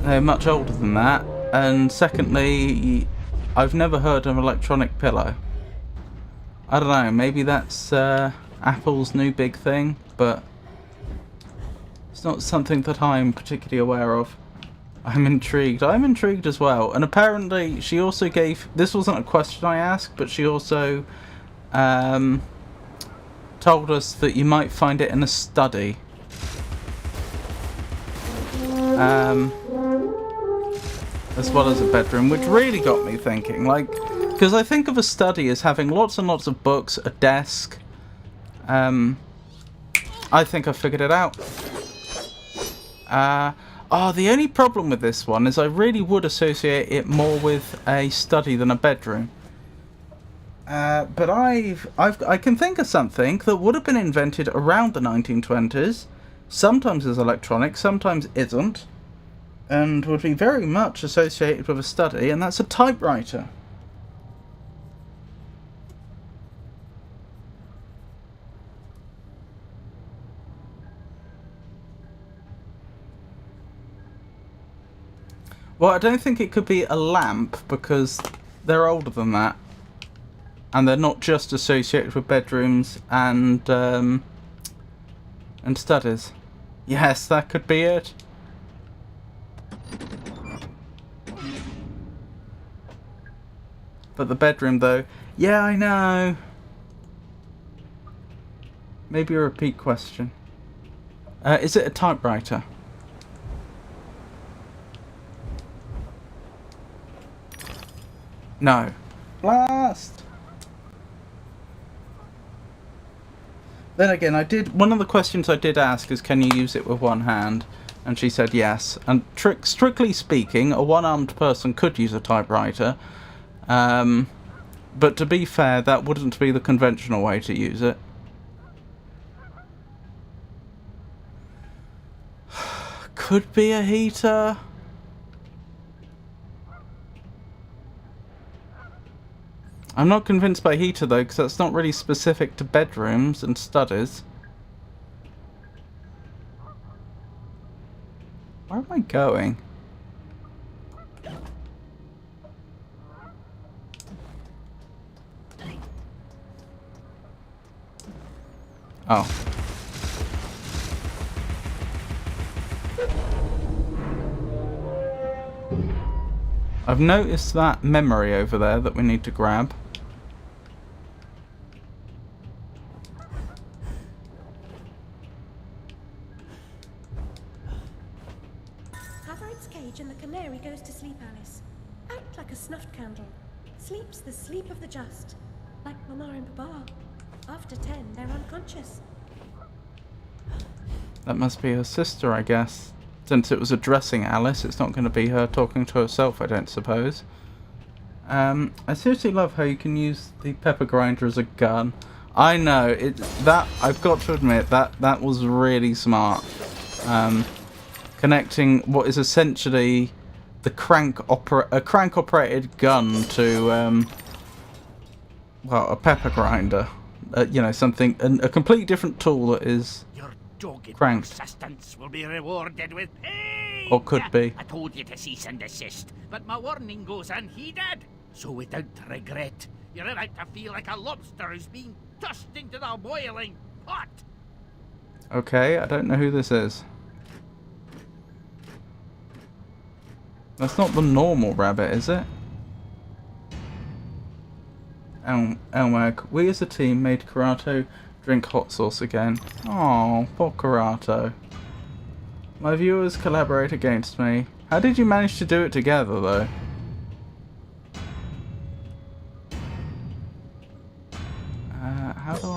They're much older than that. And secondly, I've never heard of an electronic pillow. I don't know, maybe that's Apple's new big thing, but it's not something that I'm particularly aware of. I'm intrigued. I'm intrigued as well. And apparently she also gave... This wasn't a question I asked, but she also told us that you might find it in a study. As well as a bedroom, which really got me thinking. Like, because I think of a study as having lots and lots of books, a desk. I think I figured it out. The only problem with this one is I really would associate it more with a study than a bedroom. But I can think of something that would have been invented around the 1920s. Sometimes is electronic, sometimes isn't. And would be very much associated with a study, and that's a typewriter. Well, I don't think it could be a lamp, because they're older than that. And they're not just associated with bedrooms and studies. Yes, that could be it. But the bedroom, though... Yeah, I know. Maybe a repeat question. Is it a typewriter? No. Blast! Then again, one of the questions I did ask is, can you use it with one hand? And she said yes. And strictly speaking, a one-armed person could use a typewriter. But to be fair, that wouldn't be the conventional way to use it. Could be a heater. I'm not convinced by heater though, because that's not really specific to bedrooms and studies. Where am I going? Oh. I've noticed that memory over there that we need to grab. Cover its cage and the canary goes to sleep, Alice. Act like a snuffed candle. Sleep's the sleep of the just. Like Mama and Papa. After 10, they're unconscious. That must be her sister, I guess. Since it was addressing Alice, it's not going to be her talking to herself, I don't suppose. I seriously love how you can use the pepper grinder as a gun. I know, I've got to admit, that was really smart. Connecting what is essentially the crank-operated gun to, well, a pepper grinder. You know, something, a completely different tool that is cranked. Persistence will be rewarded with pain. Or could be. I told you to cease and desist, but my warning goes unheeded. So without regret, you're about to feel like a lobster who's being tossed into the boiling pot. Okay, I don't know who this is. That's not the normal rabbit, is it? Elmag, we as a team made Karato drink hot sauce again. Oh, poor Karato. My viewers collaborate against me. How did you manage to do it together, though? How do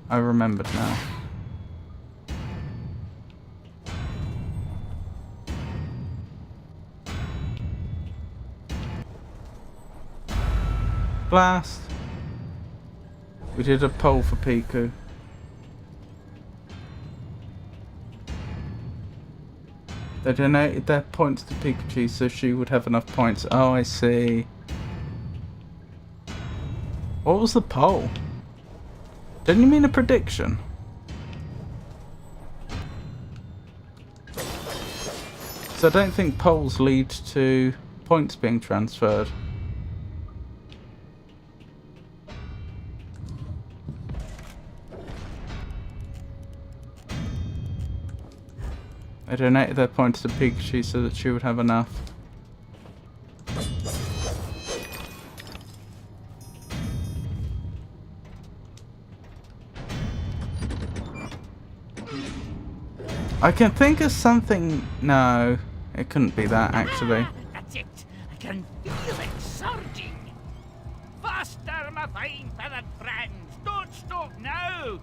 I remembered now. Blast. We did a poll for Piku. They donated their points to Pikachu so she would have enough points. Oh, I see. What was the poll? Didn't you mean a prediction? So I don't think polls lead to points being transferred. They donated their points to Pikachu so that she would have enough. I can think of something... No, it couldn't be that, actually. That's it. I can feel it surging. Faster, my fine feathered friends. Don't stop now.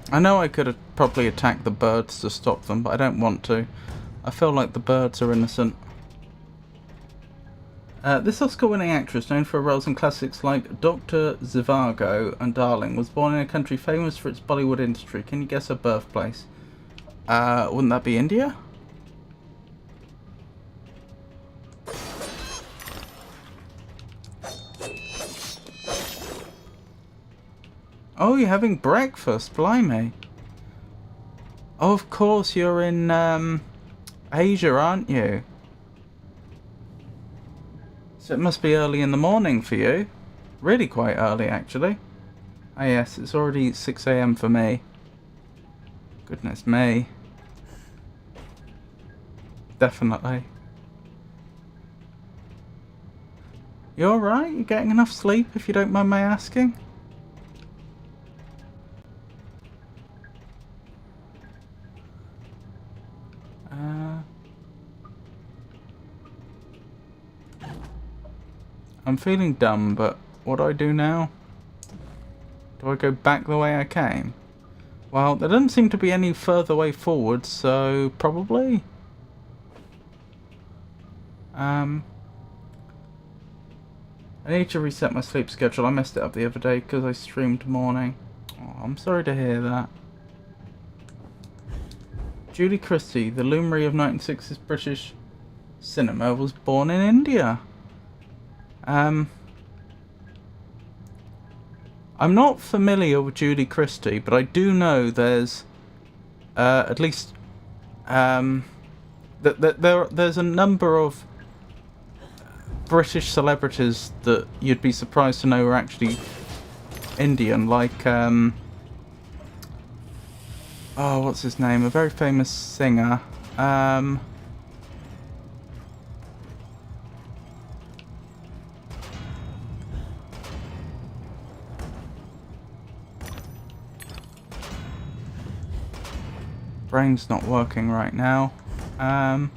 I know I could have probably attacked the birds to stop them, but I don't want to. I feel like the birds are innocent. This Oscar-winning actress, known for her roles in classics like Dr. Zhivago and Darling, was born in a country famous for its Bollywood industry. Can you guess her birthplace? Wouldn't that be India? Oh, you're having breakfast, blimey. Oh, of course, you're in Asia, aren't you? So it must be early in the morning for you. Really quite early, actually. Ah yes, it's already 6 AM for me. Goodness me. Definitely. You alright? You getting enough sleep, if you don't mind my asking? I'm feeling dumb, but what do I do now? Do I go back the way I came? Well, there doesn't seem to be any further way forward, so probably. I need to reset my sleep schedule. I messed it up the other day because I streamed morning. Oh, I'm sorry to hear that. Julie Christie, the luminary of 1960s British cinema, was born in India. I'm not familiar with Julie Christie, but I do know there's at least there's a number of British celebrities that you'd be surprised to know are actually Indian, like oh, what's his name? A very famous singer. brain's not working right now. Oh.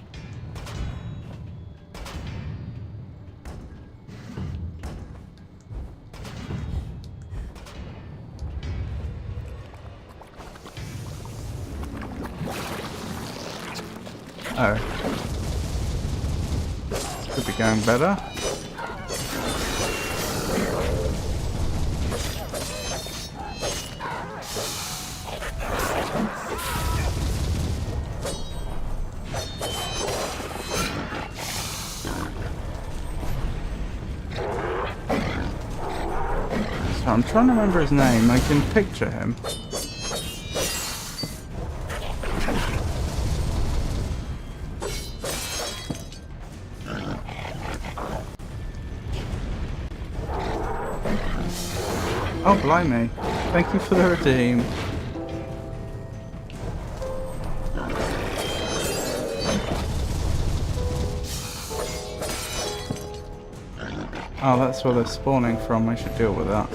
Could be going better. So I'm trying to remember his name. I can picture him. Oh, blimey. Thank you for the redeem. Oh, that's where they're spawning from. I should deal with that.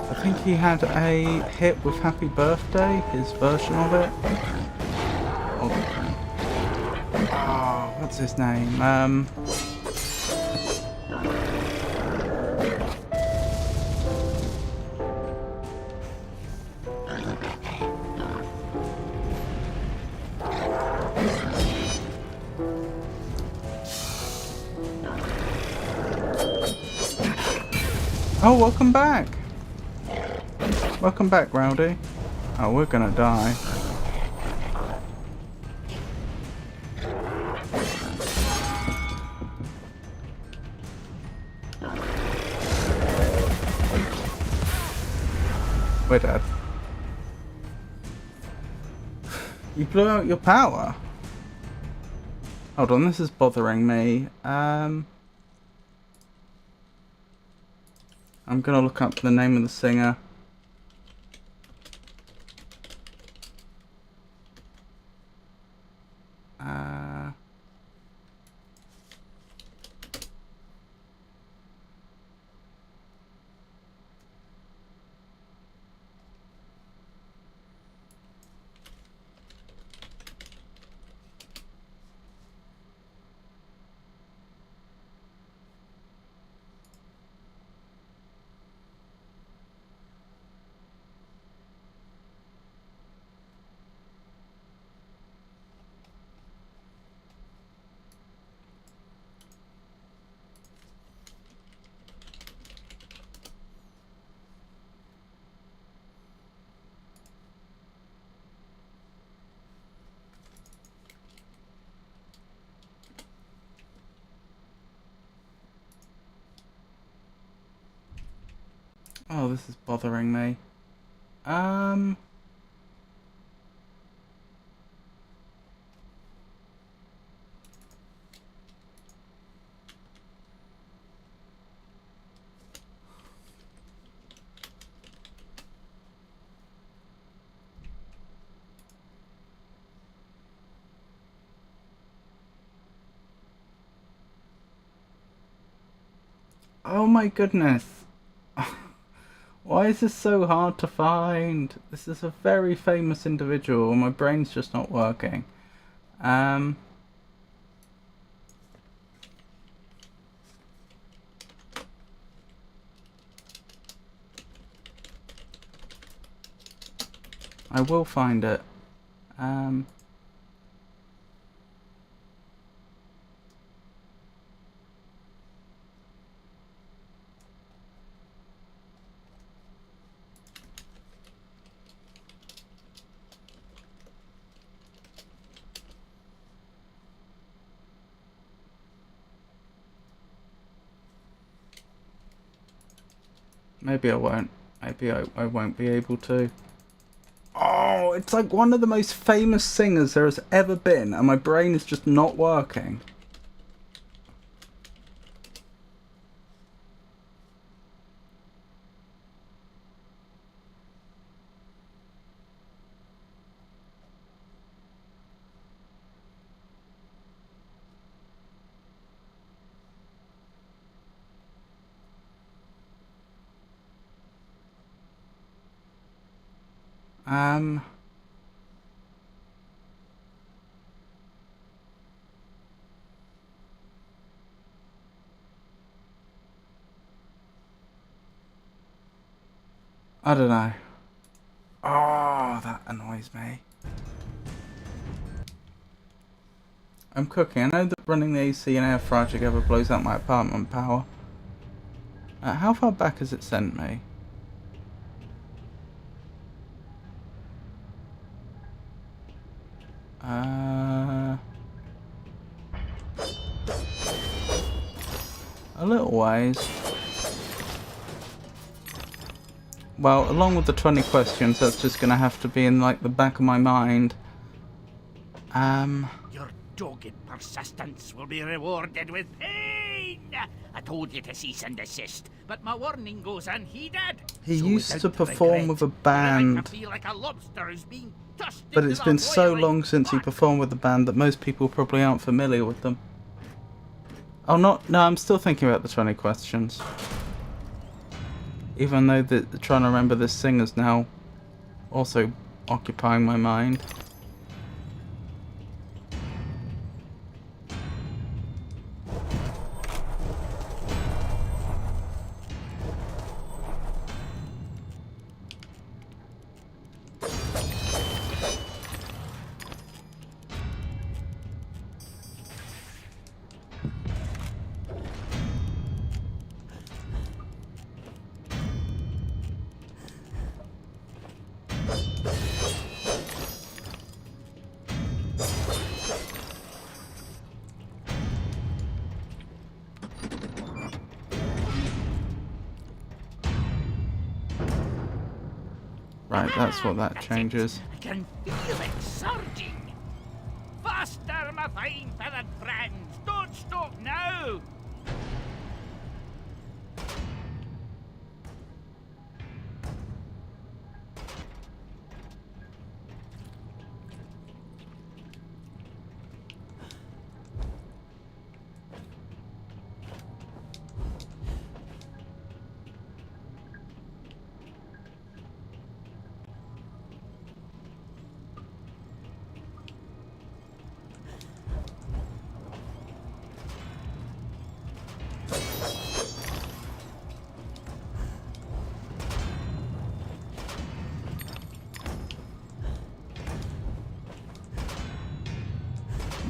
I think he had a hit with Happy Birthday, his version of it. Oh, what's his name? Oh, welcome back! Welcome back, Rowdy. Oh, we're gonna die. We're dead. You blew out your power. Hold on, this is bothering me. I'm gonna look up the name of the singer. Oh, this is bothering me. Oh my goodness. Why is this so hard to find? This is a very famous individual. My brain's just not working. I will find it. Maybe I won't. Maybe I won't be able to. Oh, it's like one of the most famous singers there has ever been, and my brain is just not working. I don't know. Oh, that annoys me. I'm cooking. I know that running the AC and air fryer together blows out my apartment power. How far back has it sent me? A little ways. Well, along with the 20 questions, that's just gonna have to be in like the back of my mind. Your dogged persistence will be rewarded with pain. I told you to cease and desist, but my warning goes unheeded. He So used to without perform regret, with a I like band, to feel like a lobster who's being tossed but into it's the been so boiling long since he performed with the band that most people probably aren't familiar with them. Oh, no, I'm still thinking about the 20 questions. Even though trying to remember this singer's now also occupying my mind. Right, that's what that changes. I can feel it surging. Faster, my fine feathered friends. Don't stop now.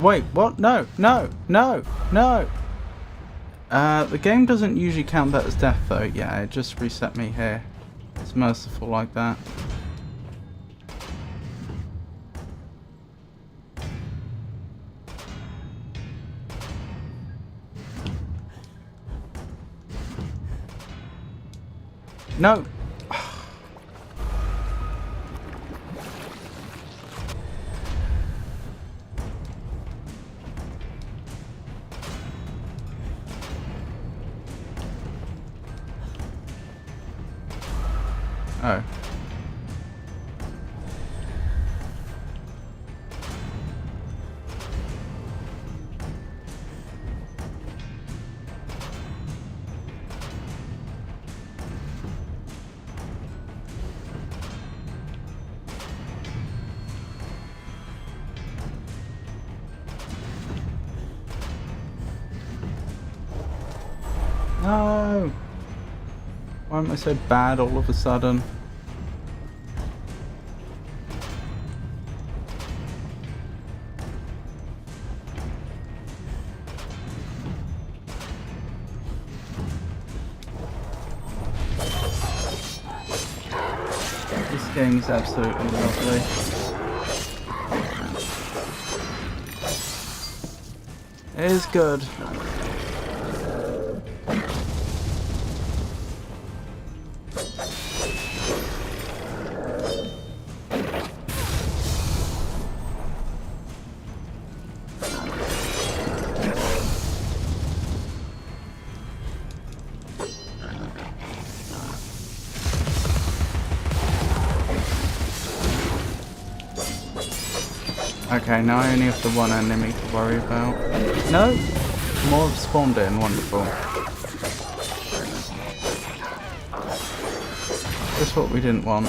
Wait, what? No, no, no, no! The game doesn't usually count that as death though. Yeah, it just reset me here. It's merciful like that. No! Oh. No! Why am I so bad all of a sudden? This game is absolutely lovely. It is good. Okay, now I only have the one enemy to worry about. No! More have spawned in, wonderful. Just what we didn't want.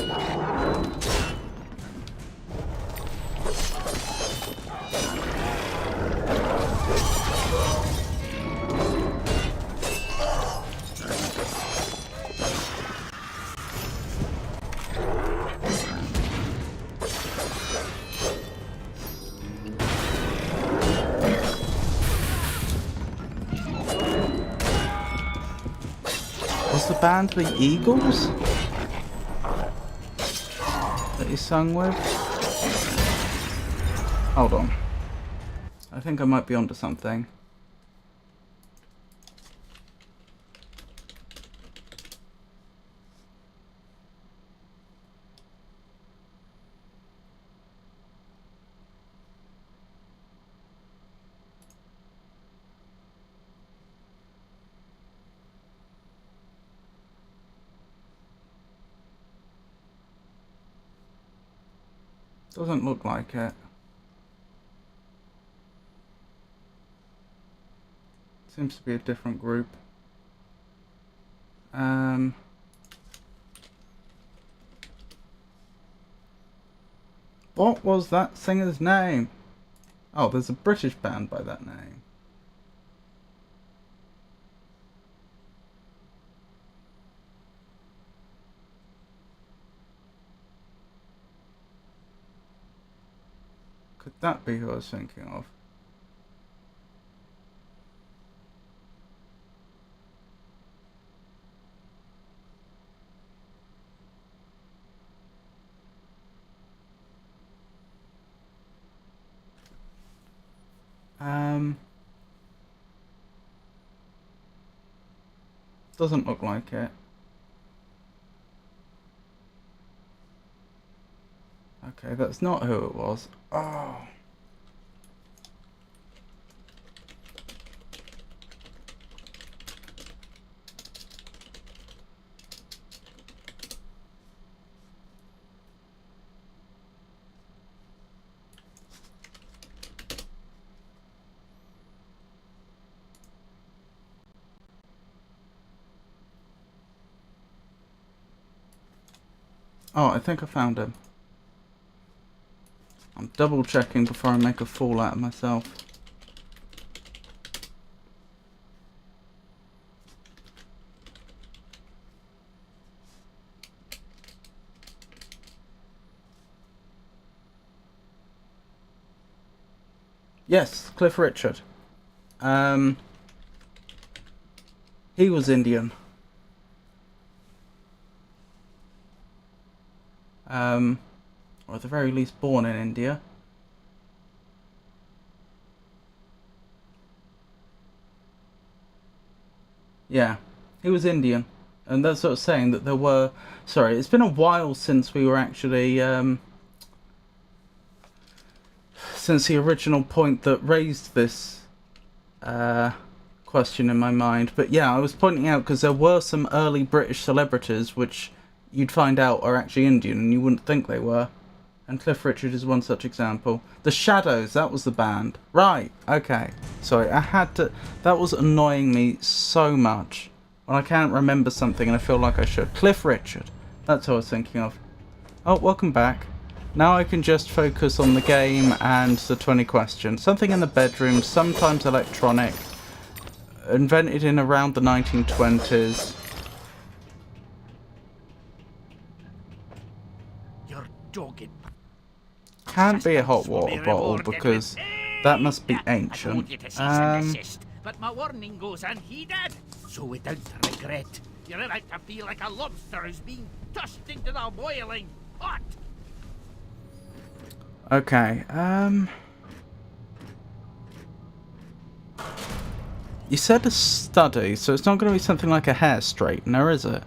band the Eagles that he sung with? Hold on. I think I might be onto something. Doesn't look like it. Seems to be a different group. What was that singer's name? Oh, there's a British band by that name. Could that be who I was thinking of? Doesn't look like it. Okay, that's not who it was. Oh. Oh, I think I found him. I'm double checking before I make a fool out of myself. Yes, Cliff Richard. He was Indian. Or at the very least born in India. Yeah, he was Indian. And that's sort of saying that there were... Sorry, it's been a while since we were actually... since the original point that raised this question in my mind. But yeah, I was pointing out because there were some early British celebrities which you'd find out are actually Indian and you wouldn't think they were. And Cliff Richard is one such example. The Shadows, that was the band. Right, okay. Sorry, I had to... That was annoying me so much. When I can't remember something and I feel like I should. Cliff Richard. That's what I was thinking of. Oh, welcome back. Now I can just focus on the game and the 20 questions. Something in the bedroom, sometimes electronic. Invented in around the 1920s. You're dogged. Can't be a hot water bottle because that must be ancient. But my warning goes unheeded. So without regret, you're about to feel like a lobster who's being tossed into the boiling pot. Okay, you said a study, so it's not going to be something like a hair straightener, is it?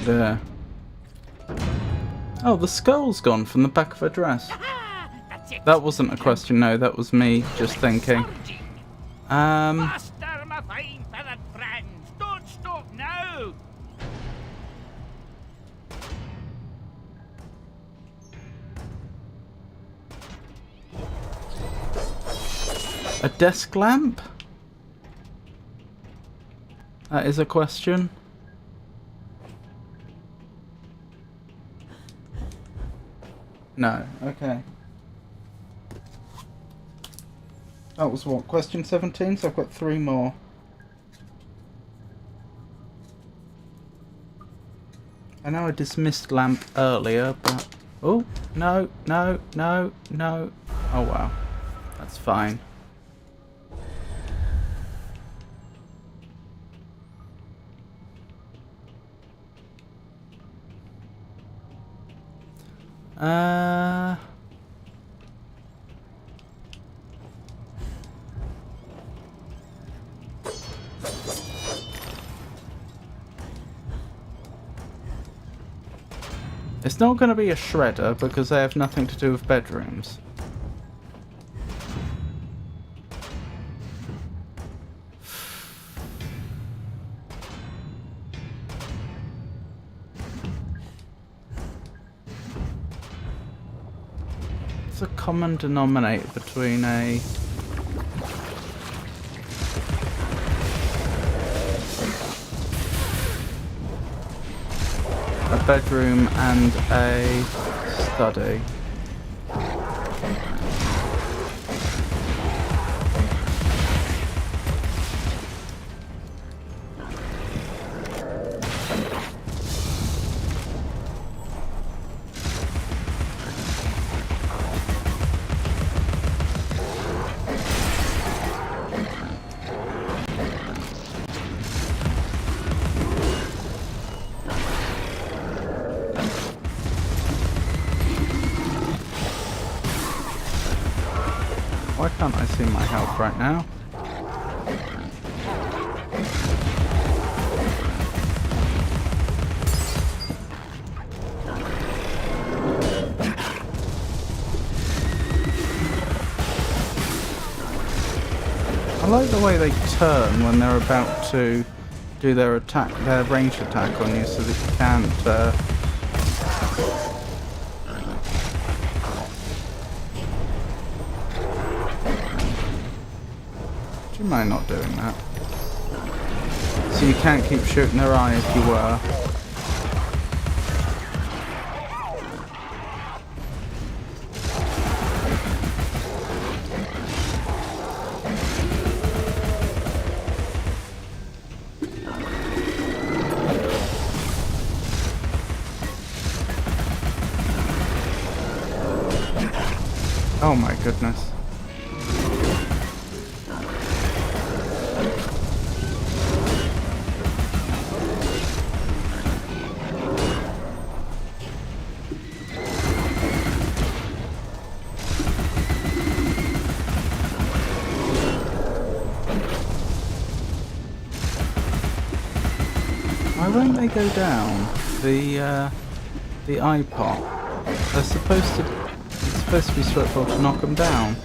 There. Oh, the skull's gone from the back of her dress. That wasn't a question, no, that was me just thinking. Master, my fine feathered friends, don't stop now. A desk lamp? That is a question. No, okay. That was what, question 17? So I've got 3 more. I know I dismissed lamp earlier, but... Oh, no, no, no, no. Oh wow. That's fine. It's not going to be a shredder because they have nothing to do with bedrooms. What's a common denominator between a... bedroom and a study? Why can't I see my health right now? I like the way they turn when they're about to do their attack, their ranged attack on you, so that you can't do you mind not doing that? So you can't keep shooting their eye if you were. Oh my goodness. Why won't they go down? The eye pot. They're supposed to. It's supposed to be straightforward to knock them down.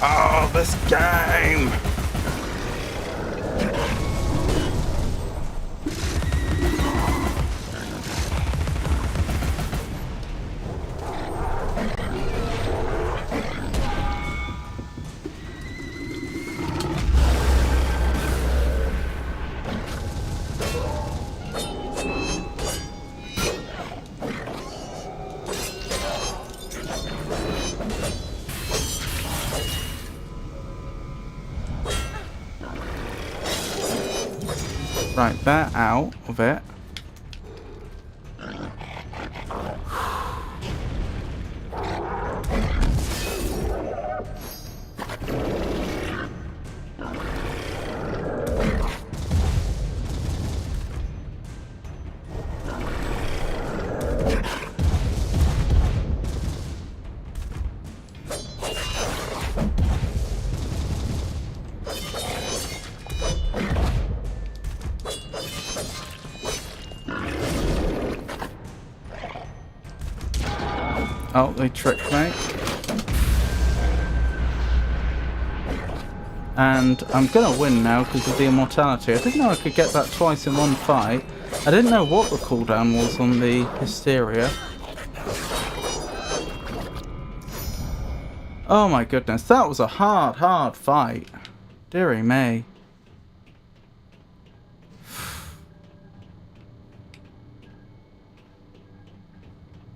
Oh, this game! Right, that out of it. Oh, they tricked me. And I'm gonna win now because of the immortality. I didn't know I could get that twice in one fight. I didn't know what the cooldown was on the hysteria. Oh my goodness, that was a hard fight. Dearie me.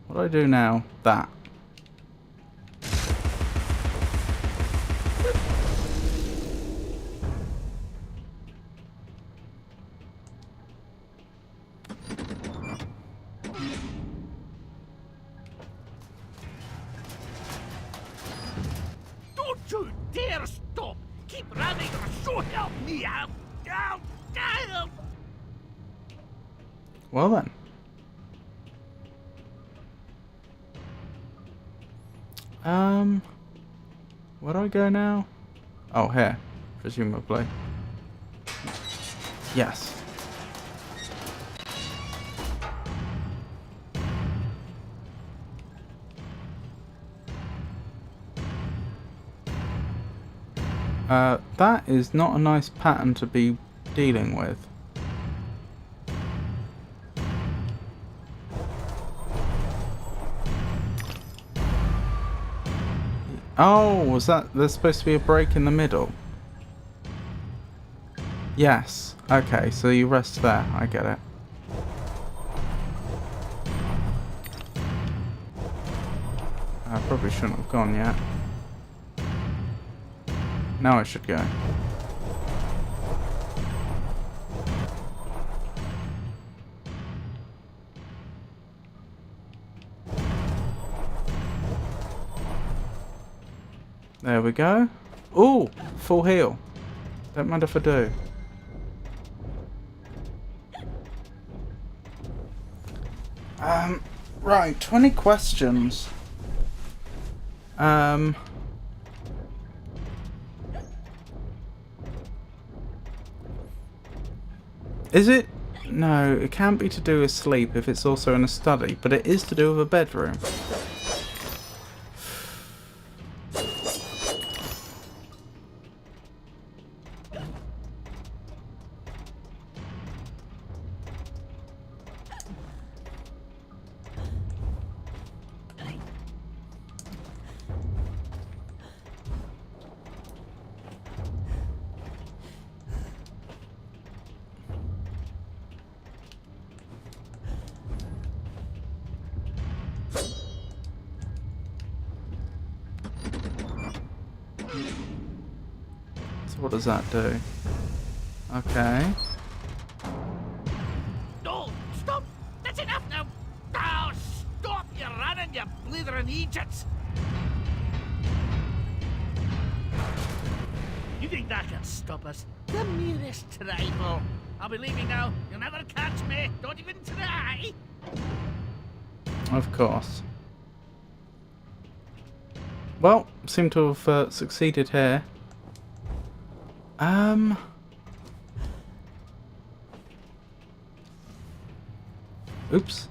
What do I do now? That. Don't you dare stop! Keep running or so help me out! Well then. Where do I go now? Oh, here, presumably. Yes. That is not a nice pattern to be dealing with. Oh, was that... There's supposed to be a break in the middle? Yes. Okay, so you rest there. I get it. I probably shouldn't have gone yet. Now I should go. There we go. Ooh, full heal. Don't mind if I do. Right, 20 questions. Is it? No, it can't be to do with sleep if it's also in a study, but it is to do with a bedroom. So what does that do? Okay. No! Stop! That's enough now! Oh, stop! You're running, you blithering Egypts! You think that can stop us? The merest trifle. I'll be leaving now. You'll never catch me. Don't even try. Of course. Well, seem to have succeeded here. Oops.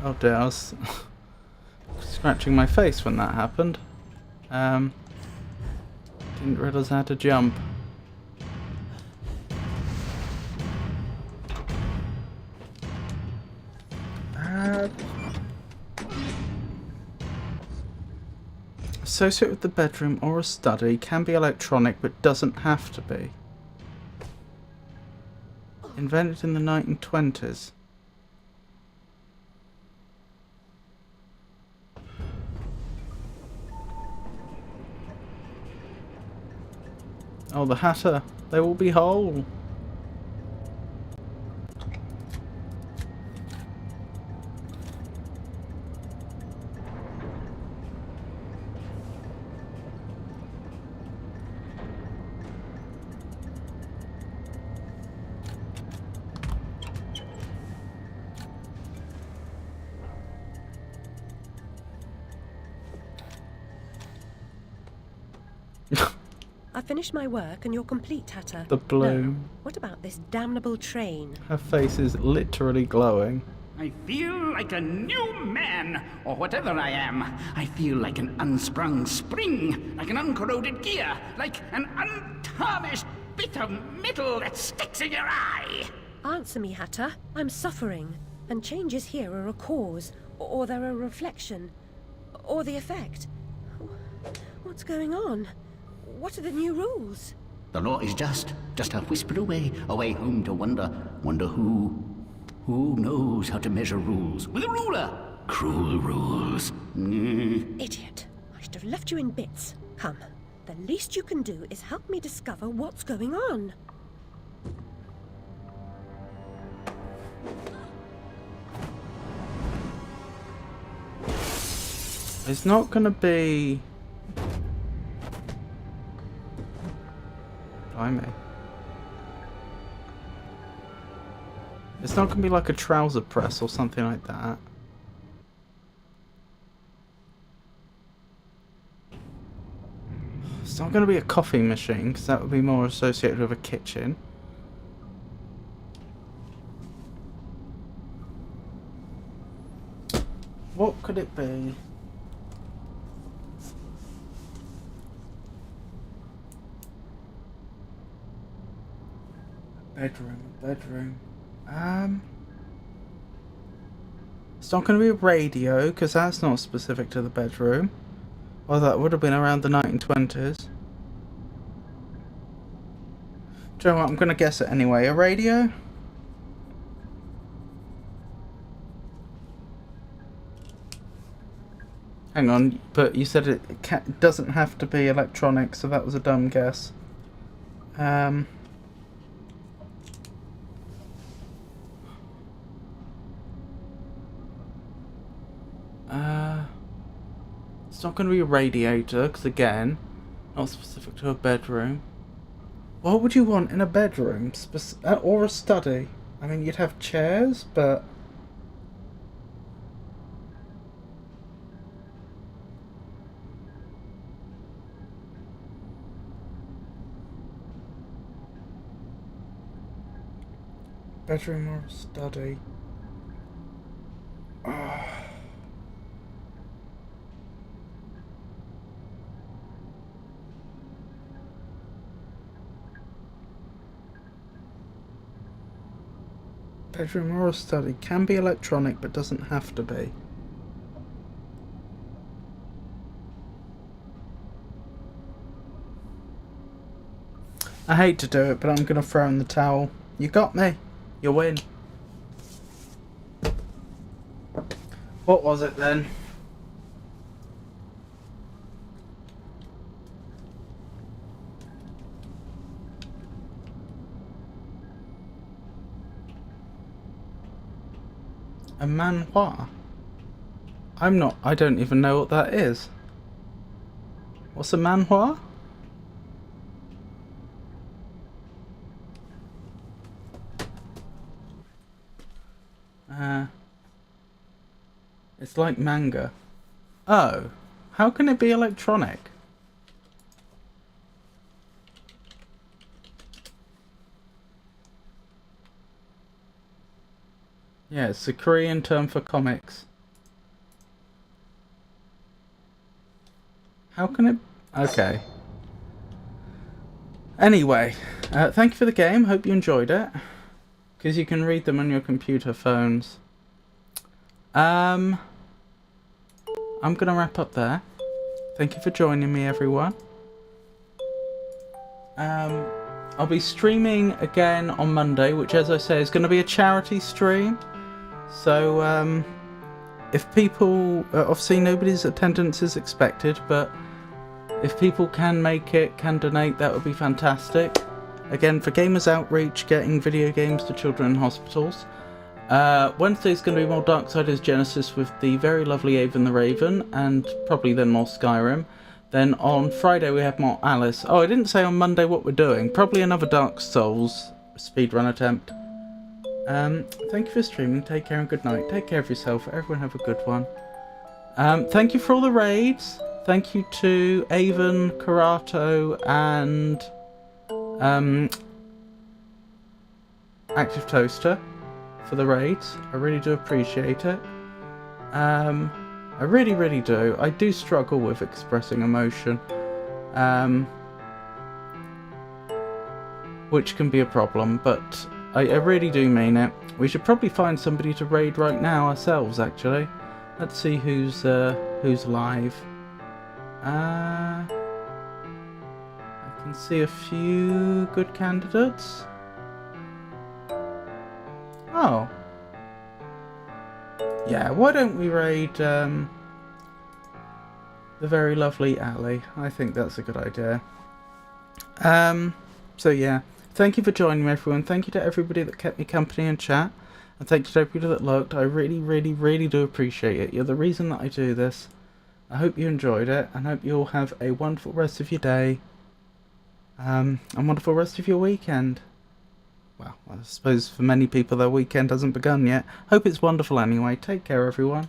Oh dear, I was scratching my face when that happened. Didn't realise I had to jump. Associated with the bedroom or a study, can be electronic but doesn't have to be. Invented in the 1920s. Oh, the Hatter. They will be whole. I finished my work and you're complete, Hatter. The bloom. Now, what about this damnable train? Her face is literally glowing. I feel like a new man, or whatever I am. I feel like an unsprung spring, like an uncorroded gear, like an untarnished bit of metal that sticks in your eye. Answer me, Hatter. I'm suffering, and changes here are a cause, or they're a reflection, or the effect. What's going on? What are the new rules? The law is just a whisper away home to wonder who. Who knows how to measure rules with a ruler? Cruel rules. Idiot. I should have left you in bits. Come, the least you can do is help me discover what's going on. It's not gonna be... Blimey. It's not gonna be like a trouser press or something like that. It's not gonna be a coffee machine, because that would be more associated with a kitchen. What could it be? Bedroom. It's not going to be a radio, because that's not specific to the bedroom. Well, that would have been around the 1920s. Do you know what? I'm going to guess it anyway. A radio? Hang on, but you said it doesn't have to be electronic, so that was a dumb guess. It's not going to be a radiator, because again, not specific to a bedroom. What would you want in a bedroom? Or a study? I mean, you'd have chairs, but... Bedroom or a study? Bedroom or a study. Can be electronic, but doesn't have to be. I hate to do it, but I'm going to throw in the towel. You got me. You win. What was it then? A manhwa? I don't even know what that is. What's a manhwa? It's like manga. Oh, how can it be electronic? Yeah, it's a Korean term for comics. How can it... Okay. Anyway, thank you for the game. Hope you enjoyed it. Because you can read them on your computer phones. I'm going to wrap up there. Thank you for joining me, everyone. I'll be streaming again on Monday, which, as I say, is going to be a charity stream. So, if people... obviously, nobody's attendance is expected, but if people can make it, can donate, that would be fantastic. Again, for Gamers Outreach, getting video games to children in hospitals. Wednesday's going to be more Darksiders Genesis with the very lovely Avon the Raven, and probably then more Skyrim. Then on Friday we have more Alice. Oh, I didn't say on Monday what we're doing. Probably another Dark Souls speedrun attempt. Thank you for streaming. Take care and good night. Take care of yourself. Everyone have a good one. Thank you for all the raids. Thank you to Avon, Karato, and Active Toaster for the raids. I really do appreciate it. I really, really do. I do struggle with expressing emotion, which can be a problem, but I really do mean it. We should probably find somebody to raid right now ourselves, actually. Let's see who's live. I can see a few good candidates. Oh. Yeah, why don't we raid the very lovely Ali? I think that's a good idea. So yeah, thank you for joining me, everyone. Thank you to everybody that kept me company in chat. And thank you to everybody that looked. I really, really, really do appreciate it. You're the reason that I do this. I hope you enjoyed it, and hope you all have a wonderful rest of your day. And wonderful rest of your weekend. Well, I suppose for many people their weekend hasn't begun yet. Hope it's wonderful anyway. Take care, everyone.